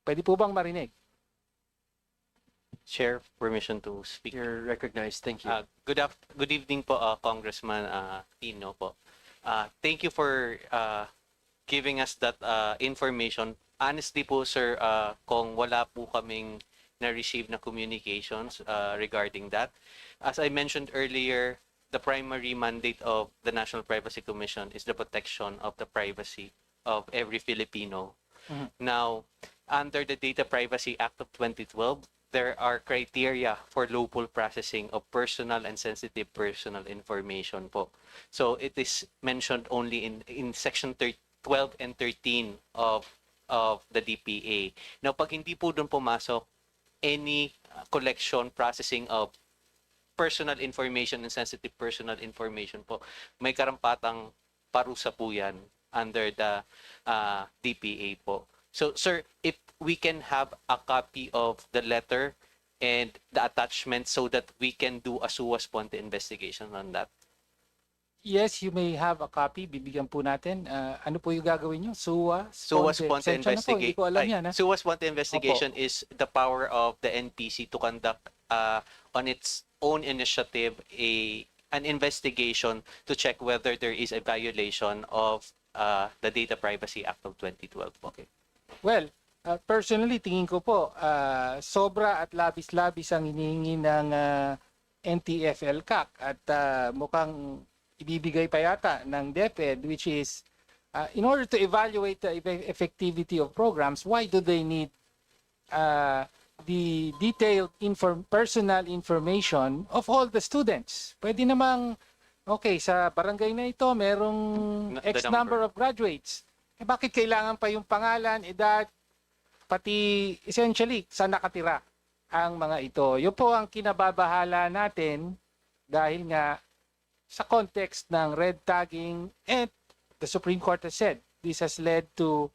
Pwede po bang marinig? Chair, permission to speak. You're recognized. Thank you. Good evening po, Congressman Tino po. Thank you for giving us that information. Honestly po, sir, kung wala po kaming na-receive na communications regarding that. As I mentioned earlier, the primary mandate of the National Privacy Commission is the protection of the privacy of every Filipino. Now, under the Data Privacy Act of 2012, there are criteria for lawful processing of personal and sensitive personal information po. So it is mentioned only in section 12 and 13 of the DPA. Now, pag hindi po doon pumasok, any collection, processing of personal information and sensitive personal information po, may karampatang parusa po yan under the DPA po. So, sir, if we can have a copy of the letter and the attachment so that we can do a sua sponte investigation on that. Yes, you may have a copy. Bibigyan po natin. Ano po yung gagawin nyo? SUA Sponte investigation. Hindi ko alam yan. Sua sponte investigation is the power of the NPC to conduct on its own initiative an investigation to check whether there is a violation of the Data Privacy Act of 2012. Okay. Well, personally, tingin ko po, sobra at labis-labis ang hinihingi ng NTF-ELCAC at mukhang ibibigay pa yata ng DepEd, which is, in order to evaluate the effectivity of programs, why do they need the detailed personal information of all the students? Pwede namang, okay, sa barangay na ito, merong X number of graduates. Eh, bakit kailangan pa yung pangalan, edad, pati essentially, saan nakatira ang mga ito? Yun po ang kinababahala natin dahil nga sa context ng red tagging, and the Supreme Court has said this has led to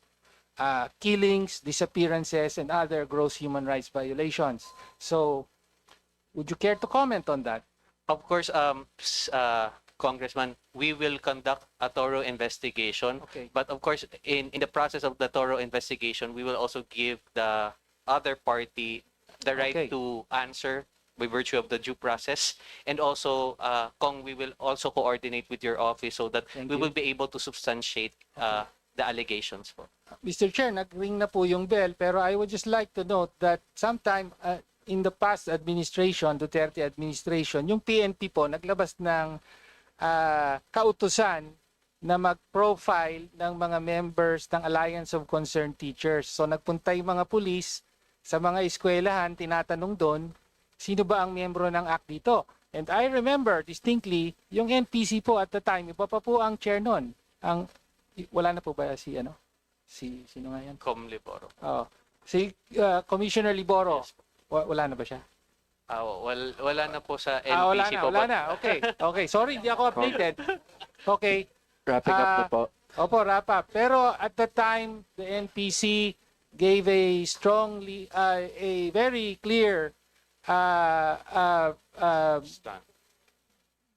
killings, disappearances, and other gross human rights violations. So, would you care to comment on that? Of course, Congressman, we will conduct a thorough investigation. Okay. But of course, in the process of the thorough investigation, we will also give the other party the right Okay. to answer by virtue of the due process. And also, Kong, we will also coordinate with your office so that Thank we you. will be able to substantiate the allegations po. Mr. Chair, nag-ring na po yung bell, pero I would just like to note that sometime in the past administration, Duterte administration, yung PNP po naglabas ng kautusan na mag-profile ng mga members ng Alliance of Concerned Teachers. So nagpunta yung mga pulis sa mga eskwelahan, tinatanong doon, sino ba ang miyembro ng ACT dito? And I remember distinctly, yung NPC po at the time, iba pa po ang chair nun. Wala na po ba sino nga yan? Com Liboro. Oh, si Commissioner Liboro. Wala na ba siya? Wala na po sa NPC Wala na, po. wala but- na. Okay. Okay, sorry, hindi ako updated. Okay. Wrapping up na po. Opo, wrap up. Pero at the time, the NPC gave a strongly, a very clear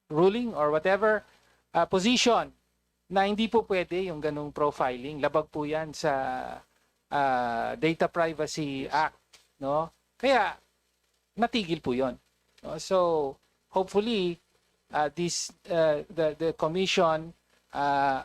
ruling or whatever, position na hindi po pwede yung ganung profiling. Labag po yan sa Data Privacy Act. No? Kaya, natigil po yon. No? So, hopefully, the commission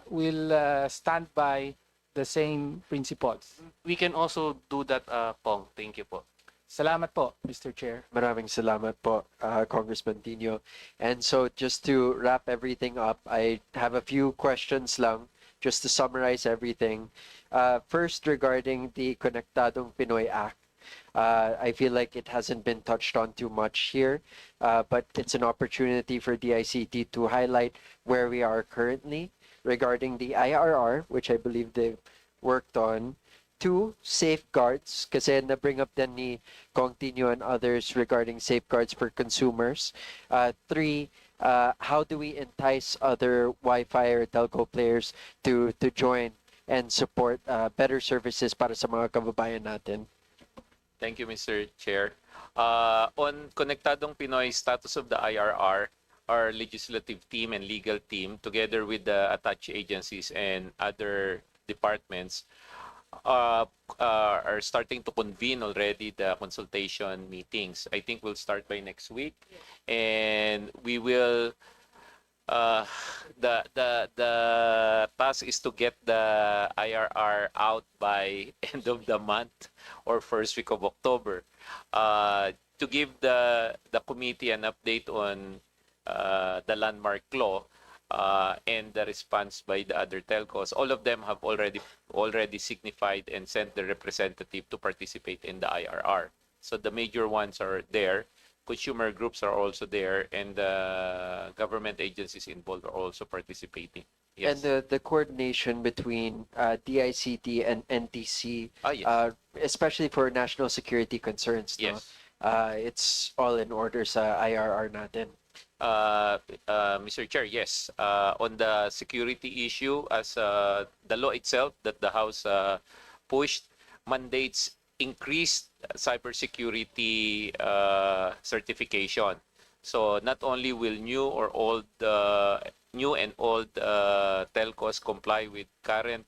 will stand by the same principles. We can also do that, Kong. Thank you po. Salamat po, Mr. Chair. Maraming salamat po, Congressman Tino. And so just to wrap everything up, I have a few questions lang just to summarize everything. First, regarding the Konektadong Pinoy Act. I feel like it hasn't been touched on too much here, but it's an opportunity for DICT to highlight where we are currently regarding the IRR, which I believe they've worked on. 2, safeguards, kasi na-bring up din ni Kong Tino and others regarding safeguards for consumers. 3, how do we entice other Wi-Fi or telco players to join and support better services para sa mga kababayan natin? Thank you, Mr. Chair. On Konektadong Pinoy status of the IRR, our legislative team and legal team, together with the attached agencies and other departments, are starting to convene already the consultation meetings. I think we'll start by next week, and we will. The task is to get the IRR out by end of the month or first week of October. To give the committee an update on the landmark law. And the response by the other telcos. All of them have already signified and sent their representative to participate in the IRR. So the major ones are there. Consumer groups are also there, and the government agencies involved are also participating. Yes. And the coordination between DICT and NTC, yes. Especially for national security concerns, no? Yes. It's all in order sa IRR natin. Mr. Chair, yes. On the security issue, as the law itself that the House pushed mandates increased cybersecurity certification. So not only will new and old telcos comply with current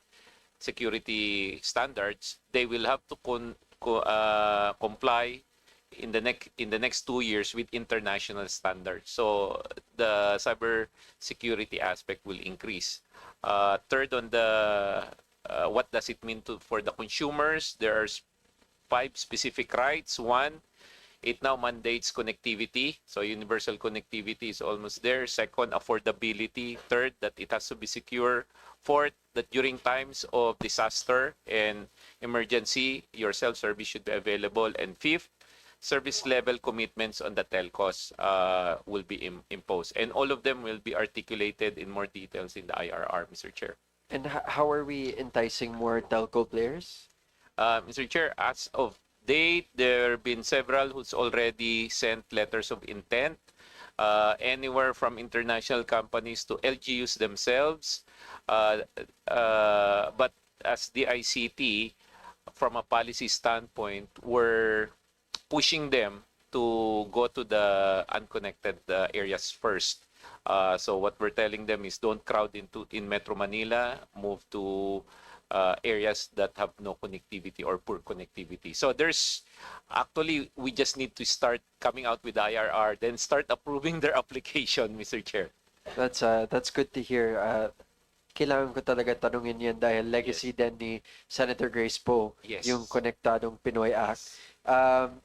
security standards, they will have to comply in the next 2 years with international standards. So the cyber security aspect will increase. Third, on the what does it mean for the consumers? There are 5 specific rights. 1, it now mandates connectivity. So universal connectivity is almost there. Second, affordability. Third, that it has to be secure. Fourth, that during times of disaster and emergency, your self-service should be available. And fifth, service level commitments on the telcos will be imposed. And all of them will be articulated in more details in the IRR, Mr. Chair. And how are we enticing more telco players? Mr. Chair, as of date, there have been several who's already sent letters of intent, anywhere from international companies to LGUs themselves, But as the ICT, from a policy standpoint, we're pushing them to go to the unconnected areas first. So what we're telling them is don't crowd in Metro Manila, move to areas that have no connectivity or poor connectivity. So there's actually, we just need to start coming out with IRR, then start approving their application, Mr. Chair. That's good to hear. Kailangan ko talaga tanungin yan dahil legacy din ni Senator Grace Poe, Yes. yung Konektadong Pinoy Act.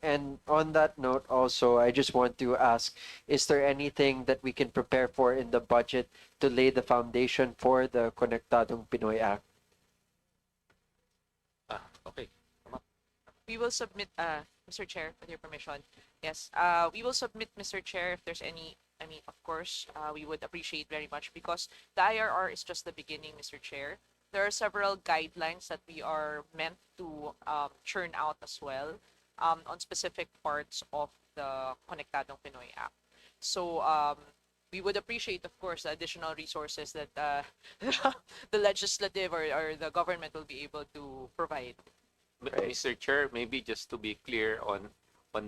And on that note also, I just want to ask, is there anything that we can prepare for in the budget to lay the foundation for the Konektadong Pinoy Act? Okay. We will submit, Mr. Chair, with your permission. Yes, we will submit, Mr. Chair, if there's any, I mean, of course, we would appreciate very much because the IRR is just the beginning, Mr. Chair. There are several guidelines that we are meant to churn out as well on specific parts of the Konektadong Pinoy Act. So we would appreciate, of course, the additional resources that the legislative or the government will be able to provide. Mr. Chair, maybe just to be clear on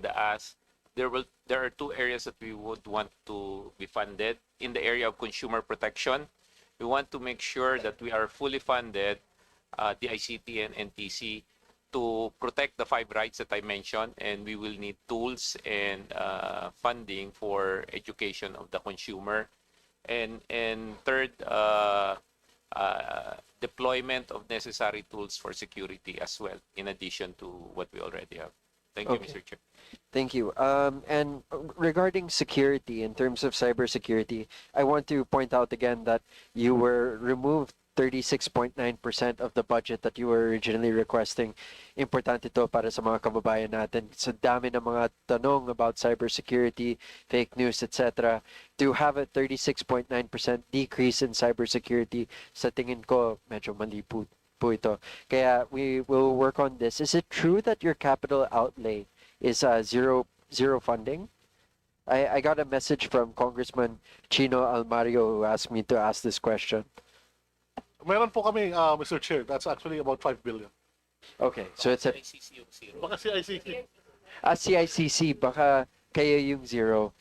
the ask, there are two areas that we would want to be funded. In the area of consumer protection, we want to make sure that we are fully funded, the ICT and NTC, to protect the 5 rights that I mentioned, and we will need tools and funding for education of the consumer. And third, deployment of necessary tools for security as well, in addition to what we already have. Thank you, Okay. Mr. Chair. Thank you. And regarding security, in terms of cybersecurity, I want to point out again that you were removed 36.9% of the budget that you were originally requesting. Importante to para sa mga kababayan natin. Sa dami ng mga tanong about cybersecurity, fake news, etc. To have a 36.9% decrease in cybersecurity, sa tingin ko, medyo mali po ito. Kaya we will work on this. Is it true that your capital outlay is zero funding? I got a message from Congressman Chino Almario who asked me to ask this question. Meron po kami, Mr. Chair, that's actually about 5 billion. Okay, so it's a Baka CICC. CICC, baka kayo yung zero.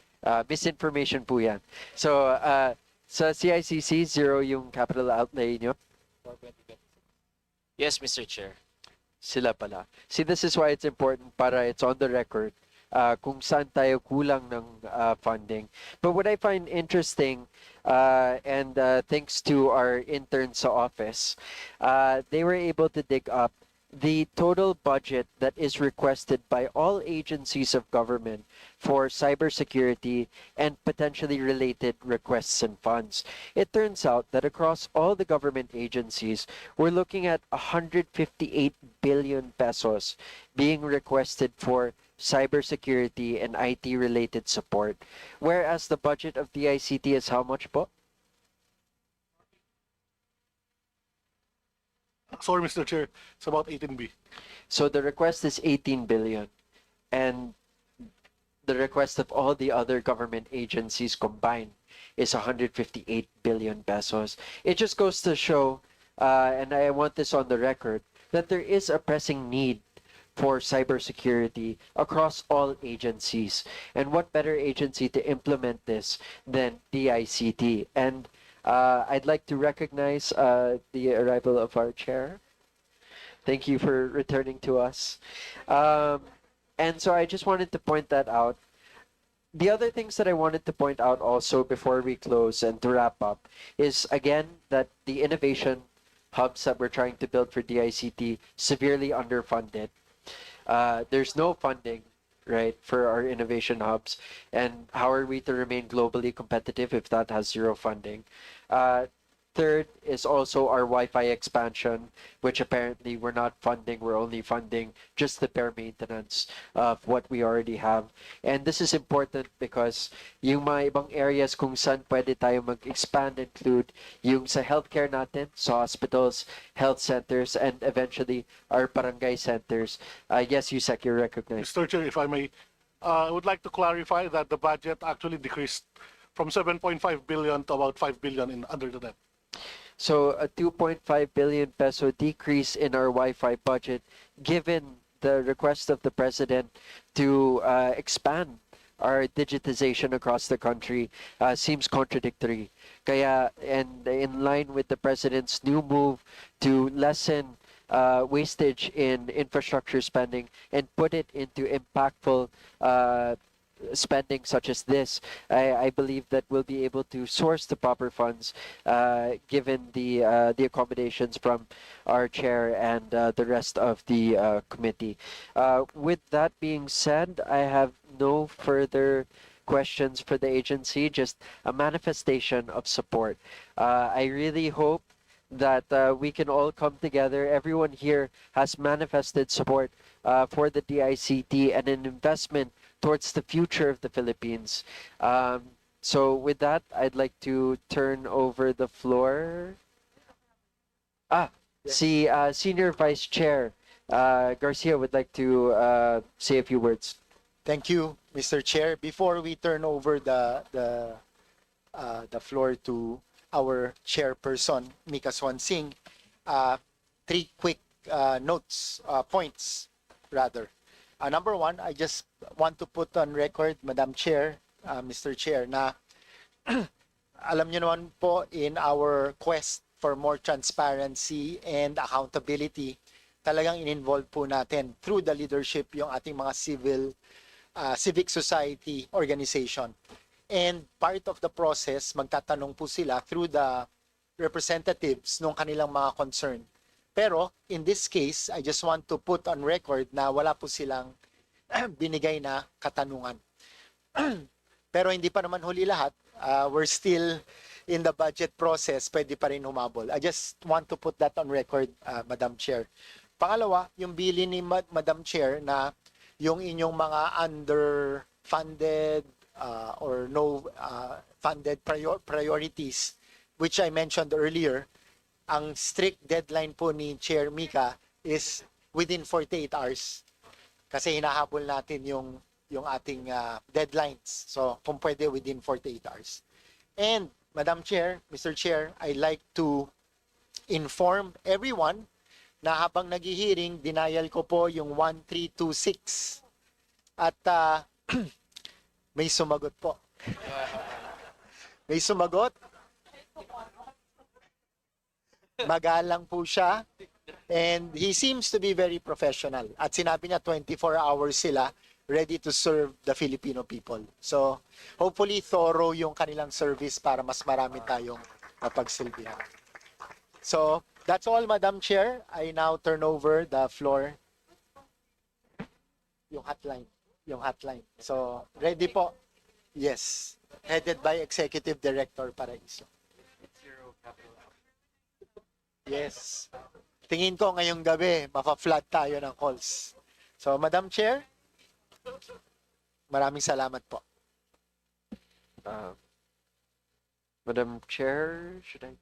Misinformation po yan. So, sa CICC, zero yung capital outlay nyo? Yes, Mr. Chair. Sila pala. See, this is why it's important para it's on the record kung saan tayo kulang ng funding. But what I find interesting, and thanks to our interns sa office, they were able to dig up the total budget that is requested by all agencies of government for cybersecurity and potentially related requests and funds. It turns out that across all the government agencies, we're looking at 158 billion pesos being requested for cybersecurity and IT related support, whereas the budget of the ICT is how much po? Sorry, Mr. Chair, it's about 18B. So the request is 18 billion, and the request of all the other government agencies combined is 158 billion pesos. It just goes to show, and I want this on the record, that there is a pressing need for cybersecurity across all agencies. And what better agency to implement this than DICT? And I'd like to recognize the arrival of our chair. Thank you for returning to us. And so I just wanted to point that out. The other things that I wanted to point out also before we close and to wrap up is, again, that the innovation hubs that we're trying to build for DICT severely underfunded. There's no funding, right, for our innovation hubs. And how are we to remain globally competitive if that has zero funding? Third is also our Wi-Fi expansion, which apparently we're not funding. We're only funding just the bare maintenance of what we already have. And this is important because yung mga ibang areas kung saan pwede tayo mag-expand include yung sa healthcare natin, sa hospitals, health centers, and eventually our barangay centers. Yes, Yusek, you're recognized. Mr. Chair, if I may, I would like to clarify that the budget actually decreased from 7.5 billion to about 5 billion in under the net. So a 2.5 billion peso decrease in our Wi-Fi budget, given the request of the president to expand our digitization across the country, seems contradictory. Kaya, and in line with the president's new move to lessen wastage in infrastructure spending and put it into impactful spending such as this, I believe that we'll be able to source the proper funds, given the accommodations from our chair and the rest of the committee. With that being said, I have no further questions for the agency, just a manifestation of support. I really hope that we can all come together. Everyone here has manifested support for the DICT and an investment towards the future of the Philippines. So with that, I'd like to turn over the floor. Senior Vice Chair Garcia would like to say a few words. Thank you, Mr. Chair. Before we turn over the floor to our chairperson, Mika Swansing, three quick points rather. Number one, I just want to put on record, Madam Chair, Mr. Chair, na alam niyo naman po in our quest for more transparency and accountability, talagang in-involve po natin through the leadership yung ating mga civic society organization. And part of the process, magtatanong po sila through the representatives ng kanilang mga concern. Pero in this case, I just want to put on record na wala po silang binigay na katanungan. Pero hindi pa naman huli lahat. We're still in the budget process, pwede pa rin humabol. I just want to put that on record, Madam Chair. Pangalawa, yung bilin ni Madam Chair na yung inyong mga underfunded or no funded priorities, which I mentioned earlier, ang strict deadline po ni Chair Mika is within 48 hours. Kasi hinahabol natin yung ating deadlines. So, kung pwede, within 48 hours. And, Madam Chair, Mr. Chair, I'd like to inform everyone na habang nag-hearing, denial ko po yung 1326. At may sumagot po. May sumagot. Magalang po siya. And he seems to be very professional. At sinabi niya 24 hours sila ready to serve the Filipino people. So, hopefully thorough yung kanilang service para mas marami tayong mapagsilbihan. So, that's all, Madam Chair. I now turn over the floor. Yung hotline. So, ready po? Yes. Headed by Executive Director Paraiso. Yes. Tingin ko ngayong gabi, mapa-flood tayo ng calls. So, Madam Chair, maraming salamat po. Madam Chair, should I?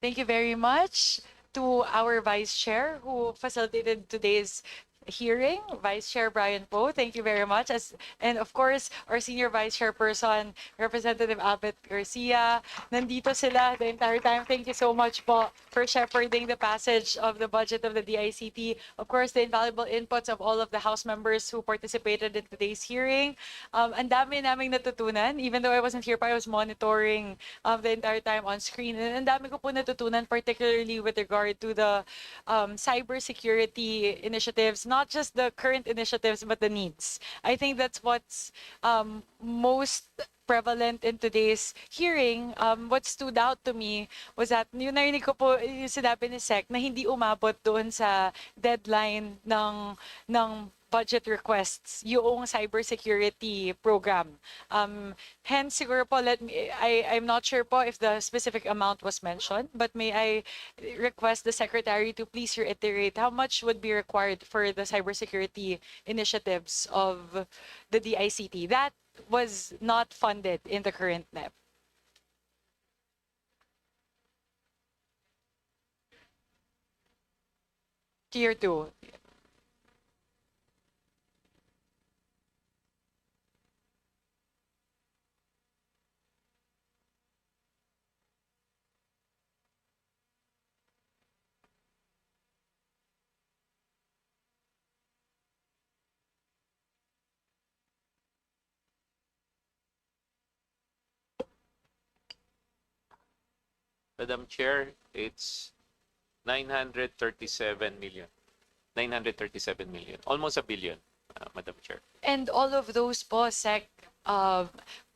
Thank you very much to our Vice Chair who facilitated today's hearing, Vice Chair Brian Poe. Thank you very much. And of course, our Senior Vice Chairperson, Representative Albert Garcia. Nandito sila the entire time. Thank you so much po for shepherding the passage of the budget of the DICT. Of course, the invaluable inputs of all of the House members who participated in today's hearing. Ang dami naming natutunan. Even though I wasn't here pa, I was monitoring the entire time on screen. And ang dami ko po natutunan, particularly with regard to the cybersecurity initiatives, not just the current initiatives, but the needs. I think that's what's most prevalent in today's hearing. What stood out to me was that yung narinig ko po yung sinabi ni Sec na hindi umabot doon sa deadline ng budget requests yung cybersecurity program. Hence, siguro po, I'm not sure po if the specific amount was mentioned, but may I request the Secretary to please reiterate how much would be required for the cybersecurity initiatives of the DICT that was not funded in the current NEP? Tier 2. Madam Chair, it's 937 million. 937 million. Almost a billion, Madam Chair. And all of those po, Sec,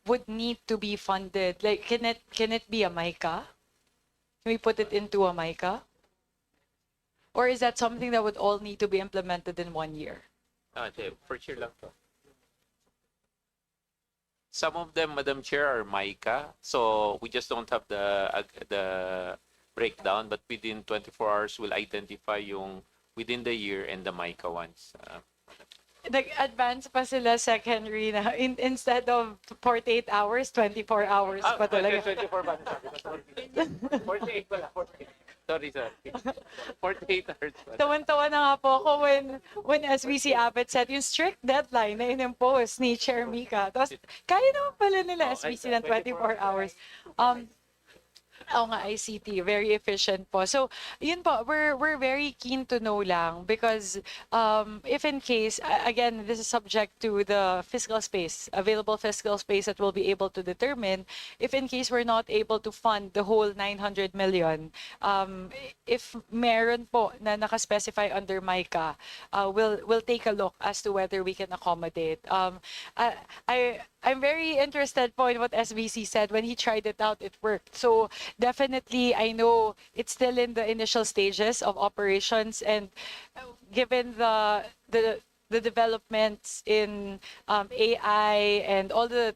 would need to be funded. Like, can it be a MICA? Can we put it into a MICA? Or is that something that would all need to be implemented in 1 year? First year lang to. Some of them, Madam Chair, are MICA. So we just don't have the breakdown, but within 24 hours, we'll identify yung within the year and the MICA ones. Nag-advance pa sila, Sec Henry, na instead of 48 hours, 24 hours pa talaga. 24 ba? 48 pala. 48. Sorry. 48 hours pala. Tawan-tawa na nga po ako when SBC Abbott said yung strict deadline na in-impose ni Chair Mika. Tapos, kaya naman pala nila SBC ng 24 hours. Oo nga, ICT, very efficient po. So, yun po, we're very keen to know lang because if in case, again, this is subject to the fiscal space, available fiscal space that we'll be able to determine. If in case we're not able to fund the whole 900 million, if meron po na nakaspecify under MICA, we'll take a look as to whether we can accommodate. I'm very interested po in what SBC said. When he tried it out, it worked. So definitely, I know it's still in the initial stages of operations, and given the developments in AI and all the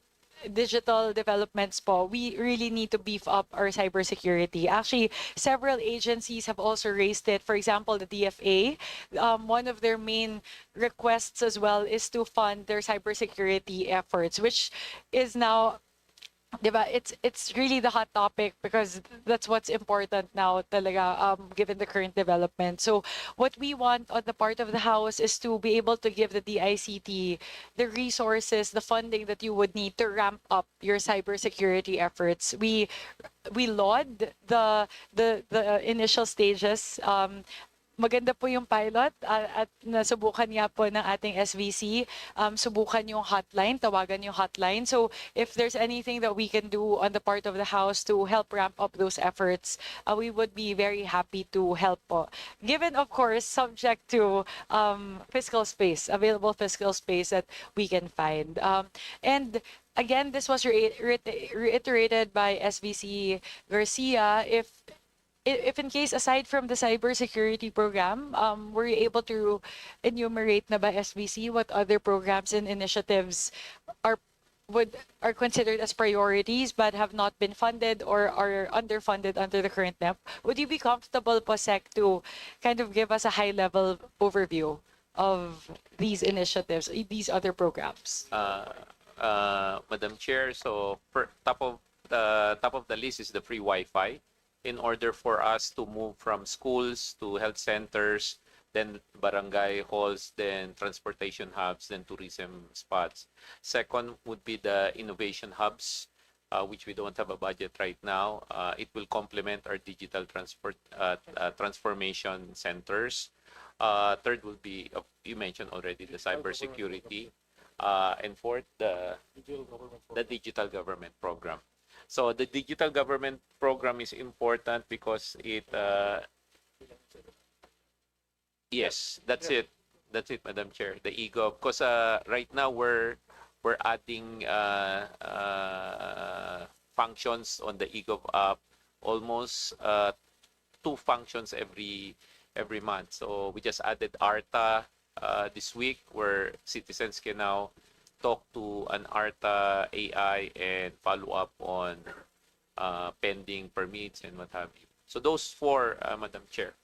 digital developments po, we really need to beef up our cybersecurity. Actually, several agencies have also raised it. For example, the DFA, one of their main requests as well is to fund their cybersecurity efforts, which is now, diba, it's really the hot topic because that's what's important now talaga, given the current development. So what we want on the part of the House is to be able to give the DICT the resources, the funding that you would need to ramp up your cybersecurity efforts. We laud the initial stages. Maganda po yung pilot at nasubukan nga po ng ating SVC. Subukan yung hotline, tawagan yung hotline. So if there's anything that we can do on the part of the House to help ramp up those efforts, we would be very happy to help po. Given, of course, subject to fiscal space, available fiscal space that we can find. And again, this was reiterated by SVC Garcia. If in case, aside from the cybersecurity program, were you able to enumerate na by SBC what other programs and initiatives are considered as priorities but have not been funded or are underfunded under the current NEP? Would you be comfortable, po, Sec, to kind of give us a high-level overview of these initiatives, these other programs? Madam Chair, so top of the list is the free Wi-Fi. In order for us to move from schools to health centers, then barangay halls, then transportation hubs, then tourism spots. Second would be the innovation hubs, which we don't have a budget right now. It will complement our digital transformation centers. Third would be, you mentioned already, the cybersecurity. And fourth, the digital government program. So the digital government program is important because it, yes, that's it, Madam Chair, the eGov. Because right now we're adding functions on the eGov app, almost 2 functions every month. So we just added ARTA, this week, where citizens can now talk to an ARTA AI and follow up on pending permits and what have you. So those four, Madam Chair.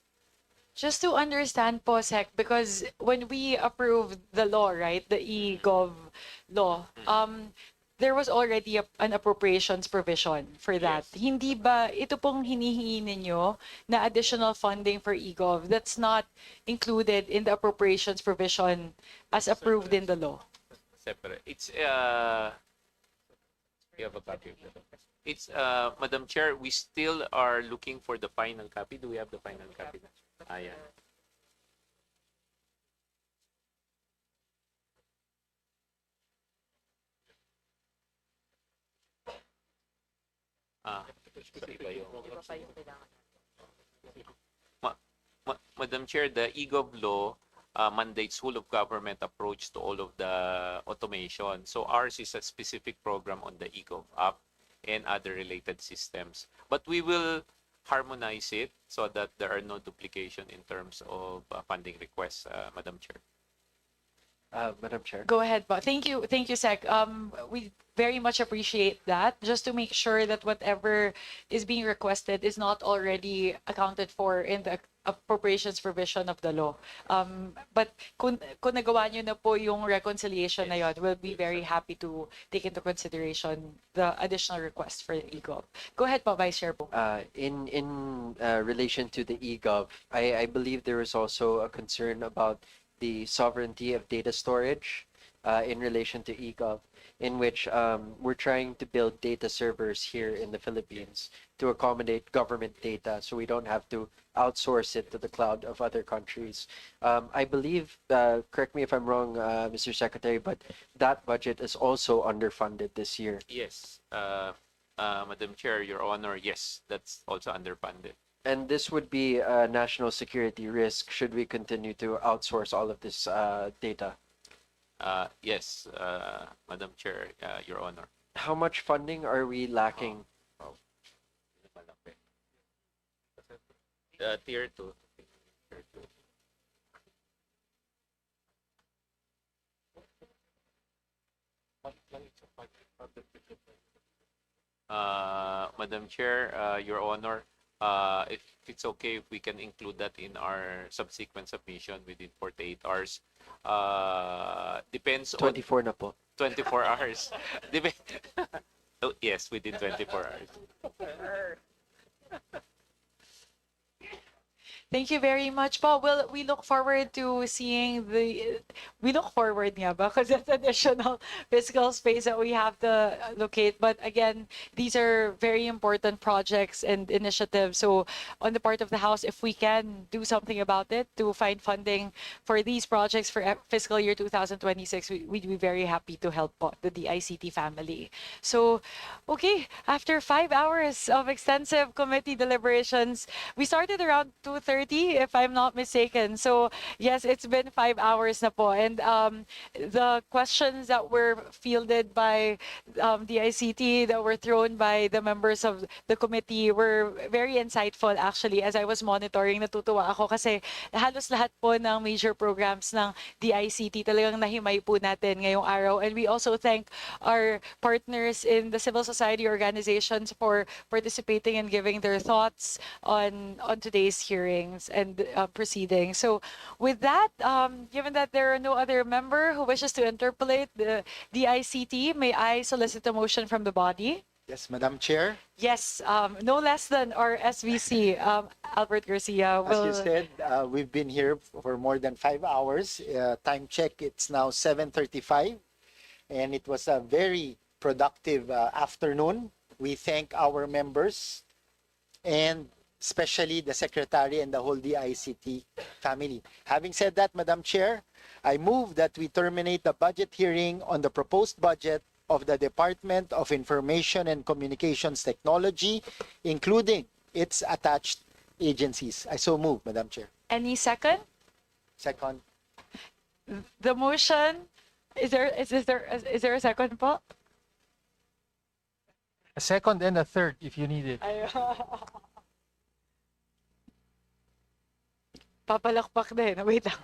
Just to understand po, Sec, because when we approved the law, right, the e-gov law, there was already an appropriations provision for that. Hindi ba, ito pong hinihingi ninyo na additional funding for e-gov, that's not included in the appropriations provision as approved in the law? Separate. It's, you have a copy of that. It's, Madam Chair, we still are looking for the final copy. Do we have the final copy? Yeah. Iba yun. Madam Chair, the e-gov law mandates whole of government approach to all of the automation. So ours is a specific program on the e-gov app and other related systems. But we will harmonize it so that there are no duplication in terms of funding requests, Madam Chair. Madam Chair. Go ahead, Bob. Thank you, Sec. We very much appreciate that, just to make sure that whatever is being requested is not already accounted for in the appropriations provision of the law. But kung nagawa nyo na po yung reconciliation na yun, we'll be very happy to take into consideration the additional request for e-gov. Go ahead po, Vice Chair po. In relation to the e-gov, I believe there is also a concern about the sovereignty of data storage in relation to e-gov, in which we're trying to build data servers here in the Philippines to accommodate government data, so we don't have to outsource it to the cloud of other countries. I believe, correct me if I'm wrong, Mr. Secretary, but that budget is also underfunded this year. Yes, Madam Chair, Your Honor, yes, that's also underfunded. And this would be a national security risk should we continue to outsource all of this data. Yes, Madam Chair, Your Honor. How much funding are we lacking? Tier 2. Madam Chair, Your Honor, if it's okay if we can include that in our subsequent submission within 48 hours. Depends 24 na po. 24 hours. Oh, yes, within 24 hours. Thank you very much, Paul. Well, we look forward to seeing we look forward nga ba? Because that's additional physical space that we have to locate. But again, these are very important projects and initiatives. So on the part of the House, if we can do something about it to find funding for these projects for fiscal year 2026, we'd be very happy to help po the DICT family. So, okay, after 5 hours of extensive committee deliberations, we started around 2:30, if I'm not mistaken. So yes, it's been 5 hours na po. And the questions that were fielded by the ICT, that were thrown by the members of the committee, were very insightful actually. As I was monitoring, natutuwa ako kasi halos lahat po ng major programs ng DICT talagang nahimay po natin ngayong araw. And we also thank our partners in the civil society organizations for participating and giving their thoughts on today's hearings and proceedings. So with that, given that there are no other member who wishes to interpolate the DICT, may I solicit a motion from the body? Yes, Madam Chair. Yes, no less than our SVC, Albert Garcia. As you said, we've been here for more than 5 hours. Time check, it's now 7:35, and it was a very productive afternoon. We thank our members and especially the Secretary and the whole DICT family. Having said that, Madam Chair, I move that we terminate the budget hearing on the proposed budget of the Department of Information and Communications Technology, including its attached agencies. I so move, Madam Chair. Any second? Second. The motion, is there a second po? A second and a third if you need it. Papalakpak din. Wait lang.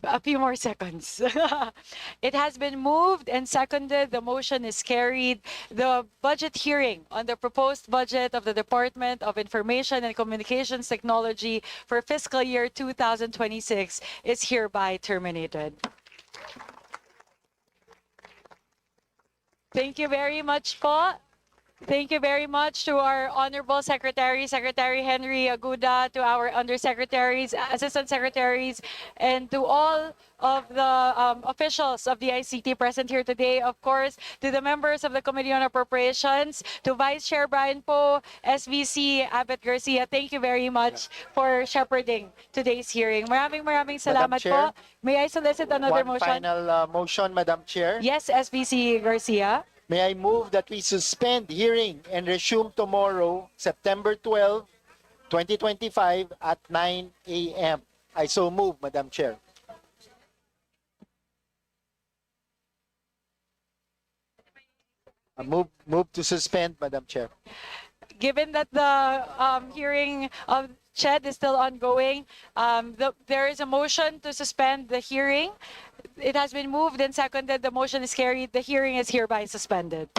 A few more seconds. It has been moved and seconded. The motion is carried. The budget hearing on the proposed budget of the Department of Information and Communications Technology for fiscal year 2026 is hereby terminated. Thank you very much po. Thank you very much to our Honorable Secretary, Secretary Henry Aguda, to our Undersecretaries, Assistant Secretaries, and to all of the officials of the ICT present here today. Of course, to the members of the Committee on Appropriations, to Vice Chair Brian Poe, SVC Abbott Garcia, thank you very much for shepherding today's hearing. Maraming salamat Chair, po. May I solicit another One motion? final motion, Madam Chair. Yes, SVC Garcia. May I move that we suspend hearing and resume tomorrow, September 12, 2025 at 9 a.m. I so move, Madam Chair. Move to suspend, Madam Chair. Given that the hearing of CHED is still ongoing, there is a motion to suspend the hearing. It has been moved and seconded. The motion is carried. The hearing is hereby suspended.